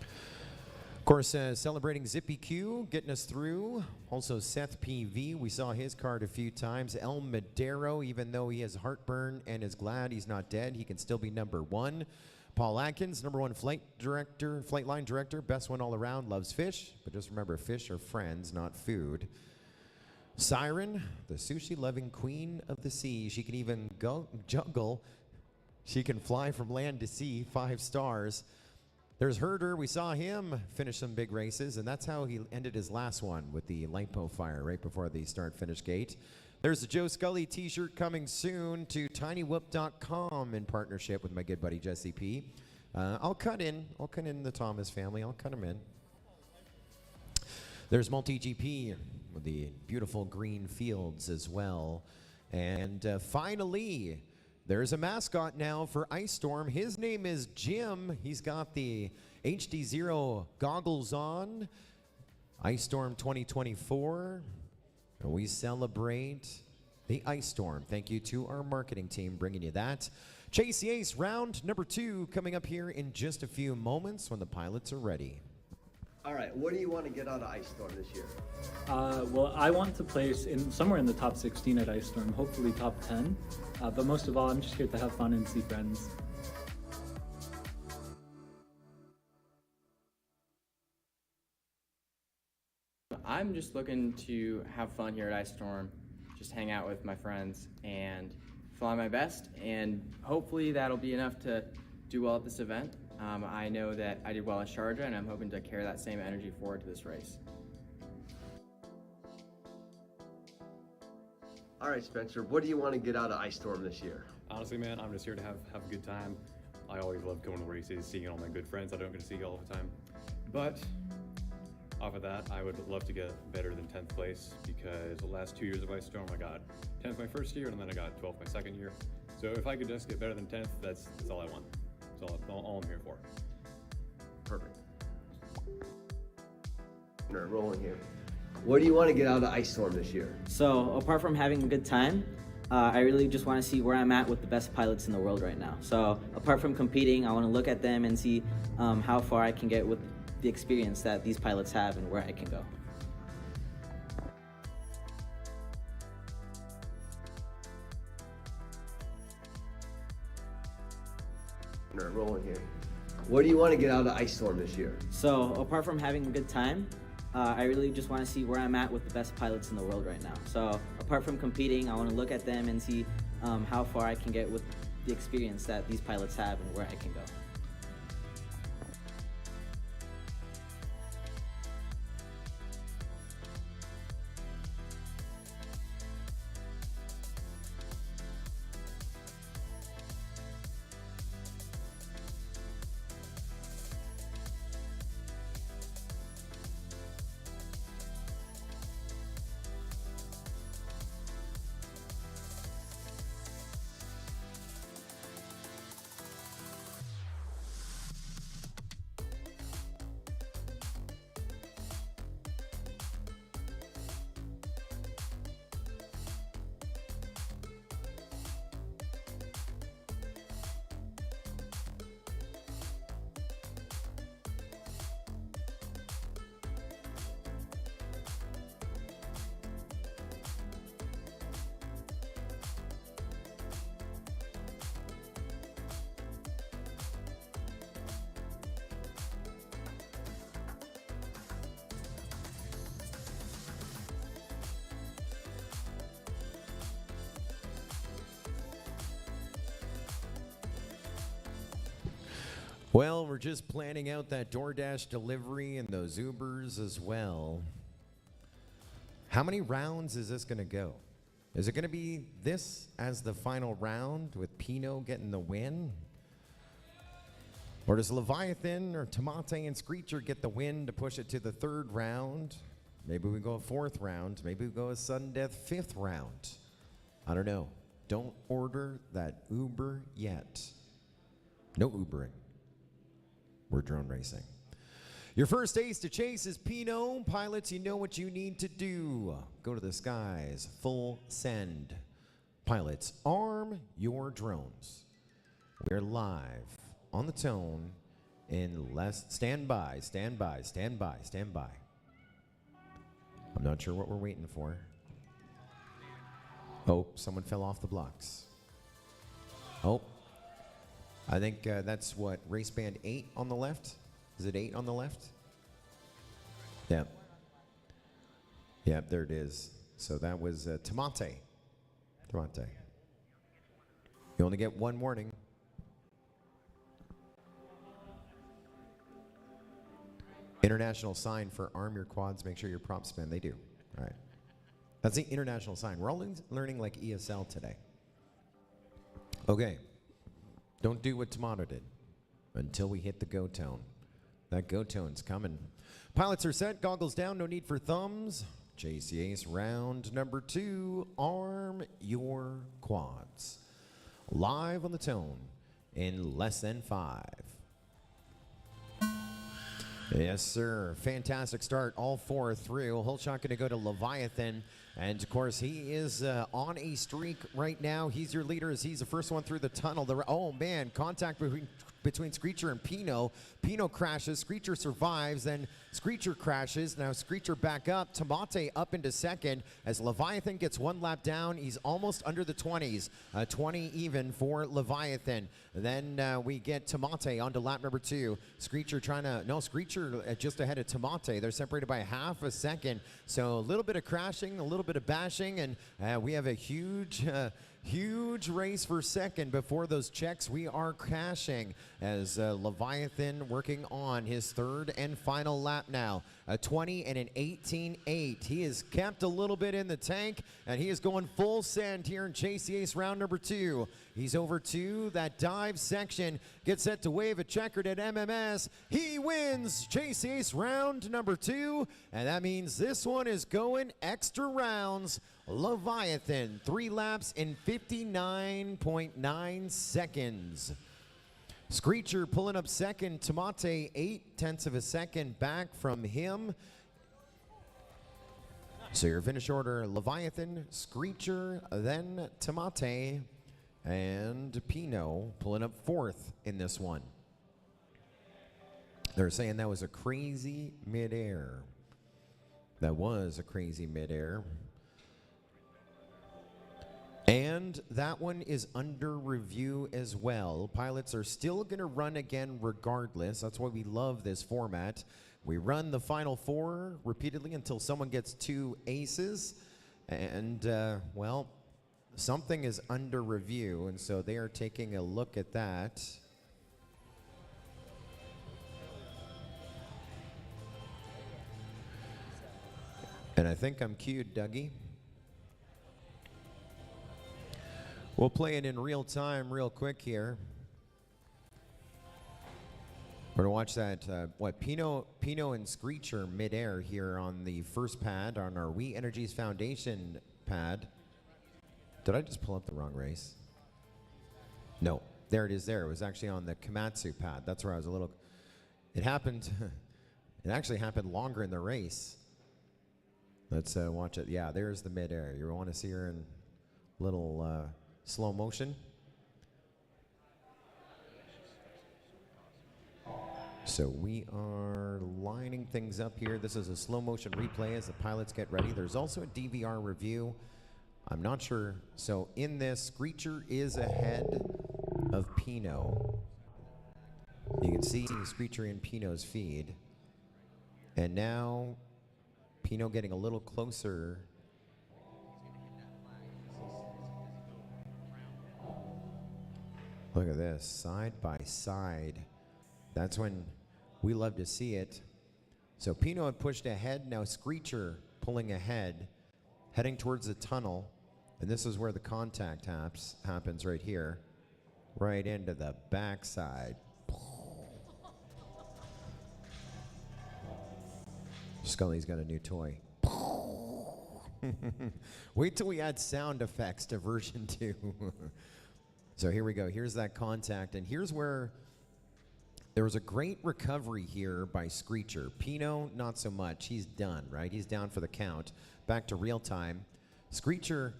Of course, celebrating Zippy Q, getting us through. Also, Seth PV, we saw his card a few times. El Madero, even though he has heartburn and is glad he's not dead, he can still be #1. Paul Atkins, #1 flight director, flight line director, best one all around, loves fish, but just remember, fish are friends, not food. Siren, the sushi-loving queen of the sea. She can even juggle. She can fly from land to sea, 5 stars. There's Herder. We saw him finish some big races, and that's how he ended his last one with the lipo fire right before the start-finish gate. There's the Joe Scully t-shirt coming soon to tinywhoop.com in partnership with my good buddy Jesse P. I'll cut in the Thomas family. I'll cut him in. There's MultiGP with the beautiful green fields as well. And finally, there's a mascot now for Ice Storm. His name is Jim. He's got the HD0 goggles on. Ice Storm 2024. And we celebrate the Ice Storm. Thank you to our marketing team bringing you that. Chase the Ace, round number 2 coming up here in just a few moments when the pilots are ready. All right, what do you want to get out of Ice Storm this year? Well, I want to place somewhere in the top 16 at Ice Storm, hopefully top 10. But most of all, I'm just here to have fun and see friends. I'm just looking to have fun here at Ice Storm, just hang out with my friends and fly my best, and hopefully that'll be enough to do well at this event. I know that I did well in Sharjah, and I'm hoping to carry that same energy forward to this race. All right, Spencer, what do you want to get out of Ice Storm this year? Honestly, man, I'm just here to have a good time. I always love going to races, seeing all my good friends I don't get to see all the time. But off of that, I would love to get better than 10th place, because the last 2 years of Ice Storm, I got 10th my first year, and then I got 12th my second year. So if I could just get better than 10th, that's all I want. That's all I'm here for. Perfect. Rolling here. What do you want to get out of Ice Storm this year? So apart from having a good time, I really just want to see where I'm at with the best pilots in the world right now. So apart from competing, I want to look at them and see how far I can get with the experience that these pilots have and where I can go. Rolling here. What do you want to get out of Ice Storm this year? So apart from having a good time, I really just want to see where I'm at with the best pilots in the world right now. So apart from competing, I want to look at them and see how far I can get with the experience that these pilots have and where I can go. Well, we're just planning out that DoorDash delivery and those Ubers as well. How many rounds is this going to go? Is it going to be this as the final round with Pino getting the win? Or does Leviathan or Tomate and Screecher get the win to push it to the third round? Maybe we go a fourth round. Maybe we go a sudden death fifth round. I don't know. Don't order that Uber yet. No Ubering. We're drone racing. Your first ace to chase is Pino. Pilots, you know what you need to do. Go to the skies. Full send. Pilots, arm your drones. We're live on the tone in less. Stand by, stand by, stand by, stand by. I'm not sure what we're waiting for. Oh, someone fell off the blocks. Oh. I think that's what, race band 8 on the left? Is it 8 on the left? Yeah. Yeah, there it is. So that was Tomate. Tomate. You only get one warning. International sign for arm your quads, make sure your props spin. They do. All right. That's the international sign. We're all learning like ESL today. Okay. Don't do what Tomato did until we hit the go tone. That go tone's coming. Pilots are set, goggles down, no need for thumbs. JC Ace round number 2, arm your quads. Live on the tone in less than 5. Yes, sir. Fantastic start. All 4 through. Whole shot going to go to Leviathan. And, of course, he is on a streak right now. He's your leader as he's the first one through the tunnel. Oh, man. Contact between Screecher and Pino. Pino crashes. Screecher survives. Then Screecher crashes. Now Screecher back up. Tomate up into second as Leviathan gets one lap down. He's almost under the 20s. 20 even for Leviathan. Then we get Tomate onto lap number 2. Screecher trying to, no, Screecher just ahead of Tomate. They're separated by half a second. So a little bit of crashing, a little bit of bashing, and we have a huge race for second before those checks. We are crashing as Leviathan working on his third and final lap now. A 20 and an 18.8. He has kept a little bit in the tank, and he is going full send here in JC Ace round number 2. He's over to that dive section. Gets set to wave a checkered at MMS. He wins JC Ace round number 2, and that means this one is going extra rounds. Leviathan, 3 laps in 59.9 seconds. Screecher pulling up second. Tomate, 0.8 of a second back from him. So your finish order, Leviathan, Screecher, then Tomate, and Pino pulling up 4th in this one. They're saying that was a crazy midair. That was a crazy midair. And that one is under review as well. Pilots are still going to run again regardless. That's why we love this format. We run the final 4 repeatedly until someone gets 2 aces. And, well, something is under review, and so they are taking a look at that. And I think I'm cued, Dougie. We'll play it in real time real quick here. We're gonna watch that, Pino and Screecher midair here on the first pad, on our We Energies Foundation pad. Did I just pull up the wrong race? No, there it is there. It was actually on the Komatsu pad. That's where I was a little, it happened, it actually happened longer in the race. Let's watch it. Yeah, there's the midair. You want to see her in little slow motion. So we are lining things up here. This is a slow motion replay as the pilots get ready. There's also a DVR review. I'm not sure. So in this, Screecher is ahead of Pino. You can see Screecher in Pino's feed. And now Pino getting a little closer. Look at this, side by side. That's when we love to see it. So Pino had pushed ahead, now Screecher pulling ahead, heading towards the tunnel. And this is where the contact happens right here, right into the backside. Scully's got a new toy. Wait till we add sound effects to version 2. So here we go. Here's that contact. And here's where there was a great recovery here by Screecher. Pino, not so much. He's done, right? He's down for the count. Back to real time. Screecher,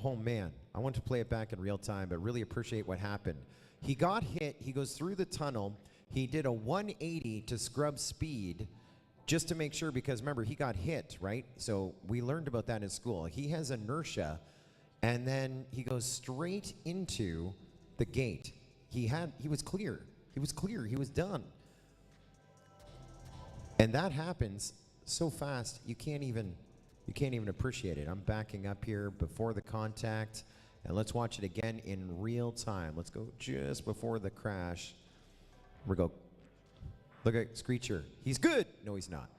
oh man, I want to play it back in real time, but really appreciate what happened. He got hit. He goes through the tunnel. He did a 180 to scrub speed just to make sure, because remember, he got hit, right? So we learned about that in school. He has inertia, and then he goes straight into the gate. He was clear. He was clear. He was done. And that happens so fast, you can't even appreciate it. I'm backing up here before the contact, and let's watch it again in real time. Let's go just before the crash. We go. Look at Screecher. He's good. No, he's not.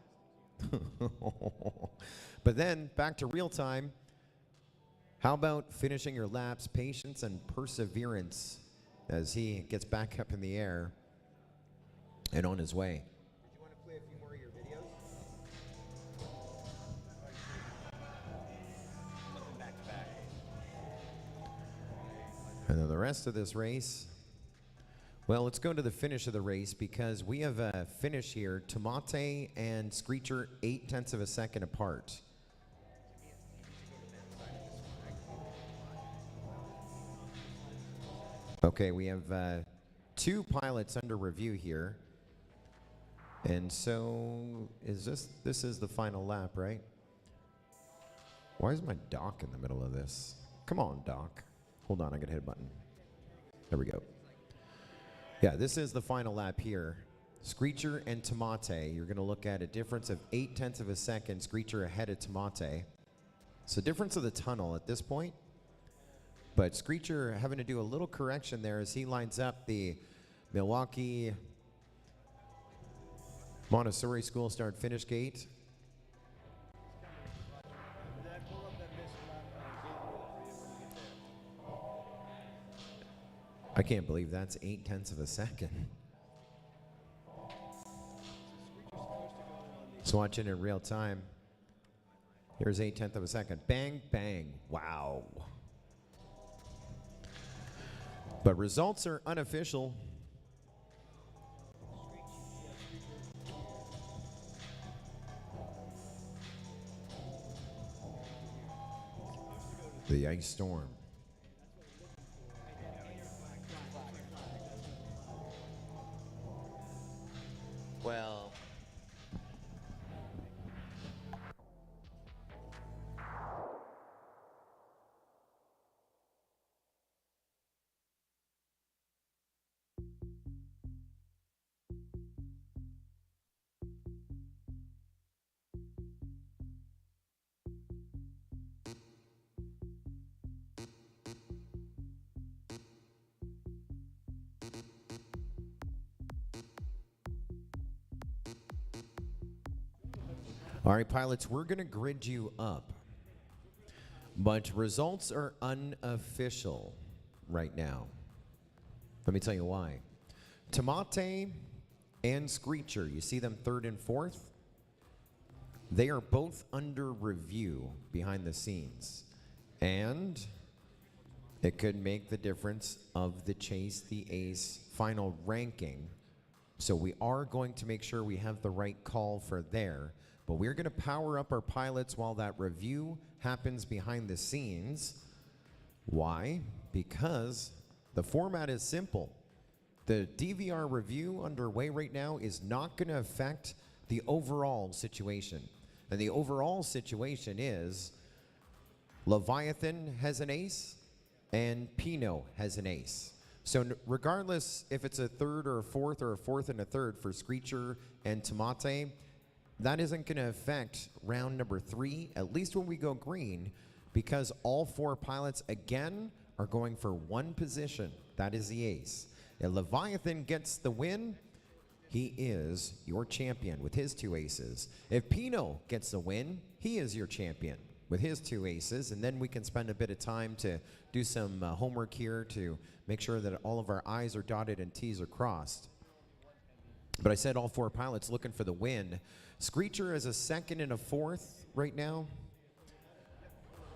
But then back to real time. How about finishing your laps, patience and perseverance as he gets back up in the air and on his way. Did you want to play a few more of your videos? Nothing back to back. And then the rest of this race. Well, let's go to the finish of the race because we have a finish here. Tomate and Screecher 0.8 of a second apart. Okay, we have two pilots under review here. And so this is the final lap, right? Why is my dock in the middle of this? Come on, dock. Hold on, I gotta hit a button. There we go. Yeah, this is the final lap here. Screecher and Tomate. You're going to look at a difference of 0.8 of a second. Screecher ahead of Tomate. So difference of the tunnel at this point. But Screecher having to do a little correction there as he lines up the Milwaukee Montessori School Start Finish Gate. I can't believe that's 0.8 of a second. Let's watch it in real time. Here's 0.8 of a second. Bang, bang. Wow. But results are unofficial. The ice storm. Well, All right, pilots, we're going to grid you up. But results are unofficial right now. Let me tell you why. Tomate and Screecher, you see them third and fourth? They are both under review behind the scenes. And it could make the difference of the Chase the Ace final ranking. So we are going to make sure we have the right call for there. But we're going to power up our pilots while that review happens behind the scenes. Why? Because the format is simple. The DVR review underway right now is not going to affect the overall situation. And the overall situation is Leviathan has an ace and Pinot has an ace. So regardless if it's a third or a fourth and a third for Screecher and Tomate, that isn't going to affect round number 3, at least when we go green, because all 4 pilots, again, are going for one position. That is the ace. If Leviathan gets the win, he is your champion with his 2 aces. If Pinot gets the win, he is your champion with his 2 aces, and then we can spend a bit of time to do some homework here to make sure that all of our I's are dotted and T's are crossed. But I said all 4 pilots looking for the win. Screecher is a second and a fourth right now.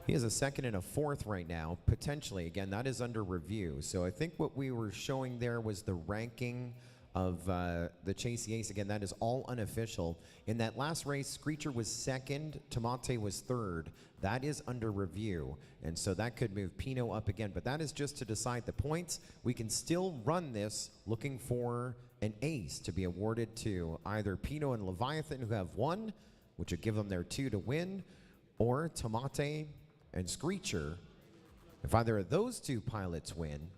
He is a second and a fourth right now, potentially. Again, that is under review. So I think what we were showing there was the ranking of the Chase the Ace. Again, that is all unofficial. In that last race, Screecher was second, Tomate was third. That is under review. And so that could move Pinot up again. But that is just to decide the points. We can still run this looking for an ace to be awarded to either Pinot and Leviathan, who have 1, which would give them their 2 to win, or Tomate and Screecher. If either of those 2 pilots win,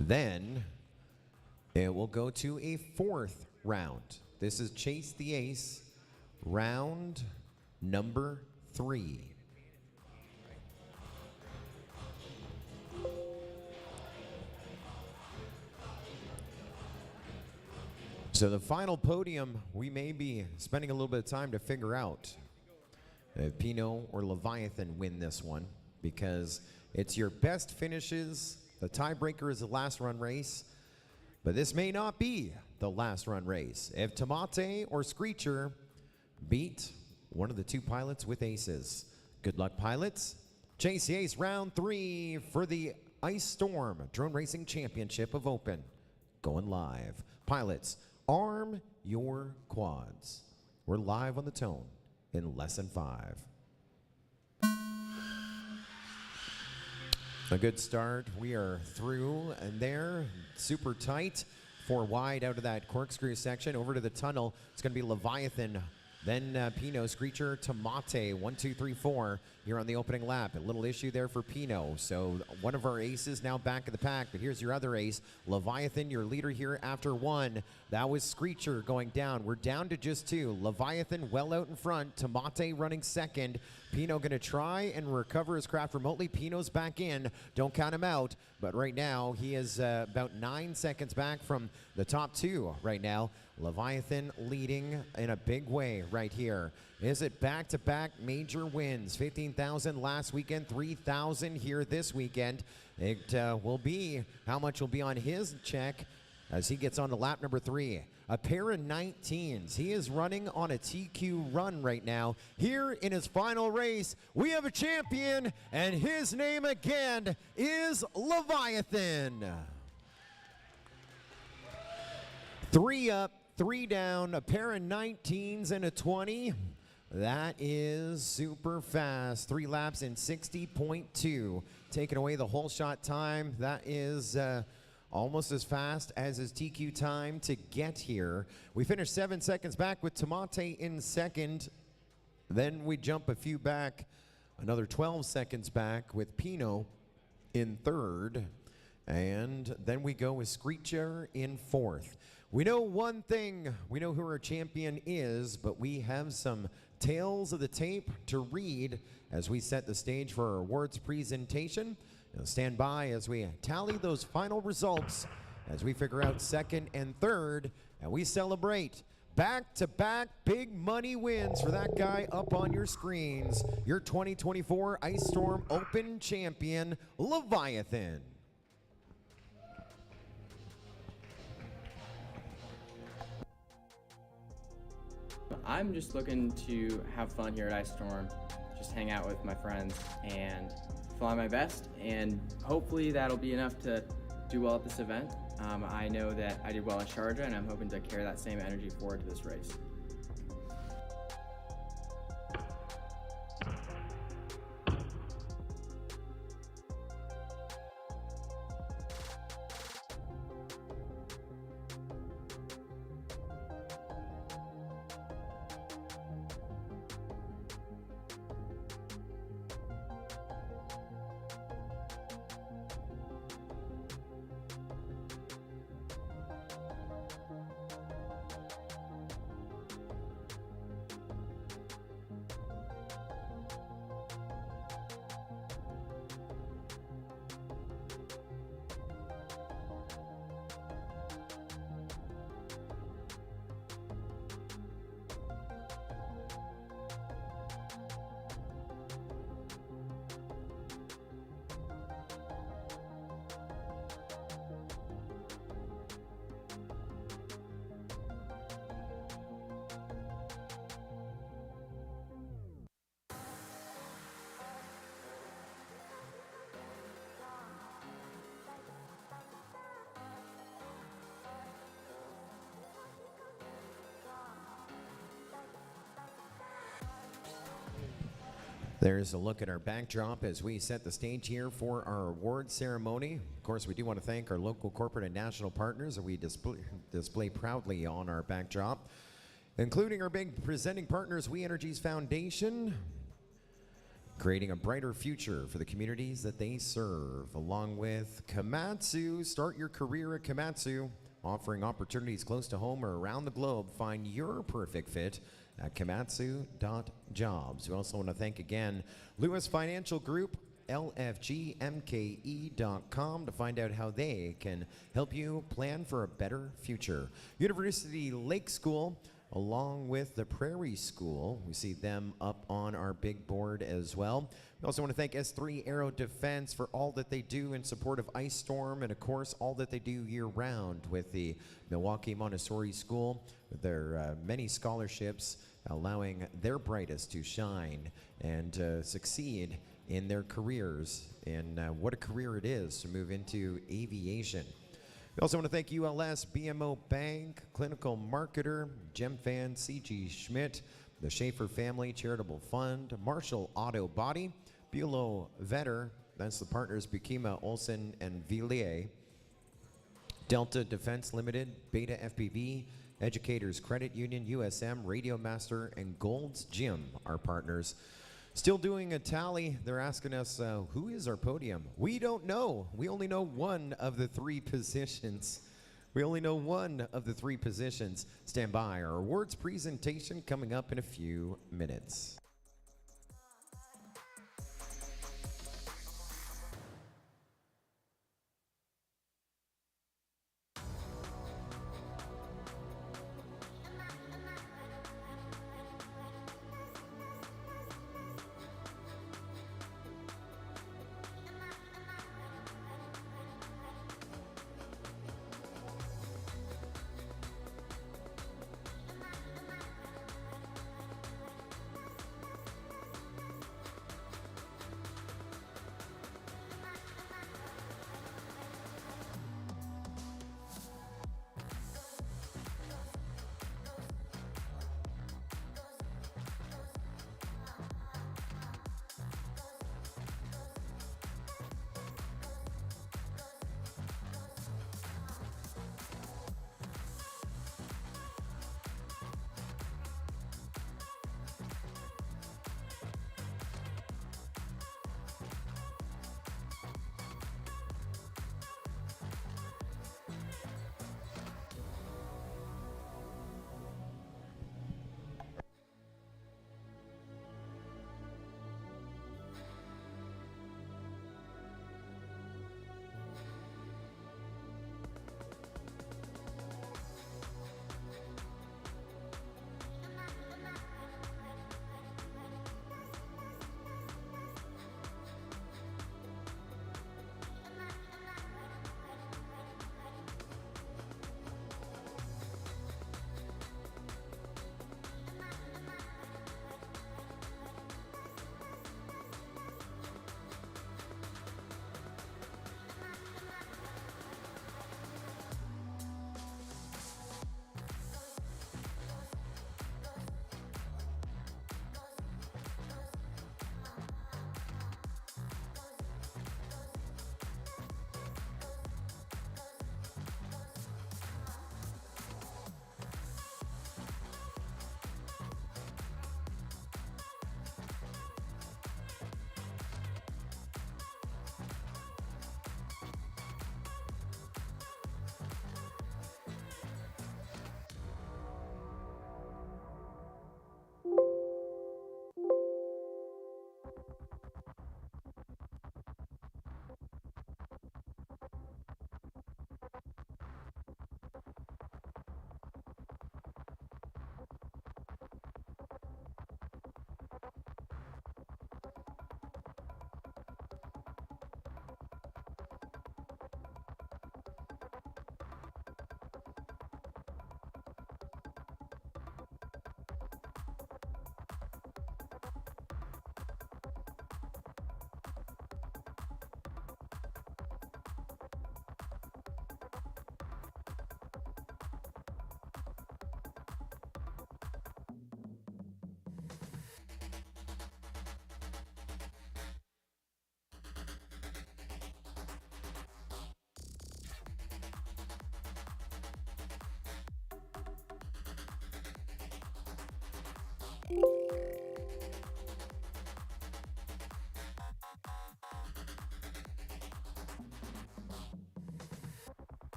then it will go to a 4th round. This is Chase the Ace, round number 3. So the final podium, we may be spending a little bit of time to figure out if Pinot or Leviathan win this one, because it's your best finishes. The tiebreaker is the last run race, but this may not be the last run race. If Tomate or Screecher beat one of the 2 pilots with aces. Good luck, pilots. Chase the Ace, round 3 for the Ice Storm Drone Racing Championship of Open. Going live. Pilots, arm your quads. We're live on the tone in less than 5. A good start. We are through and there, super tight. 4 wide out of that corkscrew section over to the tunnel. It's going to be Leviathan, then Pinot, Screecher, Tomate, 1, 2, 3, 4 here on the opening lap. A little issue there for Pinot. So one of our aces now back in the pack, but here's your other ace. Leviathan, your leader here after 1. That was Screecher going down. We're down to just 2. Leviathan well out in front. Tomate running second. Pinot going to try and recover his craft remotely. Pinot's back in. Don't count him out. But right now, he is about 9 seconds back from the top 2 right now. Leviathan leading in a big way right here. Is it back-to-back major wins? 15,000 last weekend, 3,000 here this weekend. It will be how much will be on his check as he gets on to lap number 3. A pair of 19s. He is running on a TQ run right now. Here in his final race, we have a champion, and his name again is Leviathan. 3 up, 3 down, a pair of 19s and a 20. That is super fast. 3 laps in 60.2. Taking away the whole shot time. That is almost as fast as his TQ time to get here. We finished 7 seconds back with Tomate in second. Then we jump a few back, another 12 seconds back with Pinot in third. And then we go with Screecher in fourth. We know one thing, we know who our champion is, but we have some tales of the tape to read as we set the stage for our awards presentation. Now stand by as we tally those final results as we figure out second and third, and we celebrate Back-to-back big money wins for that guy up on your screens. Your 2024 Ice Storm Open champion, Leviathan. I'm just looking to have fun here at Ice Storm, just hang out with my friends and fly my best, and hopefully that'll be enough to do well at this event. I know that I did well in Sharjah, and I'm hoping to carry that same energy forward to this race. There's a look at our backdrop as we set the stage here for our award ceremony. Of course, we do want to thank our local corporate and national partners that we display proudly on our backdrop, including our big presenting partners, We Energies Foundation, creating a brighter future for the communities that they serve, along with Komatsu. Start your career at Komatsu, offering opportunities close to home or around the globe. Find your perfect fit at komatsu.jobs. We also want to thank again Lewis Financial Group, lfgmke.com, to find out how they can help you plan for a better future. University Lake School, along with the Prairie School. We see them up on our big board as well. We also want to thank S3 Aero Defense for all that they do in support of Ice Storm, and of course all that they do year-round with the Milwaukee Montessori School, with their many scholarships, allowing their brightest to shine and succeed in their careers. And what a career it is to move into aviation. We also want to thank ULS, BMO Bank, Clinical Marketer, GemFan, CG Schmidt, the Schaefer Family Charitable Fund, Marshall Auto Body, Bulow Vetter, that's the partners Bukima, Olson, and Villiers, Delta Defense Limited, Beta FPV, Educators Credit Union, USM, Radio Master, and Gold's Gym, our partners. Still doing a tally. They're asking us, who is our podium? We don't know. We only know one of the three positions. We only know one of the three positions. Stand by. Our awards presentation coming up in a few minutes.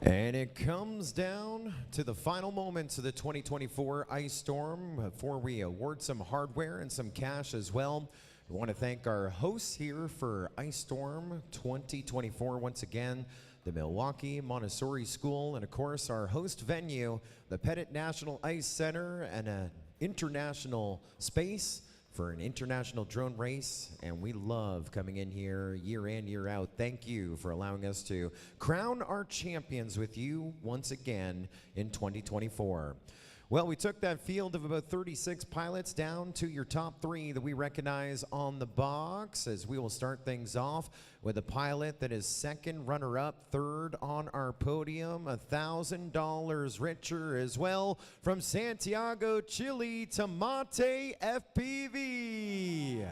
And it comes down to the final moments of the 2024 Ice Storm. Before we award some hardware and some cash as well, we want to thank our hosts here for Ice Storm 2024 once again, the Milwaukee Montessori School, and of course our host venue, the Pettit National Ice Center, and an international space for an international drone race. And we love coming in here year in, year out. Thank you for allowing us to crown our champions with you once again in 2024. Well, we took that field of about 36 pilots down to your top 3 that we recognize on the box, as we will start things off with a pilot that is second runner-up, third on our podium, $1,000 richer as well, from Santiago, Chile, Tomate FPV.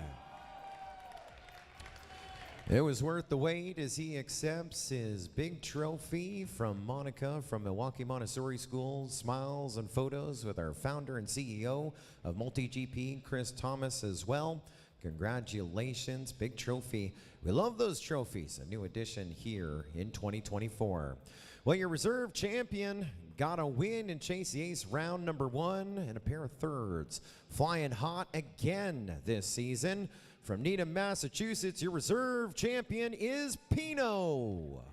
It was worth the wait as he accepts his big trophy from Monica from Milwaukee Montessori School. Smiles and photos with our founder and CEO of MultiGP, Chris Thomas, as well. Congratulations, big trophy. We love those trophies. A new addition here in 2024. Well, your reserve champion got a win in Chase the Ace round number 1 and a pair of thirds. Flying hot again this season. From Needham, Massachusetts, your reserve champion is Pino.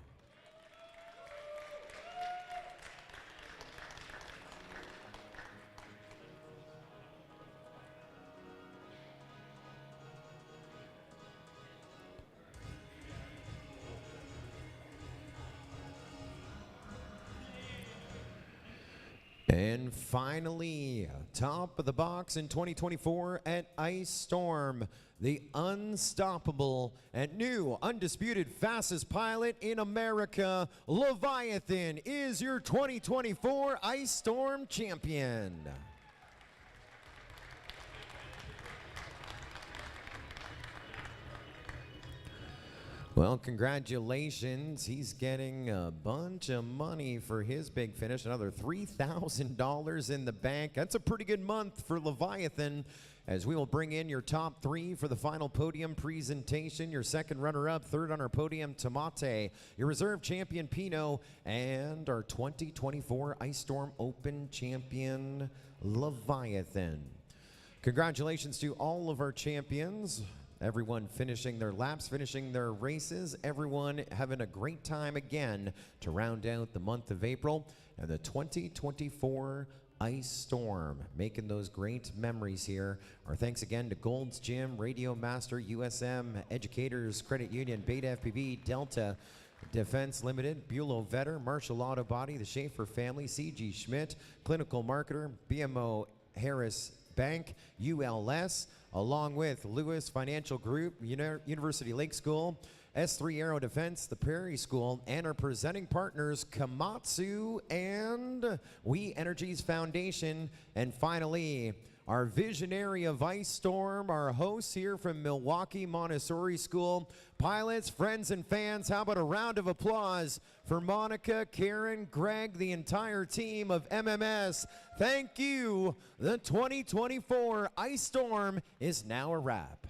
And finally, top of the box in 2024 at Ice Storm, the unstoppable and new undisputed fastest pilot in America, Leviathan, is your 2024 Ice Storm champion. Well, congratulations. He's getting a bunch of money for his big finish, another $3,000 in the bank. That's a pretty good month for Leviathan, as we will bring in your top 3 for the final podium presentation. Your second runner-up, third on our podium, Tomate, your reserve champion, Pino, and our 2024 Ice Storm Open champion, Leviathan. Congratulations to all of our champions. Everyone finishing their laps, finishing their races, everyone having a great time again to round out the month of April and the 2024 Ice Storm, making those great memories here. Our thanks again to Gold's Gym, Radio Master, USM, Educators Credit Union, Beta FPV, Delta Defense Limited, Bulow Vetter, Marshall Auto Body, the Schaefer Family, CG Schmidt, Clinical Marketer, BMO Harris Bank, ULS, along with Lewis Financial Group, University Lake School, S3 Aero Defense, the Prairie School, and our presenting partners, Komatsu and We Energies Foundation. And finally, our visionary of Ice Storm, our hosts here from Milwaukee Montessori School. Pilots, friends, and fans, how about a round of applause for Monica, Karen, Greg, the entire team of MMS. Thank you. The 2024 Ice Storm is now a wrap.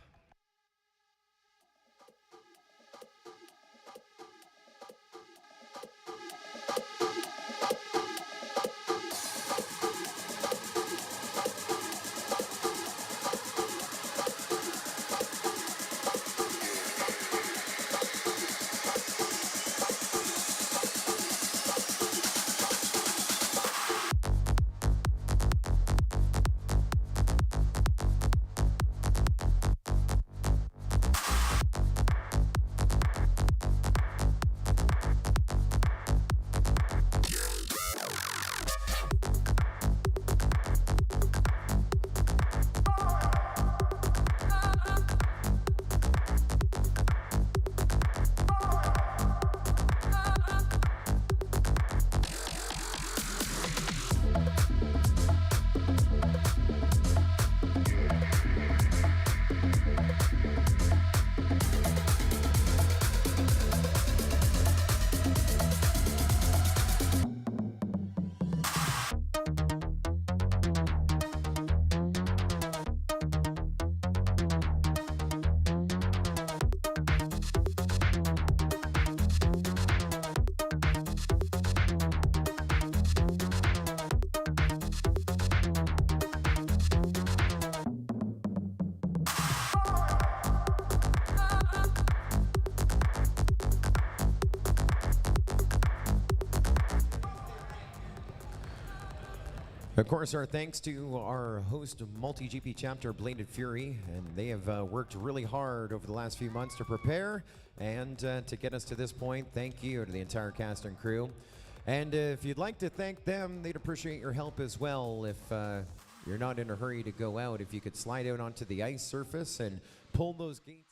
Of course, our thanks to our host MultiGP chapter, Bladed Fury, and they have worked really hard over the last few months to prepare and to get us to this point. Thank you to the entire cast and crew. And if you'd like to thank them, they'd appreciate your help as well. If you're not in a hurry to go out, if you could slide out onto the ice surface and pull those gates.